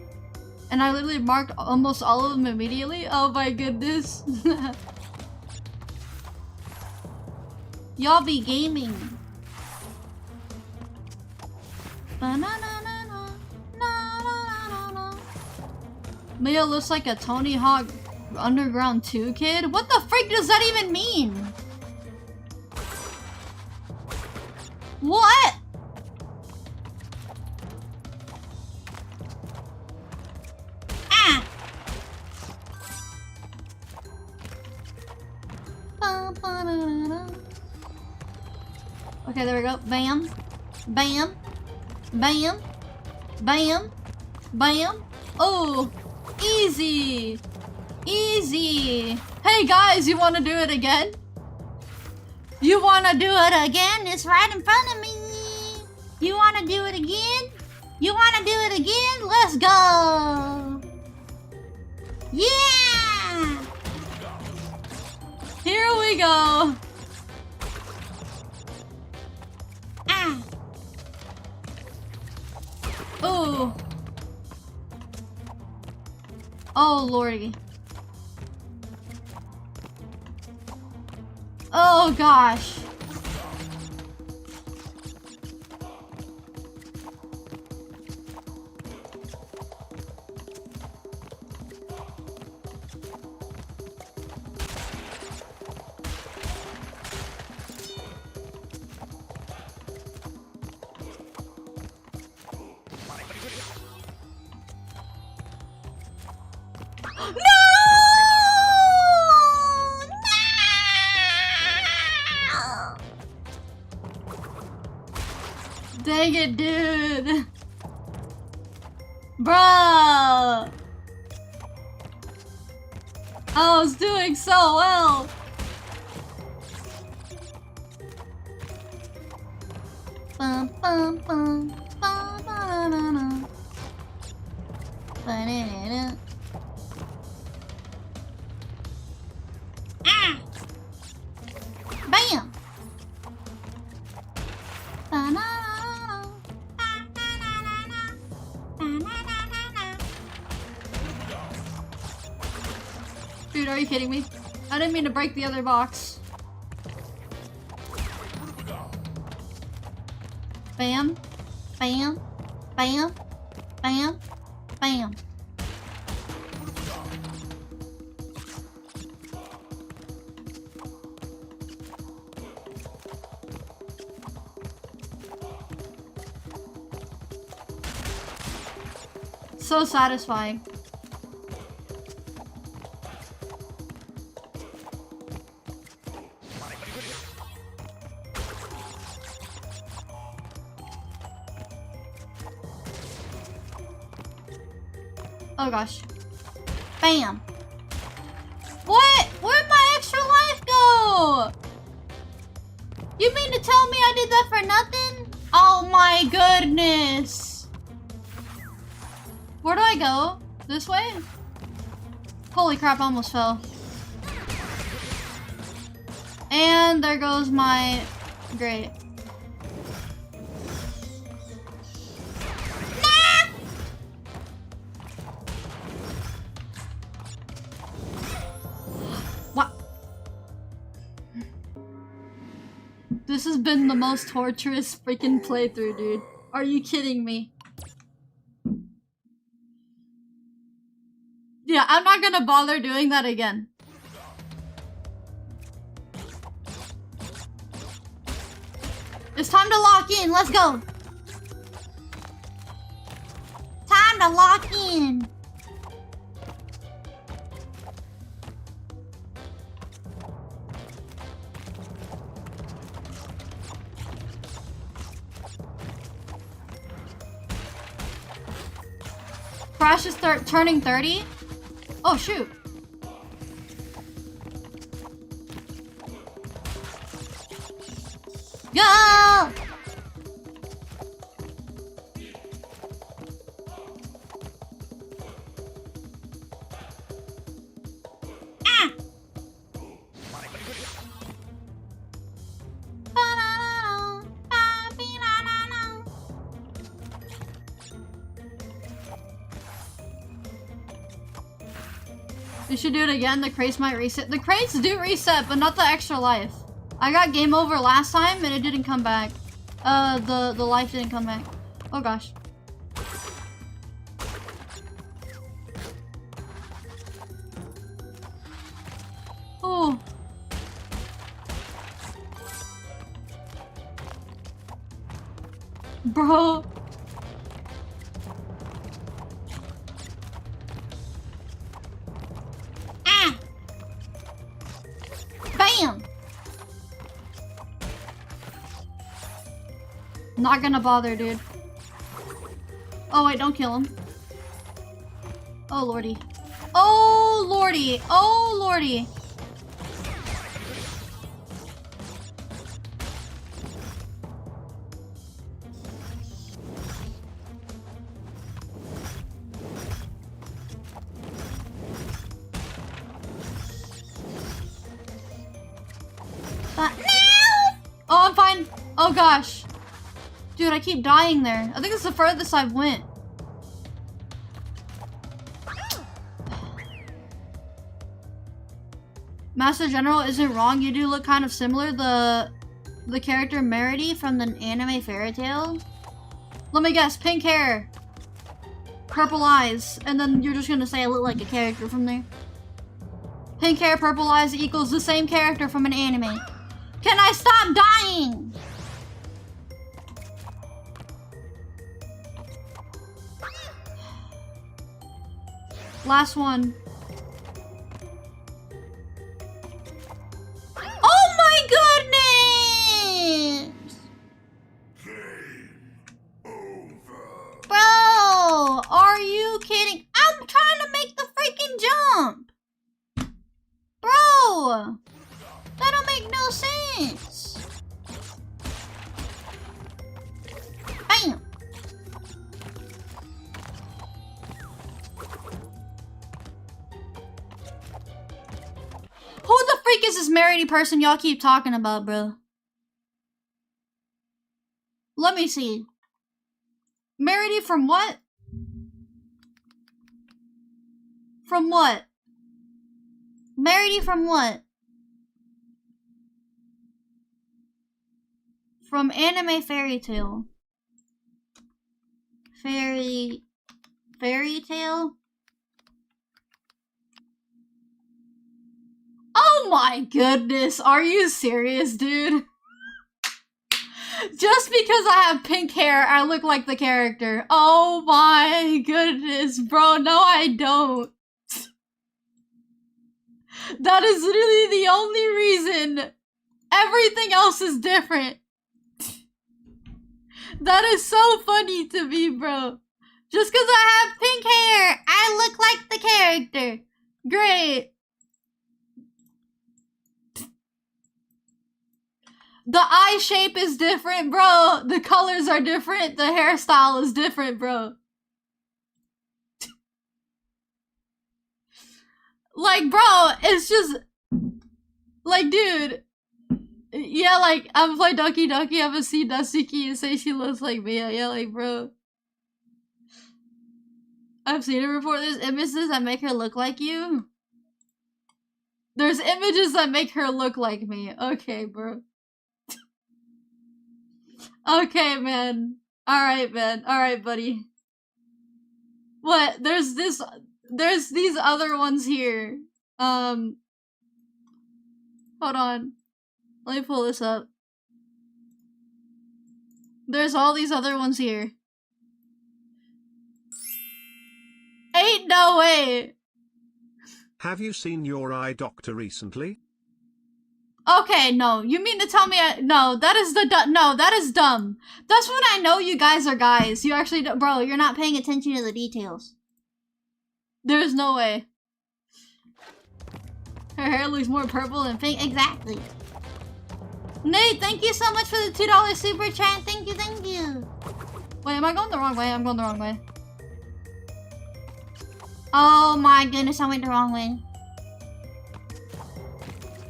And I literally marked almost all of them immediately. Oh my goodness. Y'all be gaming. Miia looks like a Tony Hawk Underground 2 kid? What the freak does that even mean? What? Ah! Okay, there we go. Bam. Bam. Bam. Bam. Bam. Oh, easy. Easy. Hey guys, you want to do it again? You want to do it again? It's right in front of me. You want to do it again? You want to do it again? Let's go. Yeah. Here we go. Ah. Oh. Oh, lordy. Oh, gosh. Dang it, dude. Bro. I was doing so well. Bum, bum, bum, bum, ba-da-da-da. Ba-da-da-da. Ah! Bam! Ba-da-da-da. Dude, are you kidding me? I didn't mean to break the other box. Bam, bam, bam, bam, bam. So satisfying. Oh gosh. Bam. What? Where'd my extra life go? You mean to tell me I did that for nothing? Oh my goodness. Where do I go? This way? Holy crap, I almost fell. And there goes my... Great. This has been the most torturous freaking playthrough, dude. Are you kidding me? Yeah, I'm not gonna bother doing that again. It's time to lock in. Let's go. Time to lock in. Crash is turning 30? Oh, shoot. Go! Ah! You should do it again. The crates might reset. The crates do reset, but not the extra life. I got game over last time and it didn't come back. The life didn't come back. Oh gosh. Oh. Bro. Bam! Not gonna bother, dude. Oh wait, don't kill him. Oh lordy. Oh lordy. Oh lordy. No! Oh, I'm fine. Oh gosh. Dude, I keep dying there. I think it's the furthest I've went. Master General isn't wrong. You do look kind of similar. The character Merity from the anime Fairy Tail. Let me guess. Pink hair. Purple eyes. And then you're just gonna say I look like a character from there. Pink hair, purple eyes equals the same character from an anime. Can I stop dying? Last one. Oh my goodness! Bro, are you kidding? I'm trying to make the freaking jump! Bro! That don't make no sense! Bam! Who the freak is this Merity person y'all keep talking about, bro? Let me see. Merity from what? From what? Merity from what? From anime Fairy Tail. Fairy Tail? Oh my goodness, are you serious, dude? Just because I have pink hair, I look like the character. Oh my goodness, bro, no I don't. That is literally the only reason. Everything else is different. That is so funny to me, bro. Just because I have pink hair, I look like the character. Great. The eye shape is different, bro. The colors are different. The hairstyle is different, bro. Like, bro, it's just... Like, dude... Yeah, like, I'm play Doki Doki, I'm gonna see Natsuki and say she looks like Miia. Yeah, like, bro. I've seen her before. There's images that make her look like you. There's images that make her look like me. Okay, bro. Okay, man. Alright, man. Alright, buddy. What? There's these other ones here. Hold on. Let me pull this up. There's all these other ones here. Ain't no way! Have you seen your eye doctor recently? Okay, no. You mean to tell me no, that is no, that is dumb. That's when I know you guys are guys. You actually don't, bro, you're not paying attention to the details. There's no way. Her hair looks more purple than pink. Exactly. Nate, thank you so much for the $2 super chat. Thank you, thank you. Wait, am I going the wrong way? I'm going the wrong way. Oh my goodness, I went the wrong way.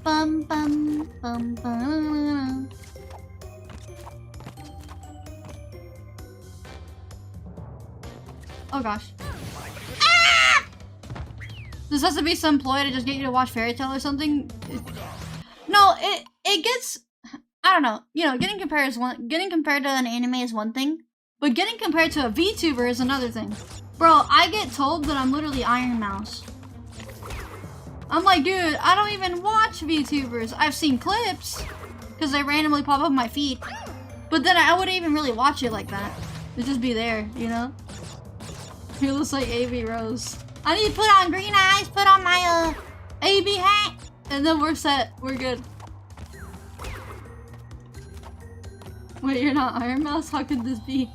Bum bum bum bum. Oh gosh. Ah! This has to be some ploy to just get you to watch Fairy Tail or something. No, it gets, I don't know. You know, getting compared to an anime is one thing, but getting compared to a VTuber is another thing. Bro, I get told that I'm literally Iron Mouse. I'm like, dude, I don't even watch VTubers. I've seen clips, because they randomly pop up my feed. But then I wouldn't even really watch it like that. It'd just be there, you know? He looks like AB Rose. I need to put on green eyes, put on my, AB hat, and then we're set. We're good. Wait, you're not Iron Mouse? How could this be?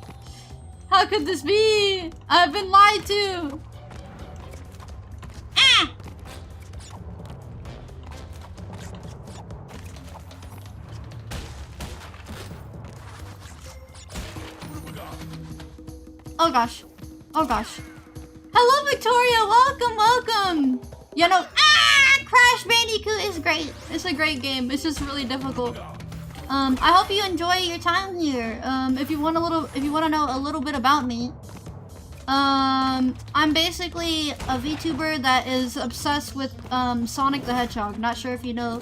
How could this be? I've been lied to! Ah! Oh gosh. Oh gosh. Hello, Victoria! Welcome, welcome! You know, Crash Bandicoot is great. It's a great game. It's just really difficult. I hope you enjoy your time here. If you want to know a little bit about me, I'm basically a VTuber that is obsessed with Sonic the Hedgehog. Not sure if you know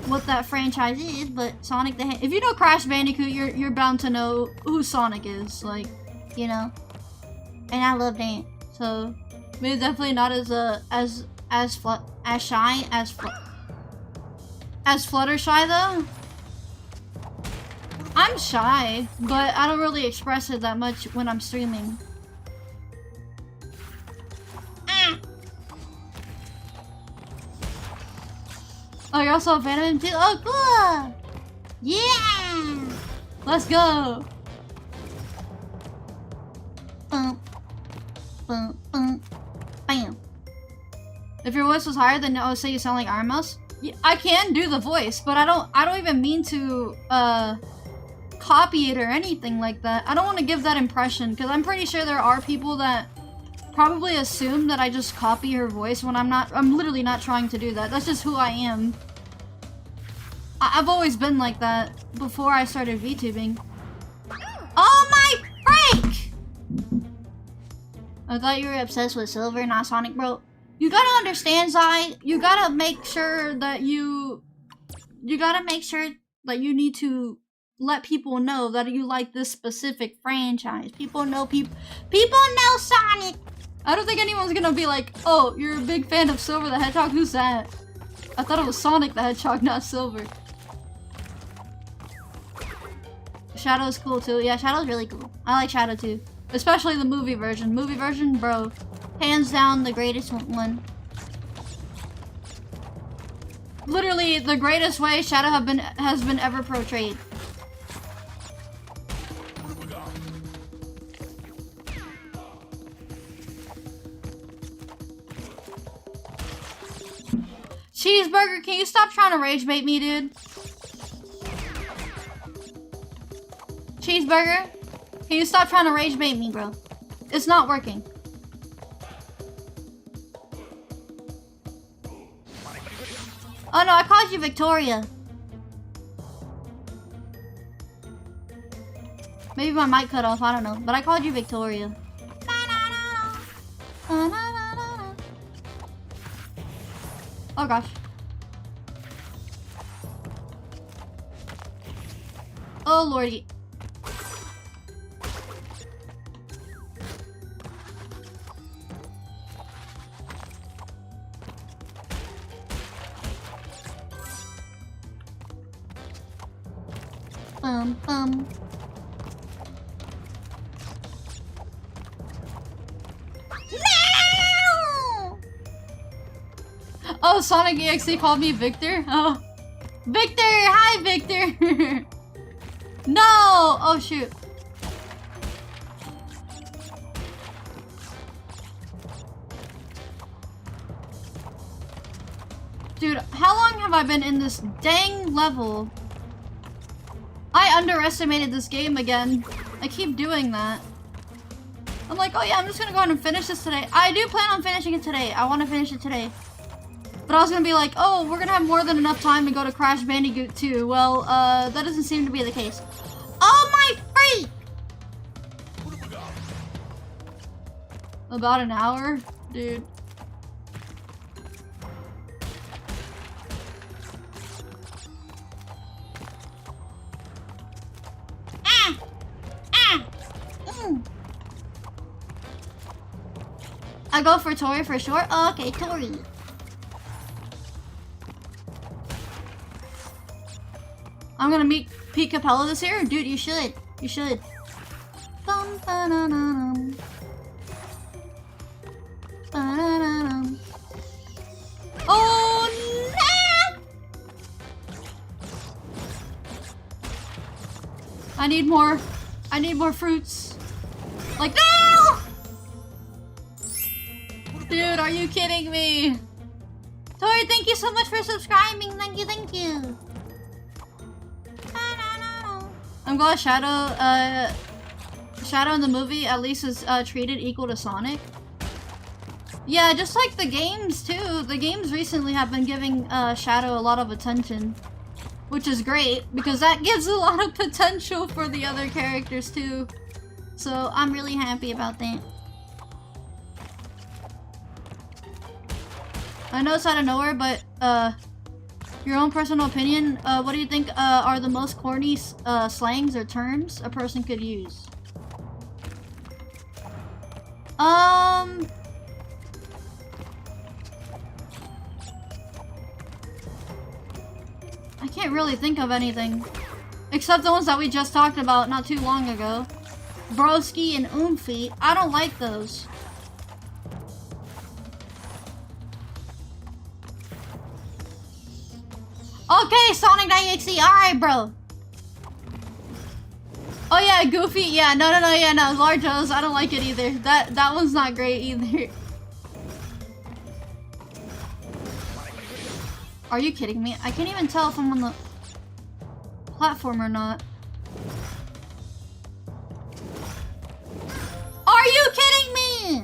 what that franchise is, but Sonic the Hedgehog. If you know Crash Bandicoot, you're bound to know who Sonic is, like, you know. And I love that. So maybe definitely not as Fluttershy though. I'm shy, but I don't really express it that much when I'm streaming. Oh, you're also a fan of him too? Oh, cool! Yeah! Let's go! Bum, bum, bum, bam. If your voice was higher, then I would say you sound like Iron Mouse. Yeah, I can do the voice, but I don't even mean to copy it or anything like that. I don't want to give that impression because I'm pretty sure there are people that probably assume that I just copy her voice when I'm not. I'm literally not trying to do that. That's just who I am. I've always been like that before I started VTubing. Oh my freak! I thought you were obsessed with Silver, not Sonic, bro. You gotta understand, Zai. You gotta make sure that you need to let people know that you like this specific franchise. People know Sonic. I don't think anyone's gonna be like, oh, you're a big fan of Silver the Hedgehog? Who's that? I thought it was Sonic the Hedgehog, not Silver. Shadow's cool too. Yeah, Shadow's really cool. I like Shadow too. Especially the movie version. Movie version, bro. Hands down the greatest one. Literally the greatest way Shadow has been ever portrayed. Cheeseburger, can you stop trying to rage bait me, dude? Cheeseburger, can you stop trying to rage bait me, bro? It's not working. Oh no, I called you Victoria. Maybe my mic cut off, I don't know. But I called you Victoria. Oh gosh. Oh lordy. Bum. No! Oh, Sonic EXE called me Victor? Oh. Victor! Hi, Victor! No! Oh, shoot. Dude, how long have I been in this dang level? I underestimated this game again. I keep doing that. I'm like, oh yeah, I'm just gonna go ahead and finish this today. I do plan on finishing it today. I want to finish it today. But I was gonna be like, oh, we're gonna have more than enough time to go to Crash Bandicoot 2. Well, that doesn't seem to be the case. Oh my freak! About an hour? Dude. I go for Tori for sure. Oh, okay, Tori. I'm gonna meet Pete Capella this year? Dude, you should. You should. Bum, ba-da-da-dum. Ba-da-da-dum. Oh, no! I need more fruits. Like, no! Dude, are you kidding me? Tori, thank you so much for subscribing. Thank you, thank you. I'm glad Shadow in the movie at least is treated equal to Sonic. Yeah, just like the games too. The games recently have been giving Shadow a lot of attention, which is great because that gives a lot of potential for the other characters too. So I'm really happy about that. I know it's out of nowhere, but your own personal opinion, what do you think are the most corny slangs or terms a person could use? I can't really think of anything. Except the ones that we just talked about not too long ago. Broski and Oomphy. I don't like those. Okay, Sonic.exe. Alright, bro. Oh yeah, Goofy. Yeah, no. Large O's. I don't like it either. That one's not great either. Are you kidding me? I can't even tell if I'm on the platform or not. Are you kidding me?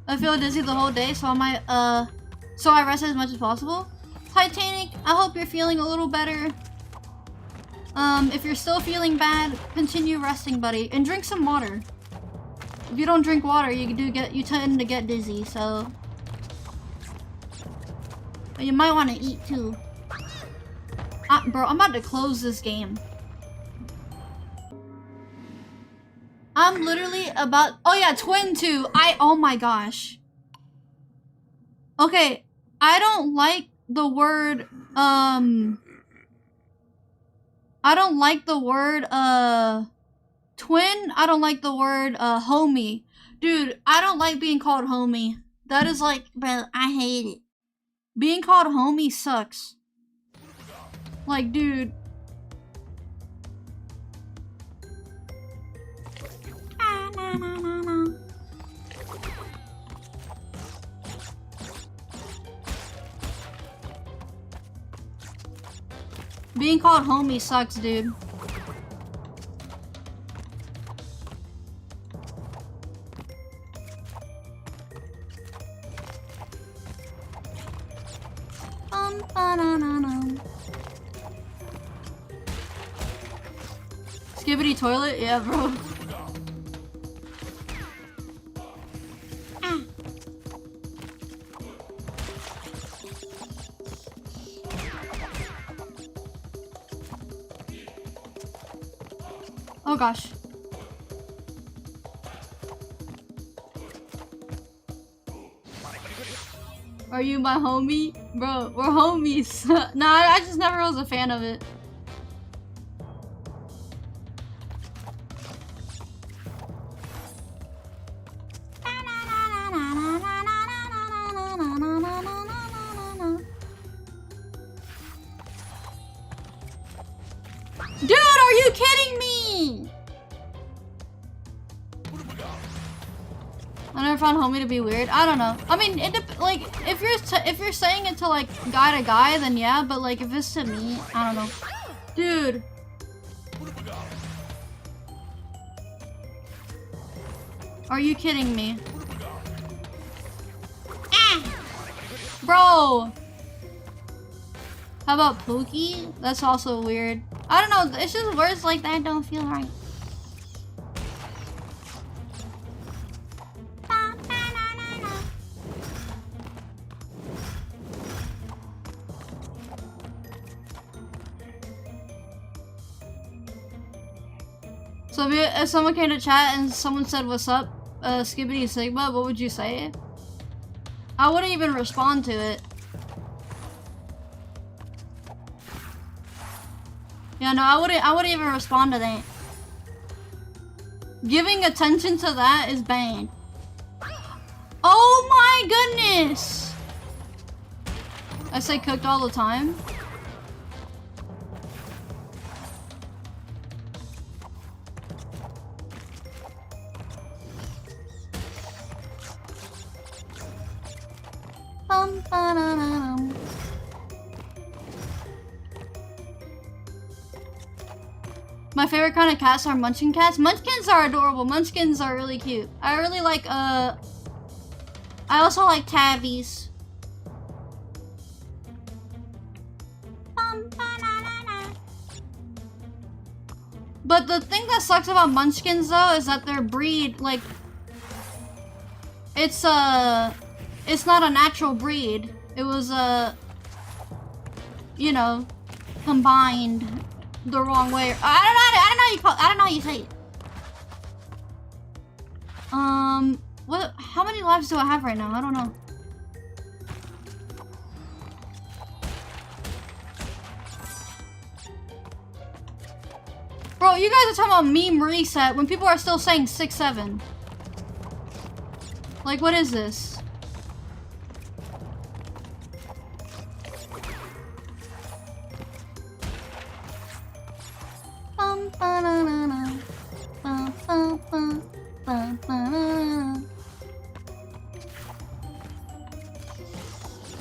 I feel dizzy the whole day, so I rest as much as possible. Titanic, I hope you're feeling a little better. If you're still feeling bad, continue resting, buddy, and drink some water. If you don't drink water, you tend to get dizzy, so. But you might want to eat too. Bro, I'm about to close this game. I'm literally about. Oh yeah, Twin 2. Oh my gosh. Okay, I don't like the word. I don't like the word twin. I don't like the word homie. Dude, I don't like being called homie. That is like, bro, I hate it. Being called homie sucks. Like, dude. Being called homie sucks, dude. Skibbity toilet? Yeah, bro. Oh gosh. Are you my homie? Bro, we're homies. Nah, I just never was a fan of it. Dude, are you kidding me? I never found homie to be weird. I don't know. I mean, like if you're saying it to like guy to guy, then yeah. But like if it's to me, I don't know. Dude. Are you kidding me? Bro. How about Pookie? That's also weird. I don't know. It's just words like that don't feel right. So if someone came to chat and someone said, "What's up, Skibbity Sigma?" What would you say? I wouldn't even respond to it. Yeah, no, I wouldn't even respond to that. Giving attention to that is bad. Oh my goodness! I say cooked all the time. Ba-da-da-dum. My favorite kind of cats are munchkin cats. Munchkins are adorable. Munchkins are really cute. I really like, I also like tabbies. But the thing that sucks about munchkins though is that their breed, like, it's not a natural breed. It was, you know, combined the wrong way. I don't know how you say it. What? How many lives do I have right now? I don't know. Bro, you guys are talking about meme reset when people are still saying 6-7. Like, what is this?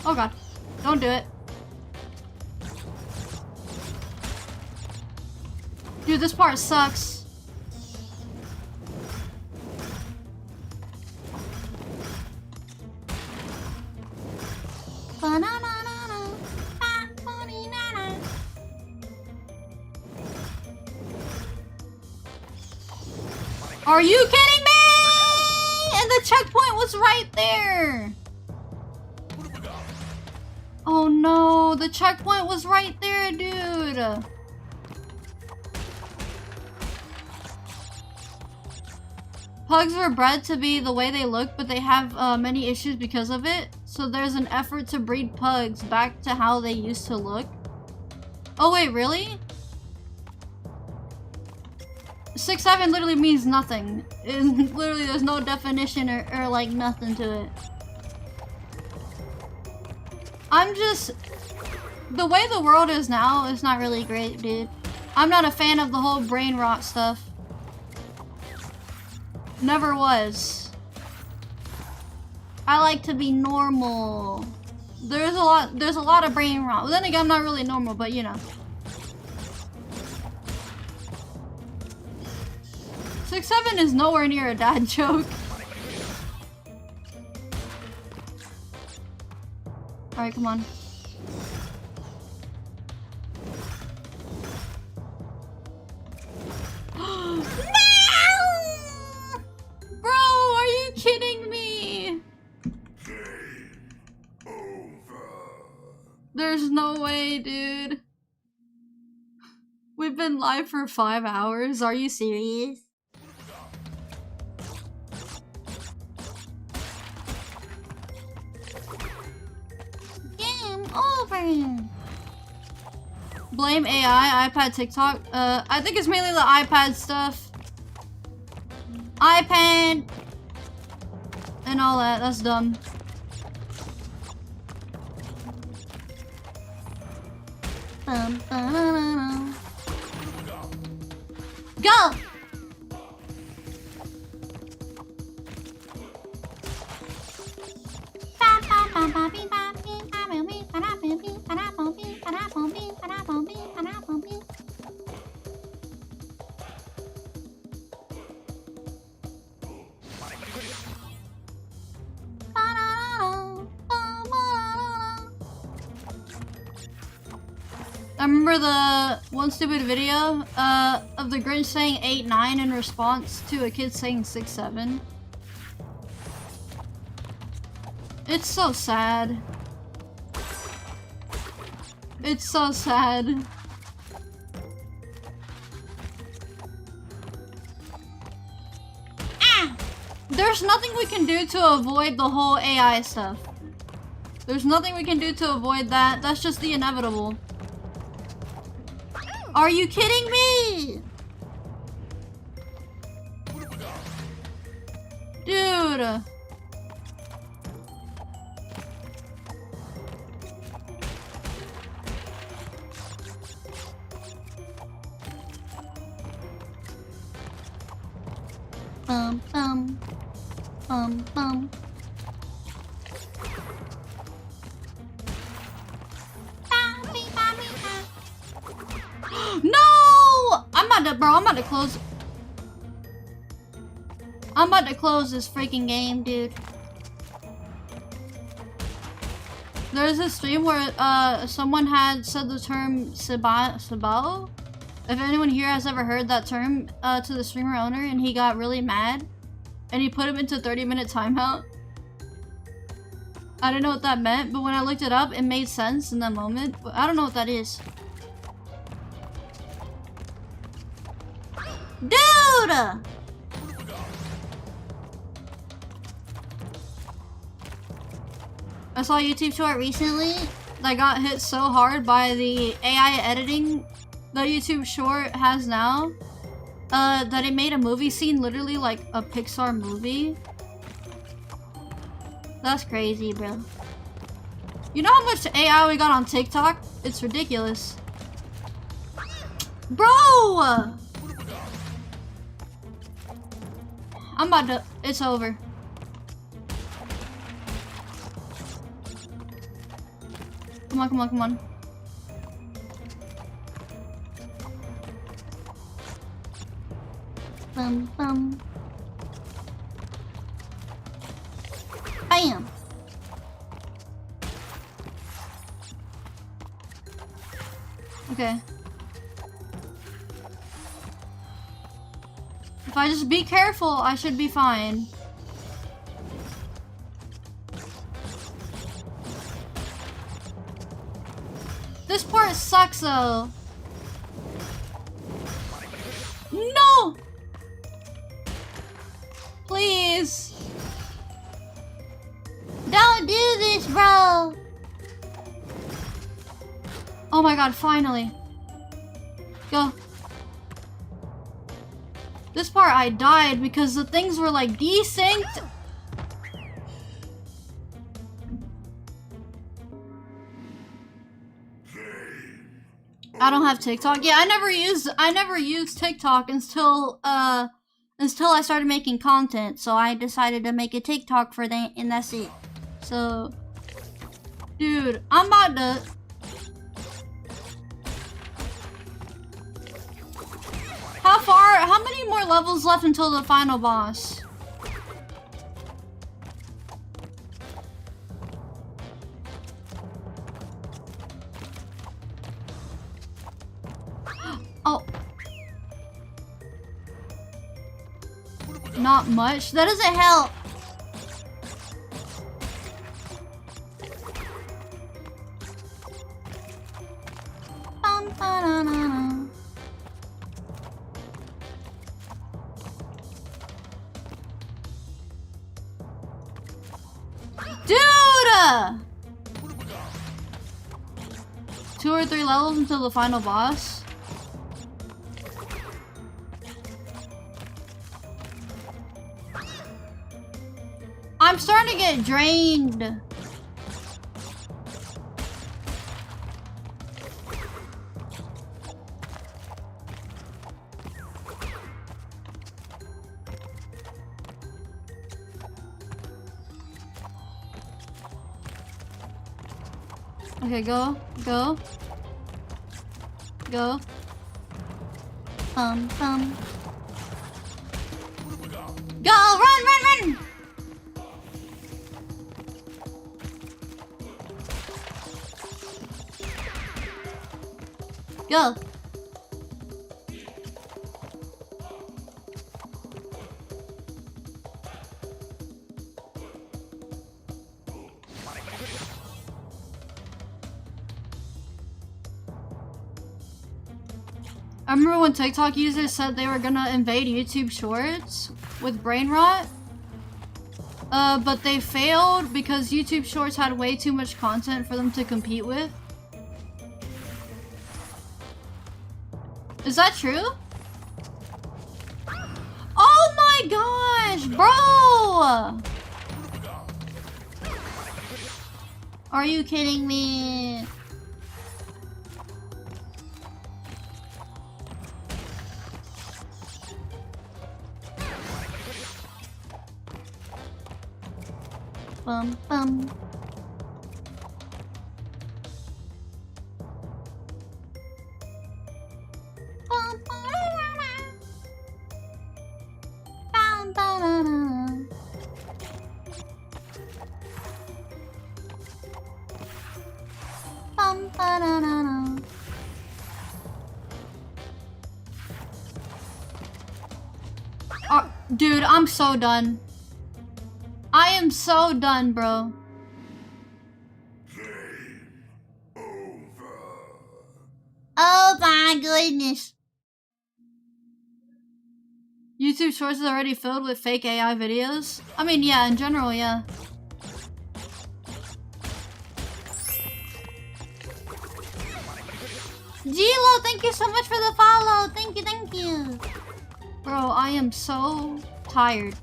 Oh god, don't do it. Dude, this part sucks. Are you kidding me? And the checkpoint was right there. Oh no, the checkpoint was right there, dude. Pugs were bred to be the way they look, but they have many issues because of it. So there's an effort to breed pugs back to how they used to look. Oh wait, really? 6-7 literally means nothing. Literally, there's no definition or like nothing to it. I'm just... The way the world is now is not really great, dude. I'm not a fan of the whole brain rot stuff. Never was. I like to be normal. There's a lot of brain rot. Well, then again, I'm not really normal, but you know. 6-7 is nowhere near a dad joke. Alright, come on. No! Bro, are you kidding me? There's no way, dude. We've been live for 5 hours. Are you serious? Game over. Blame AI, iPad, TikTok. I think it's mainly the iPad stuff. iPad and all that. That's dumb. Go! I remember the one stupid video of the Grinch saying 8-9 in response to a kid saying 6-7. It's so sad. It's so sad. Ah! There's nothing we can do to avoid the whole AI stuff. There's nothing we can do to avoid that. That's just the inevitable. Are you kidding me? Dude. I'm about to close. I'm about to close this freaking game, dude. There's a stream where someone had said the term sabao. If anyone here has ever heard that term to the streamer owner, and he got really mad, and he put him into 30-minute timeout. I didn't know what that meant, but when I looked it up, it made sense in that moment. But I don't know what that is. Dude! I saw a YouTube short recently that got hit so hard by the AI editing that YouTube short has now that it made a movie scene literally like a Pixar movie. That's crazy, bro. You know how much AI we got on TikTok? It's ridiculous. Bro! I'm about to... It's over. Come on, come on, come on. Bum, bum. Bam! Okay. If I just be careful, I should be fine. This part sucks though. No! Please. Don't do this, bro. Oh my god, finally. Go. This part I died because the things were like desynced. I don't have TikTok. Yeah, I never used TikTok until I started making content. So I decided to make a TikTok for that, and that's it. So, dude, I'm about to. How many more levels left until the final boss? Oh. Not much. That doesn't help. Dude! 2 or 3 levels until the final boss. I'm starting to get drained. Okay, go. Go. Go. Go, run, run, run! Go. I remember when TikTok users said they were gonna invade YouTube Shorts with brain rot. But they failed because YouTube Shorts had way too much content for them to compete with. Is that true? Oh my gosh, bro! Are you kidding me? Bum bum. Bum, bum, Dude, I'm so done. I am so done, bro. Oh my goodness. YouTube Shorts is already filled with fake AI videos? I mean, yeah, in general, yeah. Gilo, thank you so much for the follow. Thank you, thank you. Bro, I am so tired.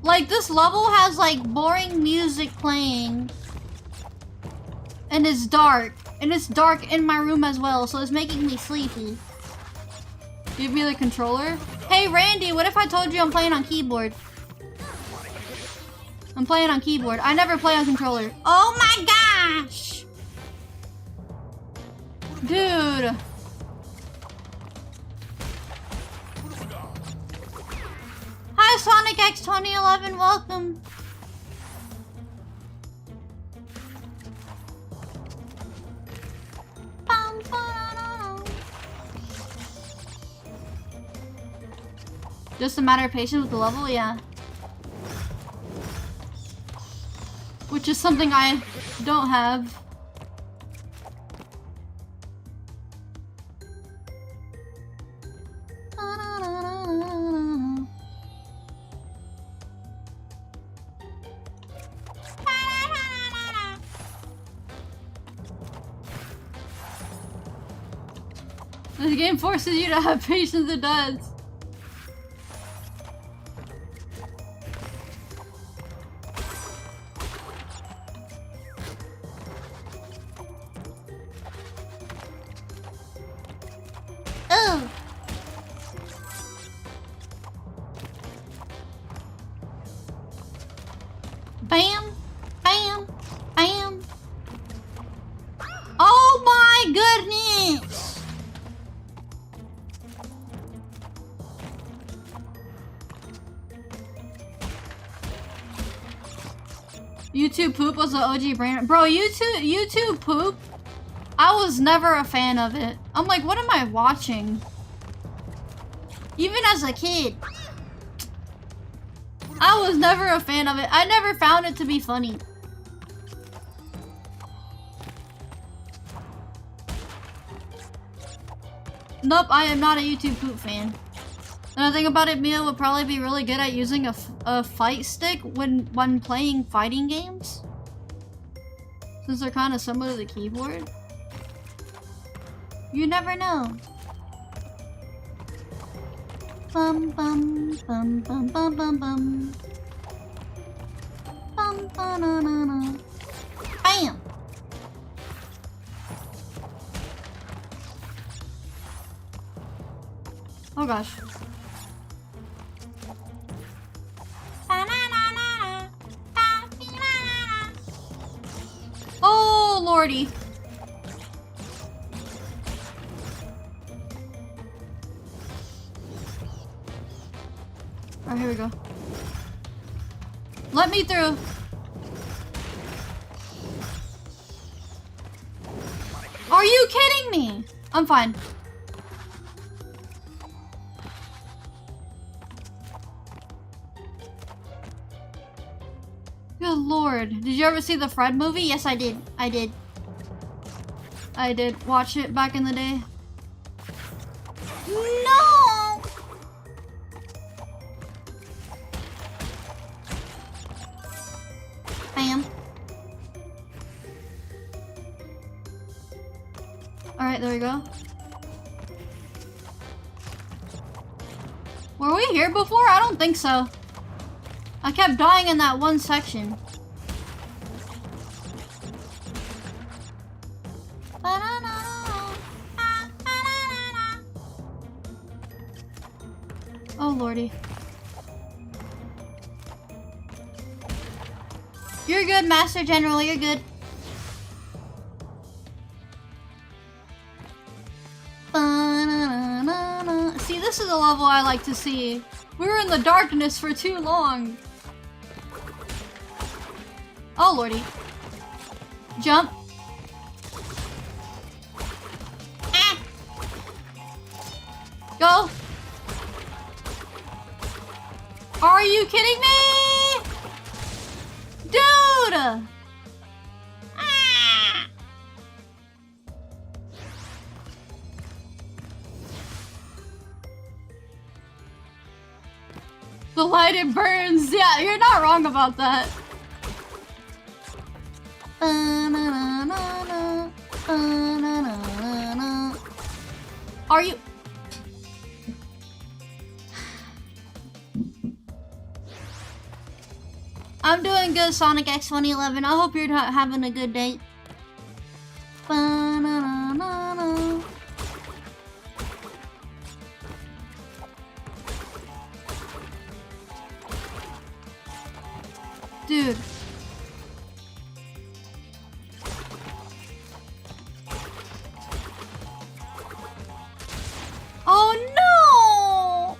Like, this level has, like, boring music playing. And it's dark. And it's dark in my room as well, so it's making me sleepy. Give me the controller. Hey, Randy, what if I told you I'm playing on keyboard? I'm playing on keyboard. I never play on controller. Oh my gosh! Dude. Hi, Sonic X 2011, welcome. Just a matter of patience with the level, yeah. Which is something I don't have. This game forces you to have patience, it does. Oh. Bam, bam, bam. Oh my goodness. YouTube Poop was the OG brand. Bro, YouTube Poop, I was never a fan of it. I'm like, what am I watching? Even as a kid. I was never a fan of it. I never found it to be funny. Nope, I am not a YouTube Poop fan. Another thing about it, Miia would probably be really good at using a fight stick when playing fighting games. Since they're kind of similar to the keyboard. You never know. Bum bum bum bum bum bum bum. Bum ba na na na. Bam! Oh gosh. Oh lordy. Alright, here we go. Let me through. Are you kidding me? I'm fine. Good lord. Did you ever see the Fred movie? Yes, I did. I did. I did watch it back in the day. No! Bam. Alright, there we go. Were we here before? I don't think so. I kept dying in that one section. Oh lordy. You're good, Master General, you're good. See, this is a level I like to see. We were in the darkness for too long. Oh lordy. Jump. Ah. Go. Are you kidding me? Dude! Ah! The light, it burns. Yeah, you're not wrong about that. Are you... I'm doing good, Sonic X 2011. I hope you're having a good day. Dude. Oh no!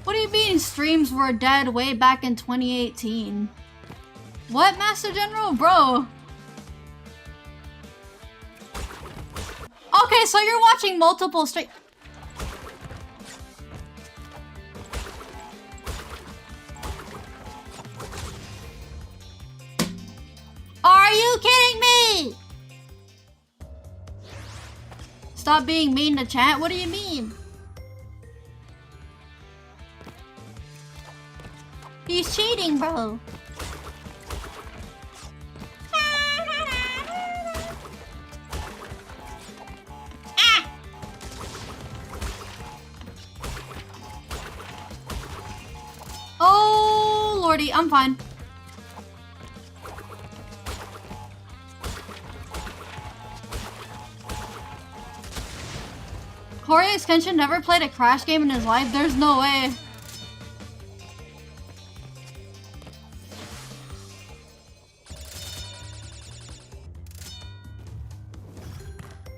What do you mean streams were dead way back in 2018? What, Master General? Bro. Okay, so you're watching multiple streams. Are you kidding me? Stop being mean to chat? What do you mean? He's cheating, bro. Ah! Oh, lordy, I'm fine. Corey Extension never played a Crash game in his life? There's no way.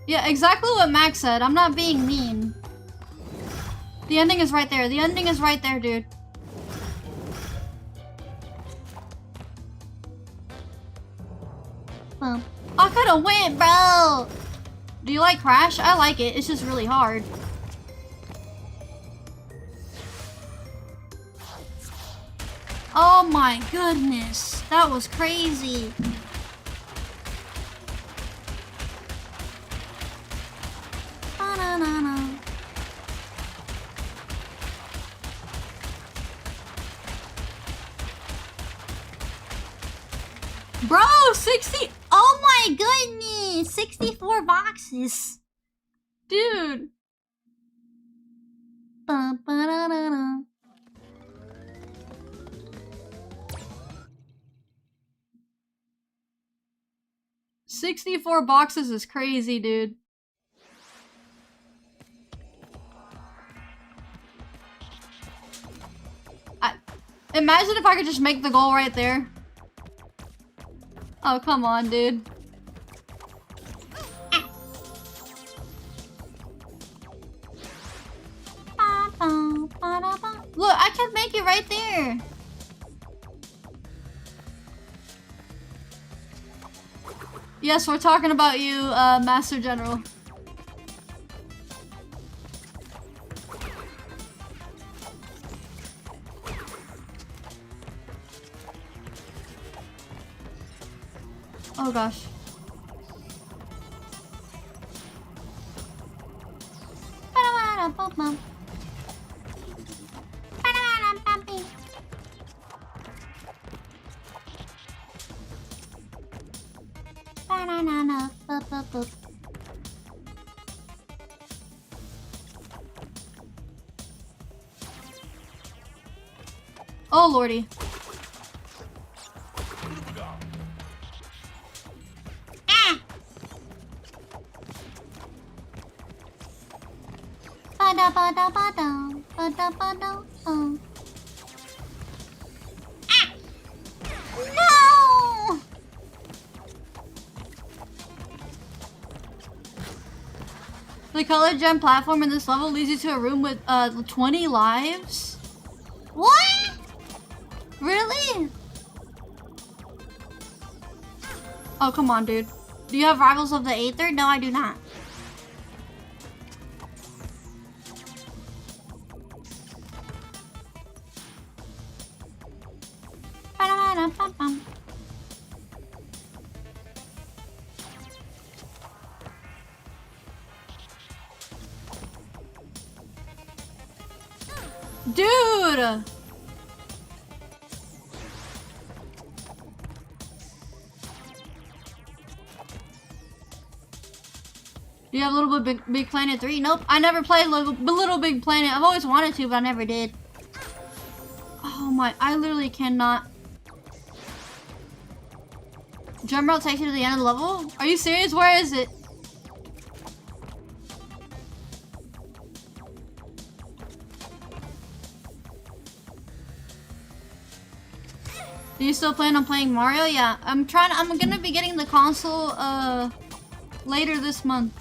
Yeah, exactly what Max said. I'm not being mean. The ending is right there. The ending is right there, dude. Well, I could've went, bro! Do you like Crash? I like it. It's just really hard. Oh my goodness. That was crazy. Ba-na-na-na. Bro, 60. Oh my goodness. 64 boxes. Dude. Ba-ba-da-da-da. $64 boxes is crazy, dude. Imagine if I could just make the goal right there. Oh, come on, dude. Look, I can make it right there. Yes, we're talking about you, Master General. Oh gosh. Oh lordy. No! The color gem platform in this level leads you to a room with 20 lives? What? Really? Oh, come on, dude. Do you have Rivals of the Aether? No, I do not. Dude! Do you have Little Big Planet 3? Nope, I never played Little Big Planet. I've always wanted to, but I never did. Oh my, I literally cannot. Jump route takes you to the end of the level? Are you serious? Where is it? Do you still plan on playing Mario? Yeah, I'm gonna be getting the console later this month.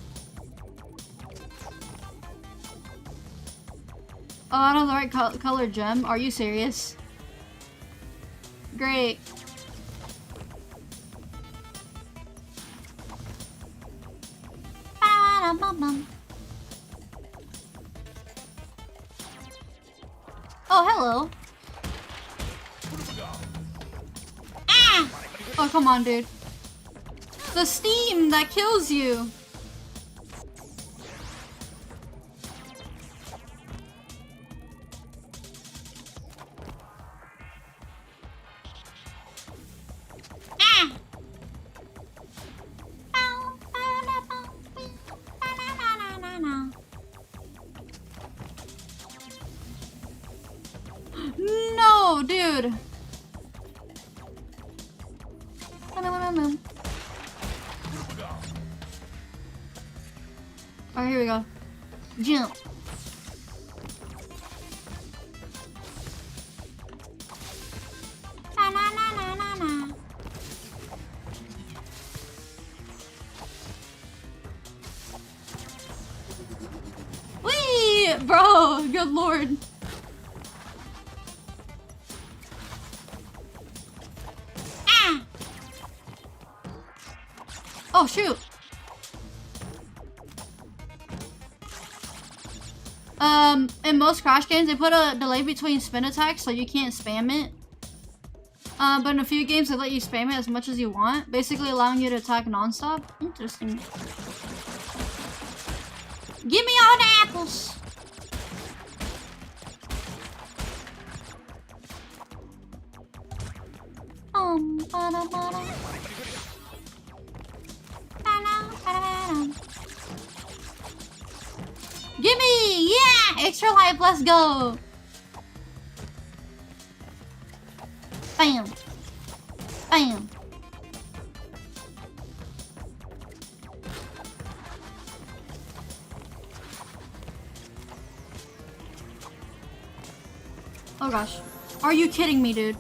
Oh, I don't have the right color gem. Are you serious? Great. Oh, hello. Ah! Oh, come on, dude. The steam that kills you. No, dude. Oh, here we go. Jump. Wee, bro. Good lord. Oh, shoot. In most Crash games, they put a delay between spin attacks so you can't spam it. But in a few games, they let you spam it as much as you want, basically allowing you to attack non-stop. Interesting. Give me all the apples. Ba-da-ba-da. Gimme! Yeah! Extra life, let's go! Bam! Bam! Oh gosh. Are you kidding me, dude?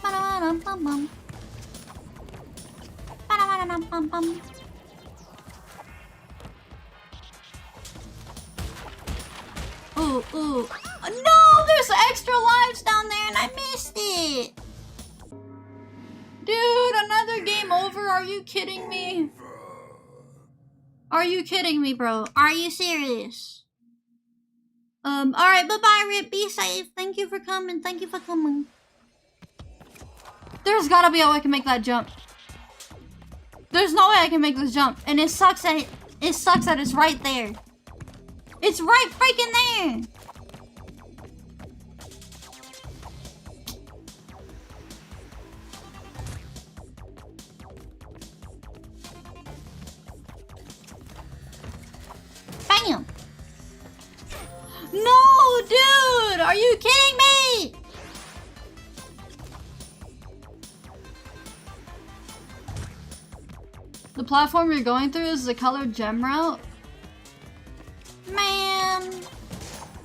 Ba-da-ba-dum-bum-bum. Ba-da-ba-dum-bum-bum. Ooh, ooh. No, there's extra lives down there and I missed it. Dude, another game over? Are you kidding me? Are you kidding me, bro? Are you serious? Alright, bye-bye, Rip. Be safe. Thank you for coming. Thank you for coming. There's gotta be a way I can make that jump. There's no way I can make this jump. And it sucks that it's right there. It's right freaking there! Bam! No, dude! Are you kidding me? The platform you're going through is the colored gem route? Man,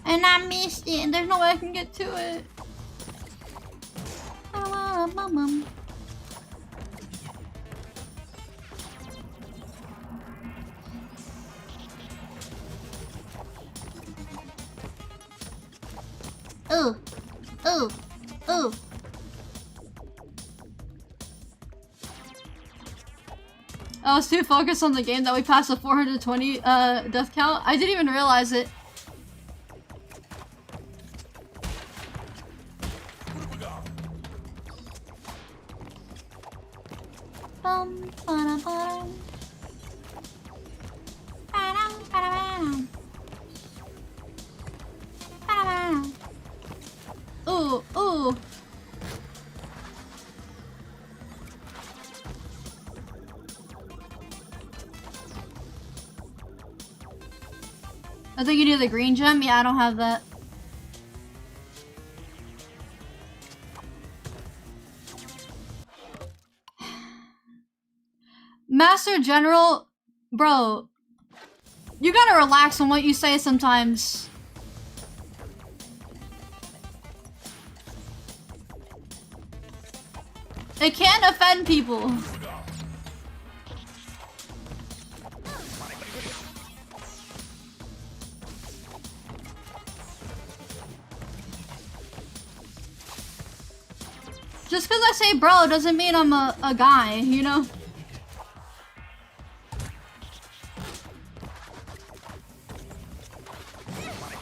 and I missed it, and there's no way I can get to it. Ooh, ooh, ooh. I was too focused on the game that we passed the 420 death count. I didn't even realize it. Bum, ba-da-ba-dum. Ba-dum, ba-da-ba. Ooh, ooh. I think you do the green gem. Yeah, I don't have that. Master General, bro, you gotta relax on what you say sometimes. It can offend people. Just because I say bro doesn't mean I'm a guy, you know?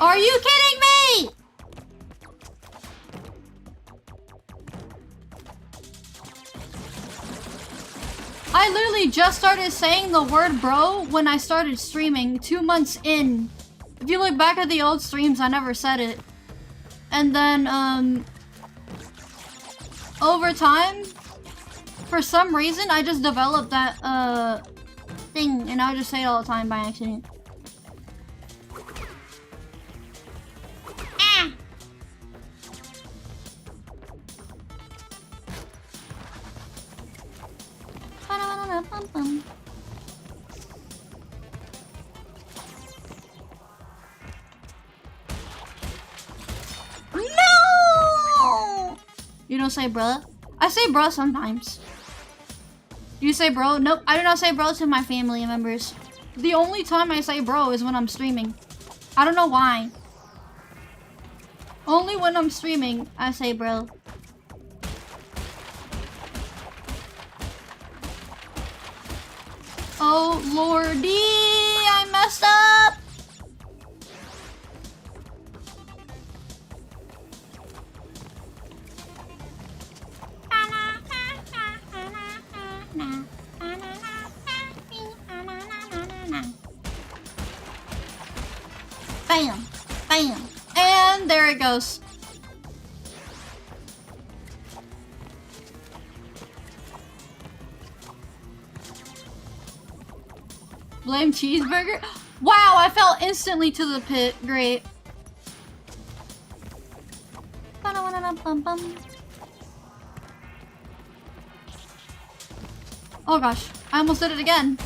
Are you kidding me? I literally just started saying the word bro when I started streaming 2 months in. If you look back at the old streams, I never said it. And then, over time, for some reason, I just developed that, thing, and I just say it all the time by accident. Ah! Ba-da-ba-da-bum-bum. No! You don't say bruh? I say bruh sometimes. Do you say bro? Nope, I do not say bro to my family members. The only time I say bro is when I'm streaming. I don't know why. Only when I'm streaming, I say bro. Oh lordy, I messed up! Bam! Bam! And there it goes. Blame cheeseburger? Wow, I fell instantly to the pit. Great. Oh gosh, I almost did it again.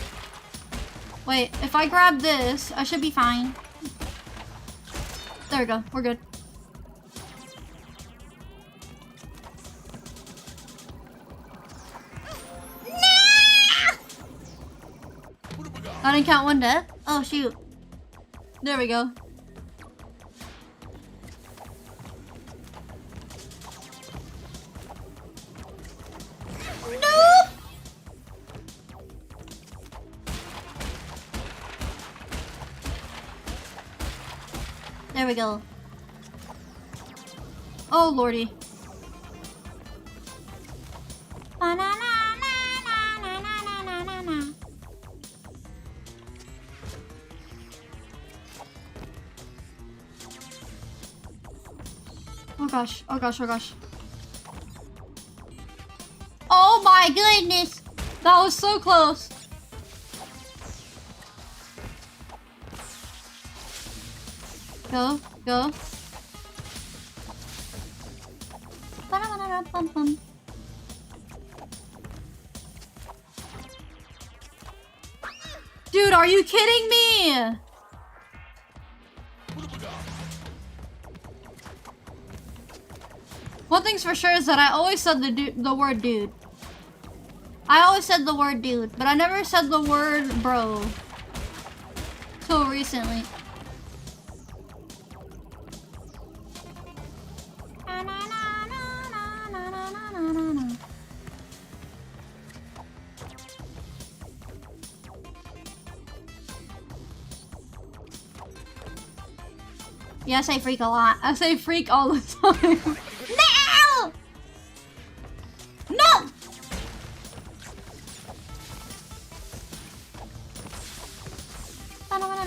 Wait, if I grab this, I should be fine. There we go, we're good. I didn't count one death? Oh shoot. There we go. Nope! There we go. Oh lordy. Oh gosh, oh gosh, oh gosh. Oh my goodness! That was so close. Go, go. Ba-da-ba-da-da-bum-bum. Dude, are you kidding me? One thing's for sure is that I always said the word dude. I always said the word dude, but I never said the word bro. Till recently. Yeah, I say freak a lot. I say freak all the time. No! No!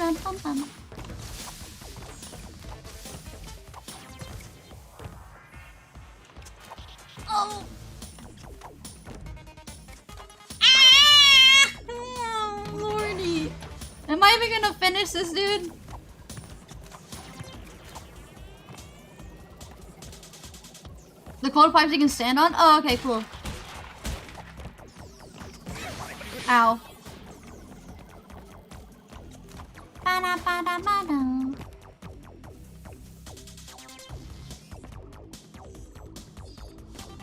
Ba-da-ba-da-bum-bum. Oh. Ah! Oh, Lordy. Am I even gonna finish this, dude? The cold pipes you can stand on? Oh, okay, cool. Ow. Ba-da-ba-da-ba-da.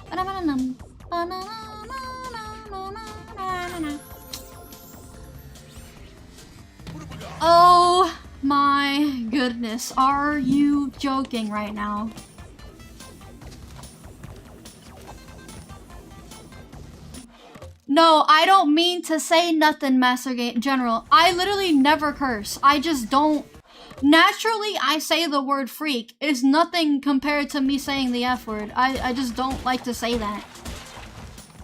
Ba-da-ba-da-dum. Ba-da-na-na-na-na-na-na-na. Oh my goodness. Are you joking right now? No, I don't mean to say nothing, Master General. I literally never curse. I just don't. Naturally, I say the word freak. It's nothing compared to me saying the F word. I just don't like to say that.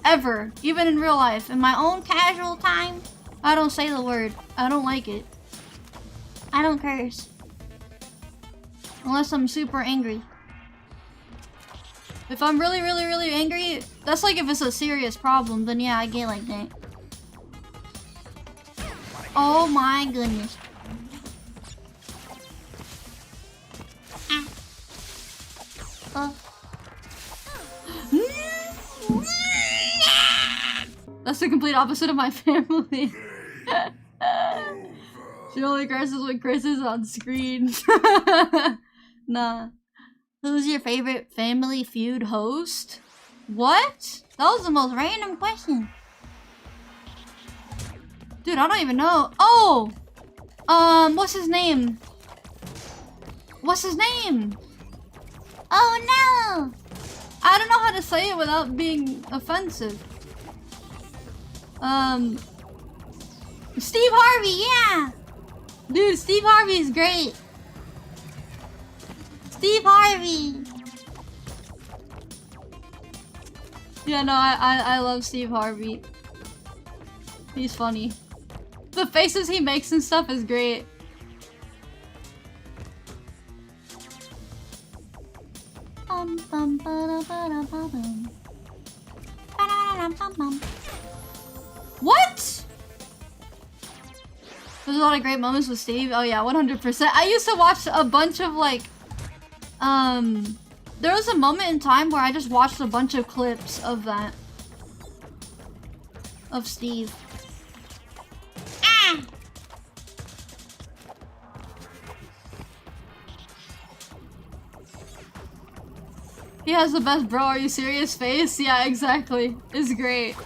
Ever. Even in real life. In my own casual time, I don't say the word. I don't like it. I don't curse. Unless I'm super angry. If I'm really angry, that's like if it's a serious problem, then yeah, I get like that. Oh my goodness. That's the complete opposite of my family. She only curses when Chris is on screen. Nah. Who's your favorite Family Feud host? What? That was the most random question. Dude, I don't even know. Oh! What's his name? What's his name? Oh no! I don't know how to say it without being offensive. Steve Harvey, yeah! Dude, Steve Harvey is great. Steve Harvey! Yeah, no, I love Steve Harvey. He's funny. The faces he makes and stuff is great. What? There's a lot of great moments with Steve. Oh yeah, 100%. I used to watch a bunch of like there was a moment in time where I just watched a bunch of clips of that. Of Steve. Ah! He has the best bro, are you serious face? Yeah, exactly. It's great.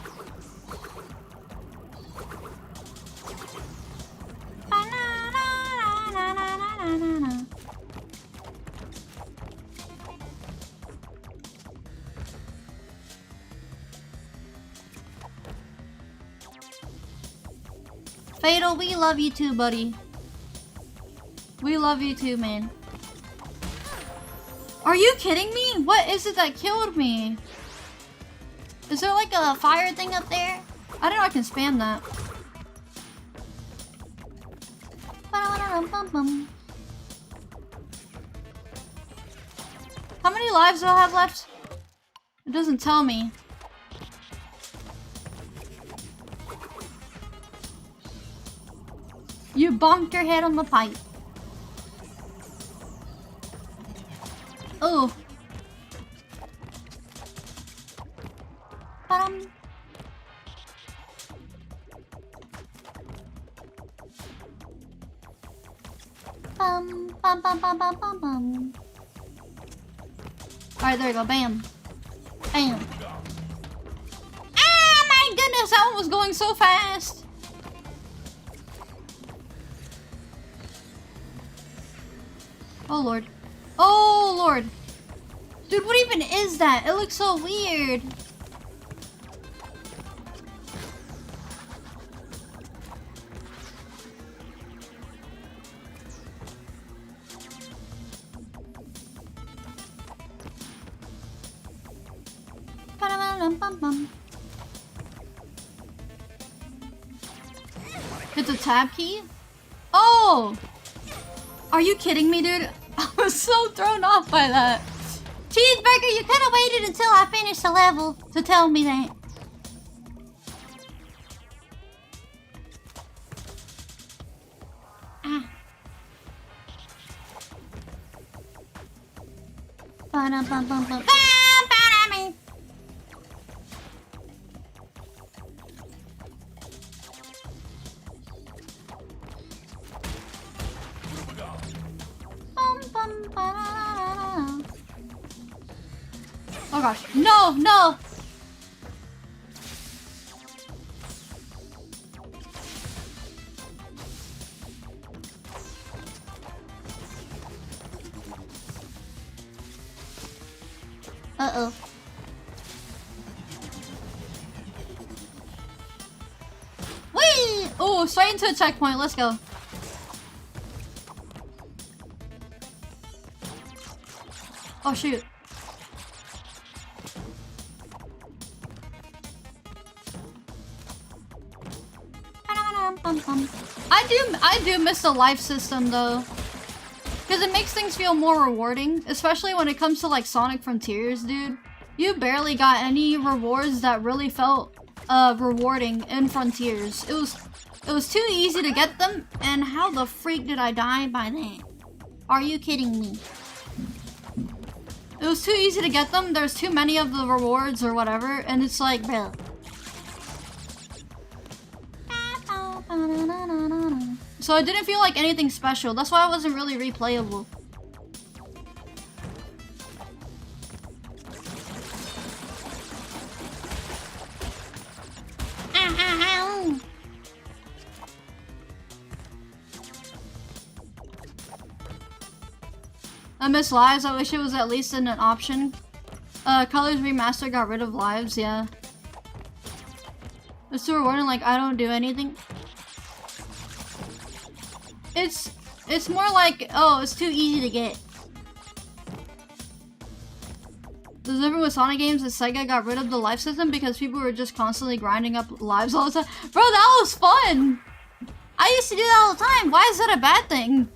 Fatal, we love you too, buddy. We love you too, man. Are you kidding me? What is it that killed me? Is there like a fire thing up there? I don't know I can spam that. How many lives do I have left? It doesn't tell me. You bonked your head on the pipe. Oh. Bum. Bum bum bum bum bum bum bum. Alright, there we go. Bam. Bam. Ah, my goodness, that one was going so fast. Oh lord. Oh lord. Dude, what even is that? It looks so weird. It's a tab key? Oh! Are you kidding me, dude? I was so thrown off by that. Cheeseburger, you could have waited until I finished the level to tell me that. Ah. Ba-dum-bum-bum-bum. Ba-ba-da-me. Oh gosh. No, no! Uh-oh. Whee! Oh, straight into a checkpoint. Let's go. Oh shoot. I do miss the life system though, because it makes things feel more rewarding, especially when it comes to like Sonic Frontiers, dude. You barely got any rewards that really felt rewarding in Frontiers. It was too easy to get them, and how the freak did I die by that? Are you kidding me? It was too easy to get them, there's too many of the rewards or whatever, and it's like, bro. So it didn't feel like anything special, that's why it wasn't really replayable. I miss lives. I wish it was at least in an option. Colors Remaster got rid of lives, yeah. It's too rewarding, like I don't do anything. It's more like, oh, it's too easy to get. The difference with Sonic games is Sega got rid of the life system because people were just constantly grinding up lives all the time. Bro, that was fun! I used to do that all the time. Why is that a bad thing?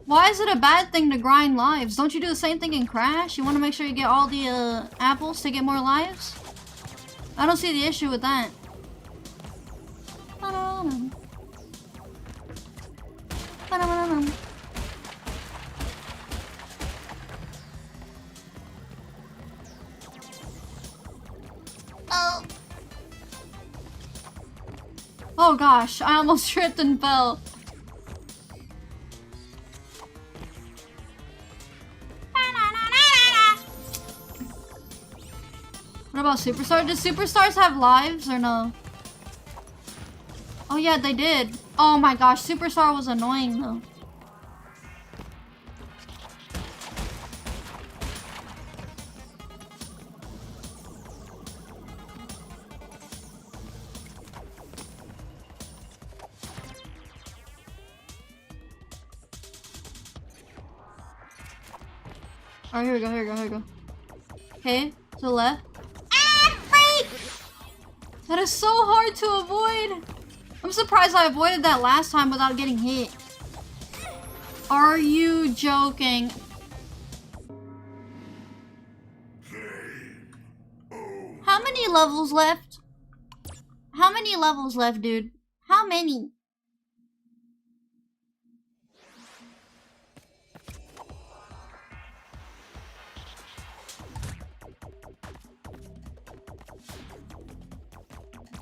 Why is it a bad thing to grind lives? Don't you do the same thing in Crash? You want to make sure you get all the apples to get more lives? I don't see the issue with that. Oh. Oh gosh, I almost tripped and fell. What about Superstar? Did Superstars have lives or no? Oh yeah, they did. Oh my gosh, Superstar was annoying though. Alright, here we go, here we go, here we go. Okay, to the left. That is so hard to avoid. I'm surprised I avoided that last time without getting hit. Are you joking? How many levels left? How many levels left, dude? How many?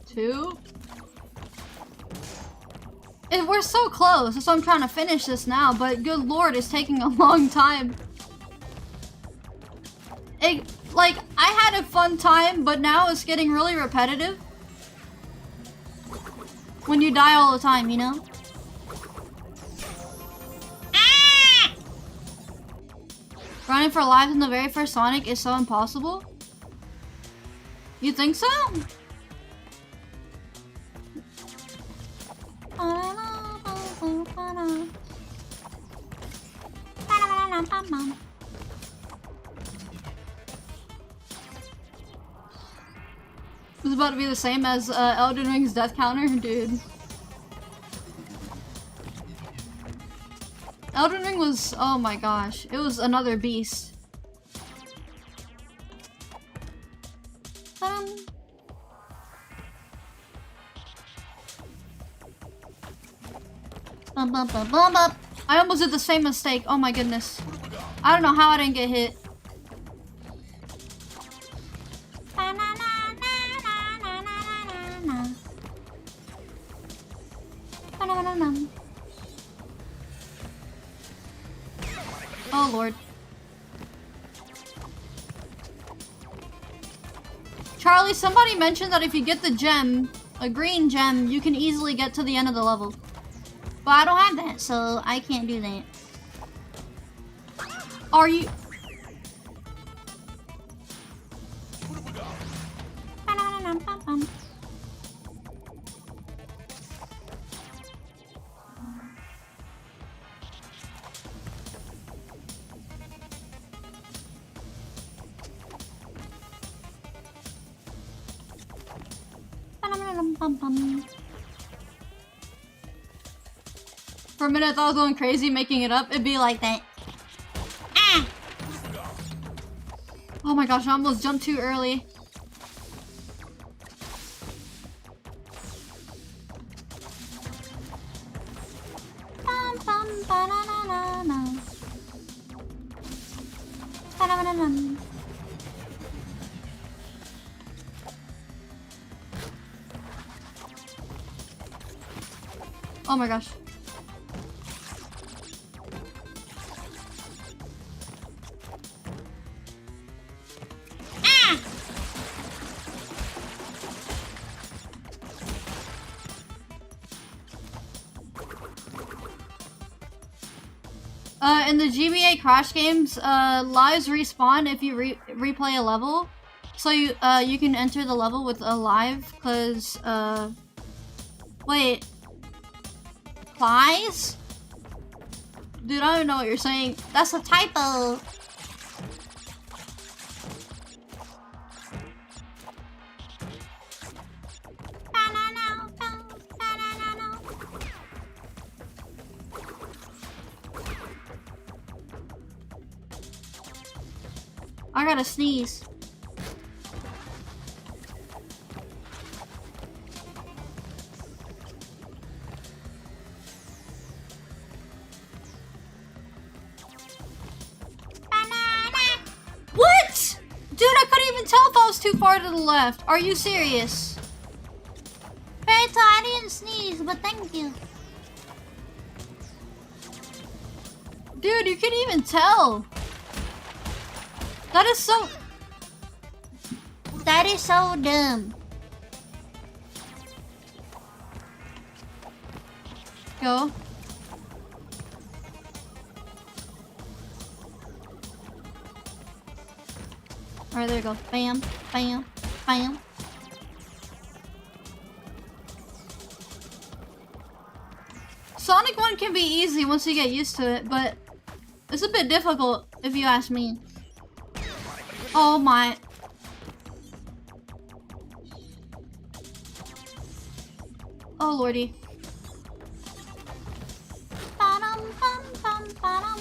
Two? We're so close, that's why I'm trying to finish this now, but good lord, it's taking a long time. Like, I had a fun time, but now it's getting really repetitive. When you die all the time, you know? Ah! Running for lives in the very first Sonic is so impossible? You think so? It's about to be the same as Elden Ring's death counter, dude. Elden Ring was, oh my gosh, it was another beast. Bum. Bum, bum, bum, bum, bum. I almost did the same mistake. Oh my goodness. I don't know how I didn't get hit. Oh lord. Charlie, somebody mentioned that if you get the gem, a green gem, you can easily get to the end of the level. But I don't have that, so I can't do that. Are you... For a minute I thought I was going crazy making it up. It'd be like that. Ah! Oh my gosh, I almost jumped too early. Bum, bum, ba-na-na-na-na. Ba-na-na-na-na. Oh my gosh. In the GBA Crash games, lives respawn if you replay a level. So you can enter the level with a live, cause wait. Plies? Dude, I don't know what you're saying. That's a typo. I gotta sneeze. What? Dude, I couldn't even tell if I was too far to the left. Are you serious? Panta, I didn't sneeze, but thank you. Dude, you couldn't even tell. That is so... That is so dumb. Go. Alright, there you go. Bam, bam, bam. Sonic 1 can be easy once you get used to it, but it's a bit difficult if you ask me. Oh my. Oh lordy. Ba-dum, bum, bum, ba-dum.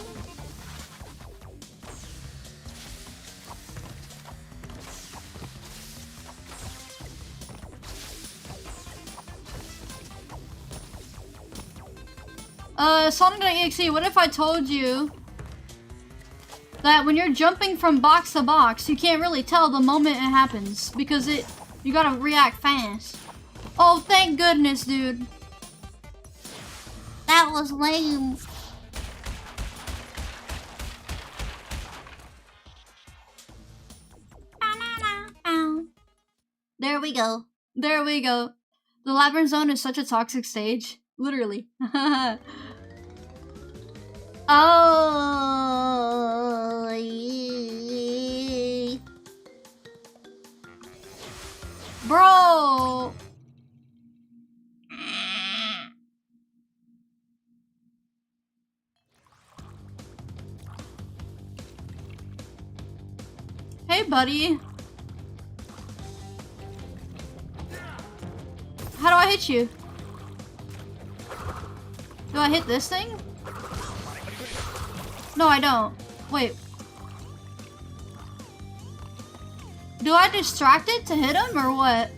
Sonic.exe, what if I told you that when you're jumping from box to box, you can't really tell the moment it happens because you gotta react fast. Oh, thank goodness, dude. That was lame. There we go. There we go. The Labyrinth Zone is such a toxic stage. Literally. Oh, yeah. Bro. Hey, buddy. How do I hit you? Do I hit this thing? No, I don't. Wait. Do I distract it to hit him or what?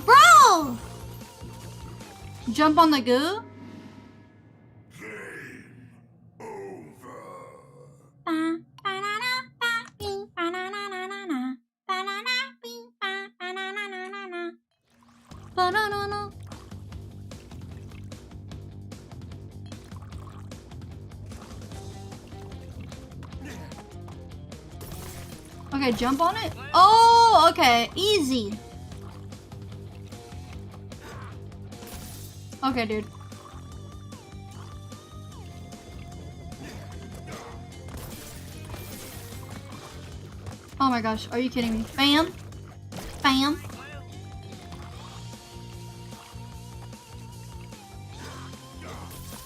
Bro! Jump on the goo? Ba-na-na-na. Okay, jump on it. Oh, okay, easy. Okay, dude. Oh my gosh, are you kidding me? Bam. Bam.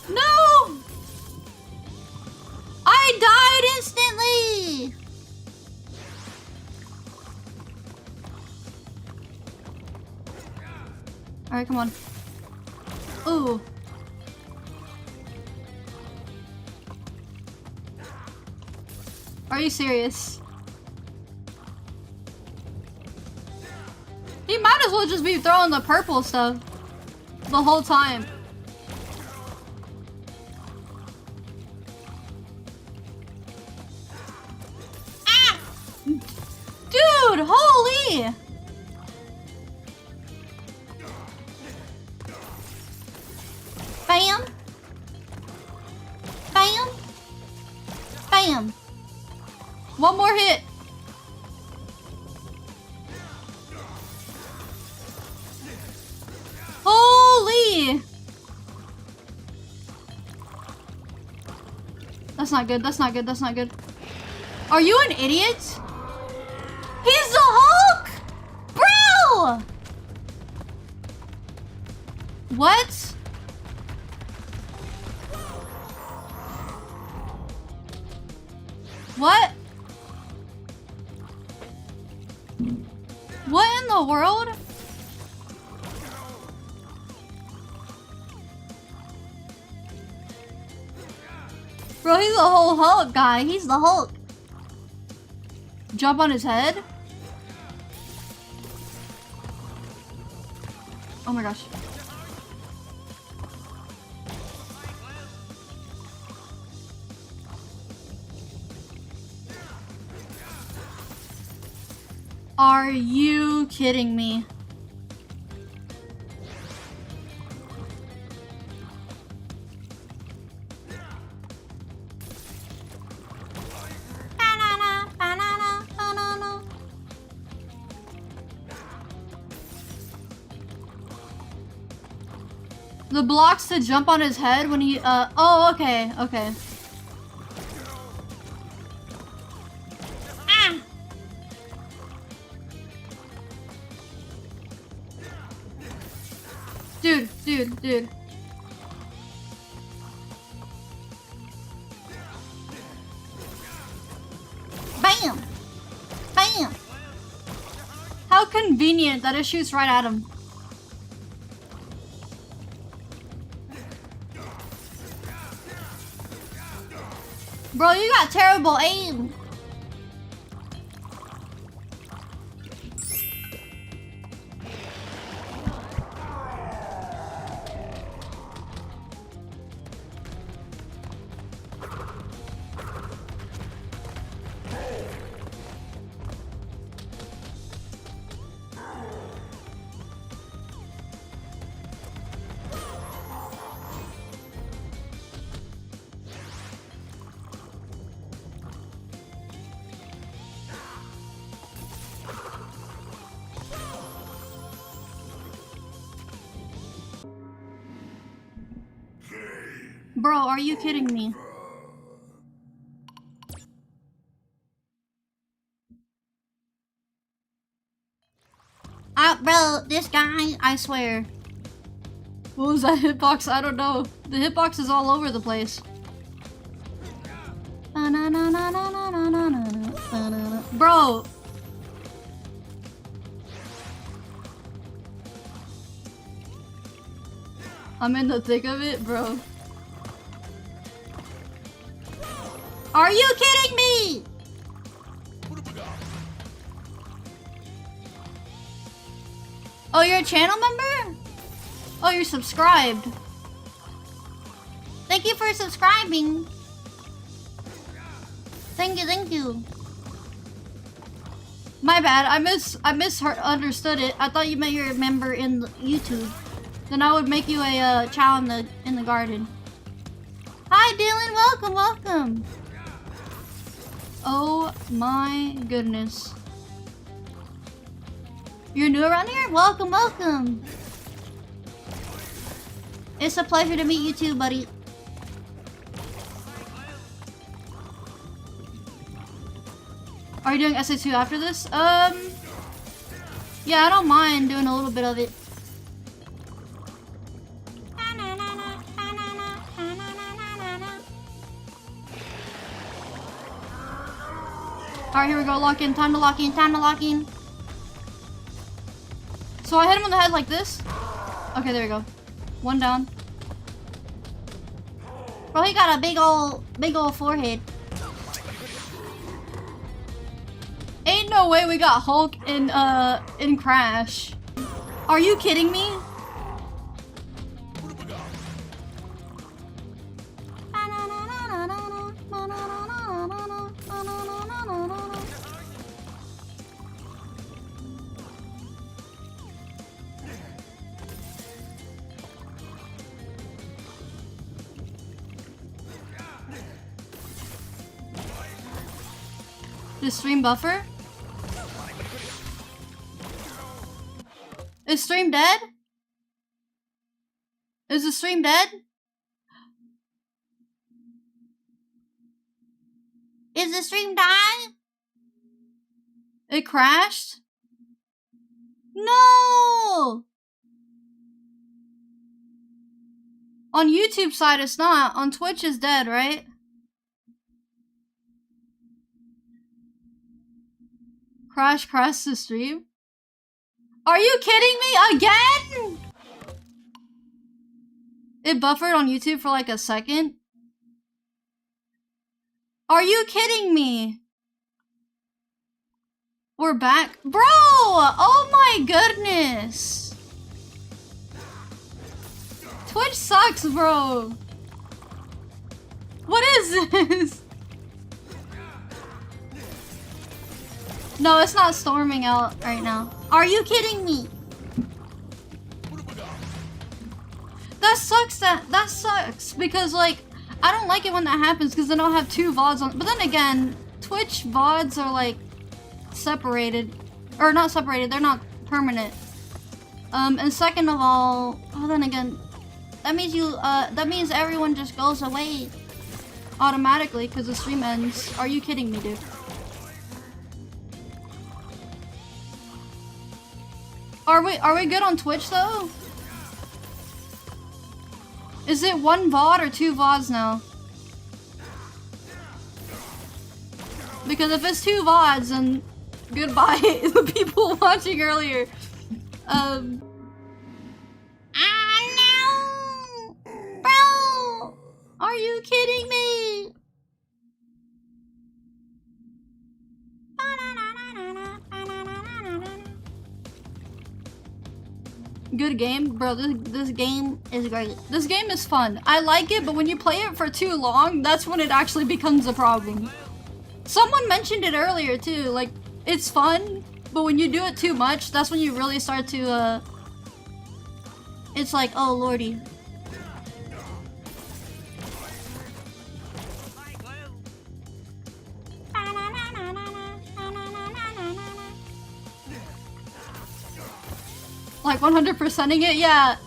No! I died instantly! Alright, come on. Ooh. Are you serious? He might as well just be throwing the purple stuff the whole time. Ah! Dude, holy! Bam! Bam! Bam! One more hit. Holy! That's not good, that's not good, that's not good. Are you an idiot? He's the Hulk! Bro! What? What? What in the world? Bro, he's the whole Hulk guy. He's the Hulk. Jump on his head? Oh my gosh. Are you kidding me? Banana, banana, banana. The blocks to jump on his head when he, oh, okay, okay. Dude. Bam! Bam! How convenient that it shoots right at him. Bro, you got terrible aim. Bro, are you kidding me? Bro, this guy, I swear. What was that hitbox? I don't know. The hitbox is all over the place. Bro. I'm in the thick of it, bro. Are you kidding me? Oh, you're a channel member? Oh, you're subscribed. Thank you for subscribing. Thank you, thank you. My bad, I misunderstood it. I thought you meant you're a member in YouTube. Then I would make you a chow in the garden. Hi Dylan, welcome, welcome. Oh my goodness. You're new around here? Welcome, welcome. It's a pleasure to meet you too, buddy. Are you doing SA2 after this? Yeah, I don't mind doing a little bit of it. Alright, here we go. Lock in. Time to lock in. Time to lock in. So I hit him on the head like this. Okay, there we go. One down. Bro, he got a big old forehead. Ain't no way we got Hulk in Crash. Are you kidding me? Is stream buffer? Is stream dead? Is the stream dead? Is the stream dying? It crashed? No! On YouTube side it's not. On Twitch is dead, right? Crash the stream? Are you kidding me again? It buffered on YouTube for like a second? Are you kidding me? We're back? Bro! Oh my goodness! Twitch sucks, bro! What is this? No, it's not storming out right now. Are you kidding me? That sucks because like I don't like it when that happens because then I'll have two VODs on. But then again, Twitch VODs are like separated or not separated. They're not permanent. And second of all, oh, then again, that means everyone just goes away automatically because the stream ends. Are you kidding me, dude? Are we good on Twitch though? Is it one VOD or two VODs now? Because if it's two VODs, then goodbye the people watching earlier. No! Bro! Are you kidding me? Good game? Bro, this game is great. This game is fun. I like it, but when you play it for too long, that's when it actually becomes a problem. Someone mentioned it earlier too, like, it's fun, but when you do it too much, that's when you really start to, it's like, oh lordy. Like 100%ing it? Yeah.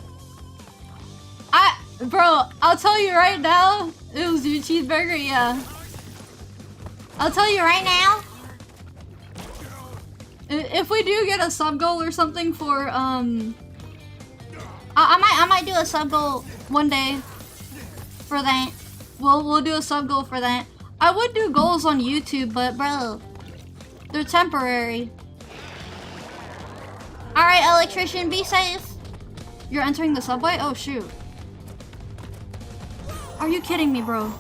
Bro, I'll tell you right now, it was your cheeseburger, yeah. I'll tell you right now, if we do get a sub goal or something for, I might do a sub goal one day for that. We'll do a sub goal for that. I would do goals on YouTube, but bro, they're temporary. Alright, electrician, be safe. You're entering the subway? Oh shoot. Are you kidding me, bro?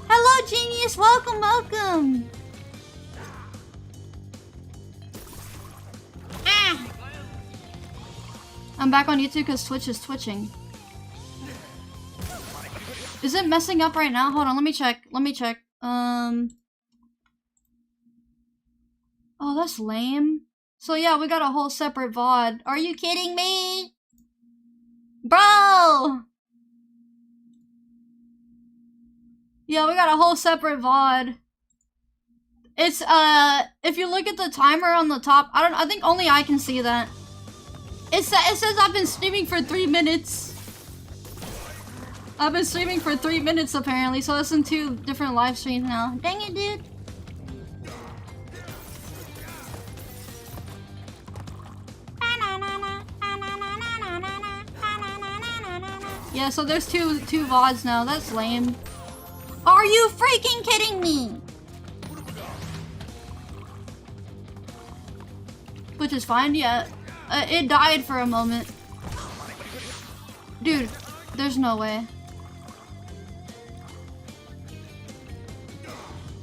Hello, genius. Welcome, welcome. Ah. I'm back on YouTube because Twitch is twitching. Is it messing up right now? Hold on, let me check. Let me check. Oh, that's lame. So yeah, we got a whole separate VOD. Are you kidding me? Bro! Yeah, we got a whole separate VOD. It's, if you look at the timer on the top, I think only I can see that. It says I've been streaming for 3 minutes. I've been streaming for 3 minutes apparently, so it's in 2 different live streams now. Dang it, dude. Yeah, so there's two VODs now. That's lame. Are you freaking kidding me? Which is fine, yeah. It died for a moment. Dude, there's no way.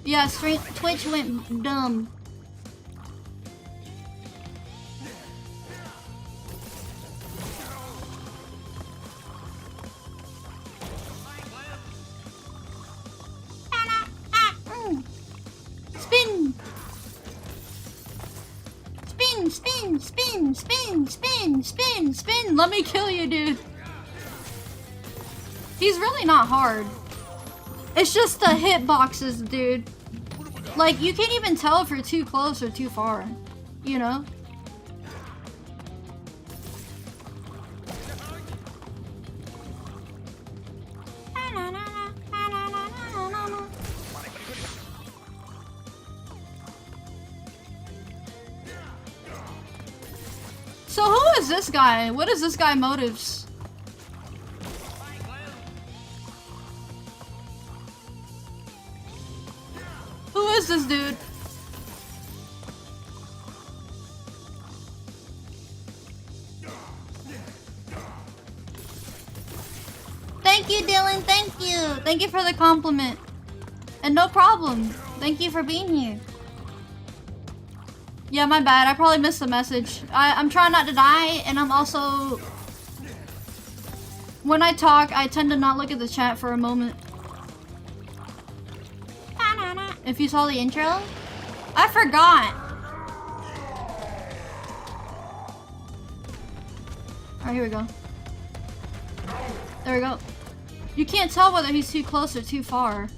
Yeah, Twitch went dumb. Spin! Spin, spin, spin, spin, spin, spin, spin! Let me kill you, dude. He's really not hard. It's just the hitboxes, dude. Like, you can't even tell if you're too close or too far. You know? So who is this guy? What is this guy motives? Who is this dude? Thank you, Dylan. Thank you. Thank you for the compliment. And no problem. Thank you for being here. Yeah, my bad. I probably missed the message. I'm trying not to die, and I'm also... When I talk, I tend to not look at the chat for a moment. If you saw the intro? I forgot! Alright, here we go. There we go. You can't tell whether he's too close or too far.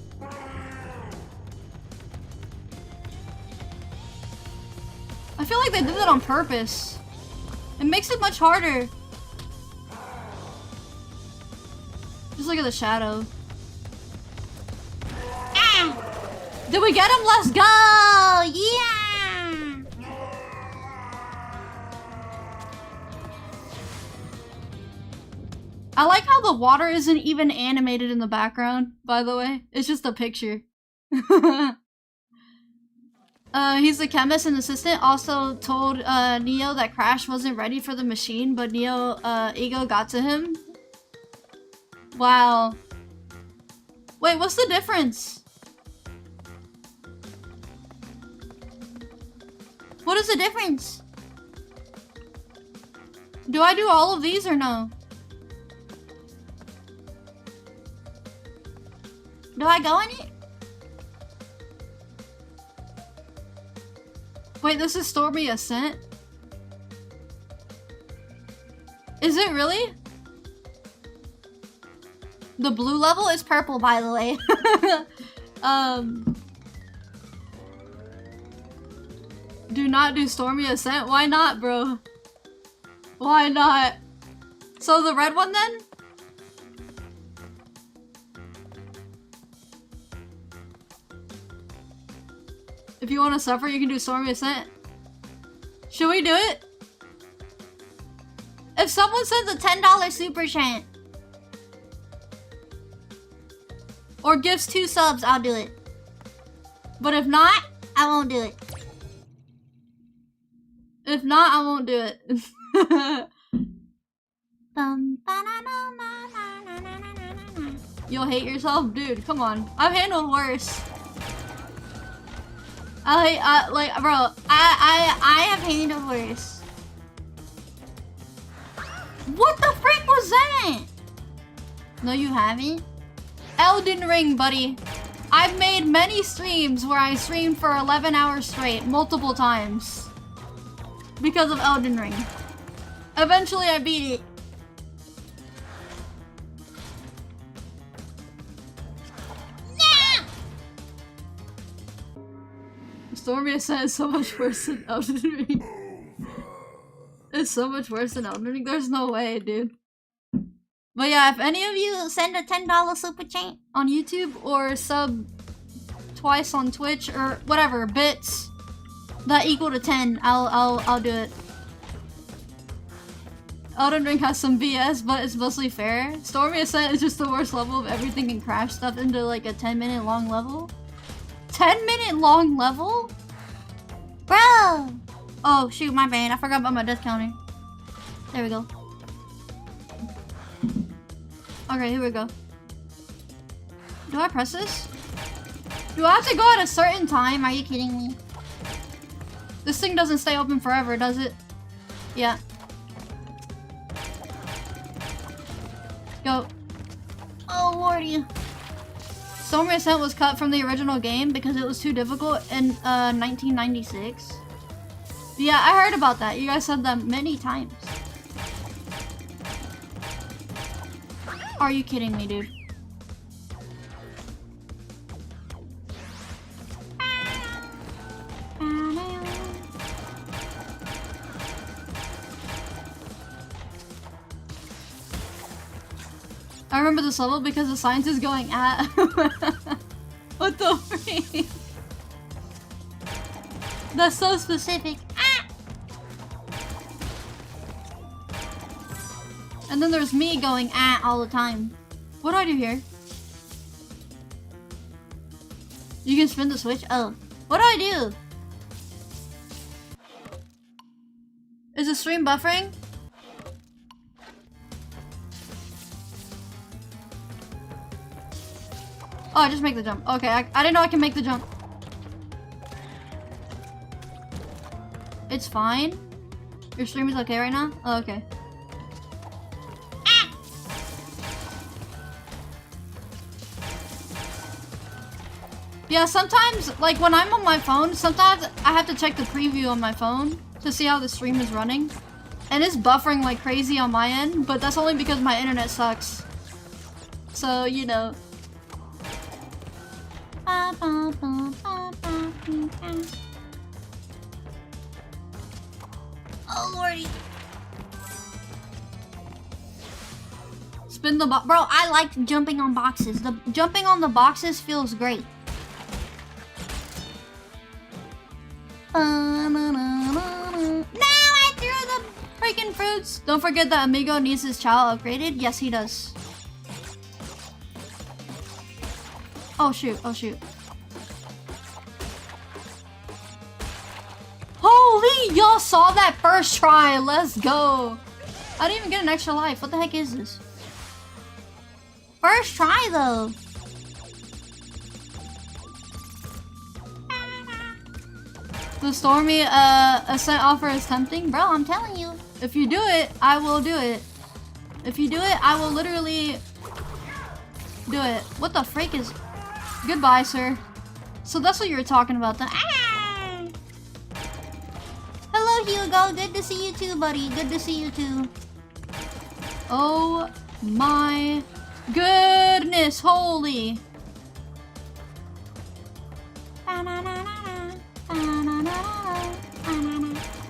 I feel like they did that on purpose. It makes it much harder. Just look at the shadow. Ah! Did we get him? Let's go! Yeah! I like how the water isn't even animated in the background, by the way. It's just a picture. He's the chemist and assistant. Also told Neo that Crash wasn't ready for the machine, but Neo ego got to him. Wow. Wait, what's the difference? What is the difference? Do I do all of these or no? Do I go in it? Wait, this is Stormy Ascent? Is it really? The blue level is purple, by the way. Do not do Stormy Ascent? Why not, bro? Why not? So the red one then? If you want to suffer, you can do Stormy Ascent. Should we do it? If someone sends a $10 super chat or gives 2 subs, I'll do it. But if not, I won't do it. If not, I won't do it. Bum, ba-da-dum. You'll hate yourself? Dude, come on. I've handled worse. I have handled worse. What the frick was that? No, you haven't? Elden Ring, buddy. I've made many streams where I streamed for 11 hours straight, multiple times. Because of Elden Ring. Eventually, I beat it. Stormy Ascent is so much worse than Elden Ring. It's so much worse than Elden Ring. There's no way, dude. But yeah, if any of you send a $10 super chat on YouTube or sub twice on Twitch or whatever bits that equal to 10, I'll do it. Elden Ring has some BS, but it's mostly fair. Stormy Ascent is just the worst level of everything and crash stuff into like a 10-minute long level. 10-minute long level? Bro! Oh shoot, my bad. I forgot about my death counter. There we go. Okay, here we go. Do I press this? Do I have to go at a certain time? Are you kidding me? This thing doesn't stay open forever, does it? Yeah. Go. Oh lordy. Stormy Ascent was cut from the original game because it was too difficult in 1996. Yeah, I heard about that. You guys said that many times. Are you kidding me, dude? I remember this level because the science is going at. What the freak? That's so specific. Ah! And then there's me going at all the time. What do I do here? You can spin the switch? Oh. What do I do? Is the stream buffering? Oh, I just make the jump. Okay, I didn't know I can make the jump. It's fine. Your stream is okay right now? Oh, okay. Ah! Yeah, sometimes, like when I'm on my phone, sometimes I have to check the preview on my phone to see how the stream is running. And it's buffering like crazy on my end, but that's only because my internet sucks. So, you know. Oh lordy. Spin the box. Bro, I like jumping on boxes. The jumping on the boxes feels great. Now I threw the freaking fruits. Don't forget that Amigo needs his child upgraded. Yes, he does. Oh shoot, oh shoot. Holy, y'all saw that first try. Let's go. I didn't even get an extra life. What the heck is this? First try though. The Stormy Ascent offer is tempting. Bro, I'm telling you. If you do it, I will do it. If you do it, I will literally do it. What the freak is... Goodbye, sir. So that's what you were talking about. Ah! Hello, Hugo. Good to see you too, buddy. Good to see you too. Oh my goodness. Holy.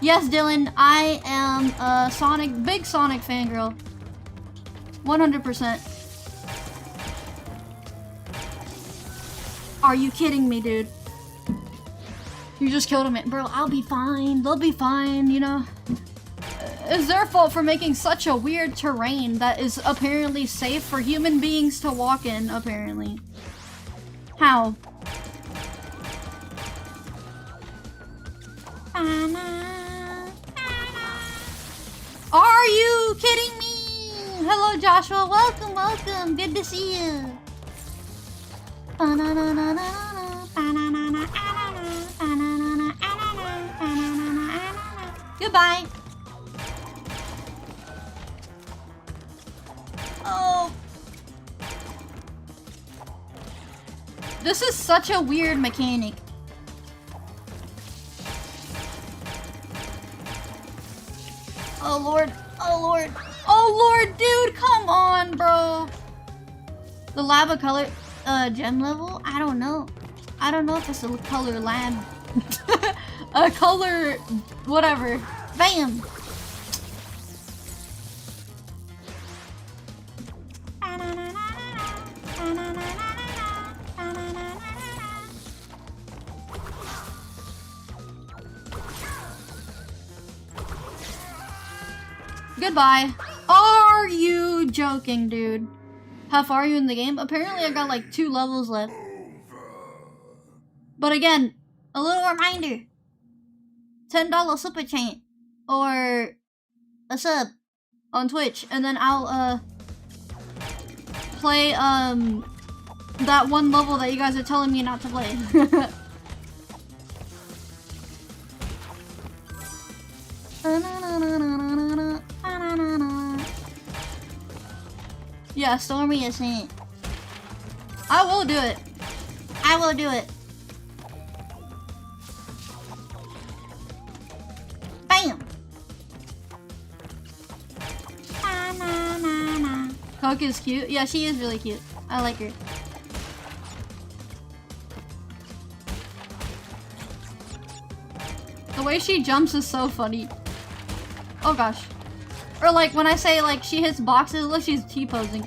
Yes, Dylan. I am a big Sonic fangirl. 100%. Are you kidding me, dude? You just killed him. Bro, I'll be fine. They'll be fine, you know? It's their fault for making such a weird terrain that is apparently safe for human beings to walk in, apparently. How? Are you kidding me? Hello, Joshua. Welcome, welcome. Good to see you. Goodbye. Oh. This is such a weird mechanic. Oh lord. Oh lord. Oh lord, dude, come on, bro. The lava color gem level? I don't know. I don't know if it's a color lab. A color whatever. Bam. Goodbye. Are you joking, dude? How far are you in the game? Apparently I got like 2 levels left. But again, a little reminder. $10 super chat or a sub on Twitch, and then I'll play that one level that you guys are telling me not to play. Yeah, Stormy is saying. I will do it. I will do it. Bam. Coke is cute. Yeah, she is really cute. I like her. The way she jumps is so funny. Oh gosh. Or like when I say like she hits boxes, look, she's T-posing.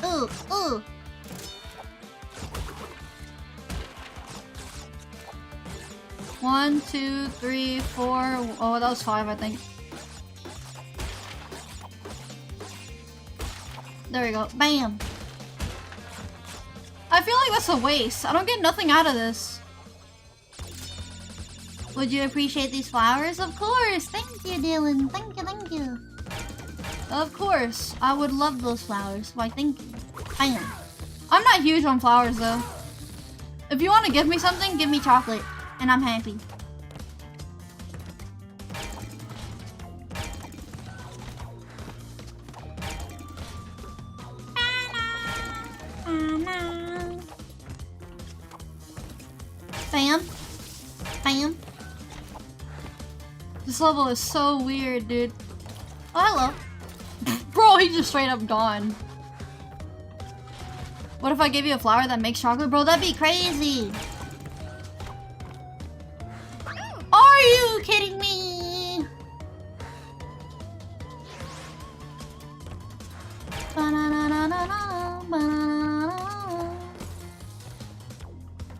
Ooh, ooh. One, 2, 3, 4. Oh, that was 5, I think. There we go. Bam. I feel like that's a waste. I don't get nothing out of this. Would you appreciate these flowers? Of course. Thank you, Dylan. Thank you, thank you. Of course. I would love those flowers. Why, thank you. Bam. I'm not huge on flowers, though. If you want to give me something, give me chocolate. And I'm happy. Bam. Bam. This level is so weird, dude. Oh, hello. Bro, he just straight up gone. What if I gave you a flower that makes chocolate? Bro, that'd be crazy. Are you kidding me?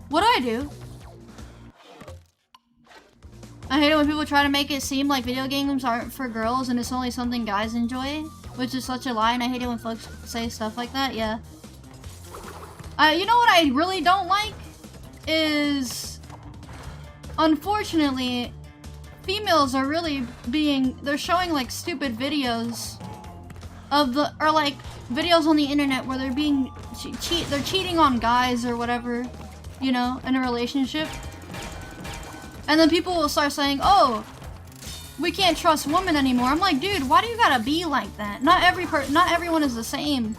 What do I do? I hate it when people try to make it seem like video games aren't for girls and it's only something guys enjoy, which is such a lie, and I hate it when folks say stuff like that, yeah. You know what I really don't like? Is... Unfortunately, females are really they're showing like stupid videos of or like videos on the internet where they're being they're cheating on guys or whatever, you know, in a relationship. And then people will start saying, "Oh, we can't trust women anymore." I'm like, dude, why do you gotta be like that? Not everyone is the same.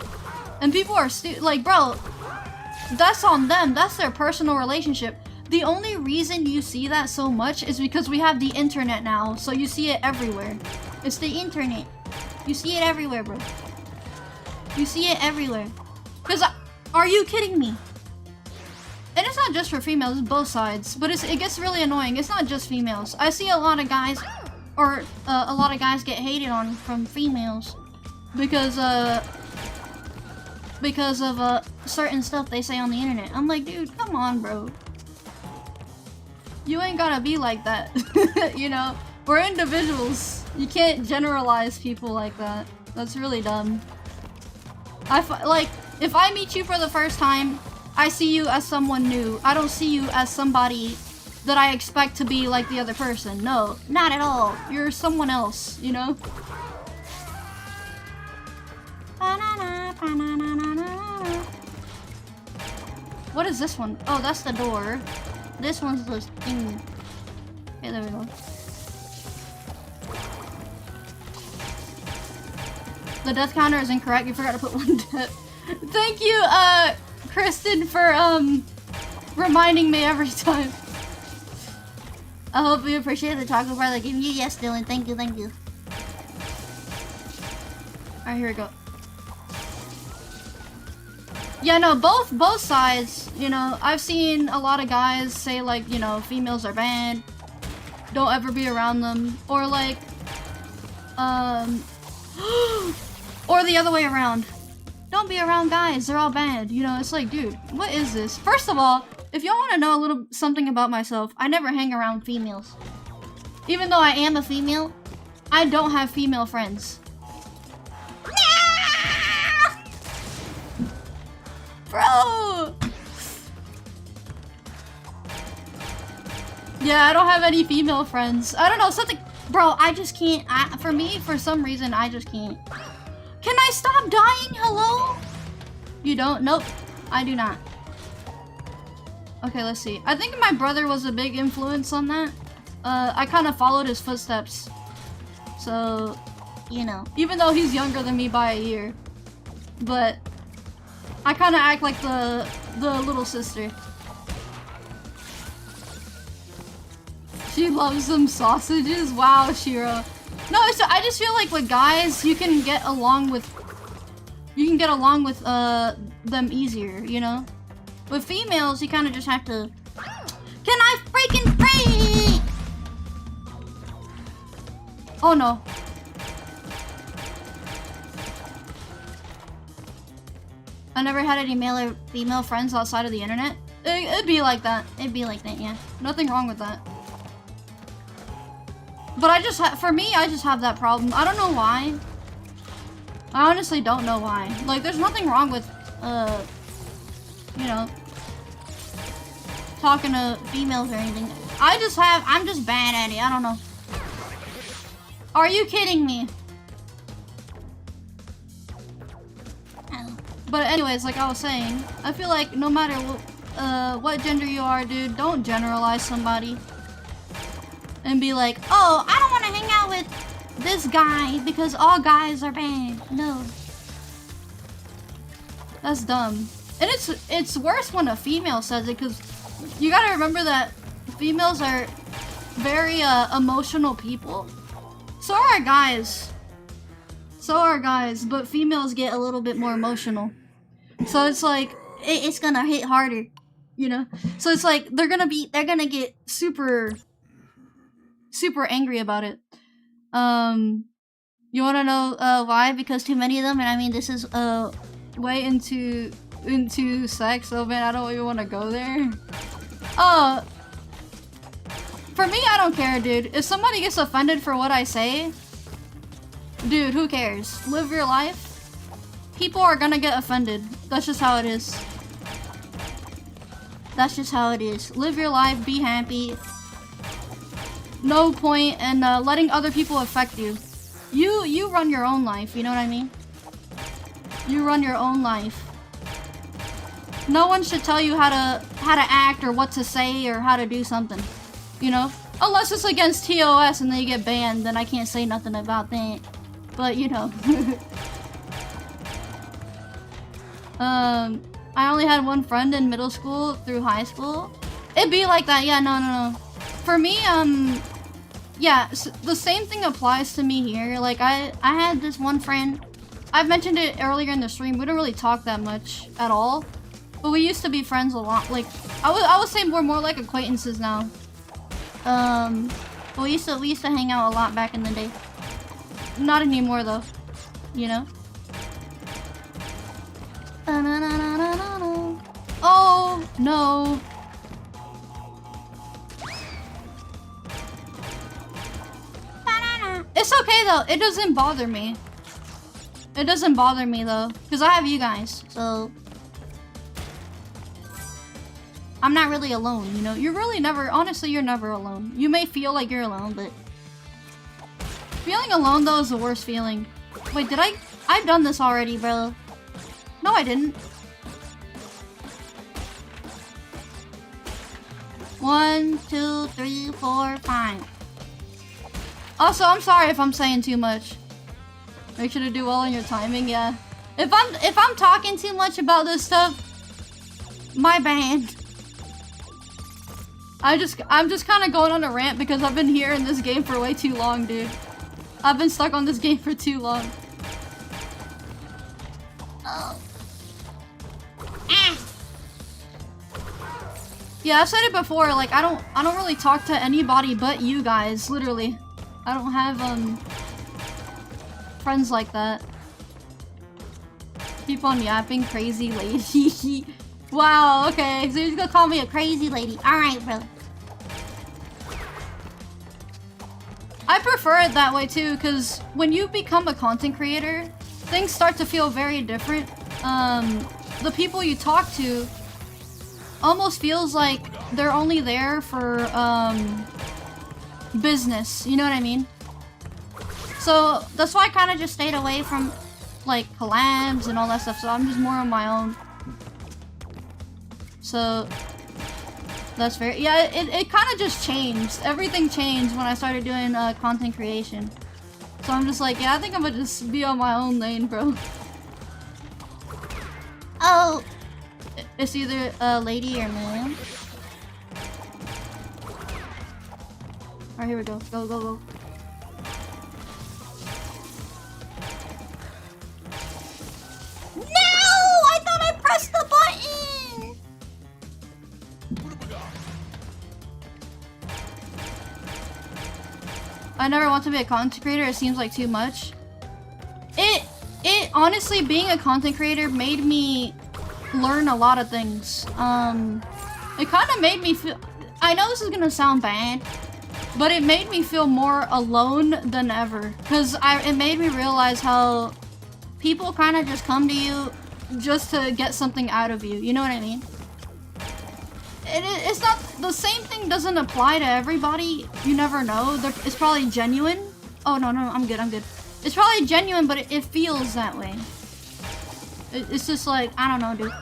And people are like, bro, that's on them. That's their personal relationship. The only reason you see that so much is because we have the internet now, so you see it everywhere. It's the internet. You see it everywhere, bro. You see it everywhere. Because, are you kidding me? And it's not just for females, it's both sides. But it gets really annoying. It's not just females. I see a lot of guys, or a lot of guys get hated on from females. Because of certain stuff they say on the internet. I'm like, dude, come on, bro. You ain't gotta be like that. You know? We're individuals. You can't generalize people like that. That's really dumb. Like, if I meet you for the first time, I see you as someone new. I don't see you as somebody that I expect to be like the other person. No, not at all. You're someone else, you know? What is this one? Oh, that's the door. This one's the thing. Okay, there we go. The death counter is incorrect. You forgot to put one death. Thank you, Kristen, for, reminding me every time. I hope you appreciate the taco bar that gave you. Yes, Dylan. Thank you, thank you. Alright, here we go. Yeah, no, both sides, you know, I've seen a lot of guys say, like, you know, females are bad. Don't ever be around them. Or, like, or the other way around. Don't be around guys, they're all bad. You know, it's like, dude, what is this? First of all, if y'all want to know a little something about myself, I never hang around females. Even though I am a female, I don't have female friends. Bro! Yeah, I don't have any female friends. I don't know, something... Bro, I just can't... for me, for some reason, I just can't. Can I stop dying? Hello? You don't? Nope. I do not. Okay, let's see. I think my brother was a big influence on that. I kind of followed his footsteps. So, you know. Even though he's younger than me by a year. But... I kind of act like the little sister. She loves them sausages? Wow, Shiro. No, I just feel like with guys, you can get along with them easier, you know? With females, you kind of just have to... Can I freaking pray? Oh no. I never had any male or female friends outside of the internet. It'd be like that. It'd be like that, yeah. Nothing wrong with that. But I just for me, I just have that problem. I don't know why. I honestly don't know why. Like, there's nothing wrong with, you know, talking to females or anything. I'm just bad at it. I don't know. Are you kidding me? But anyways, like I was saying, I feel like no matter what gender you are, dude, don't generalize somebody. And be like, oh, I don't want to hang out with this guy because all guys are bad. No. That's dumb. And it's worse when a female says it, because you gotta remember that females are very emotional people. So are guys. So are guys, but females get a little bit more emotional. So it's like, it's gonna hit harder, you know? So it's like, they're gonna get super angry about it. You wanna know why? Because too many of them, and I mean, this is way into sex, so man, I don't even wanna go there. For me, I don't care, dude. If somebody gets offended for what I say, dude, who cares? Live your life. People are gonna get offended. That's just how it is. That's just how it is. Live your life, be happy. No point in letting other people affect you. You run your own life, you know what I mean? You run your own life. No one should tell you how to act or what to say or how to do something. You know? Unless it's against TOS and then you get banned, then I can't say nothing about that. But, you know. I only had one friend in middle school through high school. It'd be like that, yeah, no. For me, yeah, so the same thing applies to me here. Like, I had this one friend. I've mentioned it earlier in the stream. We don't really talk that much at all. But we used to be friends a lot. Like, I would say we're more like acquaintances now. But we used to hang out a lot back in the day. Not anymore though, you know? Oh, no. It's okay though, it doesn't bother me. It doesn't bother me though, because I have you guys, so I'm not really alone, you know? You're really never, honestly, you're never alone. You may feel like you're alone, but feeling alone though is the worst feeling. Wait, I've done this already, bro. No, I didn't. 1, 2, 3, 4, 5. Also, I'm sorry if I'm saying too much. Make sure to do well on your timing, yeah. If I'm talking too much about this stuff, my bad. I'm just kind of going on a rant because I've been here in this game for way too long, dude. I've been stuck on this game for too long. Oh. Ah. Yeah, I've said it before, like I don't really talk to anybody but you guys, literally. I don't have friends like that. Keep on yapping, crazy lady. Wow, okay, so you're just gonna call me a crazy lady. Alright, bro. I prefer it that way too, because when you become a content creator, things start to feel very different. The people you talk to almost feels like they're only there for business, you know what I mean? So that's why I kind of just stayed away from like collabs and all that stuff, so I'm just more on my own. So that's very, yeah, it kind of just changed. Everything changed when I started doing content creation. So I'm just like, yeah, I think I'm gonna just be on my own lane, bro. Oh, it's either a lady or man. Alright, here we go. Go, go, go. No! I thought I pressed the button! I never want to be a content creator. It seems like too much. It honestly, being a content creator made me learn a lot of things. It kind of made me feel, I know this is gonna sound bad, but it made me feel more alone than ever. Because it made me realize how people kind of just come to you just to get something out of you. You know what I mean? It's not, the same thing doesn't apply to everybody. You never know. It's probably genuine. Oh, no, I'm good, I'm good. It's probably genuine, but it feels that way. It's just like, I don't know, dude.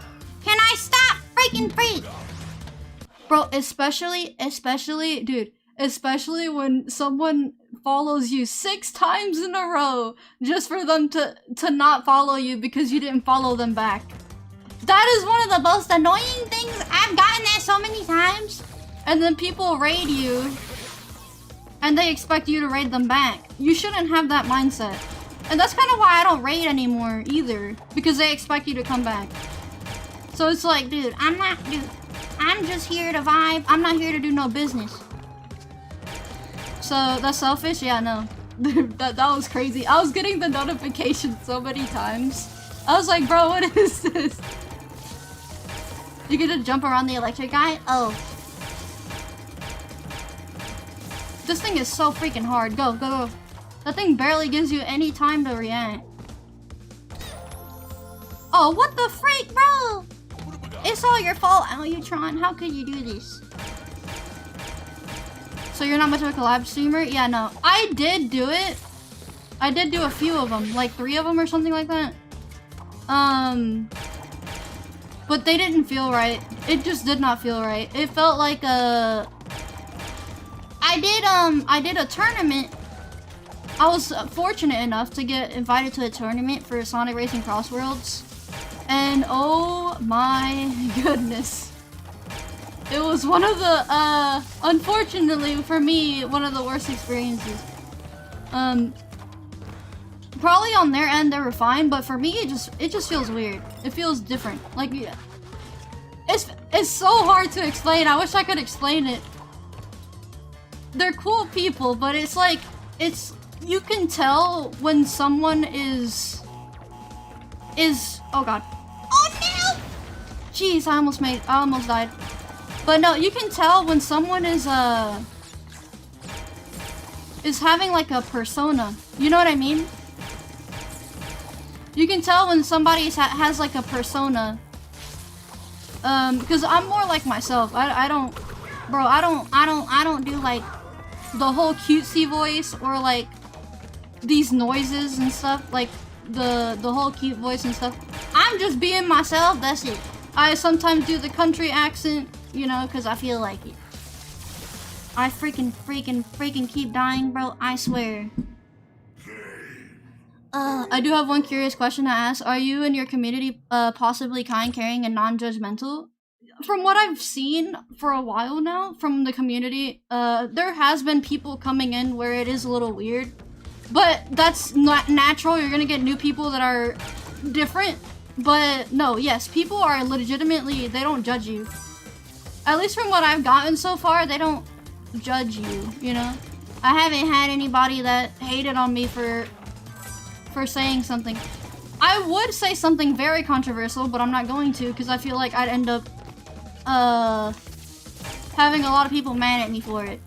Can I stop freaking free? Bro, especially, dude, especially when someone follows you 6 times in a row just for them to not follow you because you didn't follow them back. That is one of the most annoying things. I've gotten that so many times. And then people raid you and they expect you to raid them back. You shouldn't have that mindset. And that's kind of why I don't raid anymore either, because they expect you to come back. So it's like, dude, I'm just here to vibe. I'm not here to do no business. So that's selfish? Yeah, no. that was crazy. I was getting the notification so many times. I was like, bro, what is this? You get to jump around the electric guy? Oh. This thing is so freaking hard. Go, go, go. That thing barely gives you any time to react. Oh, what the freak, bro? It's all your fault, Alutron. How could you do this? So you're not much of a collab streamer? Yeah, no. I did do it. I did do a few of them. Like 3 of them or something like that. But they didn't feel right. It just did not feel right. It felt like a... I did a tournament. I was fortunate enough to get invited to a tournament for Sonic Racing Cross Worlds. And oh my goodness. It was one of the, unfortunately for me, one of the worst experiences. Probably on their end they were fine, but for me it just feels weird. It feels different. Like, yeah. It's so hard to explain. I wish I could explain it. They're cool people, but it's like, you can tell when someone is oh god. Oh no! Jeez, I almost died. But no, you can tell when someone is having like a persona. You know what I mean? You can tell when somebody has like a persona. Because I'm more like myself. I don't do like the whole cutesy voice or like these noises and stuff, like the whole cute voice and stuff. I'm just being myself, that's it. I sometimes do the country accent, you know, because I feel like it. I freaking keep dying, bro, I swear. I do have one curious question to ask. Are you and your community possibly kind, caring, and non-judgmental? From what I've seen for a while now from the community, there has been people coming in where it is a little weird. But that's not natural. You're gonna get new people that are different. But no, yes, people are legitimately, they don't judge you. At least from what I've gotten so far, they don't judge you, you know? I haven't had anybody that hated on me for saying something. I would say something very controversial, but I'm not going to because I feel like I'd end up having a lot of people mad at me for it.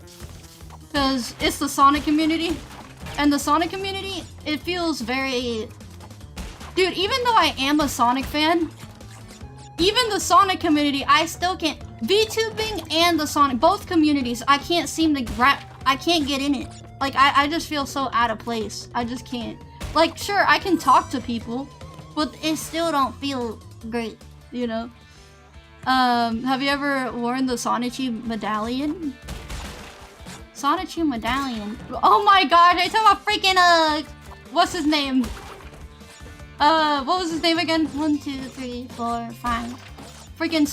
Because it's the Sonic community, and the Sonic community, it feels very... Dude, even though I am a Sonic fan, even the Sonic community, I still can't... VTubing and the Sonic, both communities, I can't seem to I can't get in it. Like, I just feel so out of place. I just can't. Like, sure, I can talk to people, but it still don't feel great, you know? Have you ever worn the Sonichi medallion? Sonichi medallion. Oh my god, I talking about freaking, what's his name? What was his name again? 1, 2, 3, 4, 5. Freaking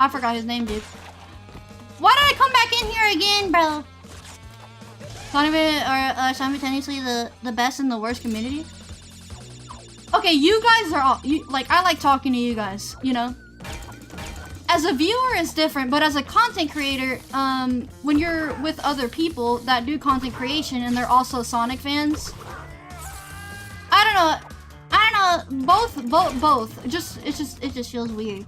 I forgot his name, dude. Why did I come back in here again, bro? Sonic are simultaneously the best and the worst community? Okay, you guys are all... like, I like talking to you guys, you know? As a viewer, it's different, but as a content creator, when you're with other people that do content creation and they're also Sonic fans... I don't know, both. It just feels weird.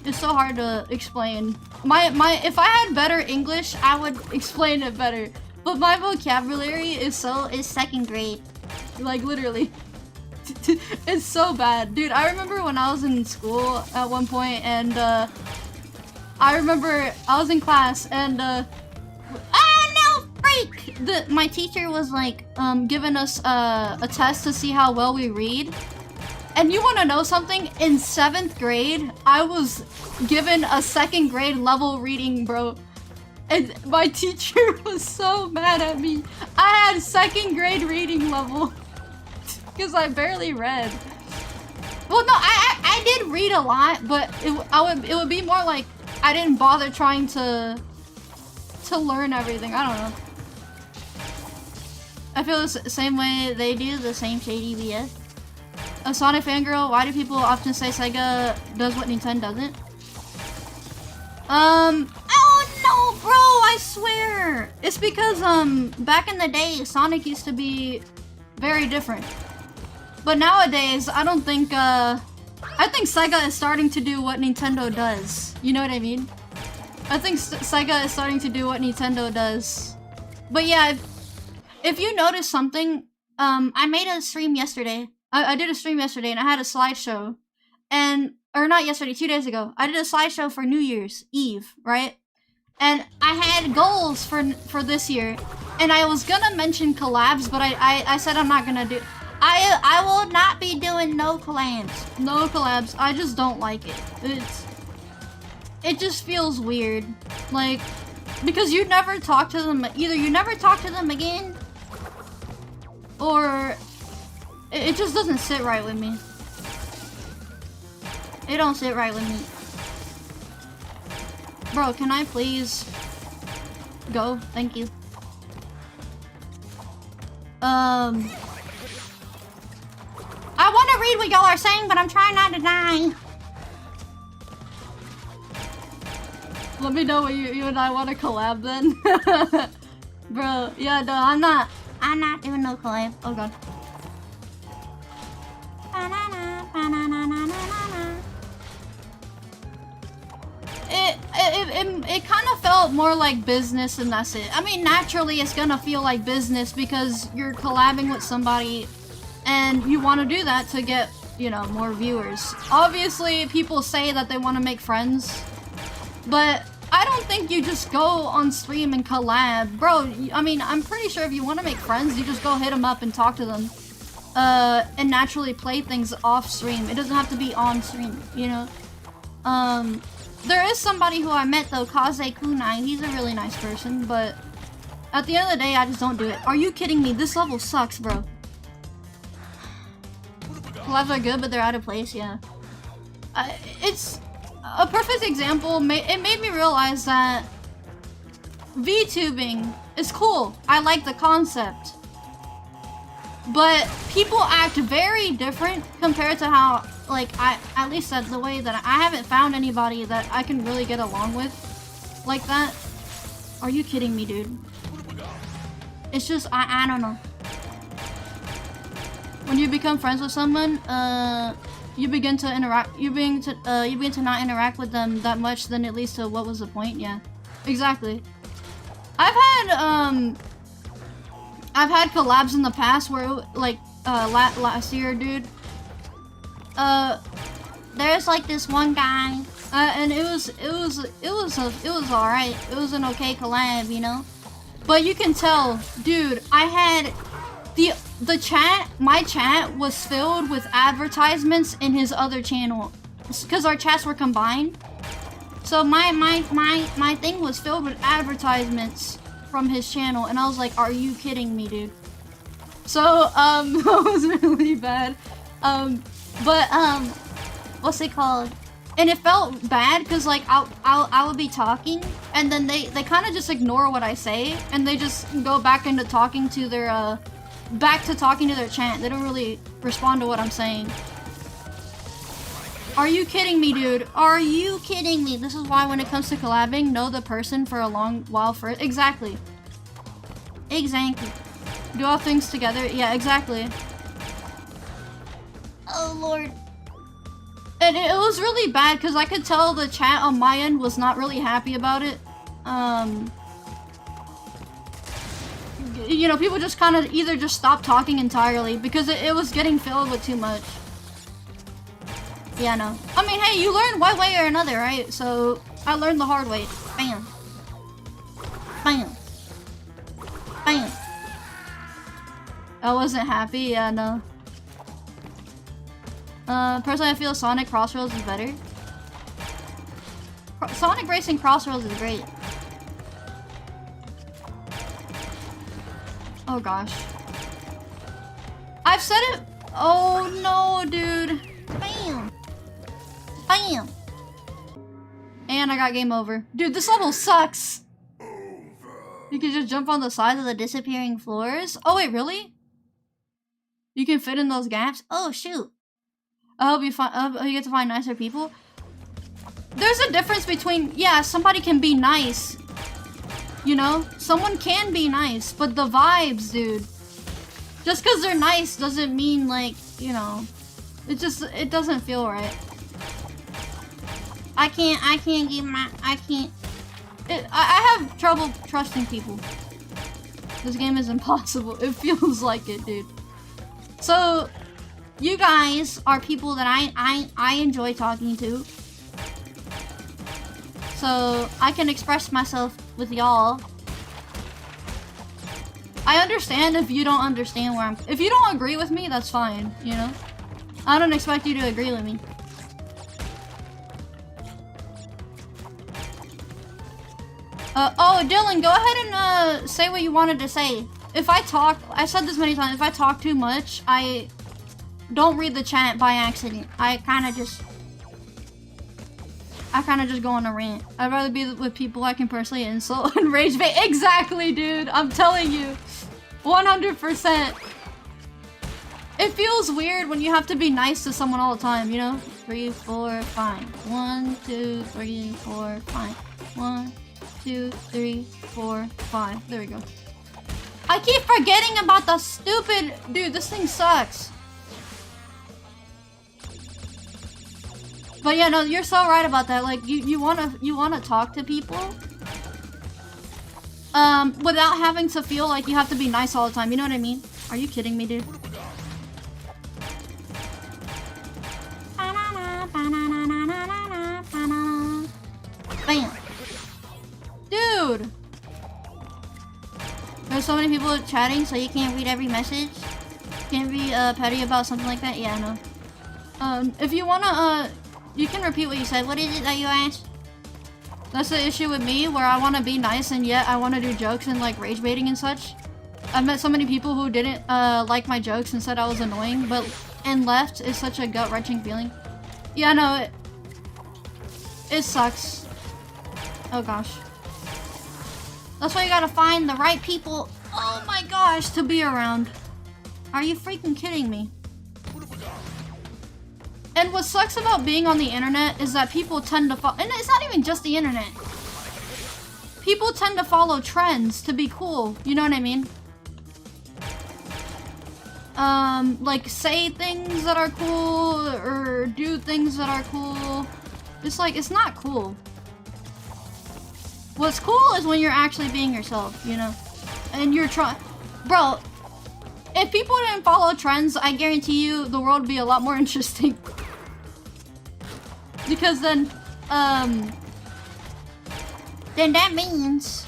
It's so hard to explain. If I had better English, I would explain it better. But my vocabulary is second grade. Like, literally. It's so bad. Dude, I remember when I was in school at one point, and I remember I was in class, and my teacher was like giving us a test to see how well we read. And you want to know something? In 7th grade, I was given a 2nd grade level reading, bro. And my teacher was so mad at me. I had 2nd grade reading level. Because I barely read. Well, no, I did read a lot, but it would be more like I didn't bother trying to learn everything. I don't know. I feel the same way they do, the same shady BS. A Sonic fangirl, why do people often say Sega does what Nintendo doesn't? Oh no, bro, I swear! It's because, back in the day, Sonic used to be very different. But nowadays, I don't think, I think Sega is starting to do what Nintendo does. You know what I mean? I think Sega is starting to do what Nintendo does. But yeah, if you notice something, I made a stream yesterday. I did a stream yesterday and I had a slideshow. Or not yesterday, 2 days ago. I did a slideshow for New Year's Eve, right? And I had goals for this year. And I was gonna mention collabs, but I said I'm not gonna do... I will not be doing no collabs. No collabs. I just don't like it. It just feels weird. Like, because you never talk to them. Either you never talk to them again, or it just doesn't sit right with me. It don't sit right with me. Bro, can I please go? Thank you. I want to read what y'all are saying, but I'm trying not to die. Let me know what you and I want to collab then. Bro, yeah, no, I'm not doing no collab. Oh god. it kind of felt more like business, and that's it. I mean, naturally it's gonna feel like business because you're collabing with somebody and you want to do that to get, you know, more viewers. Obviously people say that they want to make friends, but I don't think you just go on stream and collab. Bro, I mean, I'm pretty sure if you want to make friends, you just go hit them up and talk to them. And naturally play things off stream. It doesn't have to be on stream, you know? There is somebody who I met though, Kaze Kunai. He's a really nice person, but at the end of the day, I just don't do it. Are you kidding me? This level sucks, bro. Collabs are good, but they're out of place, yeah. It's a perfect example. It made me realize that VTubing is cool. I like the concept. But people act very different compared to how, like, at least that's the way that I haven't found anybody that I can really get along with like that. Are you kidding me, dude? It's just, I don't know. When you become friends with someone, you begin to not interact with them that much, then it leads to what was the point? Yeah, exactly. I've had collabs in the past where, like, last year, dude. There's like this one guy, and it was alright. It was an okay collab, you know. But you can tell, dude. I had the chat. My chat was filled with advertisements in his other channel, because our chats were combined. So my thing was filled with advertisements from his channel, and I was like, are you kidding me, dude? So that was really bad. What's it called? And it felt bad because, like, I would be talking, and then they kind of just ignore what I say, and they just go back into talking to their chat. They don't really respond to what I'm saying. Are you kidding me, dude? Are you kidding me? This is why when it comes to collabing, know the person for a long while first. Exactly. Exactly. Do all things together. Yeah, exactly. Oh, Lord. And it was really bad because I could tell the chat on my end was not really happy about it. You know, people just kind of either just stopped talking entirely because it was getting filled with too much. Yeah, no. I mean, hey, you learn one way or another, right? So, I learned the hard way. Bam. Bam. Bam. I wasn't happy, yeah, no. Personally, I feel Sonic Crossroads is better. Sonic Racing Crossroads is great. Oh gosh. I've said it. Oh no, dude. Bam. Bam. And I got game over. Dude, this level sucks. You can just jump on the sides of the disappearing floors. Oh wait, really? You can fit in those gaps? Oh shoot. I hope you get to find nicer people. There's a difference between, yeah, somebody can be nice. You know? Someone can be nice, but the vibes, dude. Just because they're nice doesn't mean, like, you know, it doesn't feel right. I have trouble trusting people. This game is impossible. It feels like it, dude. So, you guys are people that I enjoy talking to. So, I can express myself with y'all. I understand if you don't understand where I'm... If you don't agree with me, that's fine, you know? I don't expect you to agree with me. Oh, Dylan, go ahead and say what you wanted to say. If I talk... I've said this many times. If I talk too much, I don't read the chat by accident. I kind of just go on a rant. I'd rather be with people I can personally insult and rage bait. Exactly, dude. I'm telling you. 100%. It feels weird when you have to be nice to someone all the time, you know? 3, 4, fine. 1, 2, 3, 4, fine. 1, 2, 3, 4, 5. There we go. I keep forgetting about the stupid... Dude, this thing sucks. But yeah, no, you're so right about that. Like, you wanna talk to people, without having to feel like you have to be nice all the time. You know what I mean? Are you kidding me, dude? Bam. Dude! There's so many people chatting, so you can't read every message. Can't be petty about something like that. Yeah, I know. If you wanna, you can repeat what you said. What is it that you asked? That's the issue with me, where I want to be nice and yet I want to do jokes and like rage baiting and such. I've met so many people who didn't like my jokes and said I was annoying, and left is such a gut-wrenching feeling. Yeah, no, it sucks. Oh gosh. That's why you gotta find the right people, oh my gosh, to be around. Are you freaking kidding me? And what sucks about being on the internet is that people tend to follow, and it's not even just the internet. People tend to follow trends to be cool, you know what I mean? Like say things that are cool, or do things that are cool. It's like, it's not cool. What's cool is when you're actually being yourself, you know? And you're trying, bro, if people didn't follow trends, I guarantee you the world would be a lot more interesting. Because then that means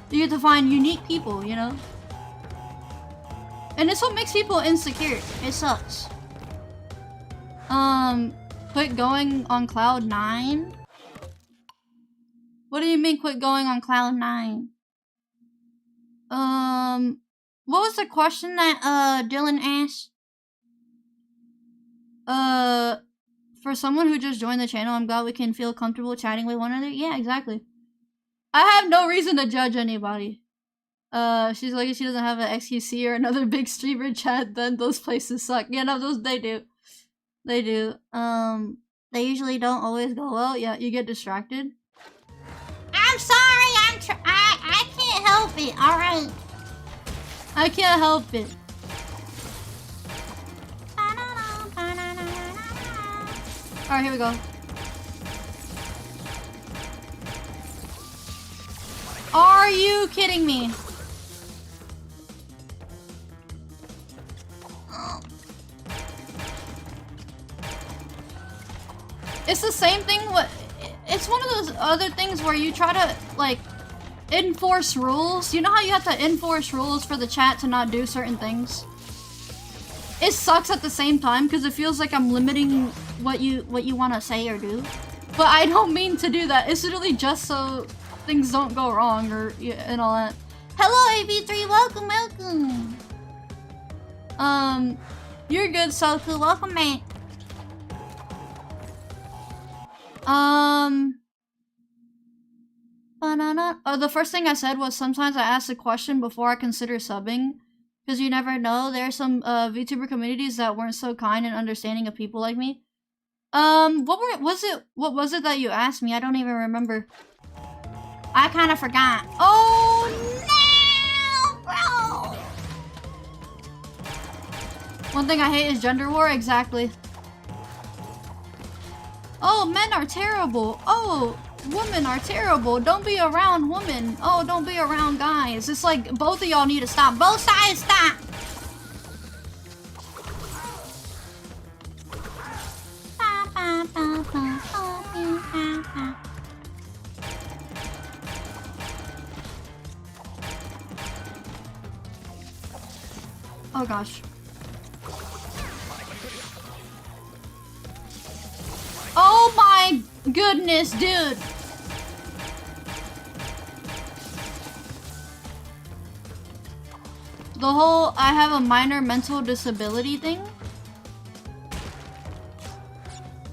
you get to find unique people, you know? And it's what makes people insecure. It sucks. Quit going on cloud 9? What do you mean quit going on cloud 9? What was the question that Dylan asked? For someone who just joined the channel, I'm glad we can feel comfortable chatting with one another. Yeah, exactly. I have no reason to judge anybody. She's like, if she doesn't have an XQC or another big streamer chat, then those places suck. Yeah, no, those, they do. They do. They usually don't always go well. Yeah, you get distracted. I'm sorry, I can't help it, alright? I can't help it. Alright, here we go. Are you kidding me? It's the same thing. It's one of those other things where you try to like enforce rules. You know how you have to enforce rules for the chat to not do certain things? It sucks at the same time because it feels like I'm limiting what you want to say or do. But I don't mean to do that. It's literally just so things don't go wrong or and all that. Hello AB3, welcome, welcome. You're good, Soku. Welcome, man. Oh, the first thing I said was sometimes I ask a question before I consider subbing, because you never know. There are some VTuber communities that weren't so kind and understanding of people like me. What was it that you asked me? I don't even remember. I kind of forgot. Oh no, bro! One thing I hate is gender war. Exactly. Oh, men are terrible. Oh, women are terrible. Don't be around women. Oh, don't be around guys. It's like both of y'all need to stop. Both sides stop. Oh gosh. Oh my goodness, dude. The whole I have a minor mental disability thing?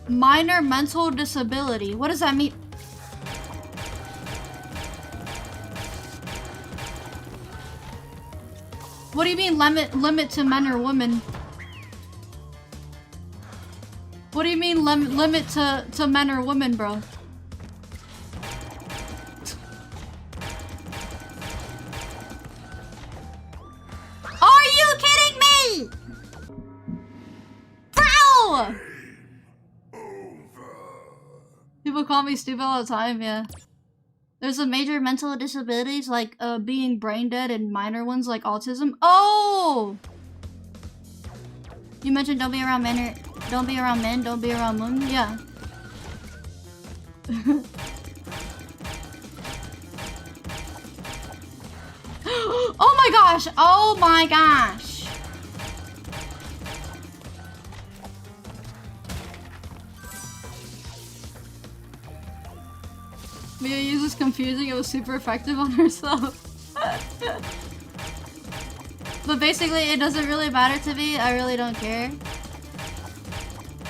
Minor mental disability. What does that mean? What do you mean limit to men or women? What do you mean limit to men or women, bro? Are you kidding me? Bro! People call me stupid all the time, yeah. There's a major mental disabilities like being brain dead and minor ones like autism. Oh! You mentioned don't be around men or don't be around men, don't be around women. Yeah. Oh my gosh! Oh my gosh! Miia uses confusing, it was super effective on herself. But basically, it doesn't really matter to me. I really don't care.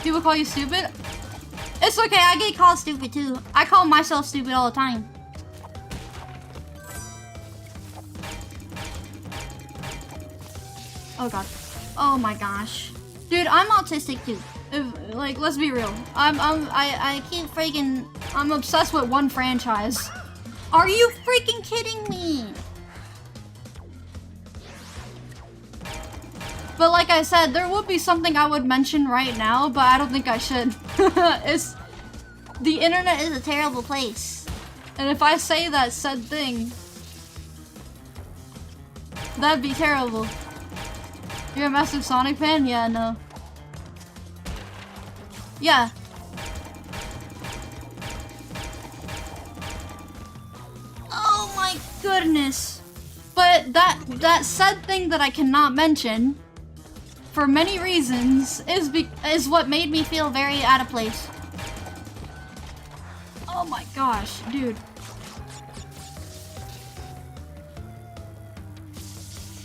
People call you stupid? It's okay, I get called stupid too. I call myself stupid all the time. Oh god. Oh my gosh. Dude, I'm autistic too. Like, let's be real. I keep freaking... I'm obsessed with one franchise. Are you freaking kidding me? But like I said, there would be something I would mention right now, but I don't think I should. The internet is a terrible place. And if I say that said thing, that'd be terrible. You're a massive Sonic fan? Yeah, no. Yeah. Oh my goodness. But that said thing that I cannot mention, for many reasons, is what made me feel very out of place. Oh my gosh, dude.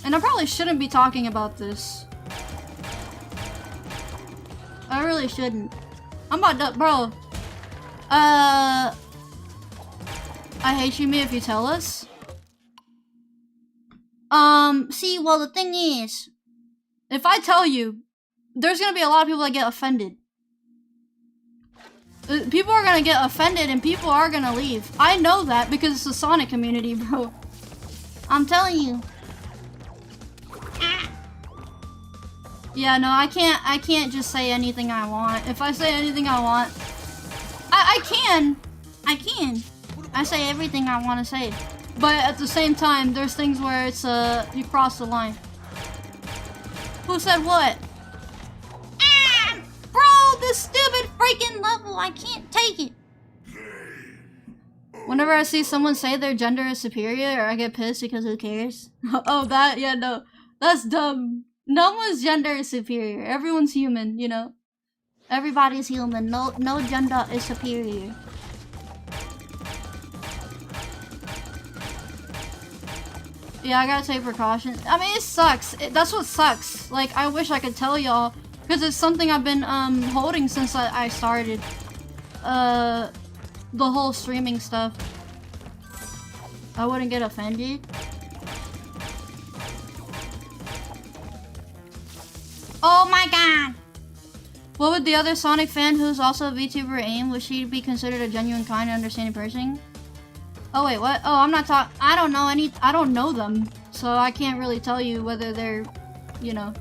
And I probably shouldn't be talking about this. I really shouldn't. I'm about to, bro. I hate you, Miia, if you tell us. See, well, the thing is, if I tell you, there's gonna be a lot of people that get offended. People are gonna get offended and people are gonna leave. I know that because it's the Sonic community, bro. I'm telling you. Yeah, no, I can't just say anything I want. If I say anything I want, I can. I say everything I want to say. But at the same time, there's things where it's, you cross the line. Who said what? Ah! Bro, this stupid freaking level, I can't take it. Whenever I see someone say their gender is superior, I get pissed because who cares? Oh, that? Yeah, no. That's dumb. No one's gender is superior. Everyone's human, you know? Everybody's human. No gender is superior. Yeah, I gotta take precautions. I mean, it sucks. That's what sucks. Like, I wish I could tell y'all. Because it's something I've been, holding since I started. The whole streaming stuff. I wouldn't get offended. Oh my god! What would the other Sonic fan who's also a VTuber aim? Would she be considered a genuine, kind, and understanding person? Oh wait, what? Oh, I'm not talking. I don't know them, so I can't really tell you whether they're, you know,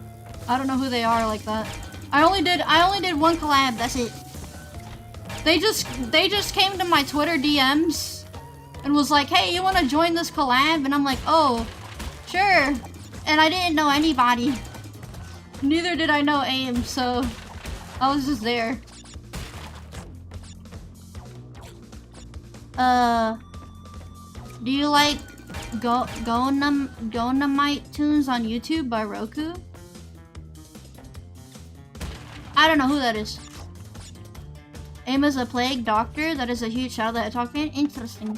I don't know who they are like that. I only did one collab. That's it. They just came to my Twitter DMs and was like, "Hey, you want to join this collab?" And I'm like, "Oh, sure." And I didn't know anybody. Neither did I know AIM, so I was just there. Do you like Gonamite Tunes on YouTube by Roku? I don't know who that is. AIM is a plague doctor. That is a huge Shadow Hedgehog fan. Interesting.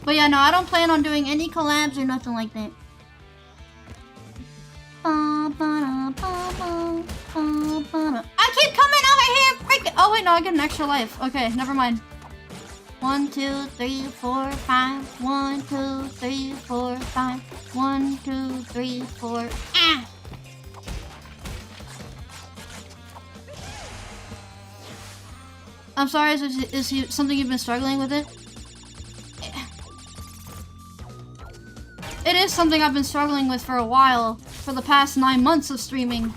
But yeah, no, I don't plan on doing any collabs or nothing like that. I keep coming over here, freaking. Oh wait, no, I get an extra life. Okay, never mind. 1, 2, 3, 4, 5. 1, 2, 3, 4, 5. 1, 2, 3, 4. Ah! I'm sorry. Is something you've been struggling with it? It is something I've been struggling with for a while. For the past 9 months of streaming.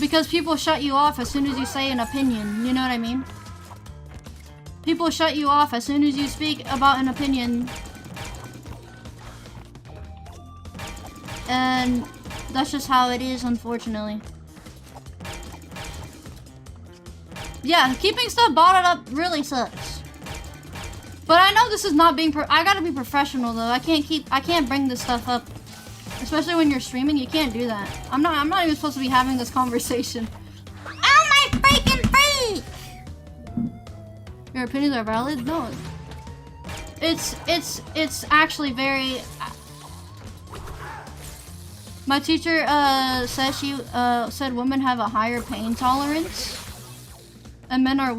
Because people shut you off as soon as you say an opinion, you know what I mean? People shut you off as soon as you speak about an opinion. And that's just how it is, unfortunately. Yeah, keeping stuff bottled up really sucks. But I know this is not being I gotta be professional though. I can't bring this stuff up. Especially when you're streaming, you can't do that. I'm not even supposed to be having this conversation. Oh my freaking freak! Your opinions are valid? No. It's actually very... My teacher said women have a higher pain tolerance. And men are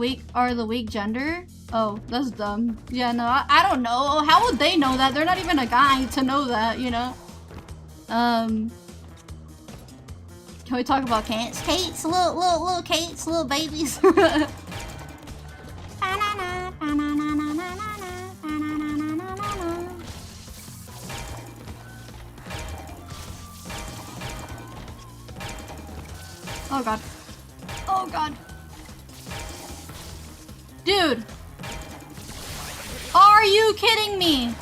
the weak gender. Oh, that's dumb. Yeah, no, I don't know. How would they know that? They're not even a guy to know that, you know? Can we talk about Kates? Kates, little Kates, little babies. Oh god. Oh god. Dude. Are you kidding me?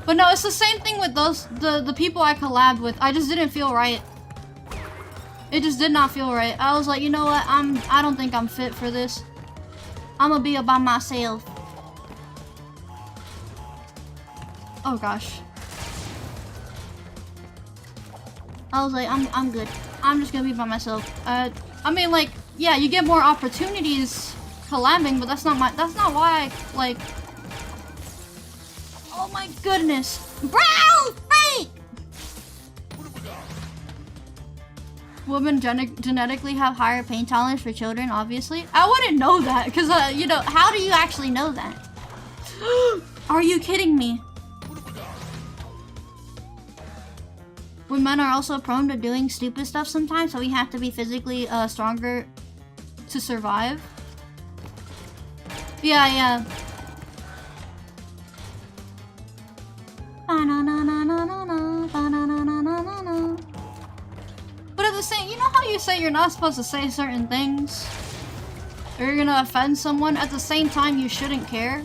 But no, it's the same thing with the people I collabed with. I just didn't feel right. It just did not feel right. I was like, you know what? I don't think I'm fit for this. I'm gonna be by myself. Oh gosh. I was like, I'm good. I'm just gonna be by myself. I mean, like, yeah, you get more opportunities collabing, but that's not why I, like... Oh my goodness. Bro! Hey! Women genetically have higher pain tolerance for children, obviously. I wouldn't know that, because, you know, how do you actually know that? Are you kidding me? Women are also prone to doing stupid stuff sometimes, so we have to be physically stronger to survive. Yeah. But at the same, you know how you say you're not supposed to say certain things? Or you're gonna offend someone? At the same time, you shouldn't care.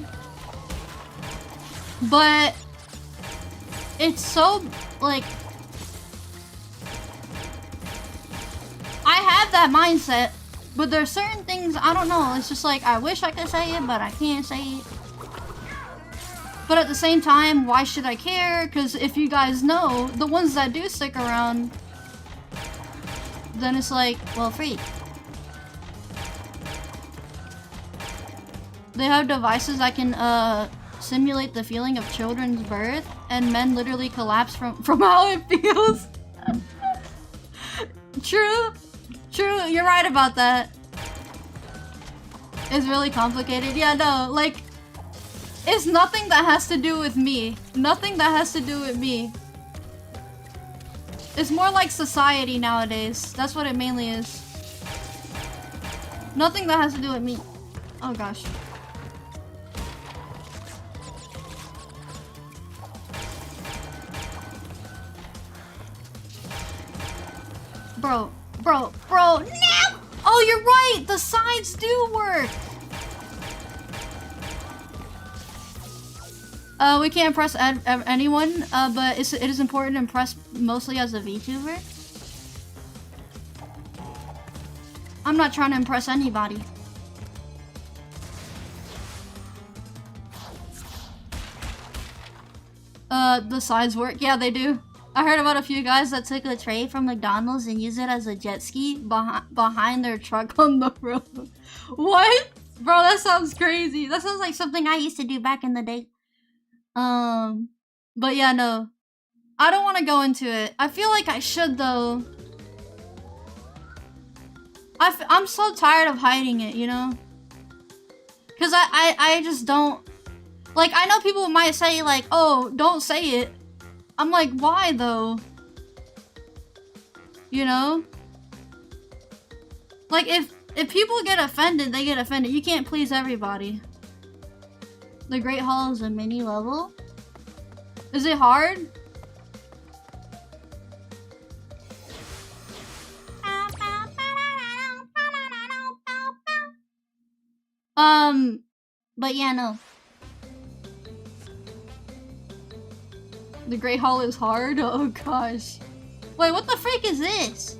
But it's so, like... I have that mindset, but there's certain things, I don't know, it's just like, I wish I could say it, but I can't say it. But at the same time, why should I care? Because if you guys know, the ones that do stick around, then it's like, well, free. They have devices that can simulate the feeling of children's birth, and men literally collapse from how it feels. True, you're right about that. It's really complicated. Yeah, no, like, it's nothing that has to do with me. Nothing that has to do with me. It's more like society nowadays. That's what it mainly is. Nothing that has to do with me. Oh gosh. Bro, no! Oh, you're right! The sides do work! We can't impress anyone, but it is important to impress mostly as a VTuber. I'm not trying to impress anybody. The sides work? Yeah, they do. I heard about a few guys that took a tray from McDonald's and used it as a jet ski behind their truck on the road. What? Bro, that sounds crazy. That sounds like something I used to do back in the day. But yeah, no. I don't want to go into it. I feel like I should, though. I'm so tired of hiding it, you know? Because I just don't... Like, I know people might say, like, oh, don't say it. I'm like, why though? You know? Like, if people get offended, they get offended. You can't please everybody. The Great Hall is a mini level? Is it hard? But yeah, no. The Great Hall is hard? Oh gosh. Wait, what the freak is this?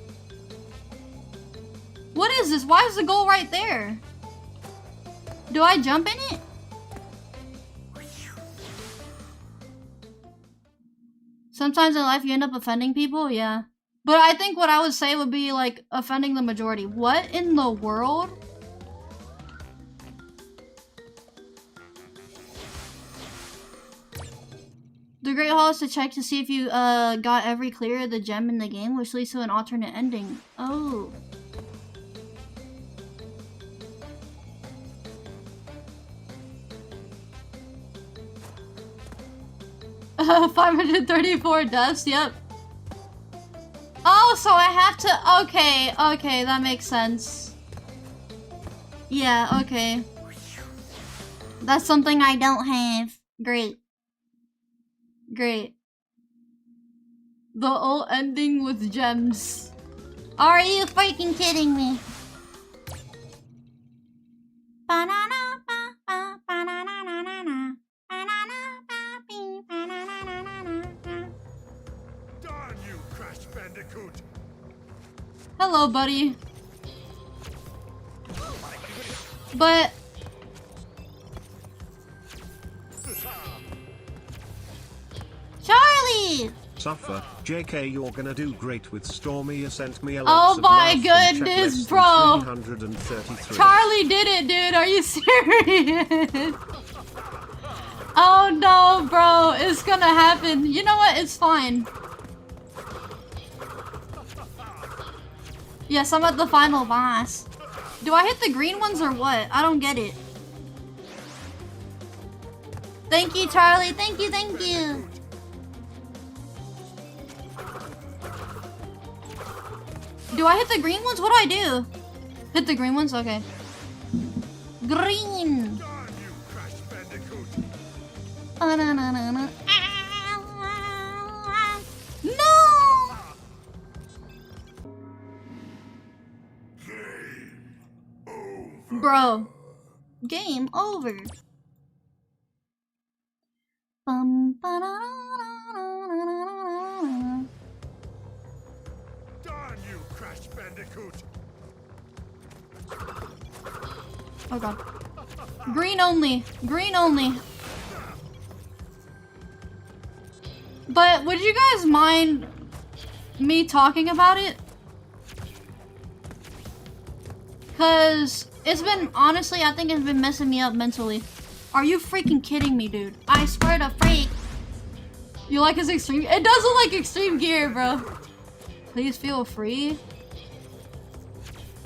What is this? Why is the goal right there? Do I jump in it? Sometimes in life you end up offending people, yeah. But I think what I would say would be like offending the majority. What in the world? The Great Hall is to check to see if you got every clear of the gem in the game, which leads to an alternate ending. Oh. Uh, 534 deaths, yep. Oh, so I have to... Okay, okay, that makes sense. Yeah, okay. That's something I don't have. Great. Great. The old ending with gems. Are you freaking kidding me? Banana, ba, ba, banana, na, na, na. Banana, ba, bee, banana, na, na, na, na. Darn you, Crash Bandicoot! Hello, buddy. But... Charlie! Suffer, JK, you're gonna do great with Stormy. You sent me a Oh lots of my love from goodness, checklist bro. 333. Charlie did it, dude. Are you serious? Oh no, bro. It's gonna happen. You know what? It's fine. Yes, I'm at the final boss. Do I hit the green ones or what? I don't get it. Thank you, Charlie. Thank you, thank you. Do I hit the green ones? What do I do? Hit the green ones? Okay. Green! Darn you, Crash Bandicoot! Na-na-na-na. No! Bro. Game over. Bum, ba-da-da-da-da-da-da-da. Darn you, Crash Bandicoot! Oh god. Green only. Green only. But would you guys mind me talking about it? Cause it's been, honestly, I think it's been messing me up mentally. Are you freaking kidding me, dude? I swear to freak. You like his extreme? It does look like extreme gear, bro. Please feel free.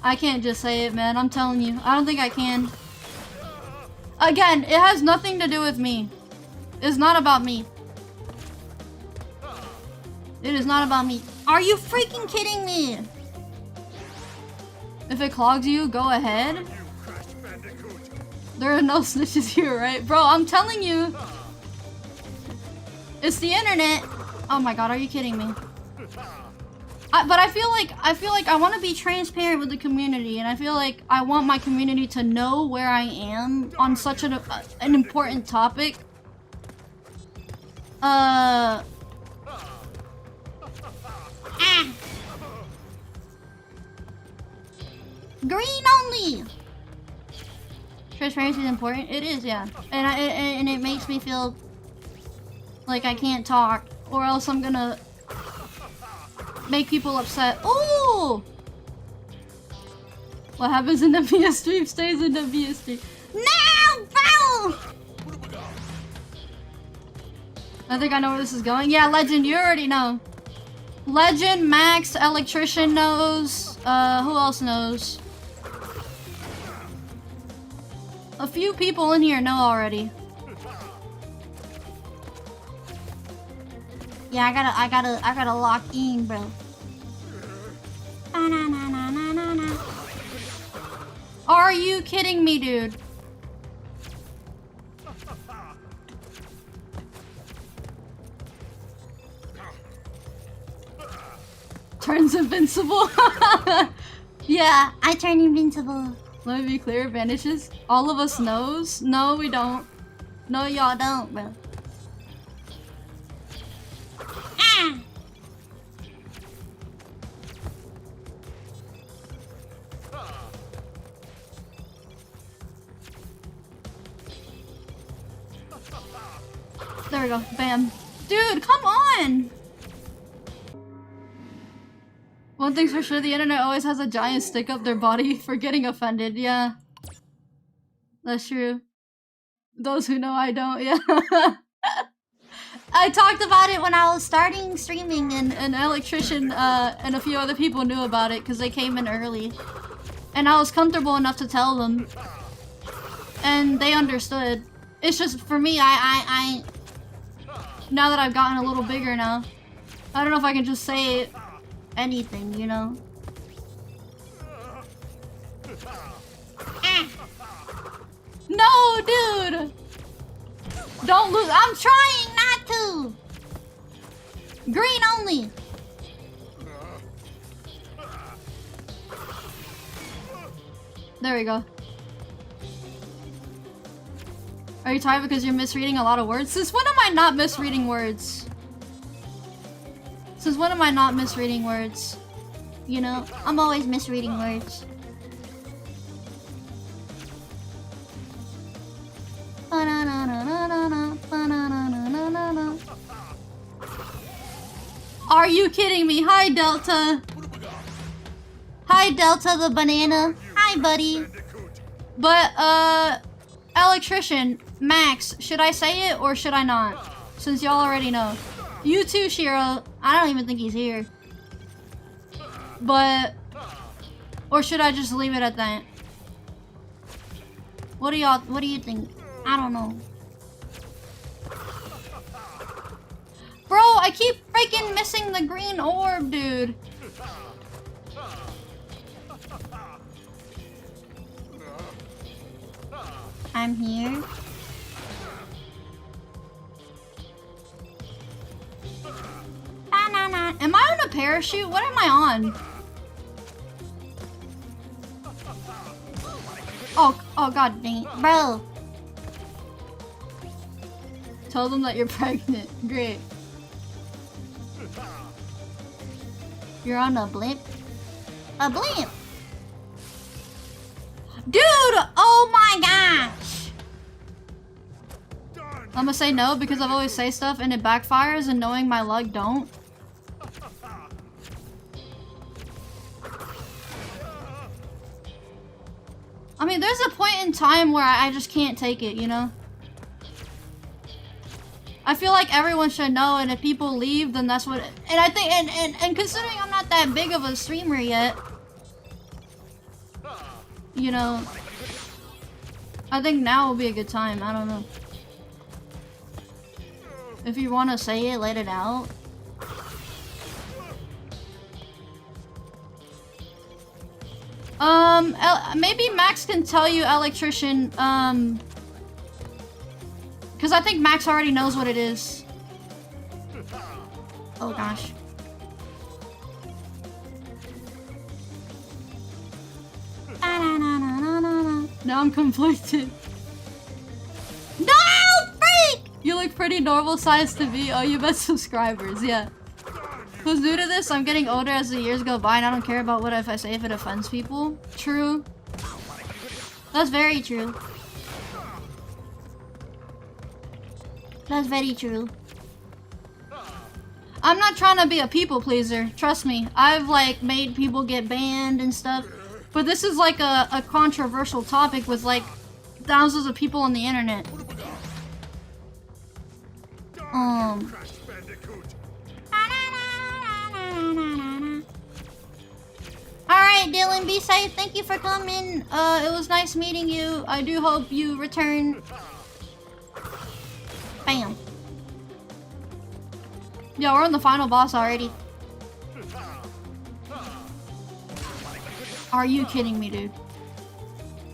I can't just say it, man. I'm telling you. I don't think I can. Again, it has nothing to do with me. It's not about me. It is not about me. Are you freaking kidding me? If it clogs you, go ahead. You, Crash Bandicoot! There are no snitches here, right? Bro, I'm telling you. It's the internet. Oh my god, are you kidding me? But I feel like I want to be transparent with the community, and I feel like I want my community to know where I am on such an important topic. Ah. Green only. Transparency is important. It is, yeah, and it makes me feel like I can't talk, or else I'm gonna make people upset. Ooh! What happens in the Miia stream stays in the Miia stream. No, bro! I think I know where this is going. Yeah, Legend, you already know. Legend, Max, Electrician knows. Who else knows? A few people in here know already. Yeah, I gotta lock in, bro. Ba-na-na-na-na-na-na. Are you kidding me, dude? Turns invincible. Yeah, I turn invincible. Let me be clear, vanishes. All of us knows? No, we don't. No, y'all don't, bro. Ah! There we go. Bam. Dude, come on! One thing's for sure, the internet always has a giant stick up their body for getting offended. Yeah. That's true. Those who know, I don't. Yeah. I talked about it when I was starting streaming, and an electrician and a few other people knew about it because they came in early. And I was comfortable enough to tell them. And they understood. It's just, for me, I now that I've gotten a little bigger now, I don't know if I can just say anything, you know? Ah. No, dude! Don't lose. I'm trying not to! Green only! There we go. Are you tired because you're misreading a lot of words? Since when am I not misreading words? Since when am I not misreading words? You know, I'm always misreading words. Are you kidding me? Hi, Delta. Hi, Delta the banana. Hi, buddy. But, electrician, Max, should I say it or should I not? Since y'all already know. You too, Shiro. I don't even think he's here. But... Or should I just leave it at that? What do you think? I don't know. Bro, I keep freaking missing the green orb, dude. I'm here. Am I on a parachute? What am I on? Oh god dang it. Bro. Tell them that you're pregnant. Great. You're on a blimp? A blimp! Dude! Oh my gosh! I'm gonna say no because I've always say stuff and it backfires, and knowing my luck don't. I mean, there's a point in time where I just can't take it, you know? I feel like everyone should know, and if people leave, then that's what... And I think, and considering I'm not that big of a streamer yet, you know, I think now will be a good time. I don't know. If you want to say it, let it out. Maybe Max can tell you, electrician, because I think Max already knows what it is. Oh gosh. Now I'm conflicted. No! Freak! You look pretty normal size to me. Oh, you bet subscribers, yeah. Who's new to this? I'm getting older as the years go by and I don't care about what if I say if it offends people. True. That's very true. That's very true. I'm not trying to be a people pleaser. Trust me. I've like made people get banned and stuff. But this is like a controversial topic with like thousands of people on the internet. Alright, Dylan, be safe. Thank you for coming. It was nice meeting you. I do hope you return. Bam. Yeah, we're on the final boss already. Are you kidding me, dude?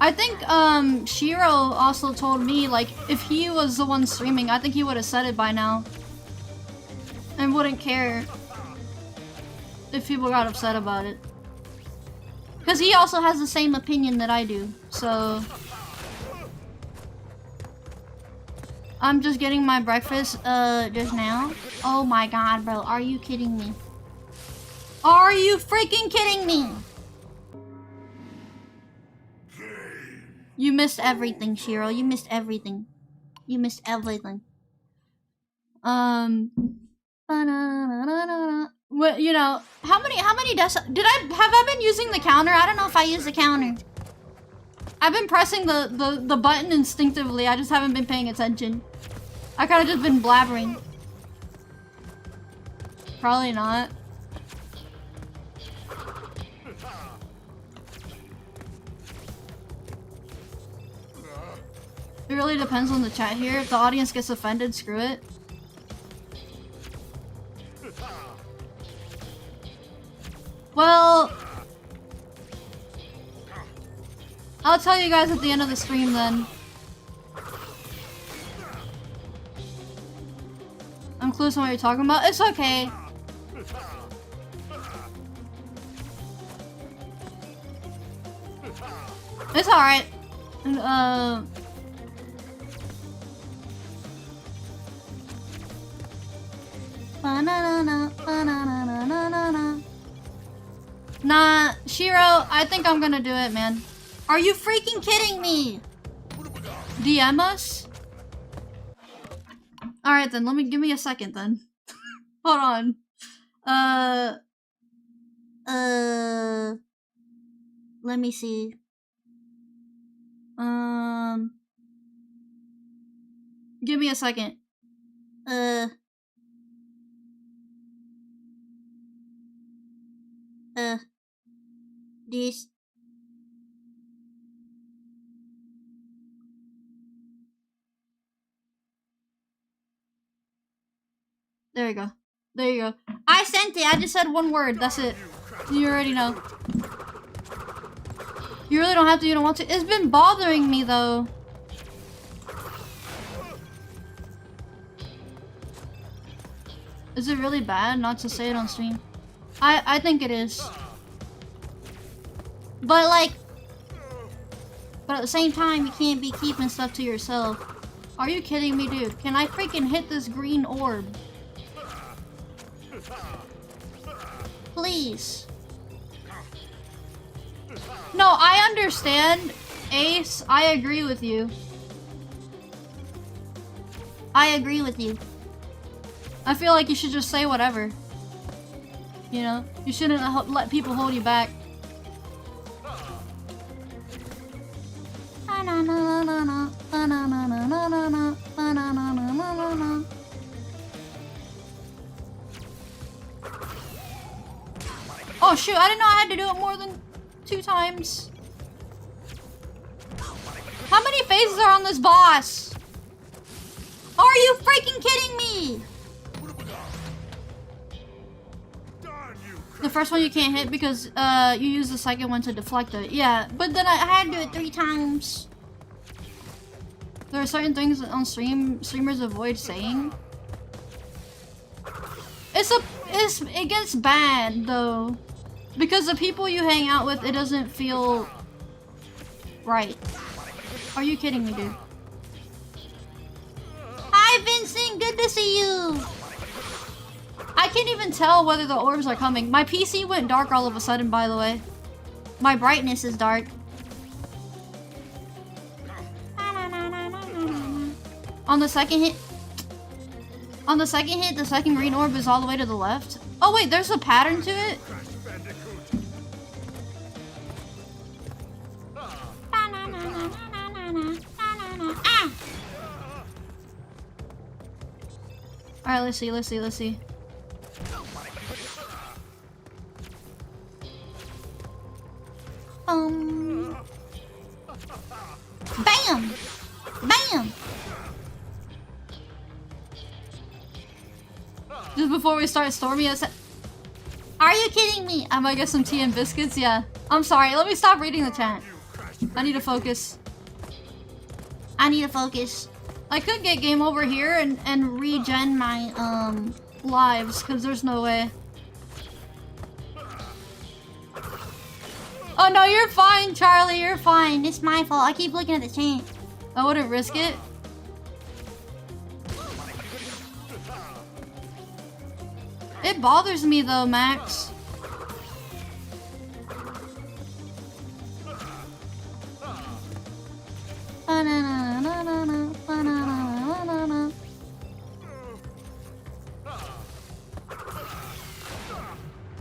I think, Shiro also told me, like, if he was the one streaming, I think he would have said it by now. And wouldn't care if people got upset about it. Because he also has the same opinion that I do. So I'm just getting my breakfast just now. Oh my god, bro. Are you kidding me? Are you freaking kidding me? You missed everything, Shiro. You missed everything. You missed everything. What, you know, how many deaths have I been using the counter? I don't know if I use the counter. I've been pressing the button instinctively. I just haven't been paying attention. I kind of just been blabbering. Probably not. It really depends on the chat here. If the audience gets offended, screw it. Well, I'll tell you guys at the end of the stream then. I'm clueless on what you're talking about. It's okay. It's alright. Nah, Shiro, I think I'm gonna do it, man. Are you freaking kidding me? DM us? Alright then, give me a second then. Hold on. Let me see. Give me a second. This. There you go. There you go. I sent it. I just said one word. That's it. You already know. You really don't have to. You don't want to. It's been bothering me though. Is it really bad not to say it on stream? I think it is. But like, at the same time, you can't be keeping stuff to yourself. Are you kidding me, dude? Can I freaking hit this green orb? Please. No, I understand, Ace. I agree with you. I agree with you. I feel like you should just say whatever. You know? You shouldn't let people hold you back. Oh shoot, I didn't know I had to do it more than 2 times. How many phases are on this boss? Are you freaking kidding me? The first one you can't hit because you use the second one to deflect it. Yeah, but then I had to do it 3 times. There are certain things on streamers avoid saying. It gets bad though. Because the people you hang out with, it doesn't feel right. Are you kidding me, dude? Hi, Vincent. Good to see you. I can't even tell whether the orbs are coming. My PC went dark all of a sudden, by the way. My brightness is dark. On the second hit, the second green orb is all the way to the left. Oh wait, there's a pattern to it? Ah! Alright, let's see. Bam! Bam! Just before we start storming, I said, are you kidding me? I might get some tea and biscuits, yeah. I'm sorry, let me stop reading the chat. I need to focus. I could get game over here and regen my lives, because there's no way. Oh no, you're fine, Charlie. You're fine. It's my fault. I keep looking at the chain. I wouldn't risk it. It bothers me though, Max.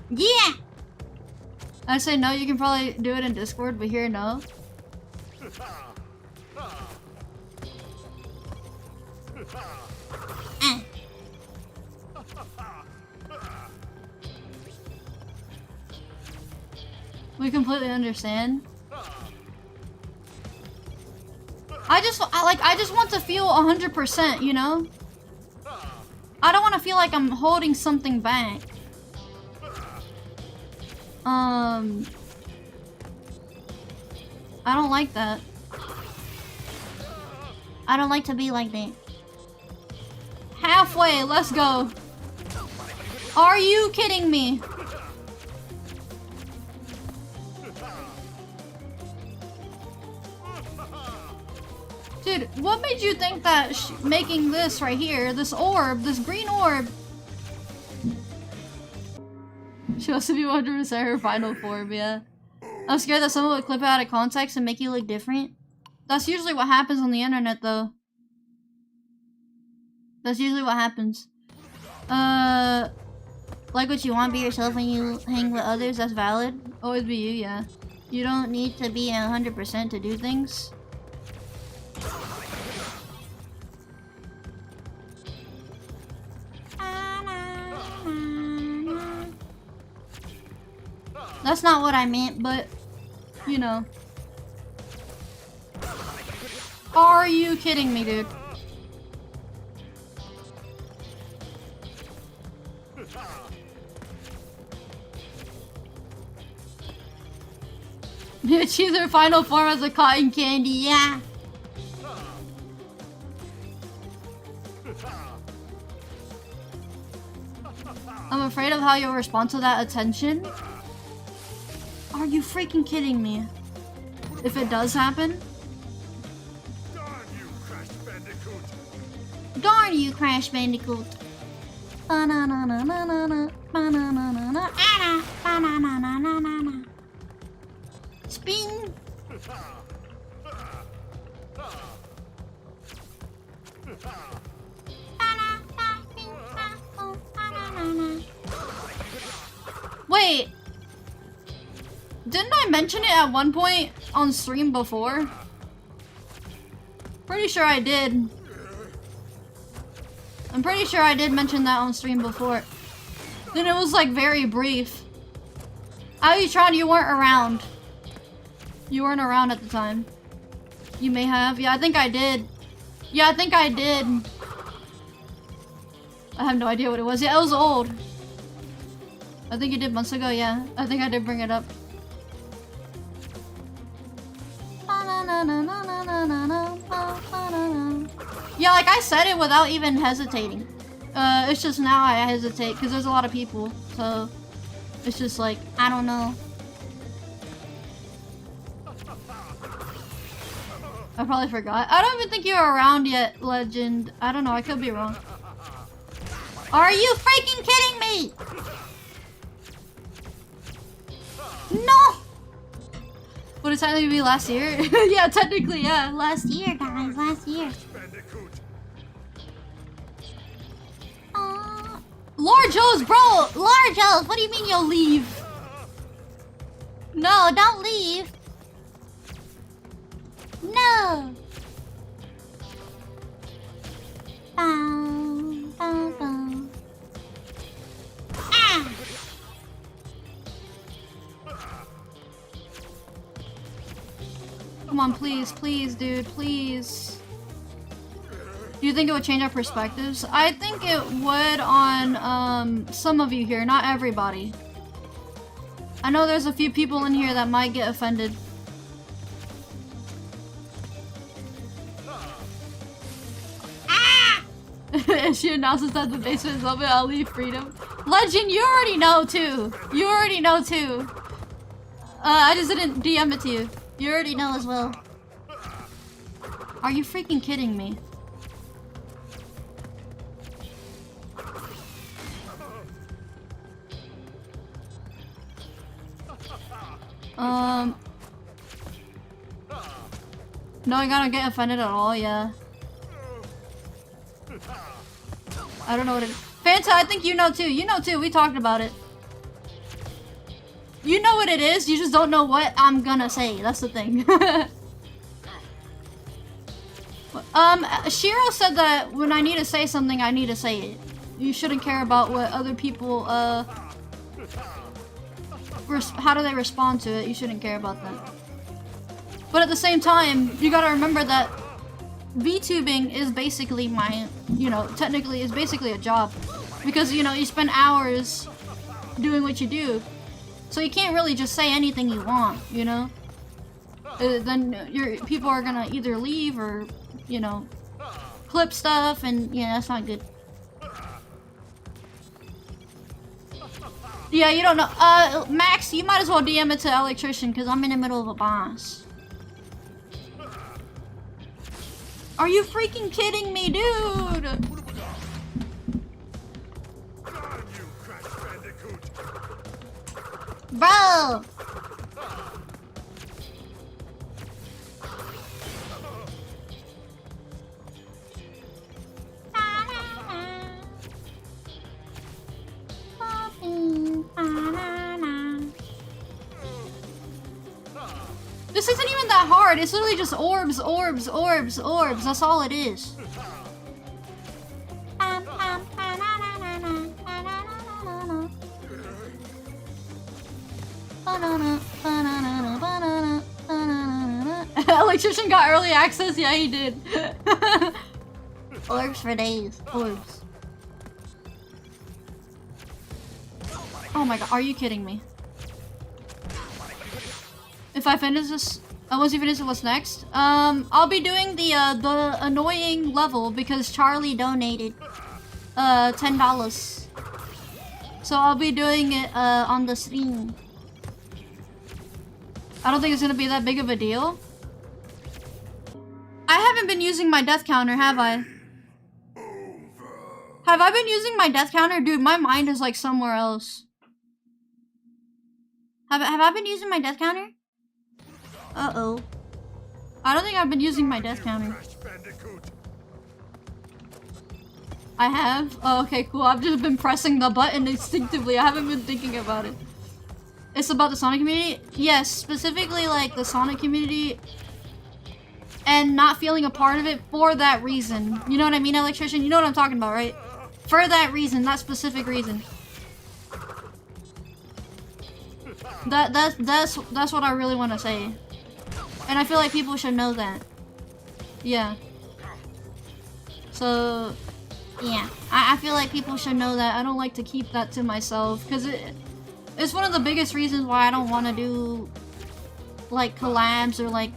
Yeah! I say no, you can probably do it in Discord, but here, no. We completely understand. I just want to feel 100%, you know? I don't want to feel like I'm holding something back. I don't like that. I don't like to be like that. Halfway, let's go. Are you kidding me? Dude, what made you think that making this right here, this orb, this green orb, she wants to be 100% her final form, yeah. I'm scared that someone would clip it out of context and make you look different. That's usually what happens on the internet, though. That's usually what happens. Like what you want, be yourself when you hang with others, that's valid. Always be you, yeah. You don't need to be 100% to do things. That's not what I meant, but, you know. Are you kidding me, dude? Choose her final form as a cotton candy, yeah. I'm afraid of how you'll respond to that attention. Are you freaking kidding me? If it does happen? Darn you, Crash Bandicoot! Darn you, Crash Bandicoot! Ba-na-na-na-na-na-na, ba-na-na-na-na, ah-na, ba-na-na-na-na-na. Spin! Wait! Didn't I mention it at one point on stream before? Pretty sure I did. I'm pretty sure I did mention that on stream before. Then it was like very brief. Tron, you weren't around. You weren't around at the time. You may have. Yeah, I think I did. Yeah, I think I did. I have no idea what it was. Yeah, it was old. I think you did months ago, yeah. I think I did bring it up. Yeah, like I said it without even hesitating. It's just now I hesitate because there's a lot of people. So it's just like, I don't know. I probably forgot. I don't even think you were around yet, Legend. I don't know, I could be wrong. Are you freaking kidding me? No! Would it technically be last year? Yeah, technically, yeah. Last year, guys. Last year. Lord Joe's, bro! Lord Joe's, what do you mean you'll leave? No, don't leave. No. Bow, bow, bow. Ah! Come on, please, please, dude, please. Do you think it would change our perspectives? I think it would on some of you here, not everybody. I know there's a few people in here that might get offended. Ah! If she announces that the basement is open, I'll leave freedom. Legend, you already know too. You already know too. I just didn't DM it to you. You already know as well. Are you freaking kidding me? No, I gotta get offended at all, yeah. I don't know what it is. Fanta, I think you know too. You know too, we talked about it. You know what it is, you just don't know what I'm gonna say. That's the thing. Shiro said that when I need to say something, I need to say it. You shouldn't care about what other people, how do they respond to it. You shouldn't care about that. But at the same time, you gotta remember that VTubing is basically my, you know, technically is basically a job. Because, you know, you spend hours doing what you do. So you can't really just say anything you want, you know? Then people are gonna either leave or, you know, clip stuff, and yeah, that's not good. Yeah, you don't know. Max, you might as well DM it to Electrician, because I'm in the middle of a boss. Are you freaking kidding me, dude? Darn you, Crash Bandicoot! Bro! This isn't even that hard. It's literally just orbs, orbs, orbs, orbs. That's all it is. Electrician got early access? Yeah, he did. Orbs for days. Orbs. Oh my god, are you kidding me? If I finish this, once you finish it, what's next? I'll be doing the annoying level because Charlie donated $10. So I'll be doing it on the stream. I don't think it's gonna be that big of a deal. I haven't been using my death counter, have I? Have I been using my death counter? Dude, my mind is like somewhere else. Have I been using my death counter? Uh-oh. I don't think I've been using my death counter. I have? Oh, okay, cool. I've just been pressing the button instinctively. I haven't been thinking about it. It's about the Sonic community? Yes, specifically like the Sonic community and not feeling a part of it for that reason. You know what I mean, Electrician? You know what I'm talking about, right? For that reason, that specific reason. That's what I really want to say. And I feel like people should know that. Yeah. So, yeah. I feel like people should know that. I don't like to keep that to myself. Because it's one of the biggest reasons why I don't want to do, like, collabs or, like...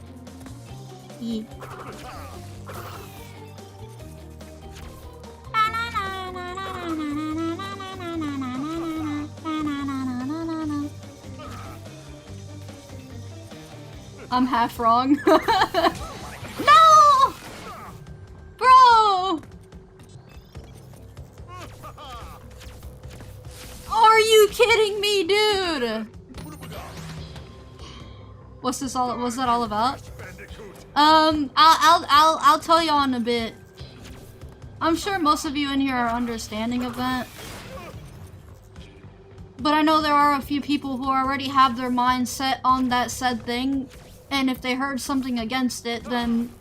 Yeah. I'm half wrong. No! Bro! Are you kidding me, dude? What's that all about? I'll tell y'all in a bit. I'm sure most of you in here are understanding of that. But I know there are a few people who already have their mind set on that said thing. And if they heard something against it, then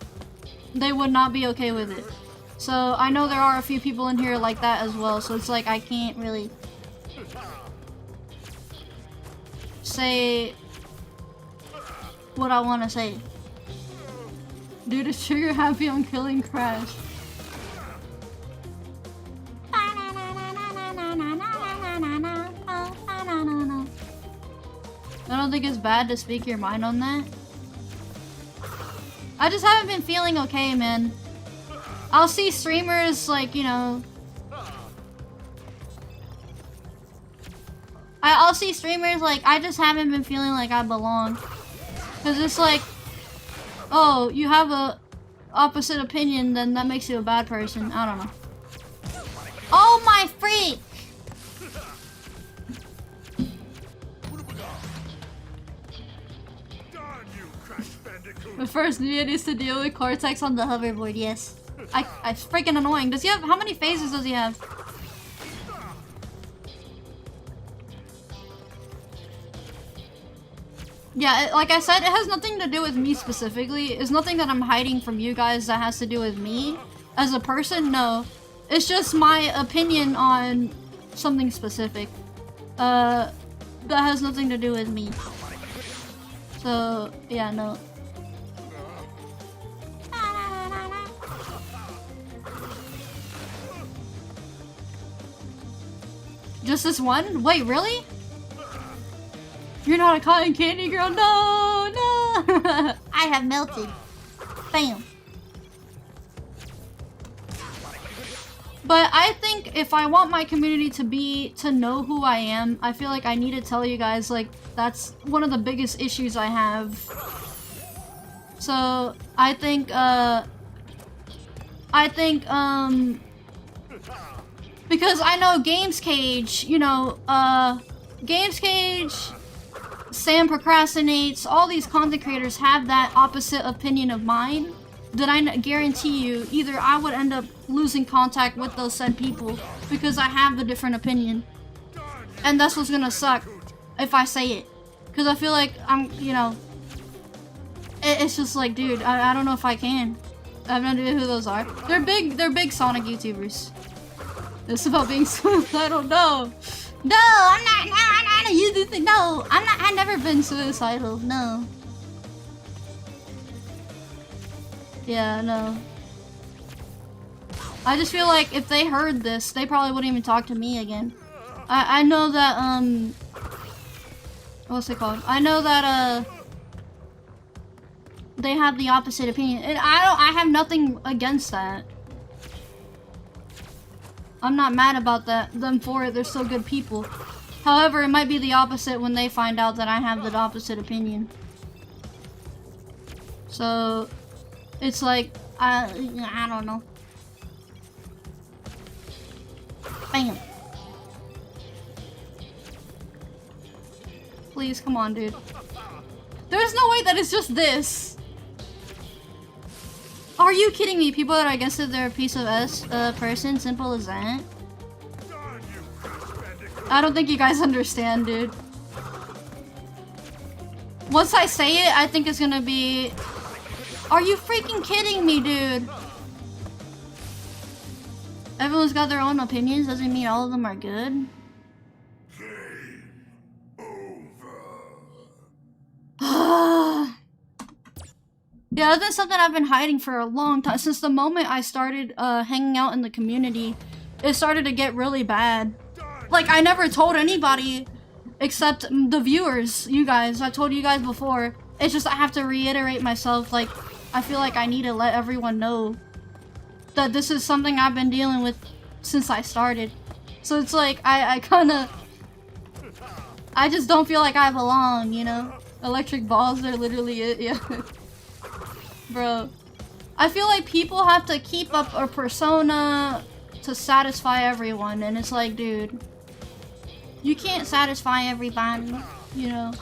they would not be okay with it. So I know there are a few people in here like that as well. So it's like I can't really say what I want to say. Dude, is Trigger happy I'm killing Crash? I don't think it's bad to speak your mind on that. I just haven't been feeling okay, man. I'll see streamers like, you know, I'll see streamers like, I just haven't been feeling like I belong. Cause it's like, oh, you have a opposite opinion, then that makes you a bad person. I don't know. Oh my freak! Darn you, Crash Bandicoot. The first Miia is to deal with Cortex on the hoverboard, yes. It's freaking annoying. Does he have, how many phases does he have? Yeah, like I said, it has nothing to do with me specifically. It's nothing that I'm hiding from you guys that has to do with me. As a person, no. It's just my opinion on something specific. That has nothing to do with me. So, yeah, no. Just this one? Wait, really? You're not a cotton candy girl? No, no! I have melted. Bam. But I think if I want my community to know who I am, I feel like I need to tell you guys, like, that's one of the biggest issues I have. So, I think, because I know Games Cage, you know, Games Cage, Sam procrastinates, all these content creators have that opposite opinion of mine, that I guarantee you, either I would end up losing contact with those said people because I have a different opinion. And that's what's gonna suck if I say it. Because I feel like I'm, you know, it's just like, dude, I don't know if I can. I have no idea who those are. They're big Sonic YouTubers. It's about being suicidal. No, I'm not. You do think? No, I'm not. I've never been suicidal. No. Yeah, no. I just feel like if they heard this, they probably wouldn't even talk to me again. I know that what's it called? I know that they have the opposite opinion, and I have nothing against that. I'm not mad about them for it. They're still good people. However, it might be the opposite when they find out that I have the opposite opinion. So, it's like, I don't know. Bam. Please, come on, dude. There's no way that it's just this. Are you kidding me? People that are against it, they're a piece of person. Simple as that. I don't think you guys understand, dude. Once I say it, I think it's gonna be... Are you freaking kidding me, dude? Everyone's got their own opinions. Doesn't mean all of them are good. Yeah, that's been something I've been hiding for a long time. Since the moment I started hanging out in the community, it started to get really bad. Like, I never told anybody except the viewers, you guys. I told you guys before. It's just I have to reiterate myself. Like, I feel like I need to let everyone know that this is something I've been dealing with since I started. So it's like, I just don't feel like I belong, you know? Electric balls are literally it, yeah. Bro, I feel like people have to keep up a persona to satisfy everyone, and it's like, dude, you can't satisfy everybody, you know?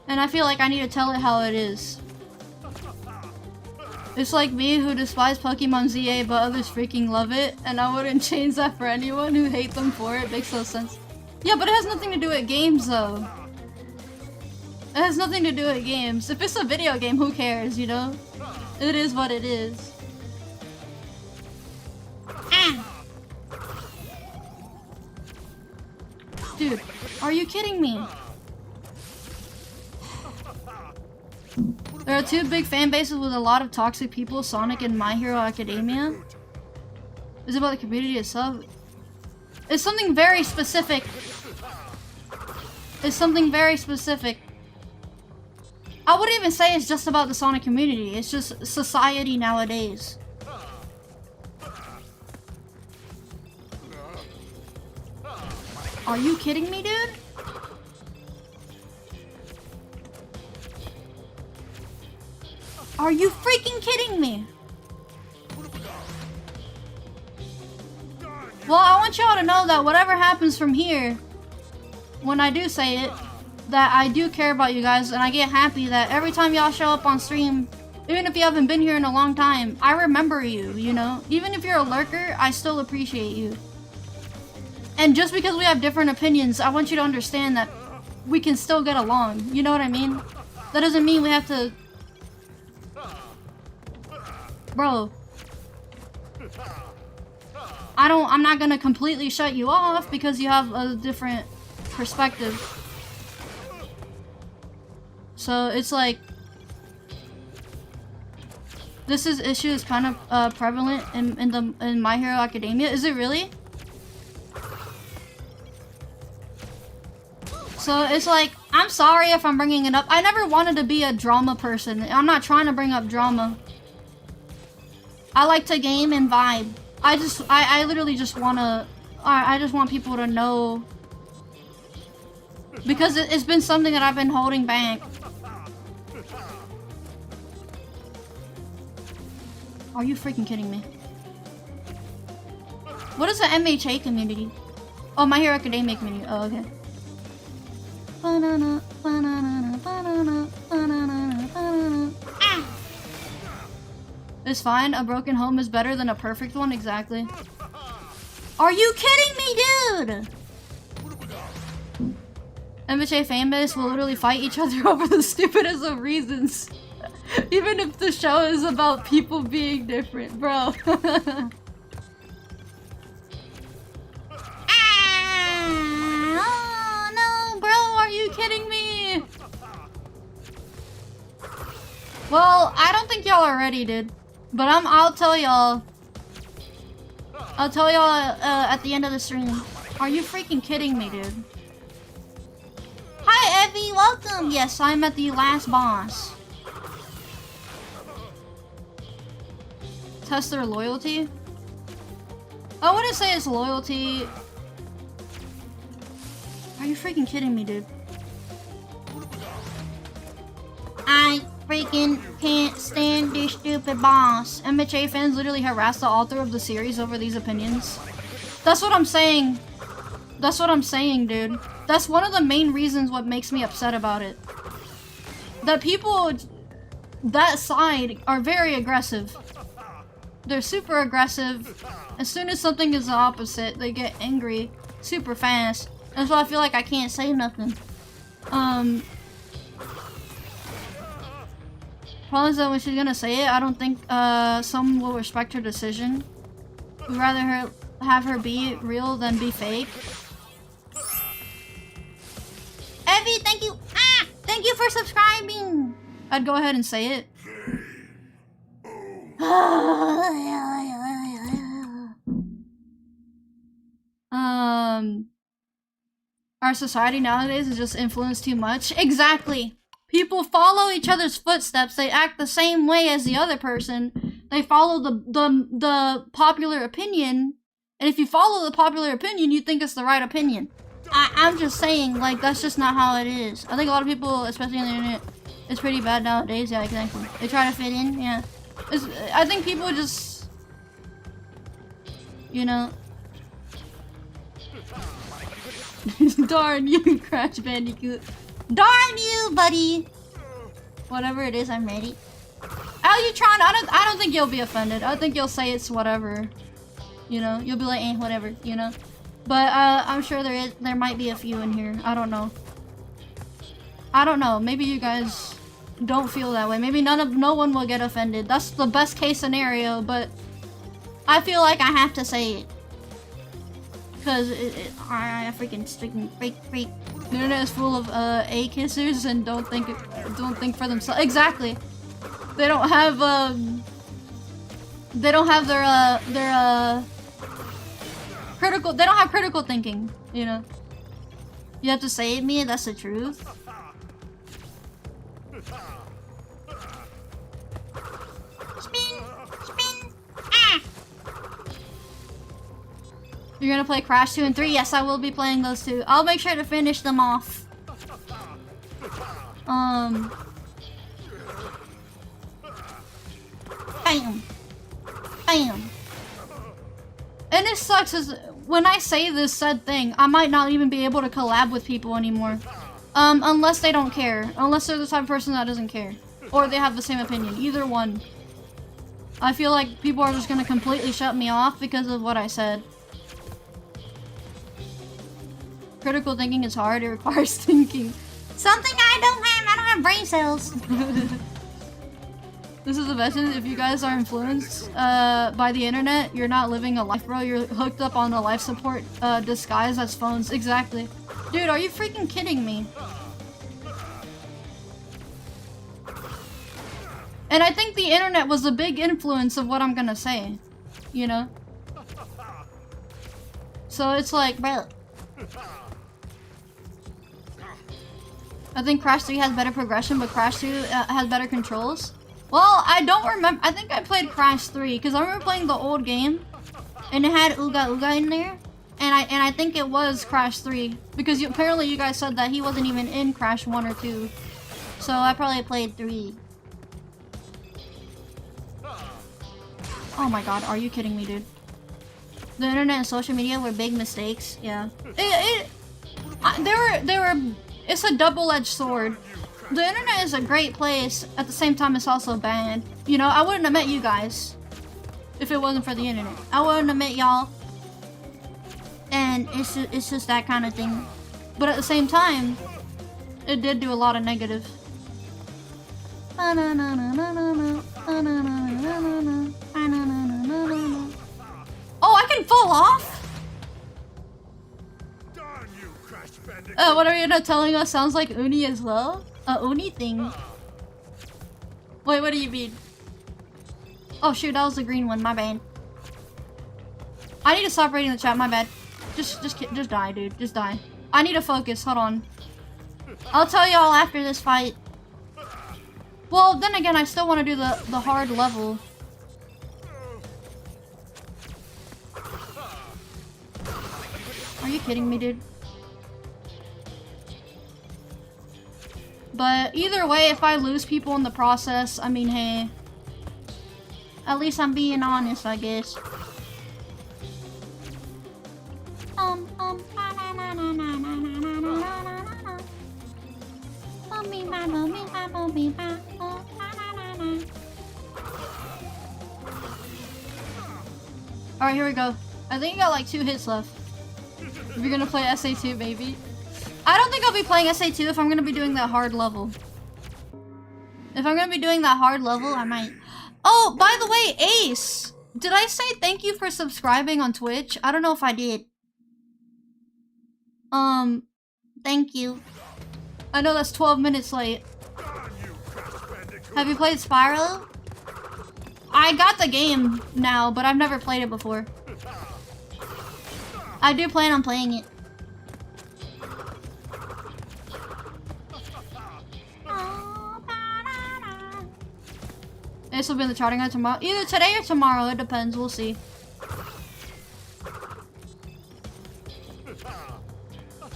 And I feel like I need to tell it how it is. It's like me who despise Pokemon ZA, but others freaking love it, and I wouldn't change that for anyone who hate them for it. Makes no sense. Yeah, but it has nothing to do with games, though. It has nothing to do with games. If it's a video game, who cares, you know? It is what it is. Ah! Dude, are you kidding me? There are two big fan bases with a lot of toxic people, Sonic and My Hero Academia. Is it about the community itself? It's something very specific. It's something very specific. I wouldn't even say it's just about the Sonic community. It's just society nowadays. Are you kidding me, dude? Are you freaking kidding me? Well, I want y'all to know that whatever happens from here, when I do say it, that I do care about you guys, and I get happy that every time y'all show up on stream, even if you haven't been here in a long time, I remember you, you know? Even if you're a lurker, I still appreciate you. And just because we have different opinions, I want you to understand that we can still get along. You know what I mean? That doesn't mean we have to... Bro. I'm not gonna completely shut you off because you have a different perspective. So it's like... This issue is kind of prevalent in My Hero Academia. Is it really? So it's like, I'm sorry if I'm bringing it up. I never wanted to be a drama person. I'm not trying to bring up drama. I like to game and vibe. I literally just wanna... I just want people to know. Because it's been something that I've been holding back. Are you freaking kidding me? What is the MHA community? Oh, My Hero Academia community. Oh, okay. Banana, banana, banana, banana, banana. Ah! It's fine. A broken home is better than a perfect one. Exactly. Are you kidding me, dude? MHA fanbase will literally fight each other over the stupidest of reasons. Even if the show is about people being different, bro. Oh, no, bro, are you kidding me? Well, I don't think y'all are ready, dude. But I'll tell y'all. I'll tell y'all at the end of the stream. Are you freaking kidding me, dude? Hi, Evie, welcome. Yes, I'm at the last boss. Test their loyalty? I wouldn't say it's loyalty. Are you freaking kidding me, dude? I freaking can't stand this stupid boss. MHA fans literally harass the author of the series over these opinions. That's what I'm saying. That's what I'm saying, dude. That's one of the main reasons what makes me upset about it. That people that side are very aggressive. They're super aggressive. As soon as something is the opposite, they get angry super fast. That's why I feel like I can't say nothing. Probably that when she's gonna say it, I don't think some will respect her decision. We'd rather have her be real than be fake. Evie, thank you. Ah, thank you for subscribing. I'd go ahead and say it. Our society nowadays is just influenced too much. Exactly. People follow each other's footsteps. They act the same way as the other person. They follow the popular opinion. And if you follow the popular opinion, you think it's the right opinion. I'm just saying, like, that's just not how it is. I think a lot of people, especially on the internet, it's pretty bad nowadays. Yeah, exactly. They try to fit in, yeah. I think people just, you know. Darn you, Crash Bandicoot. Darn you, buddy. Whatever it is, I'm ready. Alutron, I don't think you'll be offended. I think you'll say it's whatever. You know, you'll be like, eh, whatever, you know. But I'm sure there might be a few in here. I don't know. I don't know. Maybe you guys don't feel that way. Maybe no one will get offended. That's the best case scenario, but I feel like I have to say it. Cause I freaking freak. The internet is full of A kissers and don't think for themselves. Exactly. They don't have their critical. They don't have critical thinking. You know. You have to say it, Miia. That's the truth. Spin. Ah. You're gonna play Crash 2 and 3? Yes, I will be playing those two. I'll make sure to finish them off. Bam. Bam. And it sucks is when I say this said thing, I might not even be able to collab with people anymore. Unless they don't care. Unless they're the type of person that doesn't care. Or they have the same opinion. Either one. I feel like people are just gonna completely shut me off because of what I said. Critical thinking is hard. It requires thinking. Something I don't have. I don't have brain cells. This is the best. If you guys are influenced by the internet, you're not living a life, bro. You're hooked up on a life support disguised as phones. Exactly. Dude, are you freaking kidding me? And I think the internet was a big influence of what I'm gonna say. You know? So it's like, bro. I think Crash 3 has better progression, but Crash 2 has better controls. Well, I don't remember. I think I played Crash 3 because I remember playing the old game, and it had Ooga Ooga in there, and I think it was Crash 3 because apparently you guys said that he wasn't even in Crash 1 or 2, so I probably played 3. Oh my god, are you kidding me, dude? The internet and social media were big mistakes. Yeah, it's a double-edged sword. The internet is a great place, at the same time it's also bad. You know, I wouldn't have met you guys if it wasn't for the internet. I wouldn't have met y'all. And it's just that kind of thing. But at the same time, it did do a lot of negative. Oh, I can fall off? What are you telling us? Sounds like Uni as well? A Uni thing. Wait, what do you mean? Oh shoot, that was the green one, my bad. I need to stop reading the chat, my bad. Just die, dude. Just die. I need to focus, hold on. I'll tell y'all after this fight. Well, then again, I still want to do the hard level. Are you kidding me, dude? But either way, if I lose people in the process, I mean, hey. At least I'm being honest, I guess. Alright, here we go. I think you got like 2 hits left. If you're gonna play SA2, baby. I don't think I'll be playing SA2 if I'm gonna be doing that hard level. If I'm gonna be doing that hard level, I might. Oh, by the way, Ace! Did I say thank you for subscribing on Twitch? I don't know if I did. Thank you. I know that's 12 minutes late. Have you played Spyro? I got the game now, but I've never played it before. I do plan on playing it. This will be in the charting guide tomorrow. Either today or tomorrow, it depends. We'll see.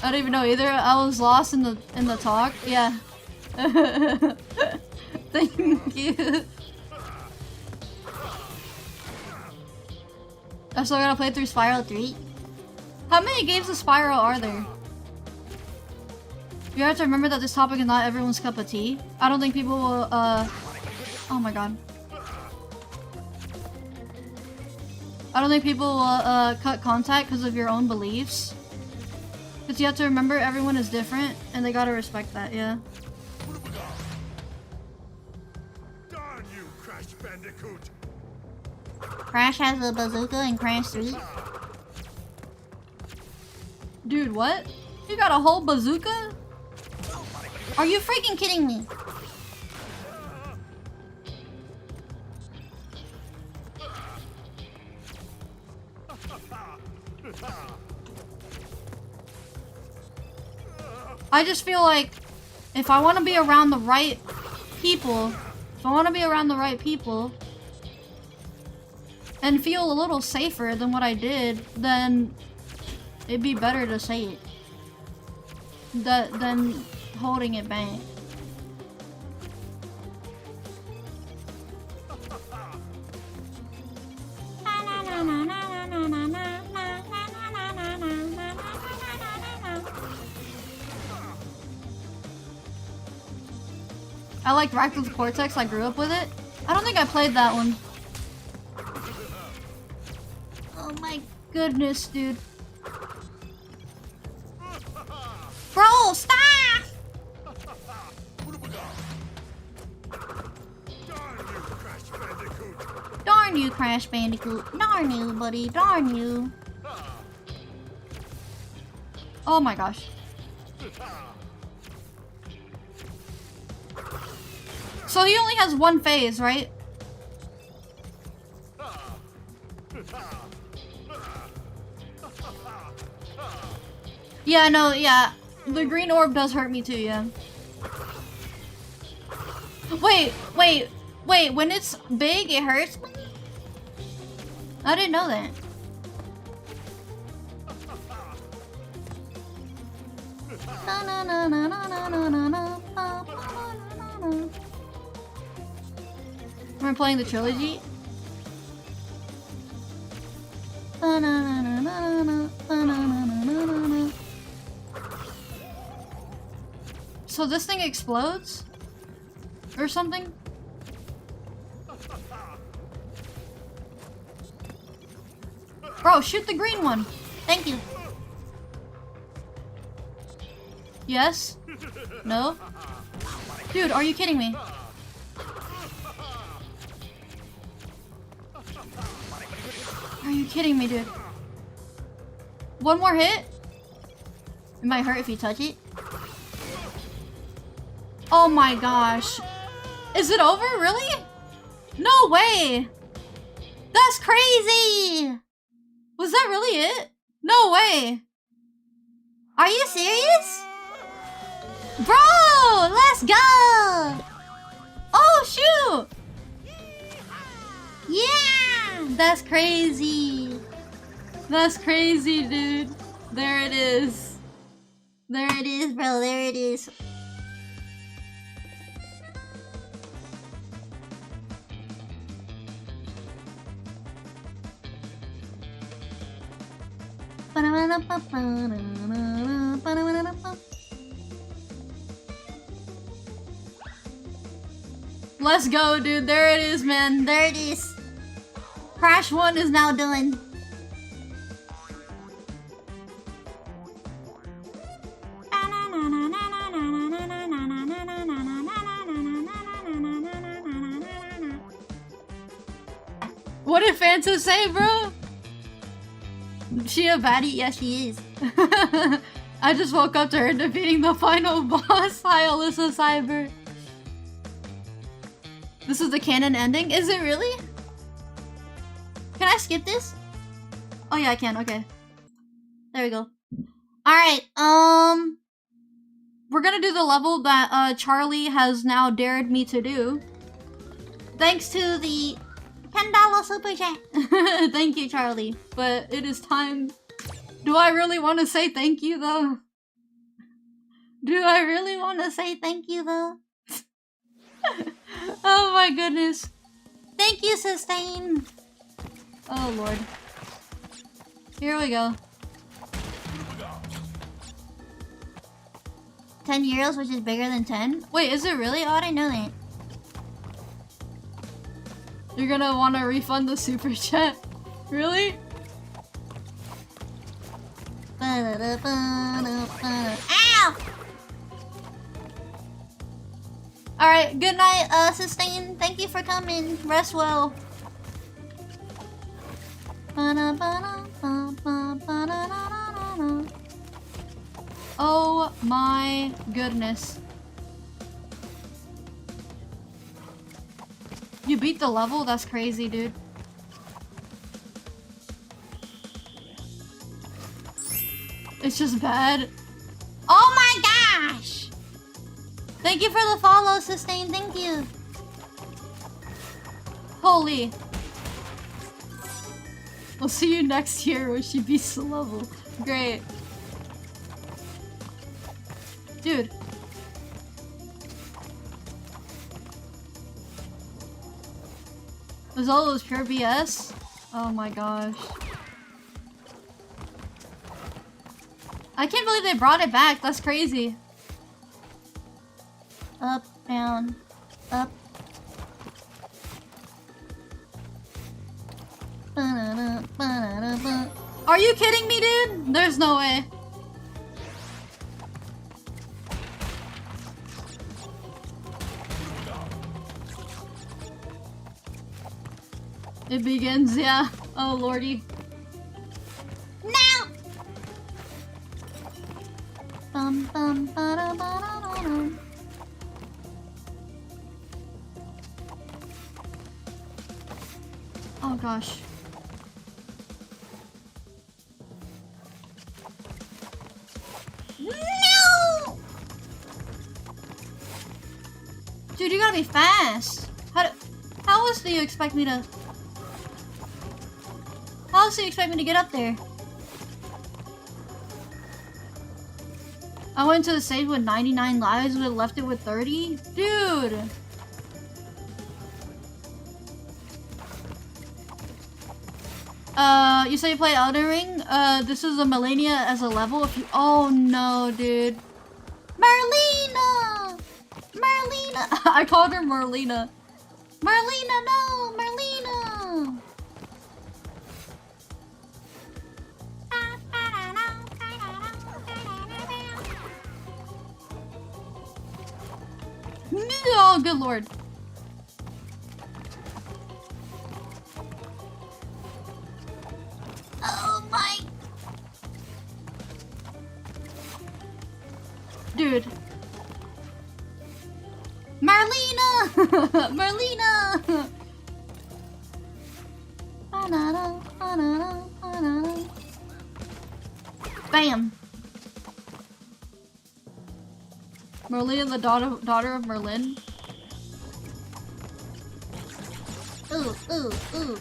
I don't even know either. I was lost in the talk. Yeah. Thank you. I'm still gonna play through Spyro 3. How many games of Spyro are there? You have to remember that this topic is not everyone's cup of tea. I don't think people will, oh my god. I don't think people will, cut contact because of your own beliefs. Because you have to remember everyone is different, and they gotta respect that, yeah. Darn you, Crash Bandicoot! Crash has a bazooka in Crash 3. Dude, what? You got a whole bazooka? Are you freaking kidding me? I just feel like if I want to be around the right people, and feel a little safer than what I did, then It'd be better to say it than holding it back. I like Rakdos Cortex, I grew up with it. I don't think I played that one. Oh my goodness, dude. Bro, stop! Darn you, Crash Bandicoot. Darn you, buddy. Darn you. Oh my gosh. So he only has one phase, right? Yeah, no, yeah. The green orb does hurt me too, yeah. Wait. When it's big, it hurts me? I didn't know that. We're playing the trilogy. So this thing explodes? Or something? Bro, shoot the green one. Thank you. Yes? No? Dude, are you kidding me? Are you kidding me, dude? One more hit? It might hurt if you touch it. Oh my gosh. Is it over? Really? No way! That's crazy! Was that really it? No way! Are you serious? Bro! Let's go! Oh shoot! Yeah! That's crazy! That's crazy, dude. There it is. There it is, bro. There it is. Let's go, dude. There it is, man. There it is. Crash 1 is now done. What did Phantom say, bro? She a baddie? Yeah, she is. I just woke up to her defeating the final boss. Hi, Alyssa Cyber. This is the canon ending? Is it really? Can I skip this? Oh yeah, I can. Okay. There we go. Alright, we're gonna do the level that Charlie has now dared me to do. Thanks to the $10 super chat. Thank you, Charlie. But it is time. Do I really want to say thank you, though? Do I really want to say thank you, though? Oh my goodness. Thank you, Sustain. Oh lord. Here we go. 10 euros, which is bigger than 10? Wait, is it really? Oh, I didn't know that. You're gonna want to refund the super chat. Really? Ow! Alright, good night, Sustain. Thank you for coming. Rest well. Oh my goodness. You beat the level? That's crazy, dude. It's just bad. Oh my gosh! Thank you for the follow, Sustain. Thank you. Holy. We'll see you next year when she beats the level. Great. Dude. Was all those pure BS? Oh my gosh. I can't believe they brought it back. That's crazy. Up, down, up. Are you kidding me, dude? There's no way. It begins, yeah. Oh lordy. Now! Bum bum ba da ba da da da. Oh gosh. No! Dude, you gotta be fast. How else do you expect me to... How else do you expect me to get up there? I went to the stage with 99 lives, but left it with 30? Dude! You say you play Elden Ring? This is a Millennia as a level if you- Oh no, dude. Merlina! Merlina! I called her Merlina. Merlina, no! Merlina! Oh, good lord. Oh my... Dude. Marlena! Marlena! Bam! Merlina, the daughter of Merlin. Ooh, ooh, ooh.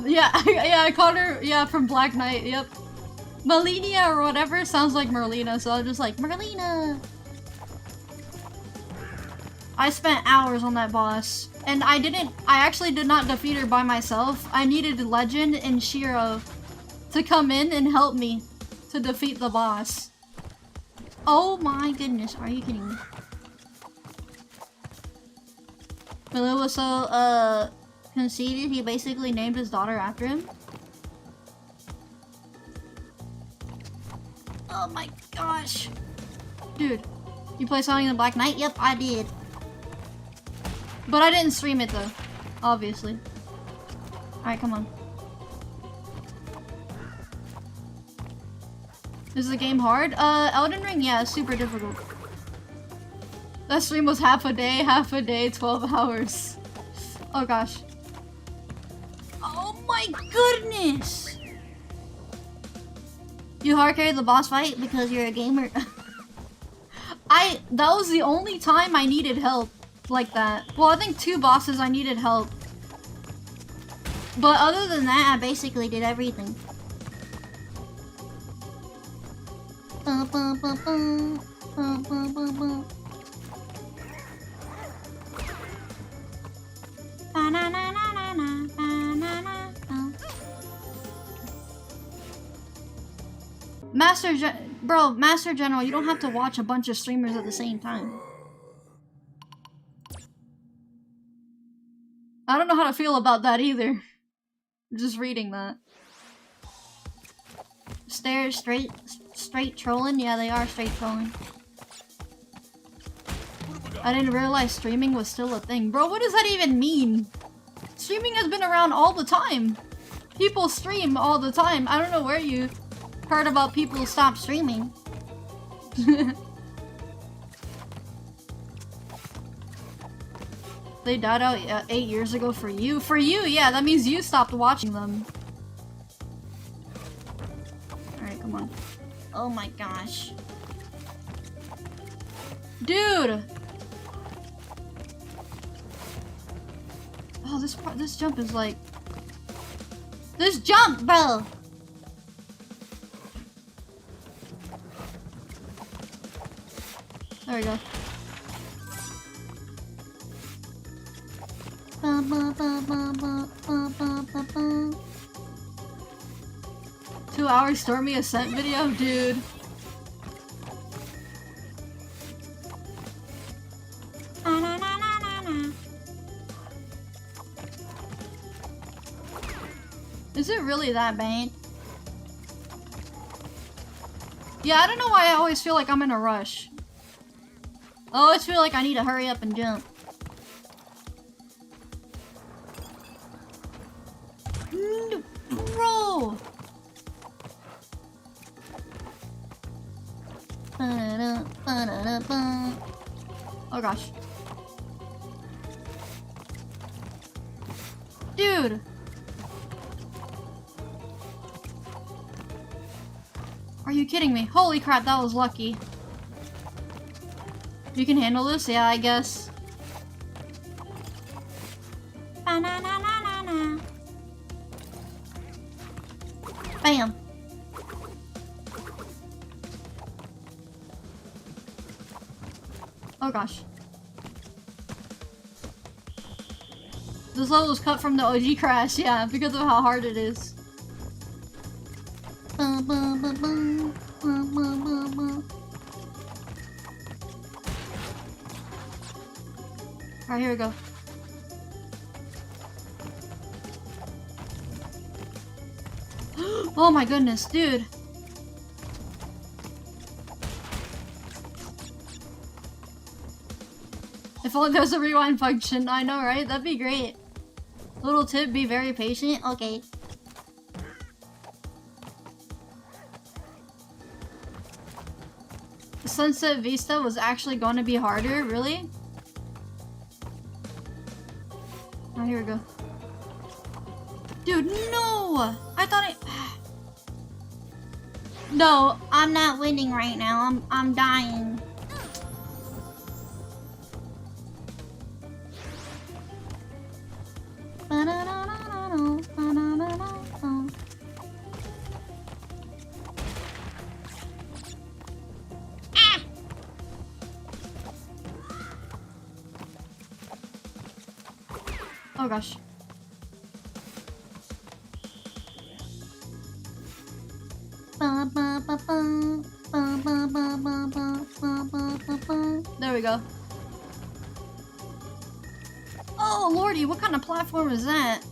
Yeah, yeah, I called her, yeah, from Black Knight, yep. Melina or whatever sounds like Merlina, so I was just like, Merlina! I spent hours on that boss, and I actually did not defeat her by myself. I needed Legend and Shiro to come in and help me to defeat the boss. Oh my goodness, are you kidding me? Merlin was so, conceited, he basically named his daughter after him. Oh my gosh. Dude, you play Sonic the Black Knight? Yep, I did. But I didn't stream it though, obviously. Alright, come on. Is the game hard? Elden Ring, yeah, it's super difficult. That stream was half a day, 12 hours. Oh gosh. Oh my goodness! You hard carried the boss fight because you're a gamer? That was the only time I needed help like that. Well, I think 2 bosses I needed help. But other than that, I basically did everything. Master General, you don't have to watch a bunch of streamers at the same time. I don't know how to feel about that either. Just reading that. Straight trolling? Yeah, they are straight trolling. I didn't realize streaming was still a thing. Bro, what does that even mean? Streaming has been around all the time. People stream all the time. I don't know where you heard about people stop streaming. They died out 8 years ago for you? For you, yeah, that means you stopped watching them. Alright, come on. Oh my gosh. Dude! Oh, this jump is like... This jump, bro! There we go. 2 hours Stormy Ascent video? Dude. Is it really that bad? Yeah, I don't know why I always feel like I'm in a rush. I always feel like I need to hurry up and jump. Bro! Oh gosh. Dude! Are you kidding me? Holy crap, that was lucky. You can handle this? Yeah, I guess. Bam. Oh gosh. This level was cut from the OG Crash, yeah, because of how hard it is. Alright, here we go. Oh my goodness, dude. If only there's a rewind function. I know, right? That'd be great. Little tip, be very patient. Okay. Sunset Vista was actually going to be harder? Really? Oh, here we go. Dude, no! I thought I... No, I'm not winning right now. I'm dying. Oh gosh. There we go. Oh lordy, what kind of platform is that?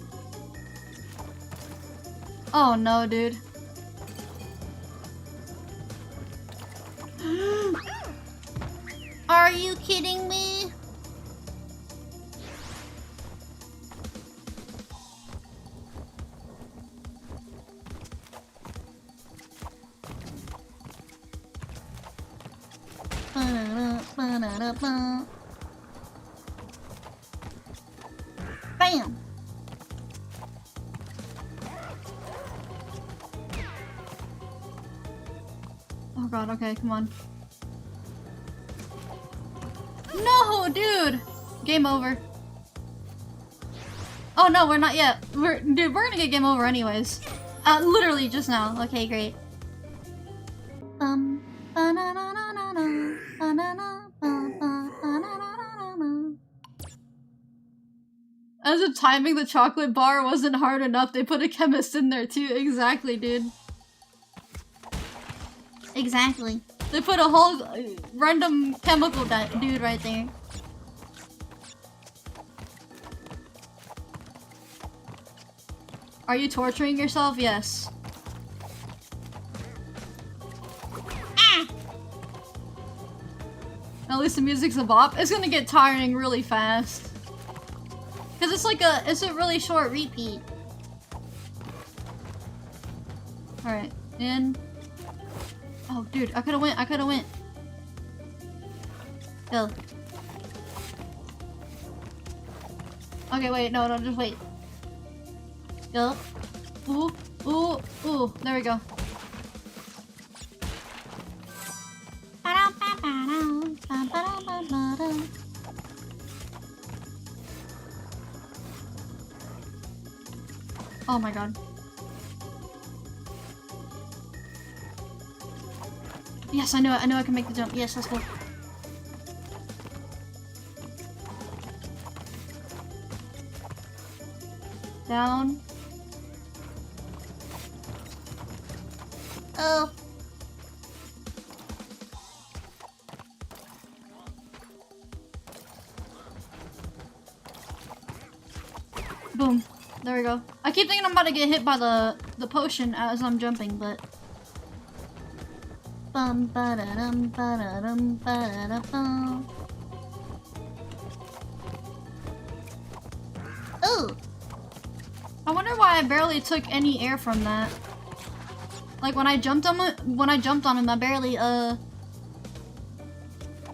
Oh no, dude. Are you kidding me? Bam! Oh god, okay, come on. No, dude! Game over. Oh no, we're not yet. We're gonna get game over anyways. Literally just now. Okay, great. As if timing the chocolate bar wasn't hard enough, they put a chemist in there too. Exactly, dude. Exactly. They put a whole random chemical dude right there. Are you torturing yourself? Yes. Ah! At least the music's a bop. It's gonna get tiring really fast. Cause it's a really short repeat. Alright, in. Oh dude, I could've went. Go. Okay, wait, no, just wait. Go. Ooh, ooh, ooh, there we go. Oh my god. Yes, I know it. I know I can make the jump. Yes, let's go. Down. Oh. Boom. There we go. I keep thinking I'm about to get hit by the potion as I'm jumping, but bum ba da dum ba da dum ba da bum. Ooh. I wonder why I barely took any air from that. Like when I jumped on him, I barely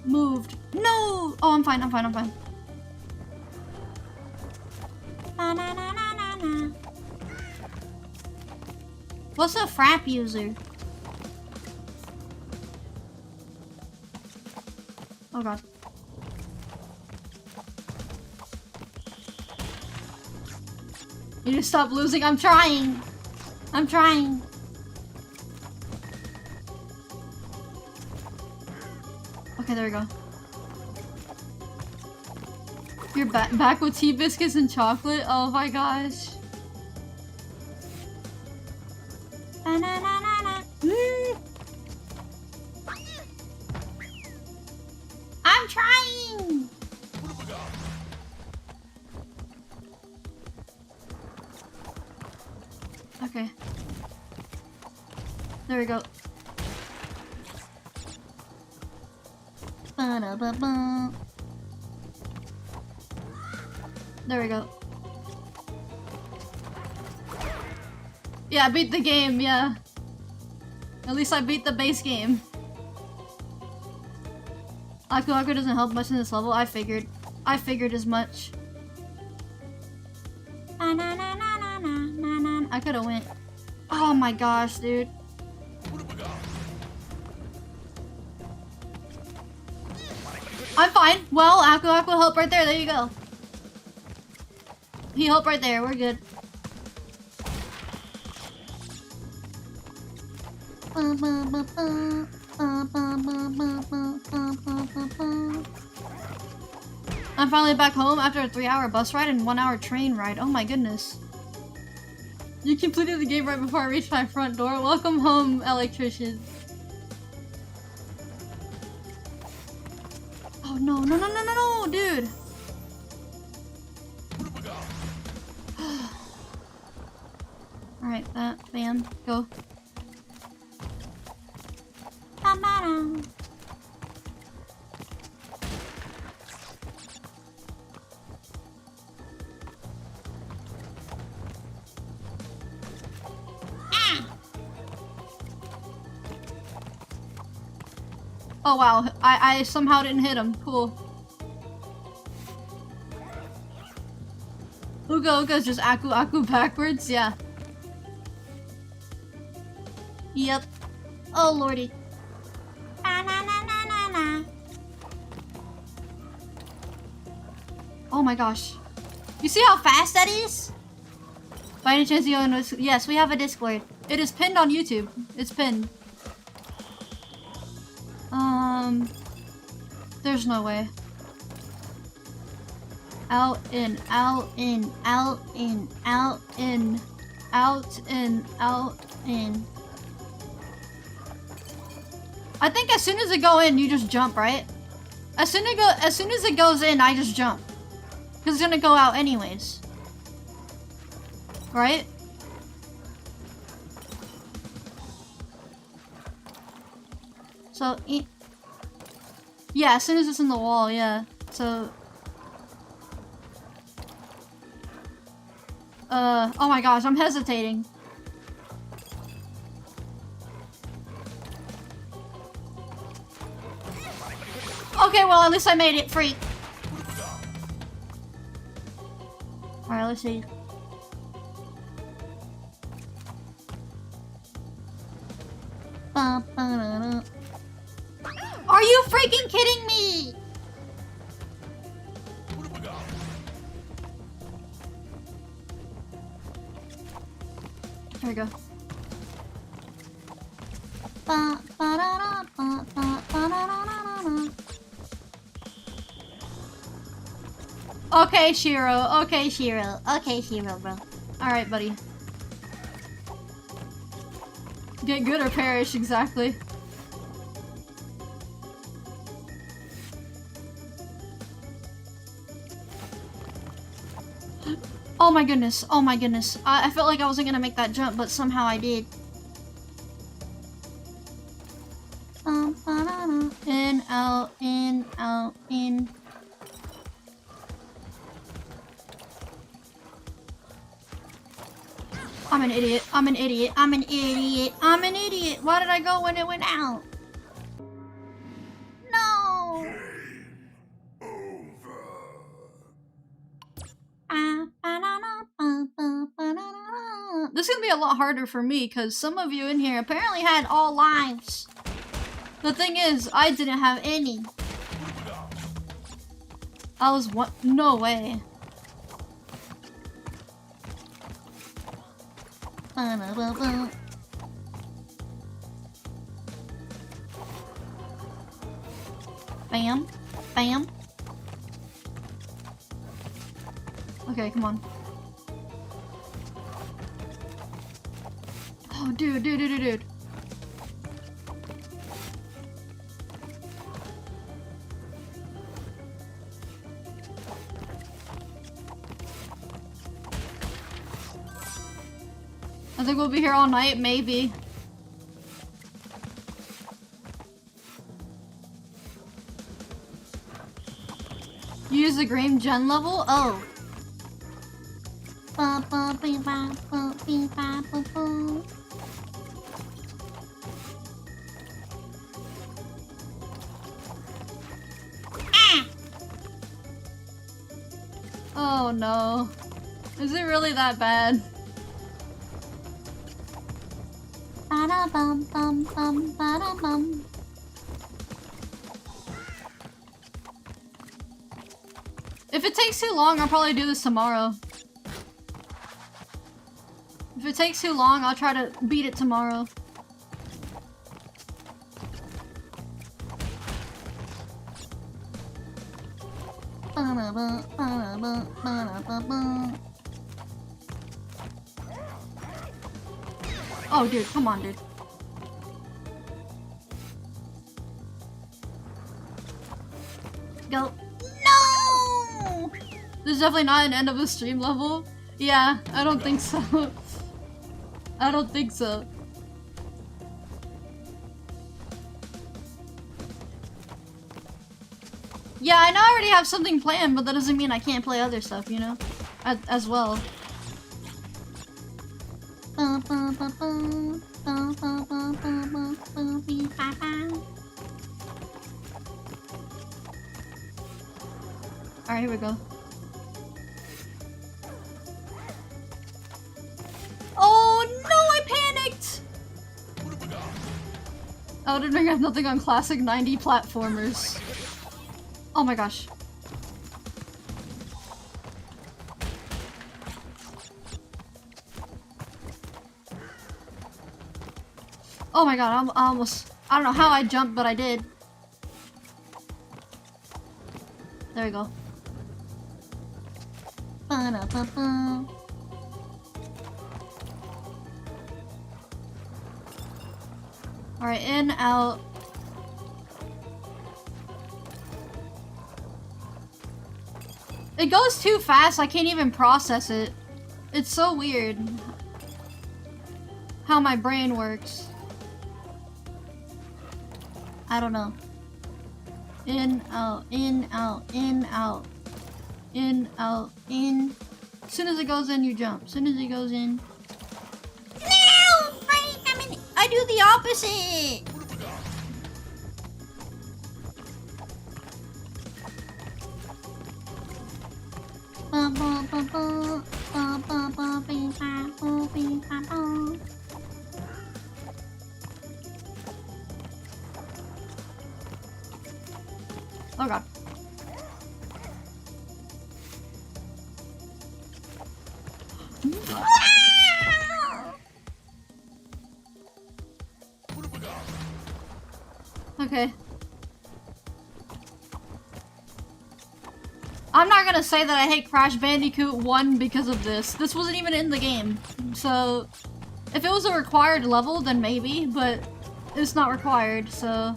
moved. No! Oh, I'm fine. I'm fine. I'm fine. What's a frap user? Oh god. You need to stop losing. I'm trying. I'm trying. Okay, there we go. You're back with tea biscuits and chocolate? Oh my gosh. I'm trying! Okay. There we go. Ba-da-ba-ba. There we go. Yeah, I beat the game, yeah. At least I beat the base game. Aku doesn't help much in this level, I figured. I figured as much. I could've went. Oh my gosh, dude. I'm fine. Well, Aku helped right there. There you go. He helped right there. We're good. I'm finally back home after a 3-hour bus ride and 1-hour train ride. Oh my goodness. You completed the game right before I reached my front door. Welcome home, electrician. Oh no, no, no, no, no, no, dude. Alright, that, bam, go. Oh wow, I somehow didn't hit him. Cool. Uga's just Aku backwards, yeah. Yep. Oh lordy. Oh my gosh. You see how fast that is? By any chance you own this? Yes, we have a Discord. It is pinned on YouTube. It's pinned. There's no way. Out, in, out, in, out, in, out, in, out, in, out, in. I think as soon as it go in, you just jump, right? As soon as it goes in, I just jump. Cause it's gonna go out anyways. Right? So, yeah, as soon as it's in the wall, yeah. So, oh my gosh, I'm hesitating. Okay, well, at least I made it free. Alright, let's see. Are you freaking kidding me? There we go. Okay, Shiro. Okay, Shiro. Okay, Shiro, bro. Alright, buddy. Get good or perish, exactly. Oh my goodness. Oh my goodness. I felt like I wasn't gonna make that jump, but somehow I did. In, out, in, out, in. I'm an idiot. I'm an idiot. I'm an idiot. I'm an idiot. Why did I go when it went out? No. This is gonna be a lot harder for me because some of you in here apparently had all lives. The thing is, I didn't have any. I was one. No way. Bam. Bam. Okay, come on. Oh, dude. I think we'll be here all night, maybe. Use the green gen level? Oh. Oh no. Is it really that bad? If it takes too long, I'll probably do this tomorrow. If it takes too long, I'll try to beat it tomorrow. Oh, dude, come on, dude. Go. No! This is definitely not an end of a stream level. Yeah, I don't think so. I don't think so. Yeah, I know I already have something planned, but that doesn't mean I can't play other stuff, you know? As well. Alright, here we go. Oh no, I panicked! Elden Ring has nothing on classic 90 platformers. Oh my gosh. Oh my god, I almost... I don't know how I jumped, but I did. There we go. Alright, in, out. It goes too fast, I can't even process it. It's so weird how my brain works. I don't know. In, out, in, out, in, out. In, out, in. As soon as it goes in, you jump. As soon as it goes in. No! I do the opposite! Oh god. Okay. I'm not gonna say that I hate Crash Bandicoot 1 because of this. This wasn't even in the game. So, if it was a required level, then maybe, but it's not required, so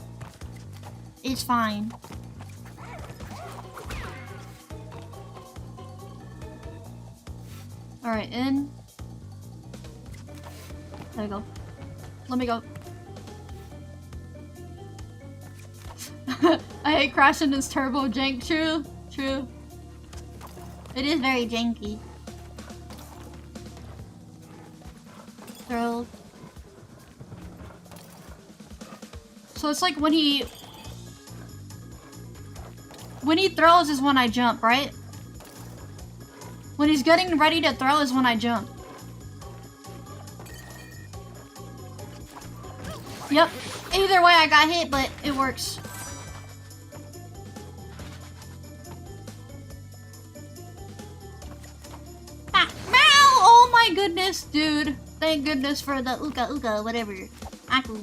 it's fine. Alright, in. There we go. Let me go. I hate Crash and his turbo jank. True, true. It is very janky. Throw. So it's like when he throws is when I jump, right? When he's getting ready to throw is when I jump. Yep. Either way I got hit, but it works. Oh my goodness, dude. Thank goodness for the uka uka, whatever. Aku.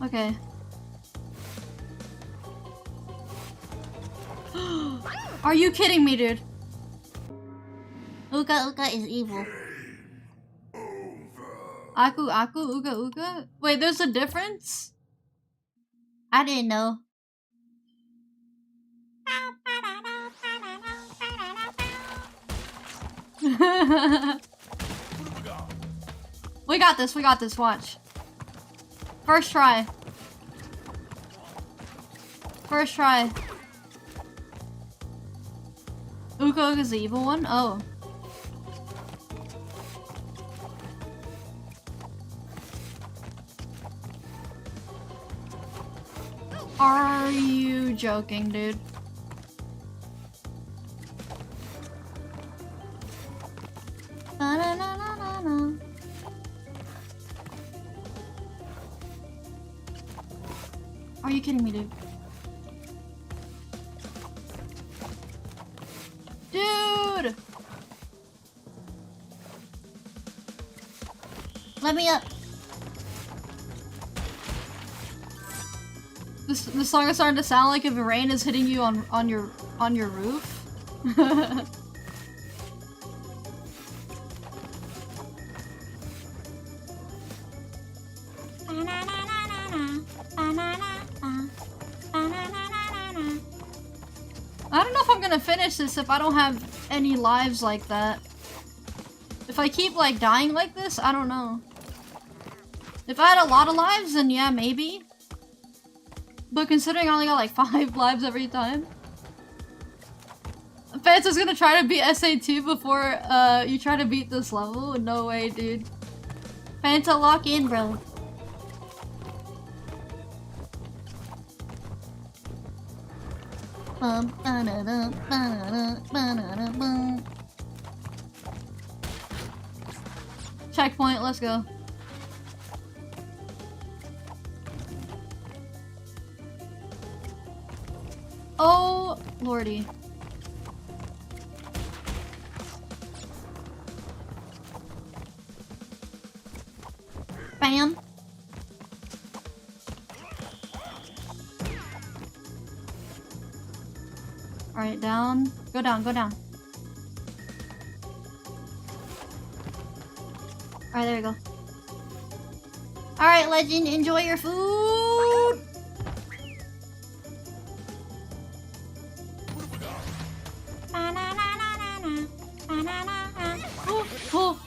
Okay. Are you kidding me, dude? Uka uka is evil. Aku aku uga uga? Wait, there's a difference? I didn't know. We got this, watch. First try. First try. Uga Uga's the evil one? Oh. Are you joking, dude? Na-na-na-na-na-na. Are you kidding me, dude? Dude! Let me up. This song is starting to sound like if rain is hitting you on your roof. I don't know if I'm gonna finish this if I don't have any lives like that. If I keep like dying like this, I don't know. If I had a lot of lives, then yeah, maybe. But considering I only got like 5 lives every time. Fanta's gonna try to beat SA2 before you try to beat this level? No way, dude. Fanta, lock in, bro. Checkpoint, let's go. Oh, lordy. Bam. Alright, down. Go down, go down. Alright, there we go. Alright, legend, enjoy your food! Oh.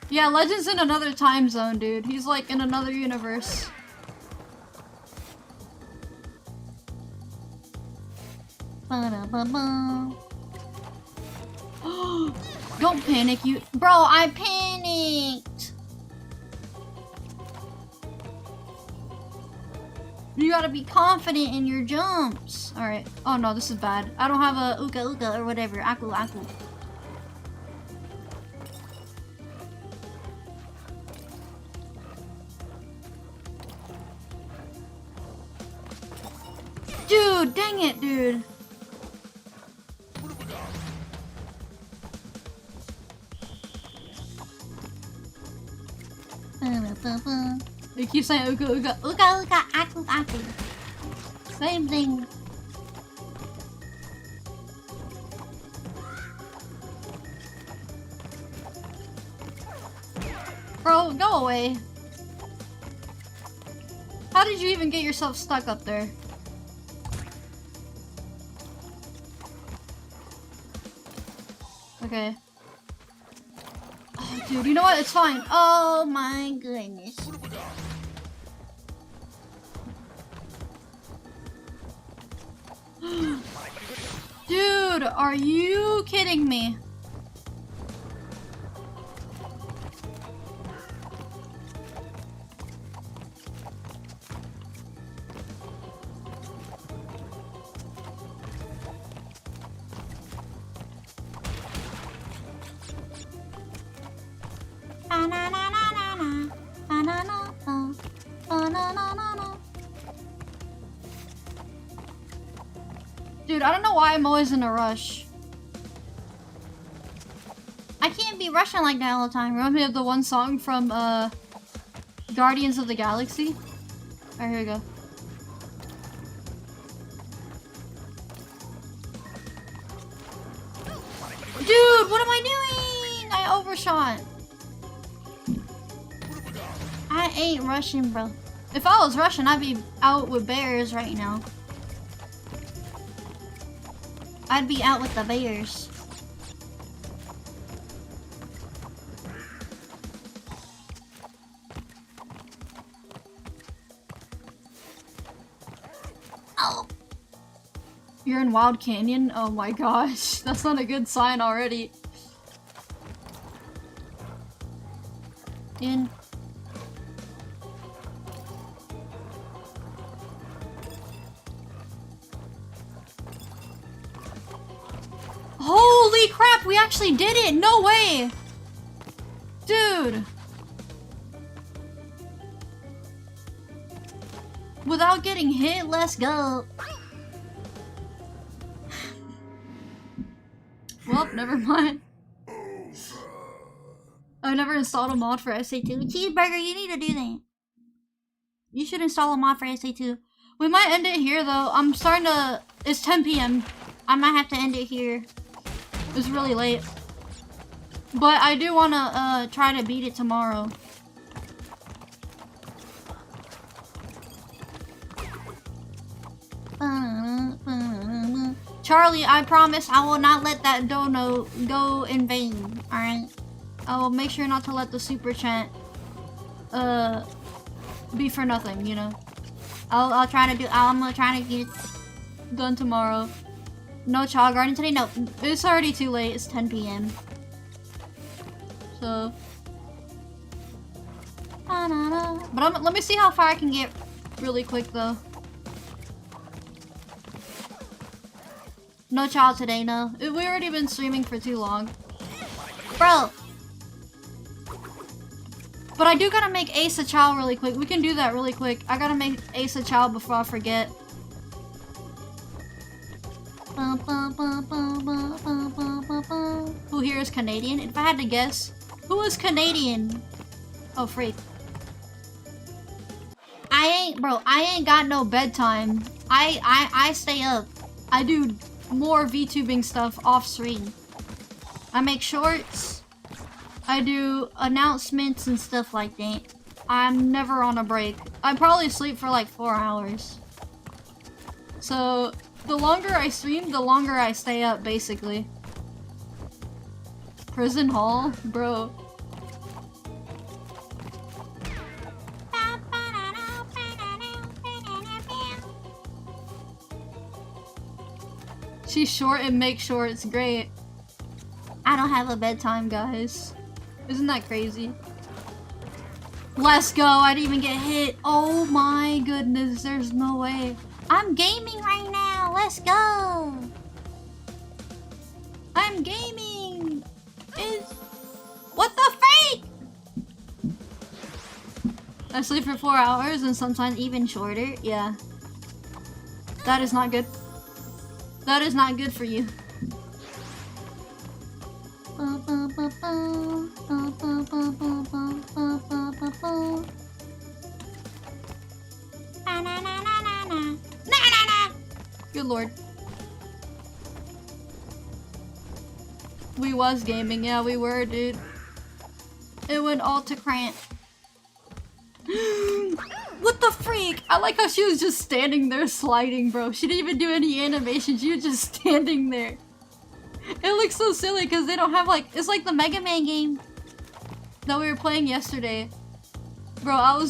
Yeah, Legend's in another time zone, dude. He's like in another universe. Don't panic, you- Bro, I panicked! You gotta be confident in your jumps. Alright. Oh no, this is bad. I don't have a uka uka or whatever. Aku aku. Dude, dang it, dude. They keep saying uka uka uka uka aku aku. Same thing. Bro, go away. How did you even get yourself stuck up there? Okay. Oh, dude, you know what? It's fine. Oh my goodness. Dude, are you kidding me? Dude, I don't know why I'm always in a rush. I can't be rushing like that all the time. Remind me of the one song from Guardians of the Galaxy. Alright, here we go. Dude, what am I doing? I overshot. I ain't rushing, bro. If I was rushing, I'd be out with bears right now. I'd be out with the bears. Oh. You're in Wild Canyon? Oh my gosh. That's not a good sign already. In. Holy crap, we actually did it! No way! Dude! Without getting hit, let's go! Well, never mind. I've never installed a mod for SA2. Cheeseburger, you need to do that. You should install a mod for SA2. We might end it here though. I'm starting to... It's 10 PM. I might have to end it here. It's really late. But I do want to try to beat it tomorrow. Charlie, I promise I will not let that dono go in vain, alright? I will make sure not to let the super chat be for nothing, you know? I'm gonna try to get it done tomorrow. No Child Garden today? No, it's already too late. It's 10 PM. So... But let me see how far I can get really quick though. No child today, no. We already been streaming for too long. Bro! But I do gotta make Ace a child really quick. We can do that really quick. I gotta make Ace a child before I forget. Who here is Canadian? If I had to guess, who is Canadian? Oh, freak. I ain't got no bedtime. I stay up. I do more VTubing stuff off stream. I make shorts. I do announcements and stuff like that. I'm never on a break. I probably sleep for like 4 hours. So, the longer I stream, the longer I stay up, basically. Prison Hall? Bro. She's short and makes shorts. Great. I don't have a bedtime, guys. Isn't that crazy? Let's go. I didn't even get hit. Oh my goodness. There's no way. I'm gaming right now. Let's go. I'm gaming. What the freak? I sleep for 4 hours and sometimes even shorter. Yeah. That is not good. That is not good for you. Good lord. We was gaming, yeah, we were, dude. It went all to cramp. What the freak? I like how she was just standing there sliding, bro. She didn't even do any animation. She was just standing there. It looks so silly because they don't have like... It's like the Mega Man game that we were playing yesterday. Bro,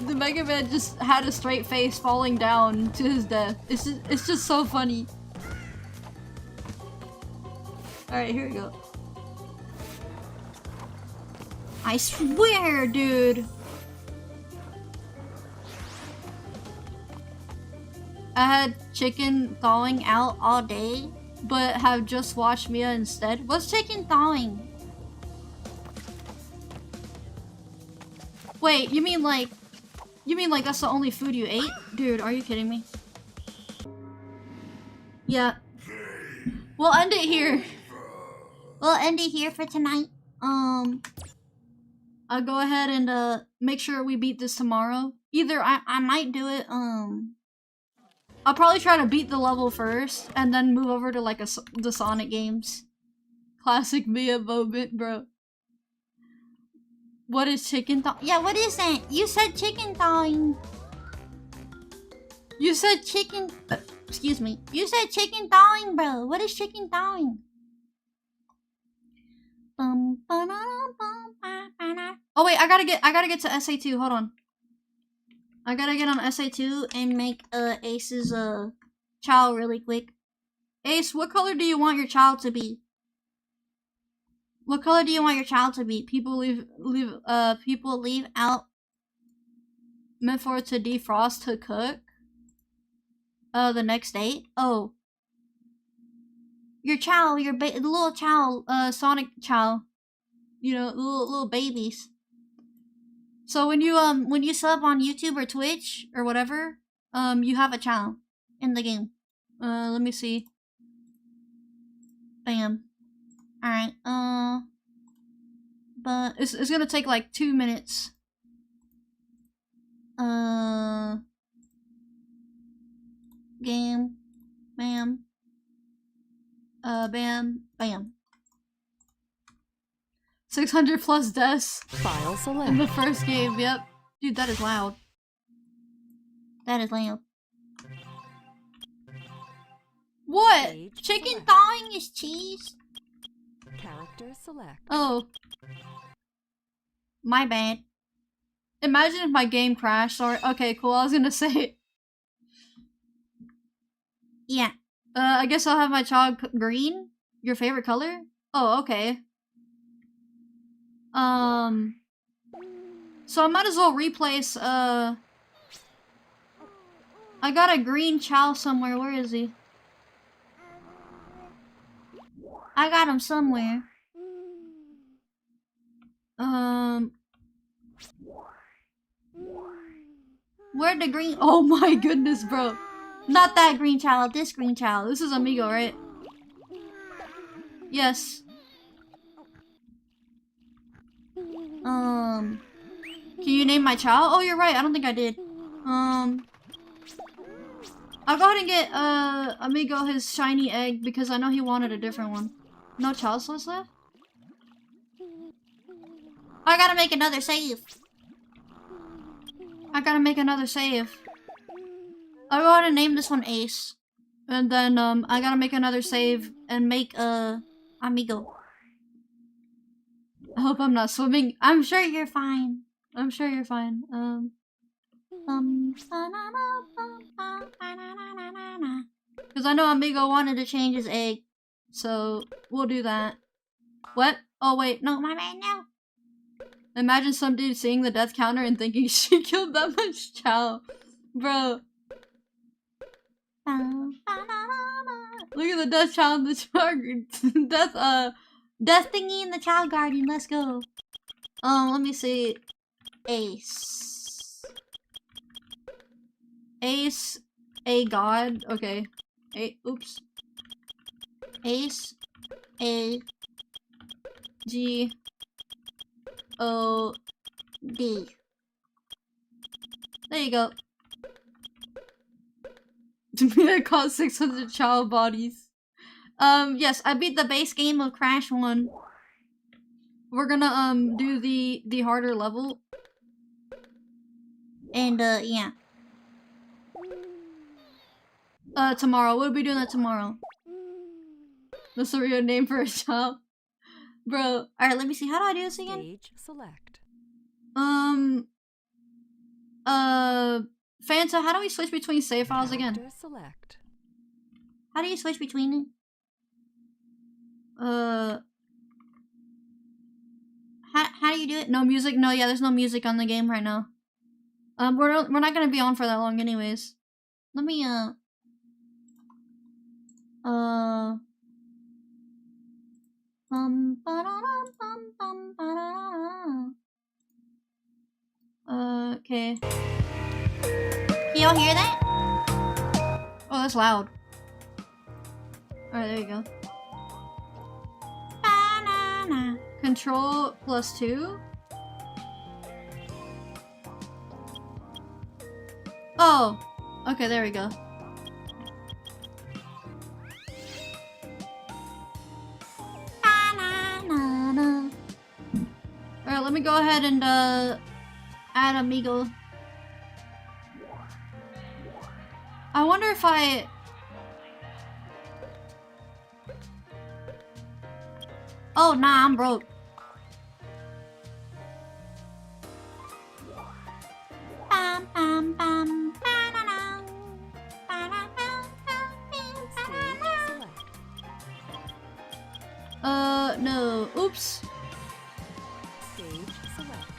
the Mega Man just had a straight face falling down to his death. It's just so funny. Alright, here we go. I swear, dude. I had chicken thawing out all day, but have just watched Miia instead. What's chicken thawing? Wait, you mean like that's the only food you ate? Dude, are you kidding me? Yeah. We'll end it here. We'll end it here for tonight. I'll go ahead and make sure we beat this tomorrow. Either I might do it, I'll probably try to beat the level first and then move over to like the Sonic games. Classic Miia moment, bro. What is chicken thaw? Yeah, what is that? You said chicken thawing. You said chicken... excuse me. You said chicken thawing, bro. What is chicken thawing? Oh wait, I gotta get to SA2. Hold on. I gotta get on SA2 and make Ace's child really quick. Ace, what color do you want your child to be? What color do you want your child to be? People leave out meant for it to defrost to cook. The next day. Oh. Your child, the little child, Sonic child. You know, little babies. So when you sub on YouTube or Twitch or whatever, you have a child in the game. Let me see. Bam. Alright, but it's gonna take like 2 minutes. Game. Bam. Bam. Bam. 600 plus deaths File select. in the first game, yep. Dude, that is loud. That is loud. What? Page Chicken select. thawing is cheese? Character select. Oh. My bad. Imagine if my game crashed or... Okay, cool, I was gonna say... Yeah. I guess I'll have my child green? Your favorite color? Oh, okay. So I might as well replace, I got a green chow somewhere. Where is he? I got him somewhere. Where'd the green... Oh my goodness, bro. Not that green child, this green child. This is Amigo, right? Yes. Can you name my child? Oh, you're right. I don't think I did. I'll go ahead and get, Amigo his shiny egg because I know he wanted a different one. No child slots left? I gotta make another save. I gotta make another save. I'll go ahead and name this one Ace. And then, I gotta make another save and make, Amigo. I hope I'm not swimming. I'm sure you're fine. I'm sure you're fine. Because I know Amigo wanted to change his egg. So, we'll do that. What? Oh, wait. No, my man, no. Imagine some dude seeing the death counter and thinking she killed that much Chow. Bro. Look at the death Chow in the Chow death thingy in the Chow garden. Let's go. Let me see. Ace. Ace. A god. Okay. Oops. Ace. A. G. O. D. There you go. To me, I caught 600 child bodies. Yes, I beat the base game of Crash 1. We're gonna, do the harder level. And, yeah. Tomorrow. We'll be doing that tomorrow. That's a real name for a child. Bro. Alright, let me see. How do I do this again? Stage select. Fanta, how do we switch between save files again? Character select. How do you switch between it? How do you do it? No music? No, yeah, there's no music on the game right now. We're not gonna be on for that long anyways. Let me, okay. Can y'all hear that? Oh, that's loud. Alright, there you go. Control +2. Oh! Okay, there we go. Alright, let me go ahead and, add Amigo. I wonder if I... Oh, nah, I'm broke. No. Oops. Stage select.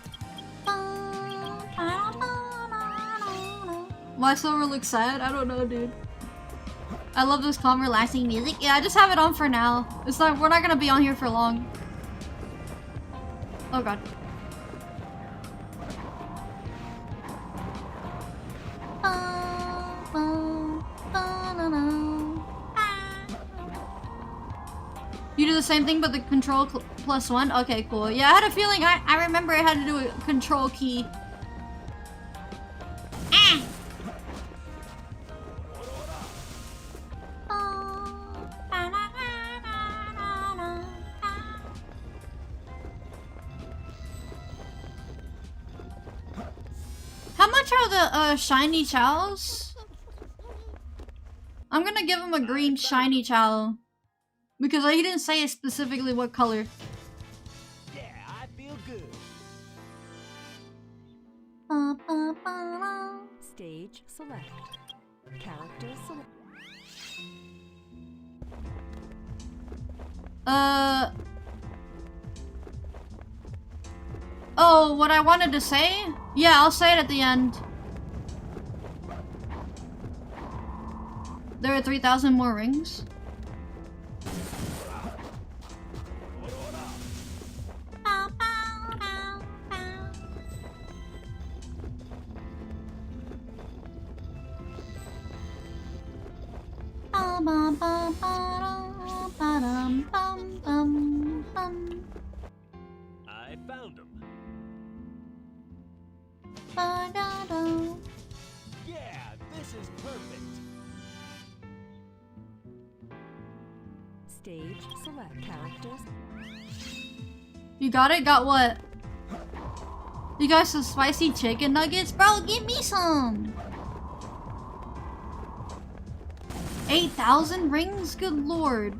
Why Silver looks sad? I don't know, dude. I love this calm, relaxing music. Yeah, I just have it on for now. It's not. We're not gonna be on here for long. Oh god. You do the same thing, but the control +1? Okay, cool. Yeah, I had a feeling. I remember I had to do a control key. Ah! How much are the shiny chows? I'm gonna give him a green shiny chow. Because he didn't say specifically what color. Yeah, I feel good. Stage select. Character select. Oh, what I wanted to say? Yeah, I'll say it at the end. There are 3,000 more rings. I found him. Yeah, this is perfect. Stage select. Characters. You got it? Got what? You got some spicy chicken nuggets? Bro, give me some! 8,000 rings? Good lord.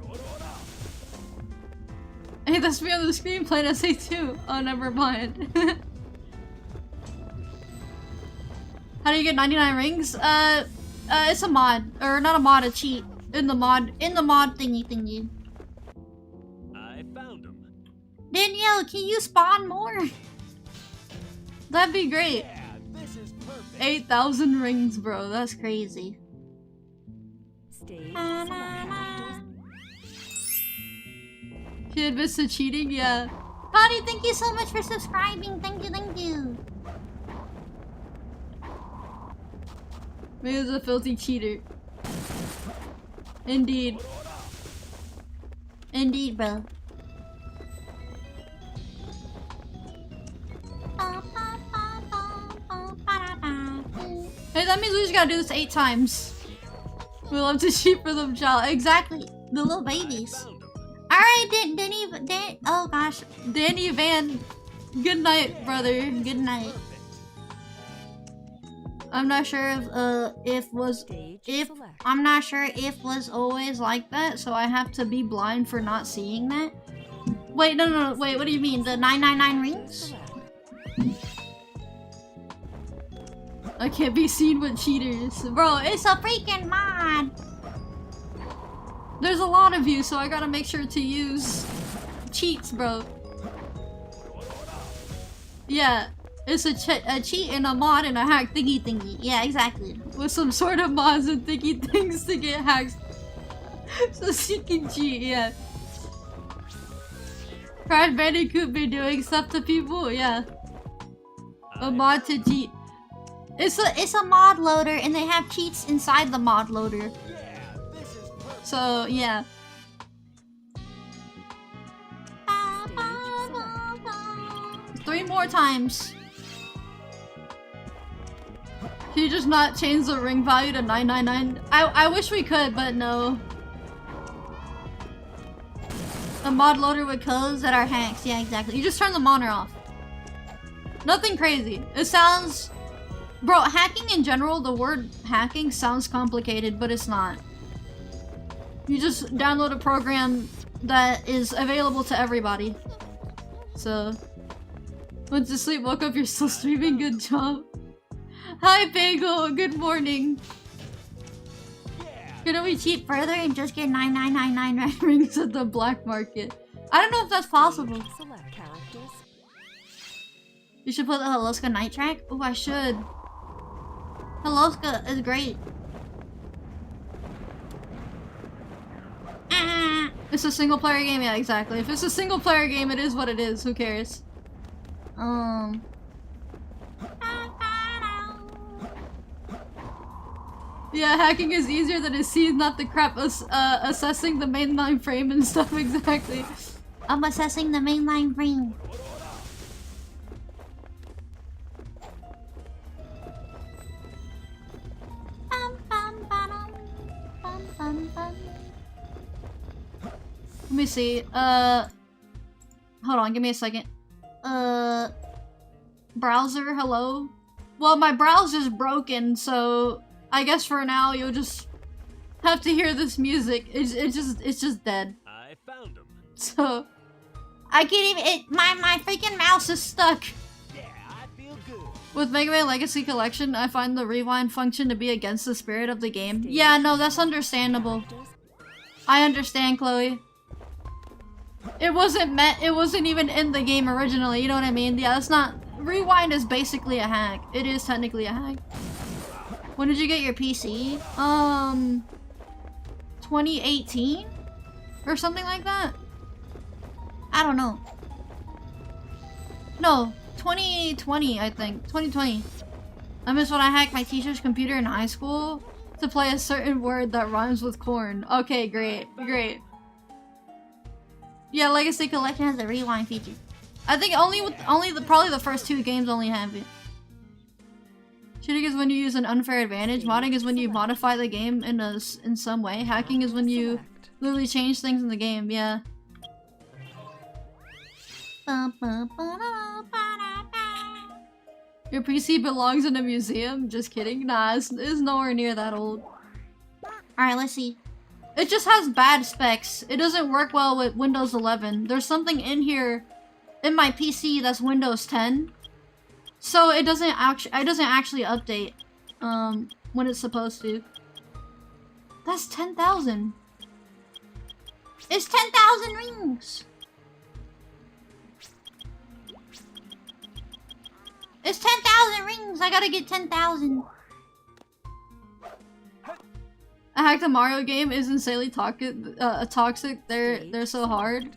Hey, that's me on the screen playing SA2. Oh, never mind. How do you get 99 rings? It's a mod. Or not a mod, a cheat. In the mod thingy. I found him. Danielle, can you spawn more? That'd be great. 8,000 rings, bro. That's crazy. Stage select characters. She admits to cheating? Yeah. Connie, thank you so much for subscribing. Thank you, thank you. Maybe it's a filthy cheater. Indeed. Indeed, bro. Hey, that means we just gotta do this 8 times. We love to cheat for them, child. Exactly. The little babies. Alright, oh gosh. Danny Van. Good night, brother. Good night. I'm not sure I'm not sure if was always like that, so I have to be blind for not seeing that. Wait, no, wait, what do you mean? The 999 rings? I can't be seen with cheaters. Bro, it's a freaking mod! There's a lot of you, so I gotta make sure to use cheats, bro. Yeah, it's a cheat and a mod and a hack thingy. Yeah, exactly. With some sort of mods and thingy things to get hacked. So she can cheat, yeah. Crash Bandicoot be doing stuff to people, yeah. A mod to cheat. It's a mod loader and they have cheats inside the mod loader. So yeah. Three more times. Can you just not change the ring value to 999? I wish we could, but no. A mod loader with codes that are hacks. Yeah, exactly. You just turn the monitor off. Nothing crazy. It sounds... Bro, hacking in general, the word hacking sounds complicated, but it's not. You just download a program that is available to everybody. So... Went to sleep, woke up, you're still streaming, good job. Hi, Bagel, good morning. Could we cheat further and just get 9999 rings at the black market? I don't know if that's possible. Select characters. You should put the HELLLOOOO night track? Oh, I should. HELLLOOOO is great. It's a single player game? Yeah, exactly. If it's a single player game, it is what it is. Who cares? Yeah, hacking is easier than it seems, not the crap assessing the mainline frame and stuff, exactly. I'm assessing the mainline frame. Let me see, hold on, give me a second. Browser, hello? Well, my browser's broken, so I guess for now you'll just have to hear this music. It's just dead. I found him. So I can't even. My freaking mouse is stuck. Yeah, I feel good. With Mega Man Legacy Collection, I find the rewind function to be against the spirit of the game. Yeah, no, that's understandable. I understand, Chloe. It wasn't even in the game originally, you know what I mean? Yeah, that's not... Rewind is basically a hack. It is technically a hack. When did you get your PC? 2018? Or something like that? I don't know. No, 2020, I think. 2020. I miss when I hacked my teacher's computer in high school to play a certain word that rhymes with corn. Okay, great, great. Yeah, Legacy Collection has a rewind feature. I think probably the first 2 games only have it. Cheating is when you use an unfair advantage. Modding is when you modify the game in some way. Hacking is when you literally change things in the game. Yeah. Your PC belongs in a museum? Just kidding. Nah, it's nowhere near that old. Alright, let's see. It just has bad specs. It doesn't work well with Windows 11. There's something in here in my PC that's Windows 10. So it doesn't actually update when it's supposed to. That's 10,000. It's 10,000 rings. It's 10,000 rings. I gotta get 10,000. I hacked a Mario game is insanely toxic. They're so hard.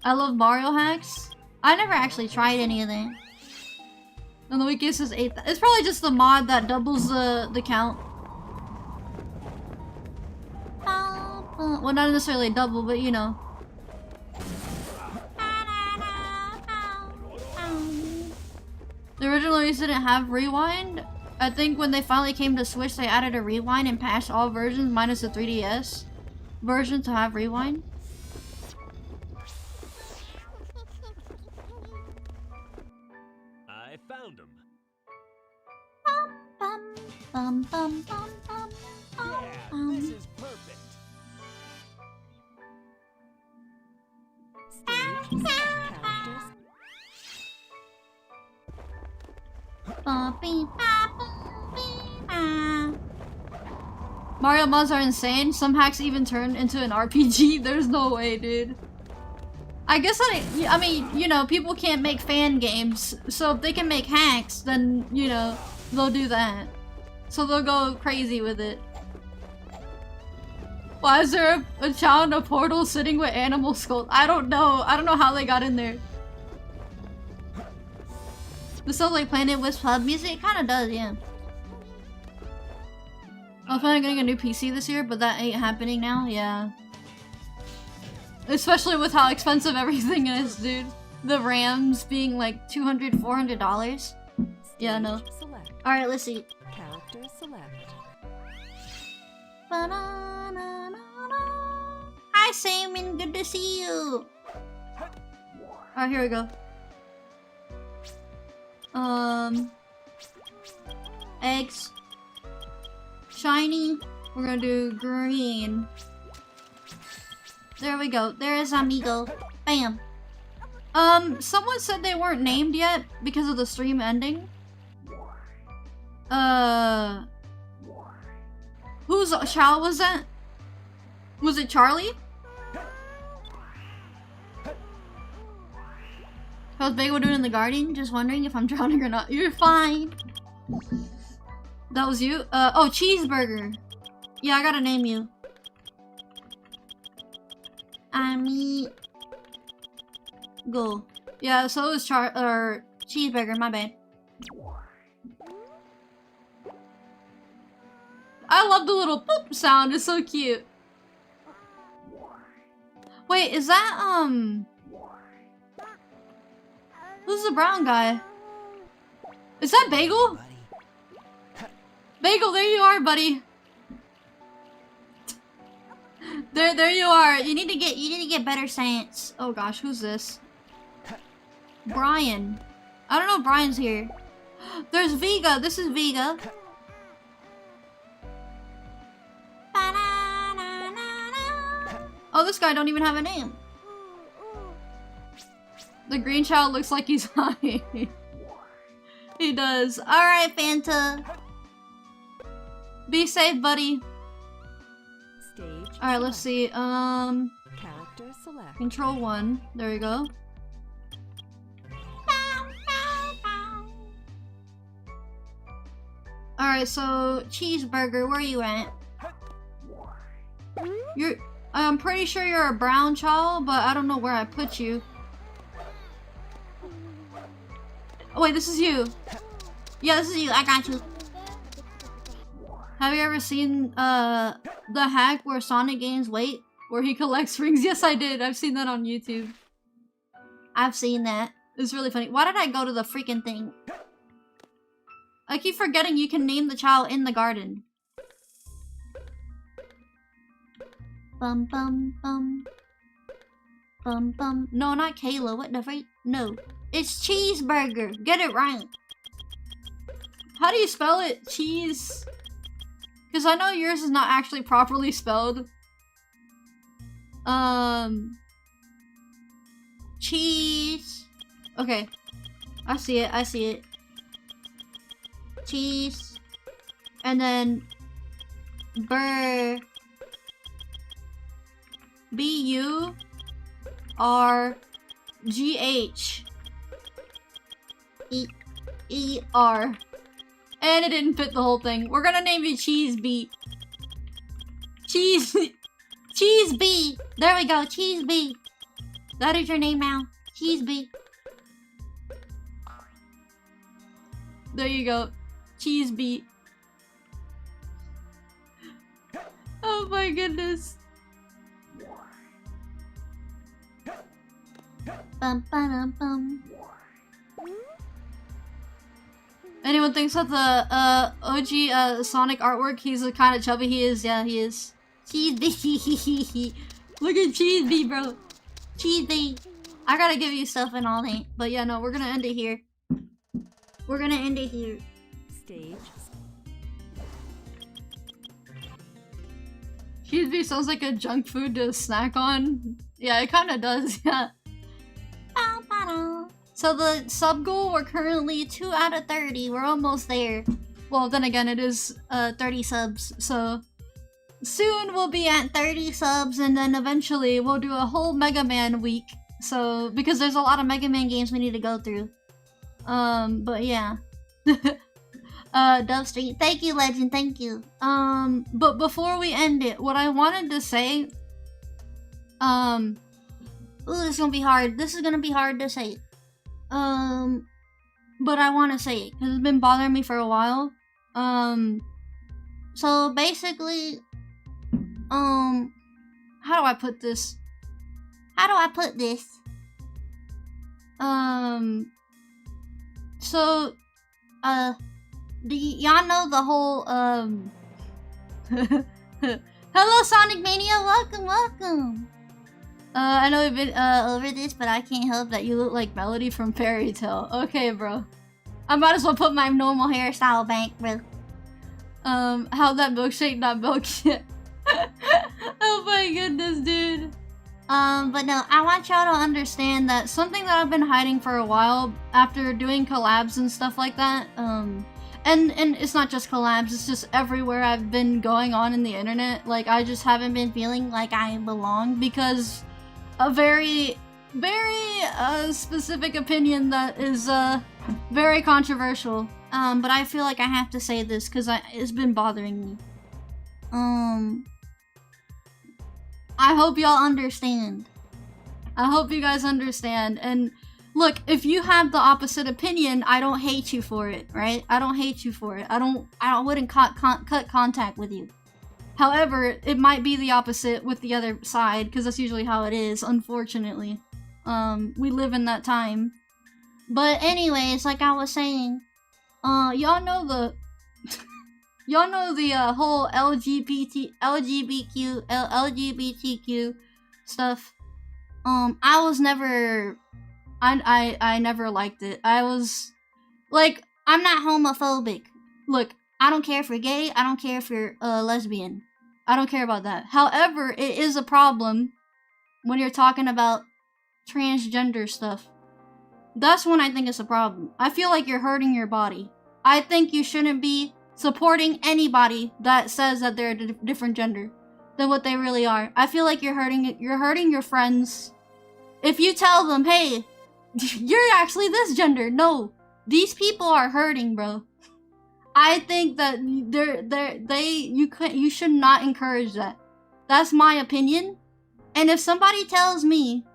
I love Mario hacks. I never actually tried any of them. And the weakest is 8. It's probably just the mod that doubles the count. Well, not necessarily double, but you know. The original release didn't have rewind. I think when they finally came to Switch, they added a rewind and patched all versions minus the 3DS version to have rewind. I found him. Yeah, this is perfect. Stage select characters. Mario mods are insane. Some hacks even turn into an RPG. There's no way, dude. I guess I mean, you know, people can't make fan games, so if they can make hacks, then, you know, they'll do that. So they'll go crazy with it. Why is there a child in a portal sitting with animal skulls? I don't know. I don't know how they got in there. This sounds like Planet Wisp Hub music. It kind of does, yeah. I was planning on getting a new PC this year, but that ain't happening now. Yeah. Especially with how expensive everything is, dude. The RAMs being like $200, $400. Yeah, no. Select. Alright, let's see. Character select. Hi, Simon. Good to see you. Alright, here we go. Eggs. Shiny. We're gonna do green. There we go. There's Amigo. Bam. Someone said they weren't named yet because of the stream ending. Whose child was that? Was it Charlie? How's Bagel doing in the garden? Just wondering if I'm drowning or not. You're fine. That was you? Oh, Cheeseburger. Yeah, I gotta name you. Go. Yeah, so is Cheeseburger, my bad. I love the little boop sound, it's so cute. Wait, is that, who's the brown guy? Is that Bagel? Bagel, there you are, buddy. There you are. You need to get better science. Oh gosh, who's this? Brian. I don't know if Brian's here. There's Vega. This is Vega. Oh, this guy don't even have a name. The green child looks like he's high. He does. Alright, Fanta. Be safe, buddy. Stage. Alright, let's see. Character select. Control 1. There we go. Alright, so Cheeseburger, where are you at? I'm pretty sure you're a brown child, but I don't know where I put you. Oh wait, this is you. Yeah, this is you. I got you. Have you ever seen the hack where Sonic gains weight? Where he collects rings? Yes, I did. I've seen that on YouTube. I've seen that. It's really funny. Why did I go to the freaking thing? I keep forgetting you can name the child in the garden. Bum bum bum. Bum bum. No, not Kayla. What the freak? No. It's Cheeseburger. Get it right. How do you spell it? Cheese? Because I know yours is not actually properly spelled. Cheese. Okay. I see it. I see it. Cheese. And then Burr. B-U-R-G-H. E-R. And it didn't fit the whole thing. We're gonna name you Cheese Bee. Cheese Bee. There we go, Cheese Bee. That is your name now. Cheese Bee. There you go. Cheese Bee. Oh my goodness. Bum, ba-dum, bum. Anyone thinks that the OG Sonic artwork, he's kind of chubby? He is, yeah, he is. Cheese Bee. Look at Cheese Bee, bro. Cheese Bee. I gotta give you stuff and all that. But yeah, no, we're gonna end it here. We're gonna end it here. Stage. Cheese Bee sounds like a junk food to snack on. Yeah, it kind of does, yeah. So the sub goal, we're currently 2 out of 30. We're almost there. Well, then again, it is 30 subs, so soon we'll be at 30 subs, and then eventually we'll do a whole Mega Man week. So, because there's a lot of Mega Man games we need to go through. But yeah. Dove Street, thank you, Legend, thank you. But before we end it, what I wanted to say, ooh, this is gonna be hard. This is gonna be hard to say. But I want to say it because it's been bothering me for a while. So basically, how do I put this? So, do y'all know the whole, Hello, Sonic Mania, welcome! I know we've been, over this, but I can't help that you look like Melody from Fairy Tail. Okay, bro. I might as well put my normal hairstyle back, bro. How that milkshake not milk shit. Oh my goodness, dude. But no, I want y'all to understand that something that I've been hiding for a while after doing collabs and stuff like that, and it's not just collabs, it's just everywhere I've been going on in the internet. Like, I just haven't been feeling like I belong because a very specific opinion that is, very controversial. But I feel like I have to say this because it's been bothering me. I hope y'all understand. I hope you guys understand. And look, if you have the opposite opinion, I don't hate you for it, right? I don't hate you for it. I wouldn't cut contact with you. However, it might be the opposite with the other side, because that's usually how it is, unfortunately. We live in that time. But anyways, like I was saying, y'all know the whole LGBTQ stuff. I never liked it. I was like, I'm not homophobic. Look, I don't care if you're gay, I don't care if you're lesbian. I don't care about that. However, it is a problem when you're talking about transgender stuff. That's when I think it's a problem. I feel like you're hurting your body. I think you shouldn't be supporting anybody that says that they're a different gender than what they really are. I feel like you're hurting your friends. If you tell them, hey, you're actually this gender. No, these people are hurting, bro. I think that you should not encourage that. That's my opinion. And if someone tells me,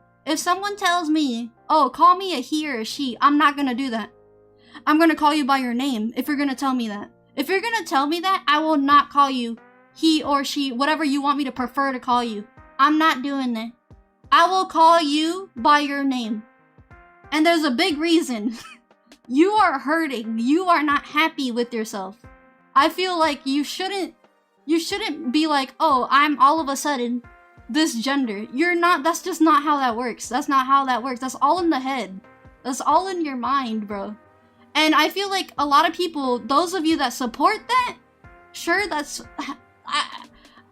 oh, call me a he or a she, I'm not gonna do that. I'm gonna call you by your name if you're gonna tell me that. If you're gonna tell me that, I will not call you he or she, whatever you want me to prefer to call you. I'm not doing that. I will call you by your name. And there's a big reason. You are hurting. You are not happy with yourself. I feel like you shouldn't be like, oh, I'm all of a sudden this gender. You're not. That's just not how that works. That's not how that works. That's all in the head. That's all in your mind, bro. And I feel like a lot of people, those of you that support that, sure, that's...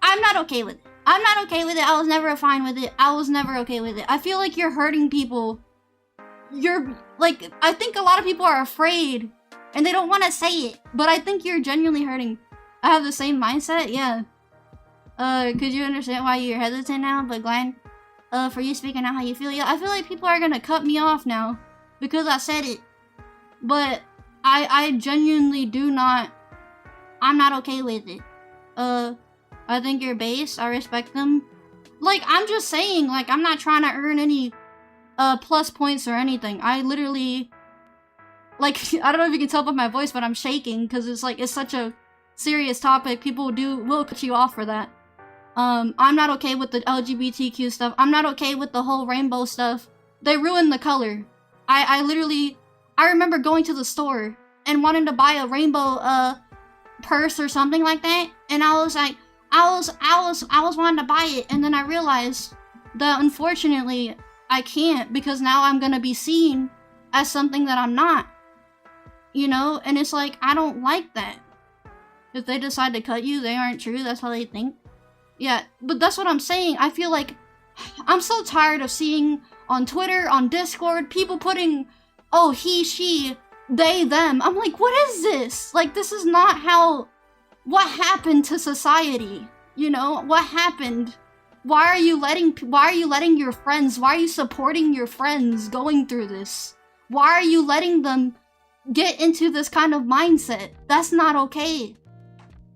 I'm not okay with it. I'm not okay with it. I was never fine with it. I was never okay with it. I feel like you're hurting people. You're, like, I think a lot of people are afraid and they don't want to say it, but I think you're genuinely hurting. I have the same mindset, yeah. Could you understand why you're hesitant now? But Glenn, for you speaking out how you feel, yeah, I feel like people are gonna cut me off now because I said it. But I genuinely do not, I'm not okay with it. I think you're base, I respect them. Like, I'm just saying, like, I'm not trying to earn any, plus points or anything. I literally, like, I don't know if you can tell by my voice, but I'm shaking, because it's like, it's such a serious topic. People will cut you off for that. I'm not okay with the LGBTQ stuff. I'm not okay with the whole rainbow stuff. They ruined the color. I literally, I remember going to the store and wanting to buy a rainbow, purse or something like that, and I was like, I was wanting to buy it, and then I realized that unfortunately I can't, because now I'm gonna be seen as something that I'm not, you know. And it's like, I don't like that. If they decide to cut you, they aren't true, that's how they think. Yeah, but that's what I'm saying. I feel like I'm so tired of seeing on Twitter, on Discord, people putting, oh, he, she, they, them. I'm like, what is this? Like, this is not how, what happened to society? You know, what happened? Why are you letting your friends, why are you supporting your friends going through this? Why are you letting them get into this kind of mindset? That's not okay.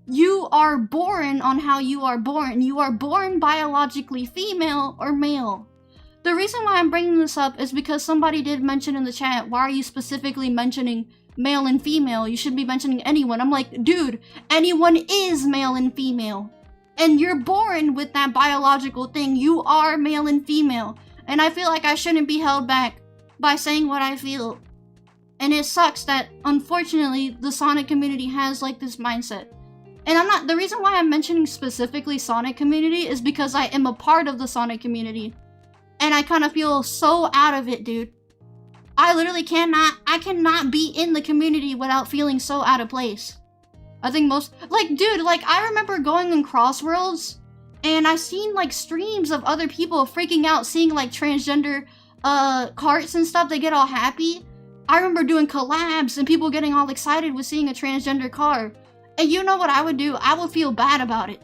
You are born on how you are born. You are born biologically female or male. The reason why I'm bringing this up is because somebody did mention in the chat, why are you specifically mentioning male and female? You should be mentioning anyone. I'm like, dude, anyone is male and female. And you're born with that biological thing. You are male and female. And I feel like I shouldn't be held back by saying what I feel. And it sucks that, unfortunately, the Sonic community has, like, this mindset. And I'm not, the reason why I'm mentioning specifically Sonic community is because I am a part of the Sonic community. And I kind of feel so out of it, dude. I literally cannot be in the community without feeling so out of place. I think most, like, dude, like, I remember going on Crossworlds, and I seen, like, streams of other people freaking out, seeing, like, transgender, carts and stuff. They get all happy. I remember doing collabs, and people getting all excited with seeing a transgender car. And you know what I would do? I would feel bad about it.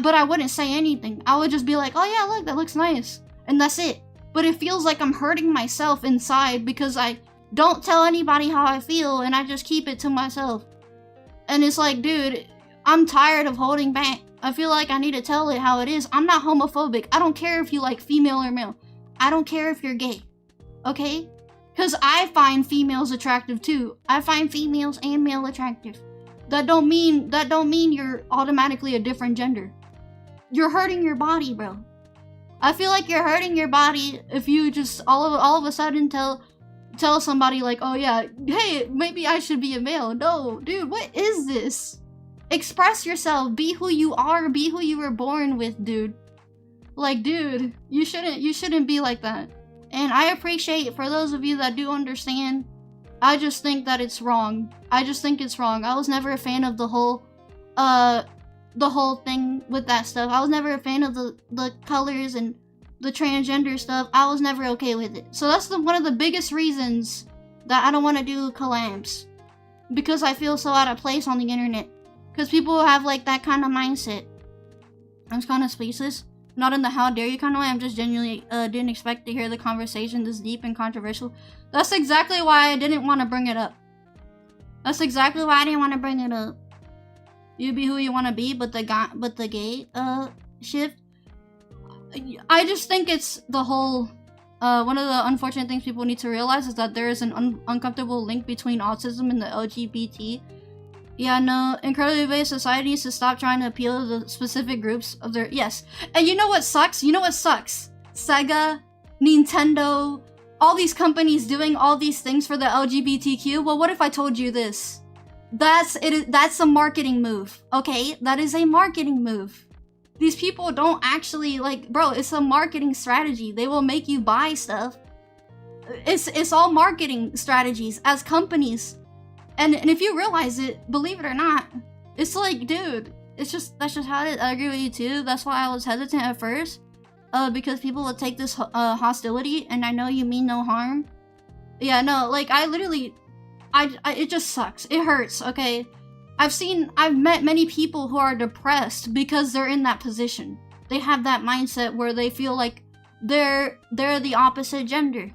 But I wouldn't say anything. I would just be like, oh yeah, look, that looks nice. And that's it. But it feels like I'm hurting myself inside because I don't tell anybody how I feel and I just keep it to myself. And it's like, dude, I'm tired of holding back. I feel like I need to tell it how it is. I'm not homophobic. I don't care if you like female or male. I don't care if you're gay. Okay? Because I find females attractive too. I find females and male attractive. That don't mean you're automatically a different gender. You're hurting your body, bro. I feel like you're hurting your body if you just all of a sudden tell somebody like, oh yeah, hey, maybe I should be a male. No, dude, what is this? Express yourself. Be who you are. Be who you were born with, dude. Like, dude, you shouldn't be like that. And I appreciate for those of you that do understand. I just think that it's wrong. I just think it's wrong. I was never a fan of the whole thing with that stuff. I was never a fan of the colors and the transgender stuff. I was never okay with it. So that's one of the biggest reasons that I don't want to do collabs. Because I feel so out of place on the internet. Because people have like that kind of mindset. I'm just kind of speechless. Not in the how dare you kind of way. I'm just genuinely didn't expect to hear the conversation this deep and controversial. That's exactly why I didn't want to bring it up. That's exactly why I didn't want to bring it up. You be who you want to be, but the gay shift. I just think it's the whole. One of the unfortunate things people need to realize is that there is an uncomfortable link between autism and the LGBT. Yeah, no, incredibly based society needs to stop trying to appeal to the specific groups of their. Yes, and you know what sucks? You know what sucks? Sega, Nintendo, all these companies doing all these things for the LGBTQ. Well, what if I told you this? That's a marketing move, okay? That is a marketing move. These people don't actually, like, bro, it's a marketing strategy. They will make you buy stuff. It's all marketing strategies as companies. And if you realize it, believe it or not, it's like, dude, that's just how it is. I agree with you too. That's why I was hesitant at first. Because people would take this hostility, and I know you mean no harm. Yeah, no, like, I literally, it just sucks. It hurts, okay? I've met many people who are depressed because they're in that position. They have that mindset where they feel like they're the opposite gender.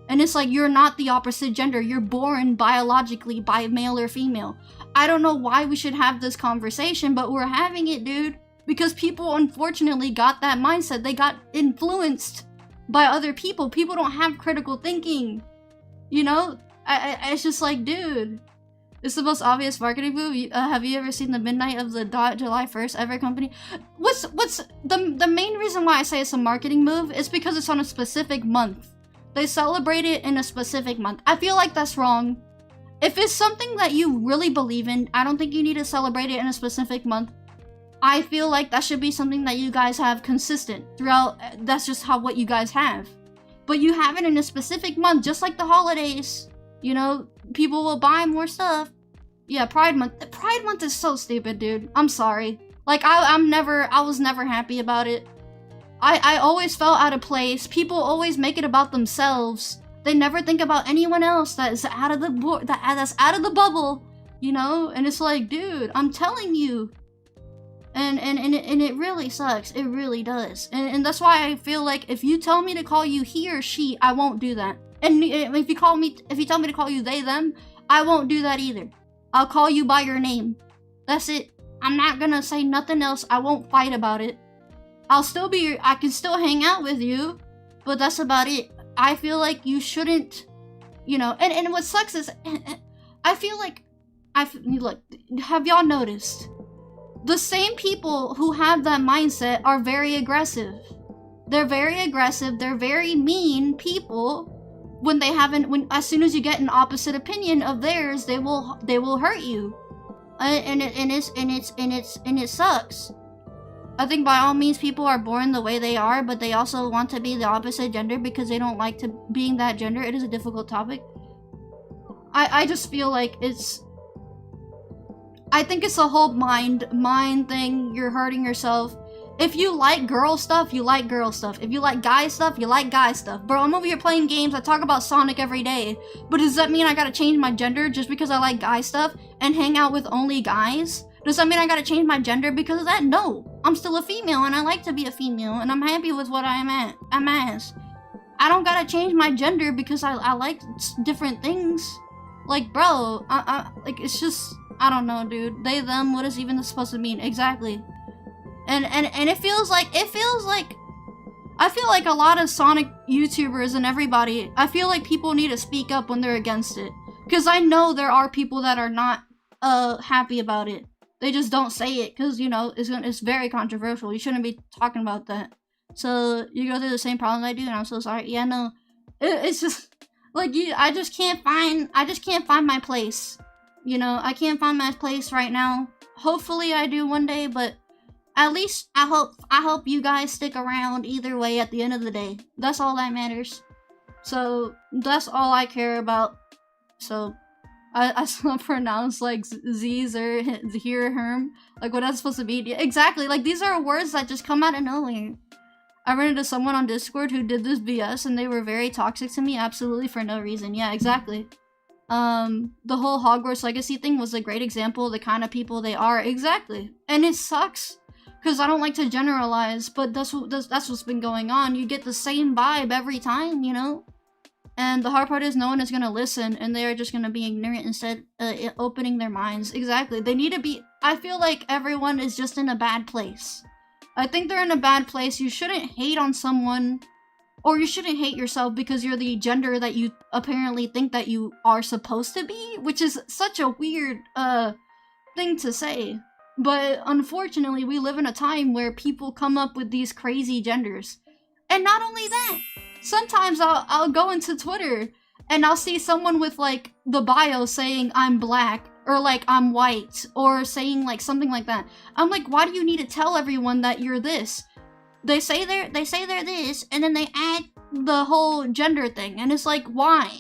And it's like, you're not the opposite gender. You're born biologically by male or female. I don't know why we should have this conversation, but we're having it, dude. Because people, unfortunately, got that mindset. They got influenced by other people. People don't have critical thinking. You know? It's just like, dude. It's the most obvious marketing move. Have you ever seen the midnight of the July 1st ever company? What's the main reason why I say it's a marketing move is because it's on a specific month. They celebrate it in a specific month. I feel like that's wrong. If it's something that you really believe in, I don't think you need to celebrate it in a specific month. I feel like that should be something that you guys have consistent throughout. That's just what you guys have. But you have it in a specific month, just like the holidays. You know, people will buy more stuff. Yeah, Pride Month. Pride Month is so stupid, dude. I'm sorry. Like, I was never happy about it. I always felt out of place. People always make it about themselves. They never think about anyone else that is out of the that's out of the bubble, you know? And it's like, dude, I'm telling you. And it really sucks. It really does. And that's why I feel like if you tell me to call you he or she, I won't do that. And if you tell me to call you they, them, I won't do that either. I'll call you by your name. That's it. I'm not gonna say nothing else. I won't fight about it. I can still hang out with you, but that's about it. I feel like you shouldn't, you know, and what sucks is, I feel like, look, have y'all noticed? The same people who have that mindset are very aggressive. They're very aggressive, they're very mean people. As soon as you get an opposite opinion of theirs, they will hurt you. And it sucks. I think by all means people are born the way they are, but they also want to be the opposite gender because they don't like being that gender. It is a difficult topic. I just feel like I think it's a whole mind thing. You're hurting yourself. If you like girl stuff, you like girl stuff. If you like guy stuff, you like guy stuff. Bro, I'm over here playing games. I talk about Sonic every day. But does that mean I gotta change my gender just because I like guy stuff and hang out with only guys? Does that mean I gotta change my gender because of that? No. I'm still a female and I like to be a female and I'm happy with what I'm as. I don't gotta change my gender because I like different things. Like, bro, like, it's just, I don't know, dude. They, them, what is even this supposed to mean? Exactly. And it feels like, I feel like a lot of Sonic YouTubers and everybody, I feel like people need to speak up when they're against it. Because I know there are people that are not happy about it. They just don't say it because, you know, it's very controversial. You shouldn't be talking about that. So you go through the same problems I do, and I'm so sorry. Yeah, no, it's just like I just can't find my place. You know, I can't find my place right now. Hopefully, I do one day, but at least I hope you guys stick around either way. At the end of the day, that's all that matters. So that's all I care about. So. I still pronounce like Z's or here herm. Like what that's supposed to be. Yeah, exactly. Like these are words that just come out of nowhere. I ran into someone on Discord who did this BS and they were very toxic to me absolutely for no reason. Yeah, exactly. The whole Hogwarts Legacy thing was a great example of the kind of people they are. Exactly. And it sucks because I don't like to generalize, but that's what's been going on. You get the same vibe every time, you know? And the hard part is no one is going to listen and they're just going to be ignorant instead opening their minds. Exactly. They need to be... I feel like everyone is just in a bad place. I think they're in a bad place. You shouldn't hate on someone or you shouldn't hate yourself because you're the gender that you apparently think that you are supposed to be, which is such a weird thing to say. But unfortunately, we live in a time where people come up with these crazy genders. And not only that, sometimes I'll go into Twitter and I'll see someone with like the bio saying I'm black or like I'm white or saying like something like that. I'm like, why do you need to tell everyone that you're this? They say they're this and then they add the whole gender thing and it's like, why?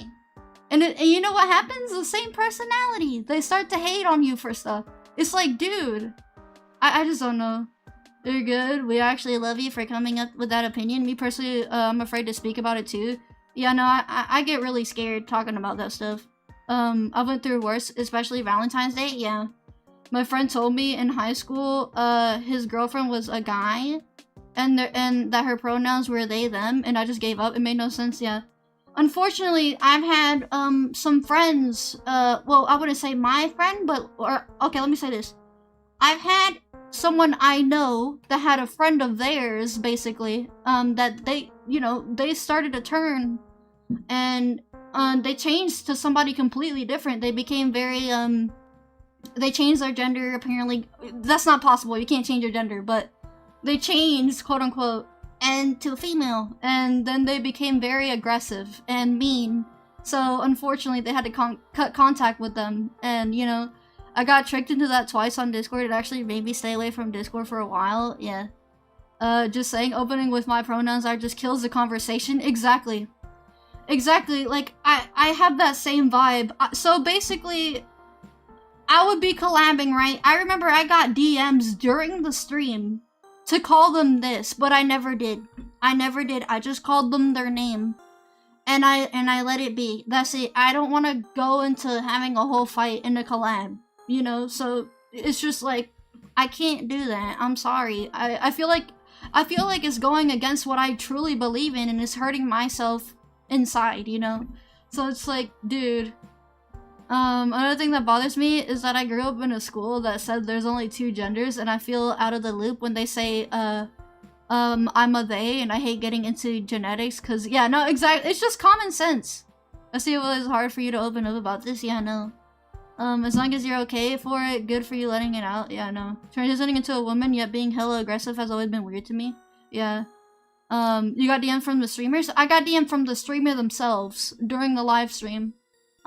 And you know what happens? The same personality. They start to hate on you for stuff. It's like, dude, I just don't know. They're good. We actually love you for coming up with that opinion. Me personally, I'm afraid to speak about it too. Yeah, no, I get really scared talking about that stuff. I went through worse, especially Valentine's Day. Yeah, my friend told me in high school, his girlfriend was a guy, and that her pronouns were they them, and I just gave up. It made no sense. Yeah, unfortunately, I've had some friends, well, I wouldn't say my friend, but, okay, let me say this. I've had someone I know that had a friend of theirs, basically, that they, you know, they started to turn, and, they changed to somebody completely different. They became very, they changed their gender, apparently. That's not possible, you can't change your gender, but they changed, quote unquote, and to female, and then they became very aggressive and mean. So unfortunately, they had to cut contact with them, and you know, I got tricked into that twice on Discord. It actually made me stay away from Discord for a while. Yeah, just saying opening with my pronouns are just kills the conversation. Exactly, like I have that same vibe. So basically, I would be collabing, right? I remember I got DMs during the stream to call them this, but I never did. I just called them their name. And I let it be. That's it. I don't want to go into having a whole fight in a collab, you know? So it's just like, I can't do that. I'm sorry. I feel like it's going against what I truly believe in, and it's hurting myself inside, you know? So it's like, dude. Another thing that bothers me is that I grew up in a school that said there's only 2 genders, and I feel out of the loop when they say, I'm a they, and I hate getting into genetics, cause, yeah, no, exactly, it's just common sense. I see it was hard for you to open up about this, yeah, no. As long as you're okay for it, good for you letting it out, yeah, no. Transitioning into a woman, yet being hella aggressive has always been weird to me, yeah. You got DM from the streamers? I got DM from the streamer themselves during the live stream.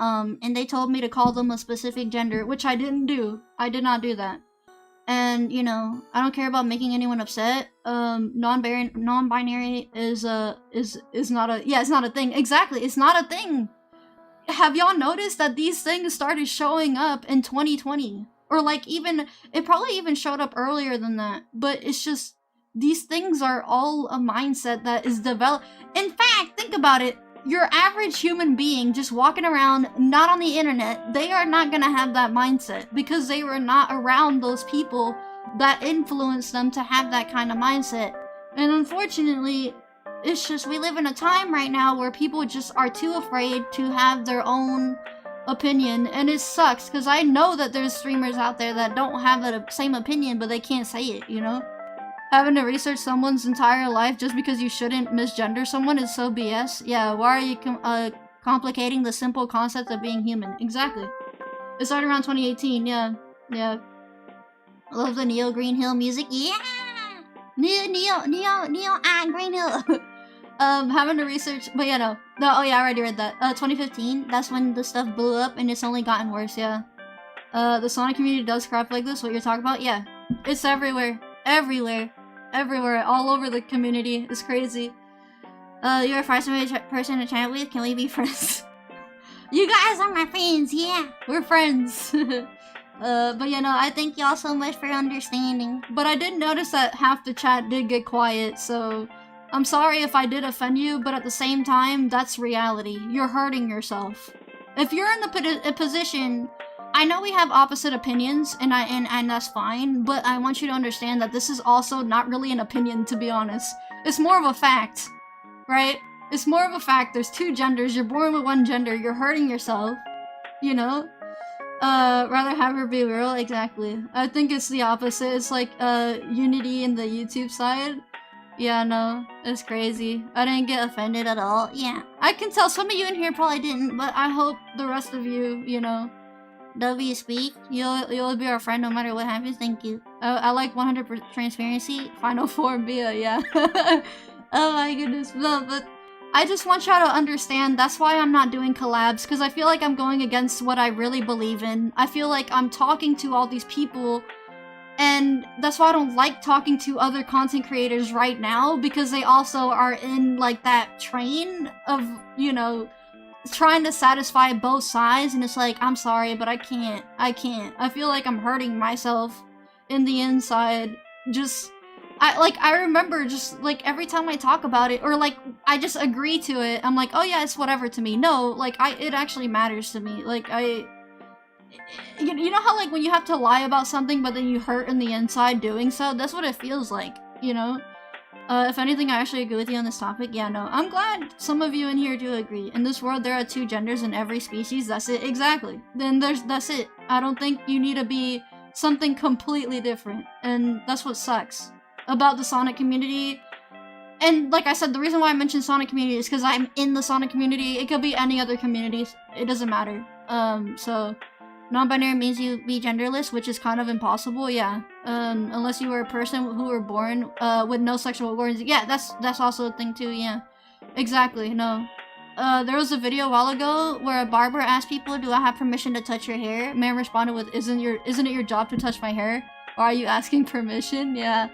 And they told me to call them a specific gender, which I didn't do. I did not do that. And, you know, I don't care about making anyone upset. Non-binary is not a- yeah, it's not a thing. Exactly, it's not a thing! Have y'all noticed that these things started showing up in 2020? Or like even- it probably even showed up earlier than that. But it's just- these things are all a mindset that is developed- In fact, think about it. Your average human being just walking around, not on the internet, they are not gonna have that mindset because they were not around those people that influenced them to have that kind of mindset. And unfortunately, it's just, we live in a time right now where people just are too afraid to have their own opinion, and it sucks because I know that there's streamers out there that don't have that same opinion, but they can't say it, you know? Having to research someone's entire life just because you shouldn't misgender someone is so BS. Yeah, why are you complicating the simple concept of being human? Exactly. It started around 2018, yeah. Yeah. I love the Neo Green Hill music. Yeah! Neo Green Hill! Having to research, but yeah, no, oh yeah, I already read that. 2015, that's when the stuff blew up and it's only gotten worse, yeah. The Sonic community does crap like this, what you're talking about? Yeah. It's everywhere. Everywhere, all over the community. It's crazy. You're a person to chat with? Can we be friends? You guys are my friends, yeah! We're friends! But you know, I thank y'all so much for understanding. But I did notice that half the chat did get quiet, so I'm sorry if I did offend you, but at the same time, that's reality. You're hurting yourself. If you're in a position... I know we have opposite opinions, and that's fine, but I want you to understand that this is also not really an opinion, to be honest. It's more of a fact, right? It's more of a fact. There's 2 genders, you're born with 1 gender, you're hurting yourself, you know? Rather have her be real, exactly. I think it's the opposite. It's like, unity in the YouTube side. Yeah, no, it's crazy. I didn't get offended at all. Yeah, I can tell some of you in here probably didn't, but I hope the rest of you, you know, W speak. You'll be our friend no matter what happens. Thank you. I like 100% transparency. Final form, Miia, yeah. Oh my goodness. No, but I just want y'all to understand that's why I'm not doing collabs, because I feel like I'm going against what I really believe in. I feel like I'm talking to all these people, and that's why I don't like talking to other content creators right now, because they also are in like that train of, you know, trying to satisfy both sides, and it's like, I'm sorry, but I can't. I feel like I'm hurting myself in the inside. Just, I remember just, like, every time I talk about it, or, like, I just agree to it, I'm like, oh yeah, it's whatever to me. No, like, it actually matters to me. Like, you know how, like, when you have to lie about something, but then you hurt in the inside doing so? That's what it feels like, you know? If anything, I actually agree with you on this topic. Yeah, no, I'm glad some of you in here do agree. In this world, there are 2 genders in every species. That's it, exactly. That's it. I don't think you need to be something completely different, and that's what sucks about the Sonic community. And like I said, the reason why I mentioned Sonic community is because I'm in the Sonic community. It could be any other communities. It doesn't matter. So non-binary means you be genderless, which is kind of impossible. Yeah. Unless you were a person who were born with no sexual organs. Yeah, that's also a thing too. Yeah. Exactly. No. There was a video a while ago where a barber asked people, "Do I have permission to touch your hair?" Man responded with, "Isn't it your job to touch my hair? Or are you asking permission?" Yeah.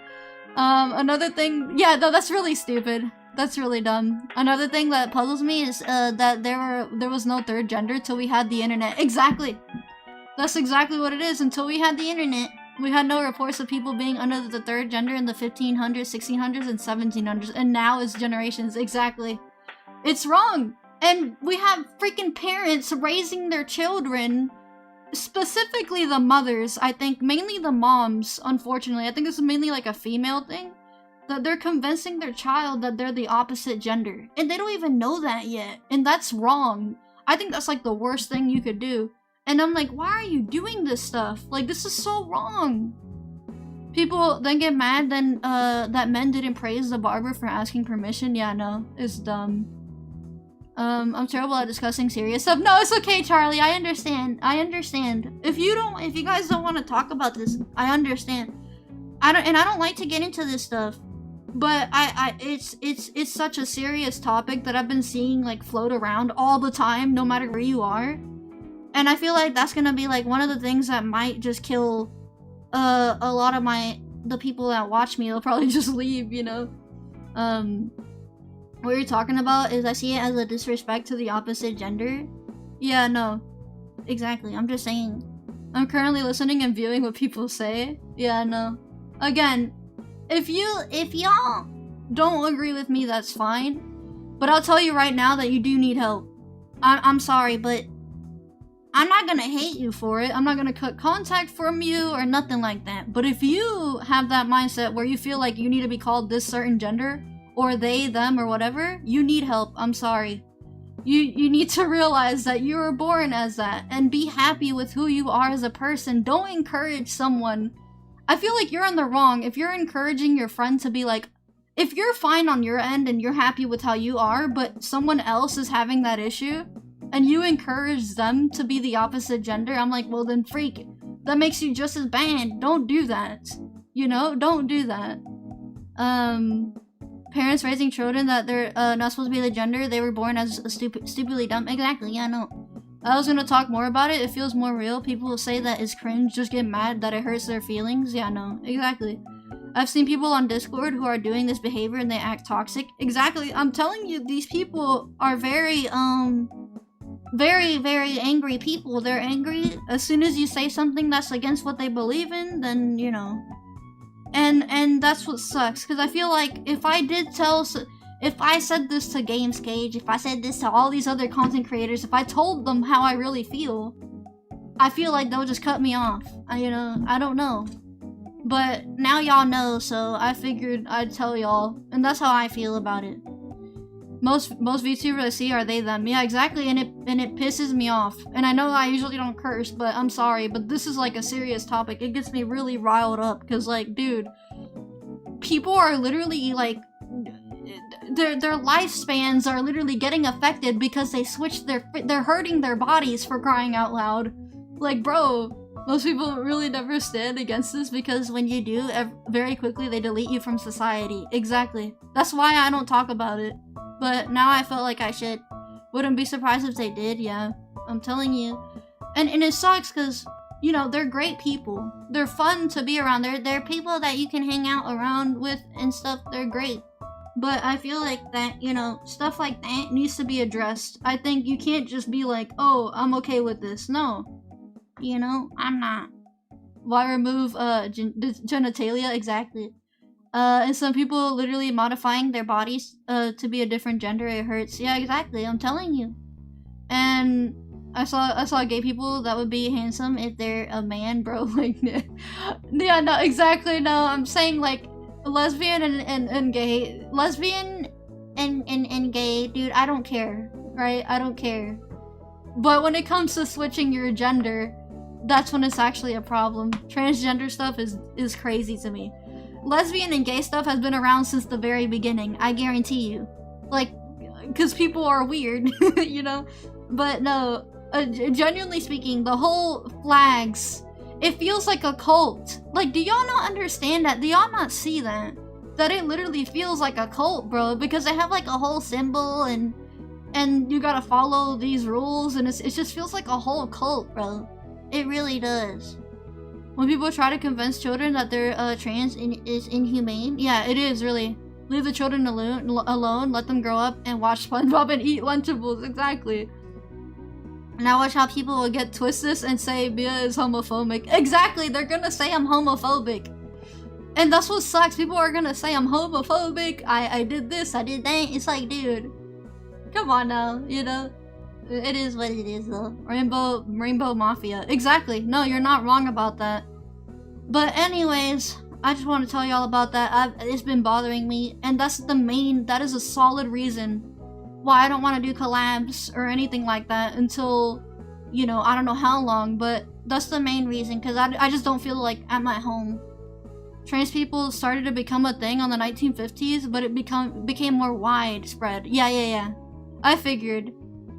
Another thing, yeah, no, that's really stupid. That's really dumb. Another thing that puzzles me is that there was no 3rd gender till we had the internet. Exactly. That's exactly what it is. Until we had the internet, we had no reports of people being under the 3rd gender in the 1500s, 1600s, and 1700s. And now it's generations. Exactly. It's wrong. And we have freaking parents raising their children, specifically the mothers, I think, mainly the moms, unfortunately. I think this is mainly like a female thing. That they're convincing their child that they're the opposite gender. And they don't even know that yet. And that's wrong. I think that's like the worst thing you could do. And I'm like, why are you doing this stuff? Like, this is so wrong. People then get mad then that men didn't praise the barber for asking permission. Yeah, no, it's dumb. I'm terrible at discussing serious stuff. No, it's okay, Charlie. I understand. I understand. If you guys don't want to talk about this, I understand. I don't like to get into this stuff. But it's such a serious topic that I've been seeing like float around all the time, no matter where you are. And I feel like that's gonna be like one of the things that might just kill a lot of the people that watch me. They'll probably just leave, you know. What you're talking about is I see it as a disrespect to the opposite gender. Yeah, no. Exactly. I'm just saying. I'm currently listening and viewing what people say. Yeah, no. Again, if y'all don't agree with me, that's fine. But I'll tell you right now that you do need help. I'm sorry, but I'm not gonna hate you for it. I'm not gonna cut contact from you or nothing like that. But if you have that mindset where you feel like you need to be called this certain gender, or they, them, or whatever, you need help. I'm sorry. You need to realize that you were born as that and be happy with who you are as a person. Don't encourage someone. I feel like you're on the wrong if you're encouraging your friend to be like, if you're fine on your end and you're happy with how you are, but someone else is having that issue, and you encourage them to be the opposite gender, I'm like, well then freak. That makes you just as bad. Don't do that. You know, don't do that. Parents raising children that they're not supposed to be the gender they were born as stupidly dumb. Exactly, yeah, no. I was gonna talk more about it. It feels more real. People will say that it's cringe, just get mad that it hurts their feelings. Yeah, no, exactly. I've seen people on Discord who are doing this behavior and they act toxic. Exactly, I'm telling you, these people are very angry people. They're angry as soon as you say something that's against what they believe in, then, you know. And that's what sucks, because I feel like if I said this to Gamescage, if I said this to all these other content creators, if I told them how I really feel, I feel like they'll just cut me off. You know, I don't know. But now y'all know, so I figured I'd tell y'all, and that's how I feel about it. Most VTubers I see are they, them. Yeah, exactly, and it pisses me off. And I know I usually don't curse, but I'm sorry, but this is like a serious topic. It gets me really riled up, because like, dude, people are literally like, their lifespans are literally getting affected because they switched they're hurting their bodies, for crying out loud. Like, bro, most people really never stand against this, because when you do, very quickly they delete you from society. Exactly. That's why I don't talk about it. But now I felt like I should. Wouldn't be surprised if they did, yeah. I'm telling you. And it sucks because, you know, they're great people. They're fun to be around. They're people that you can hang out around with and stuff. They're great. But I feel like that, you know, stuff like that needs to be addressed. I think you can't just be like, oh, I'm okay with this. No. You know, I'm not. Why remove genitalia? Exactly. And some people literally modifying their bodies to be a different gender. It hurts. Yeah, exactly. I'm telling you. And I saw gay people that would be handsome if they're a man, bro. Like, yeah, no, exactly. No, I'm saying like lesbian and gay, lesbian and gay, dude, I don't care, right? I don't care. But when it comes to switching your gender, that's when it's actually a problem. Transgender stuff is crazy to me. Lesbian and gay stuff has been around since the very beginning, I guarantee you. Like, because people are weird, you know? But no, genuinely speaking, the whole flags, it feels like a cult. Like, do y'all not understand that? Do y'all not see that? That it literally feels like a cult, bro, because they have like a whole symbol and you gotta follow these rules, and it just feels like a whole cult, bro. It really does. When people try to convince children that they're trans is inhumane, yeah, it is really. Leave the children alone, let them grow up and watch SpongeBob and eat Lunchables, exactly. Now watch how people will get twisted and say Miia is homophobic. Exactly, they're gonna say I'm homophobic. And that's what sucks, people are gonna say I'm homophobic, I did this, I did that. It's like, dude, come on now, you know? It is what it is though. Rainbow Mafia. Exactly, no, you're not wrong about that. But anyways, I just want to tell y'all about that. It's been bothering me, and that is a solid reason why I don't want to do collabs or anything like that until, you know, I don't know how long, but that's the main reason, because I just don't feel like I'm at home. Trans people started to become a thing on the 1950s, but it became more widespread. Yeah. I figured.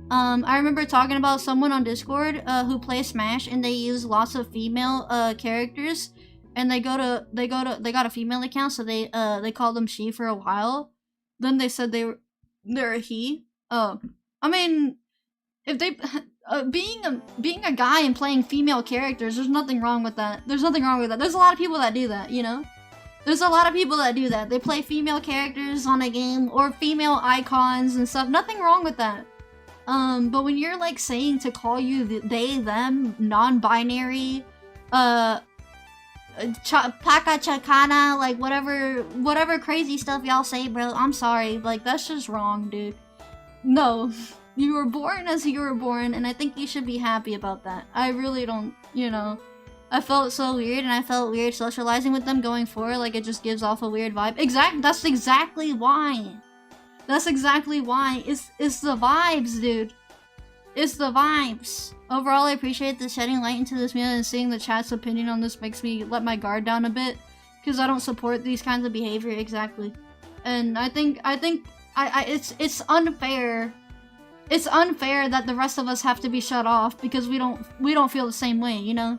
I remember talking about someone on Discord who plays Smash, and they use lots of female characters, and they got a female account, so they called them she for a while. Then they said they're a he. I mean, if they being a guy and playing female characters, there's nothing wrong with that. There's nothing wrong with that. There's a lot of people that do that, you know? There's a lot of people that do that. They play female characters on a game or female icons and stuff. Nothing wrong with that. But when you're like saying to call you they, them, non-binary, paka chakana, like whatever crazy stuff y'all say, bro, I'm sorry, like that's just wrong, dude. No, you were born as you were born, and I think you should be happy about that. I really don't, you know, I felt so weird, and I felt weird socializing with them going forward, like it just gives off a weird vibe. That's exactly why. That's exactly why. It's the vibes, dude. It's the vibes. Overall, I appreciate the shedding light into this meal, and seeing the chat's opinion on this makes me let my guard down a bit, because I don't support these kinds of behavior exactly. And I think it's unfair. It's unfair that the rest of us have to be shut off because we don't feel the same way, you know?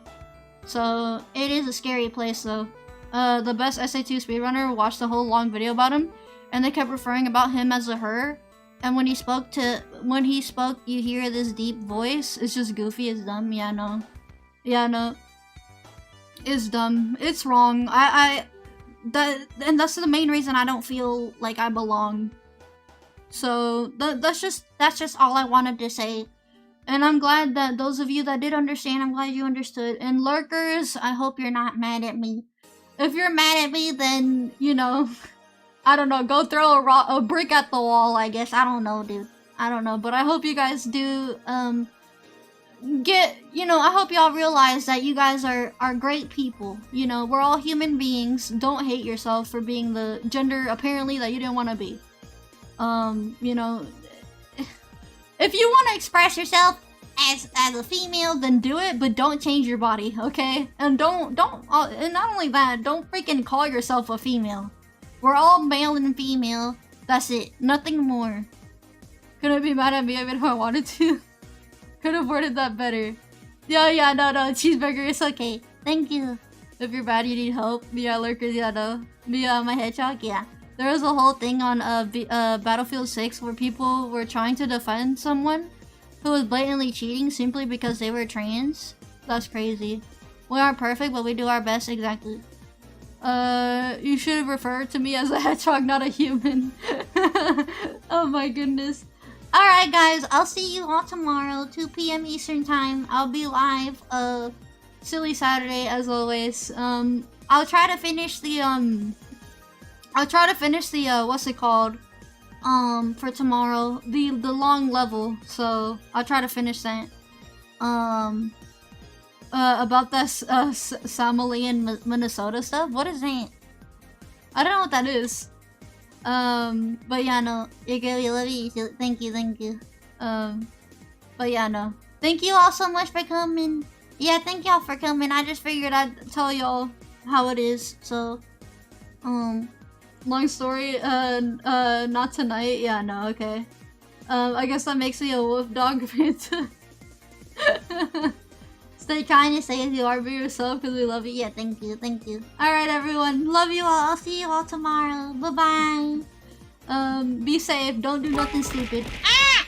So it is a scary place though. The best SA2 speedrunner watched a whole long video about him, and they kept referring about him as a her. And when he spoke, you hear this deep voice. It's just goofy, it's dumb. Yeah, no. It's dumb. It's wrong. And that's the main reason I don't feel like I belong. So that's just all I wanted to say. And I'm glad that those of you that did understand, I'm glad you understood. And lurkers, I hope you're not mad at me. If you're mad at me, then, you know, I don't know, go throw a brick at the wall, I guess. I don't know, dude. I don't know, but I hope you guys do, I hope y'all realize that you guys are great people. You know, we're all human beings. Don't hate yourself for being the gender, apparently, that you didn't want to be. You know, if you want to express yourself as a female, then do it, but don't change your body, okay? And and not only that, don't freaking call yourself a female. We're all male and female. That's it. Nothing more. Couldn't be mad at me even if I wanted to. Could have worded that better. Yeah, no, cheeseburger, it's okay. Thank you. If you're bad, you need help. Yeah, lurkers, yeah, no. Yeah, my hedgehog, yeah. There was a whole thing on Battlefield 6 where people were trying to defend someone who was blatantly cheating simply because they were trans. That's crazy. We aren't perfect, but we do our best, exactly. You should refer to me as a hedgehog, not a human. Oh my goodness. Alright guys, I'll see you all tomorrow, 2 PM Eastern time. I'll be live, silly Saturday as always. I'll try to finish the, what's it called? For tomorrow. The long level, so I'll try to finish that. About that Somali and Minnesota stuff? What is that? I don't know what that is. But yeah, no. You're good. We love you. Thank you, thank you. But yeah, no. Thank you all so much for coming. Yeah, thank y'all for coming. I just figured I'd tell y'all how it is. So, long story. Not tonight. Yeah, no. Okay. I guess that makes me a wolf dog fan too. Stay kind and stay as you are. Be yourself because we love you. Yeah, thank you. Thank you. Alright, everyone. Love you all. I'll see you all tomorrow. Bye-bye. Be safe. Don't do nothing stupid. Ah!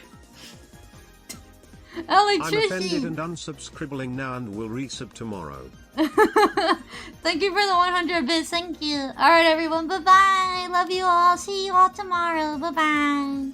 I'm offended Electricity! and unsubscribing now and will resub tomorrow. Thank you for the 100 bits. Thank you. Alright, everyone. Bye-bye. Love you all. See you all tomorrow. Bye-bye.